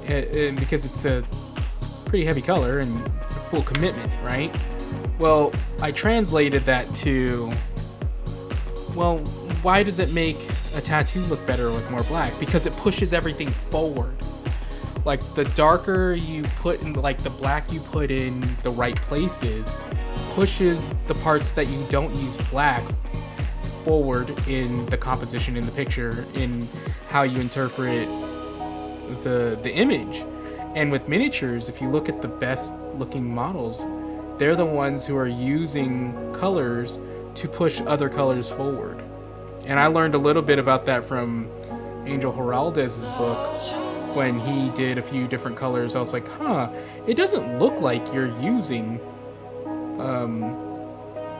and because it's a pretty heavy color and it's a full commitment, right? Well, I translated that to, well, why does it make a tattoo look better with more black? Because it pushes everything forward. Like the darker you put in, like the black you put in the right places, pushes the parts that you don't use black forward in the composition in the picture, in how you interpret the image. And with miniatures, if you look at the best looking models, they're the ones who are using colors to push other colors forward. And I learned a little bit about that from Angel Heraldez's book. When he did a few different colors, I was like, it doesn't look like you're using,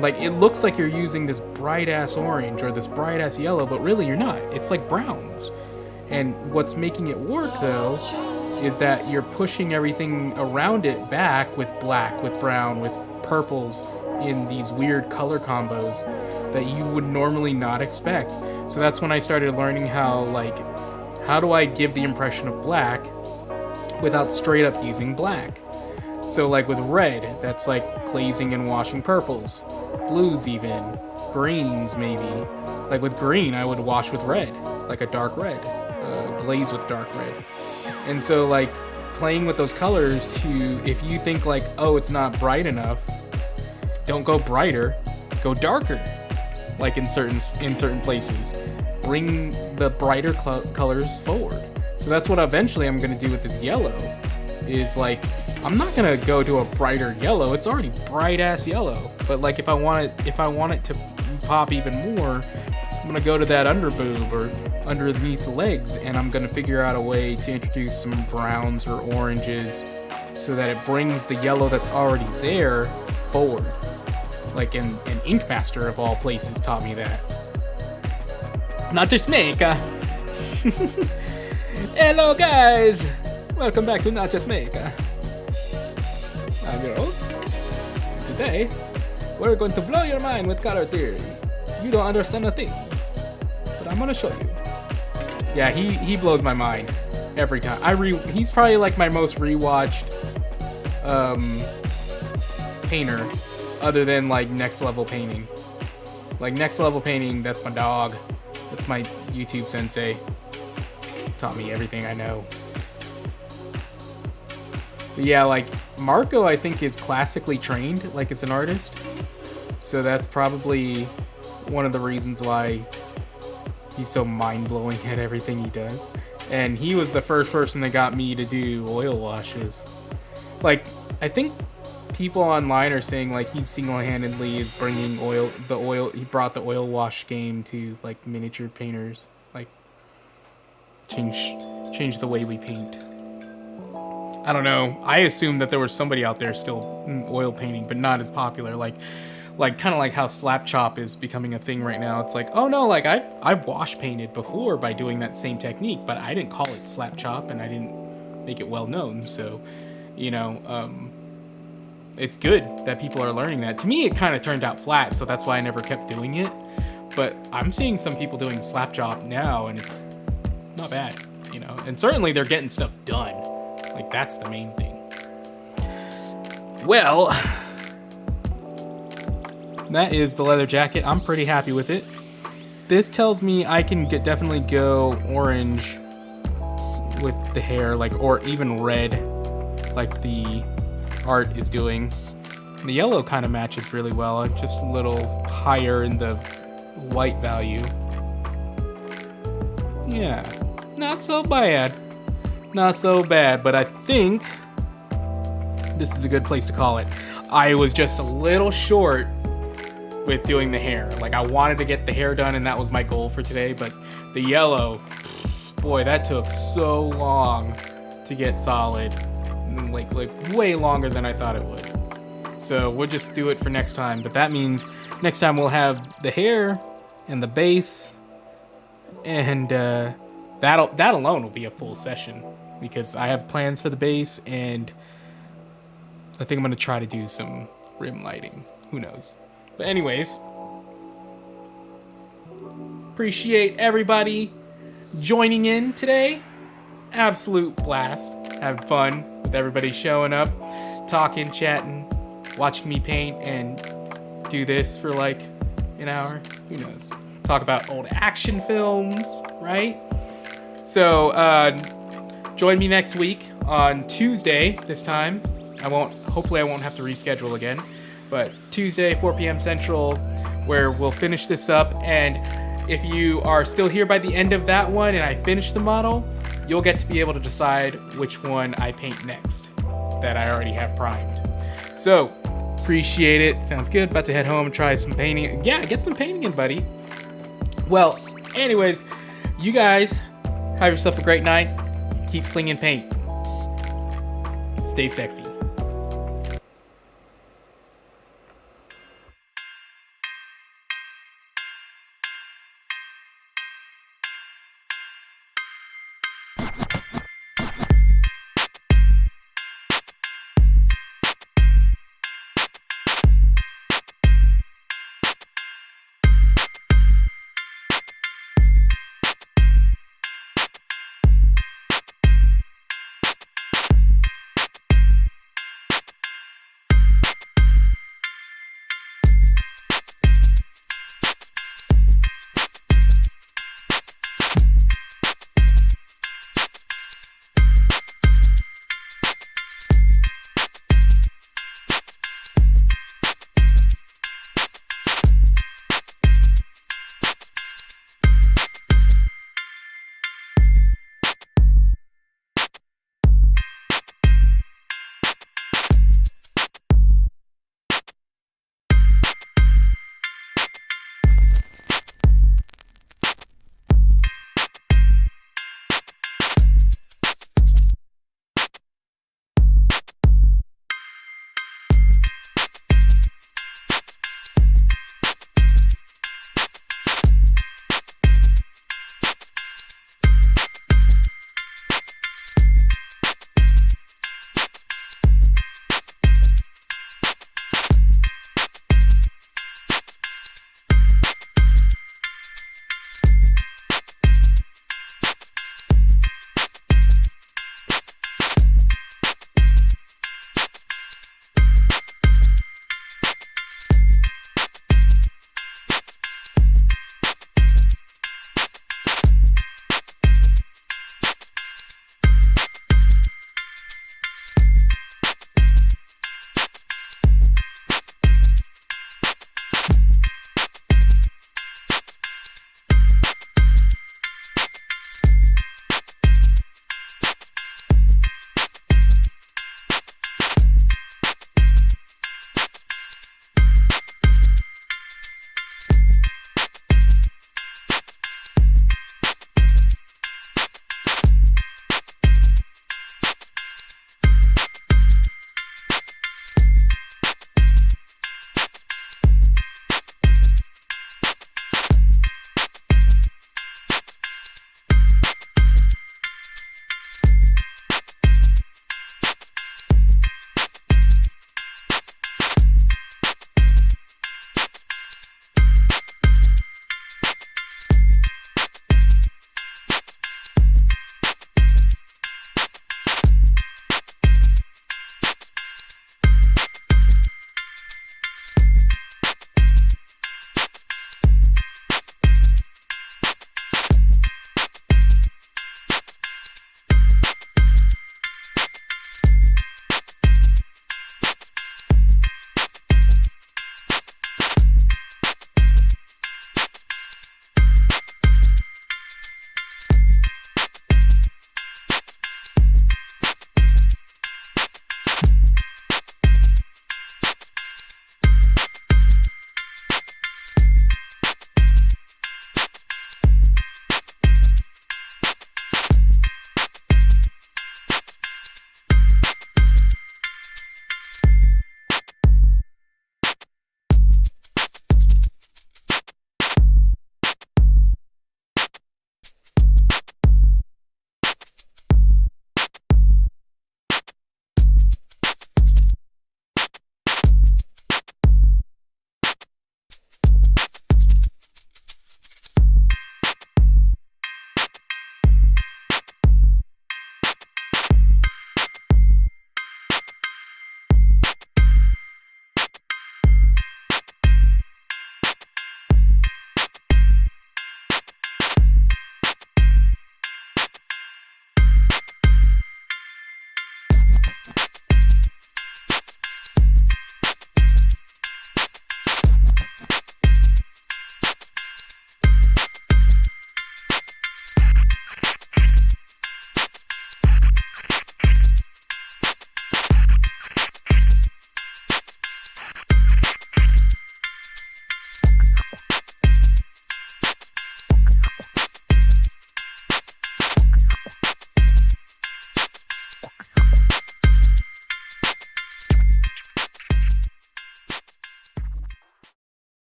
like it looks like you're using this bright ass orange or this bright ass yellow, but really you're not. It's like browns. And what's making it work though is that you're pushing everything around it back with black, with brown, with purples in these weird color combos that you would normally not expect. So that's when I started learning how do I give the impression of black without straight up using black? So like with red, that's like glazing and washing purples, blues even, greens maybe. Like with green, I would wash with red, like a dark red, glaze with dark red. And so like playing with those colors to, if you think like, oh, it's not bright enough, don't go brighter, go darker. Like in certain places, bring the brighter colors forward. So that's what eventually I'm gonna do with this yellow. Is like, I'm not gonna go to a brighter yellow. It's already bright ass yellow. But like, if I want it to pop even more, I'm gonna go to that under boob or underneath the legs, and I'm gonna figure out a way to introduce some browns or oranges, so that it brings the yellow that's already there forward. Like an Ink Master of all places taught me that. Not just make. Hello guys, welcome back to Not Just Make. I'm your host. Today, we're going to blow your mind with color theory. You don't understand a thing, but I'm gonna show you. Yeah, he blows my mind every time. He's probably like my most rewatched painter. Other than like Next Level Painting. Like Next Level Painting, that's my dog. That's my YouTube sensei. Taught me everything I know. But yeah, like Marco I think is classically trained, like as an artist. So that's probably one of the reasons why he's so mind-blowing at everything he does. And he was the first person that got me to do oil washes. Like, I think people online are saying like he single-handedly is bringing he brought the oil wash game to like miniature painters, like change the way we paint. I don't know, I assumed that there was somebody out there still oil painting, but not as popular, like kind of like how slap chop is becoming a thing right now. It's like, oh no, like I've wash painted before by doing that same technique, but I didn't call it slap chop and I didn't make it well known. So, you know, it's good that people are learning that. To me, it kind of turned out flat, so that's why I never kept doing it. But I'm seeing some people doing slap chop now, and it's not bad, you know. And certainly they're getting stuff done. Like, that's the main thing. Well, that is the leather jacket. I'm pretty happy with it. this tells me I can definitely go orange with the hair, like, or even red, like the art is doing. The yellow kind of matches really well, just a little higher in the white value. Yeah, not so bad. Not so bad, but I think this is a good place to call it. I was just a little short with doing the hair. Like, I wanted to get the hair done, and that was my goal for today, but the yellow, boy, that took so long to get solid. Like way longer than I thought it would. So we'll just do it for next time. But that means next time we'll have the hair and the base, and that alone will be a full session, because I have plans for the base, and I think I'm gonna try to do some rim lighting. Who knows? But anyways, appreciate everybody joining in today. Absolute blast. Having fun with everybody showing up, talking, chatting, watching me paint and do this for like an hour. Who knows? Talk about old action films, right? So join me next week on Tuesday this time. Hopefully I won't have to reschedule again, but Tuesday, 4 p.m. Central, where we'll finish this up. And if you are still here by the end of that one and I finish the model, you'll get to be able to decide which one I paint next that I already have primed. So, appreciate it. Sounds good. About to head home and try some painting. Yeah, get some painting in, buddy. Well, anyways, you guys have yourself a great night. Keep slinging paint. Stay sexy.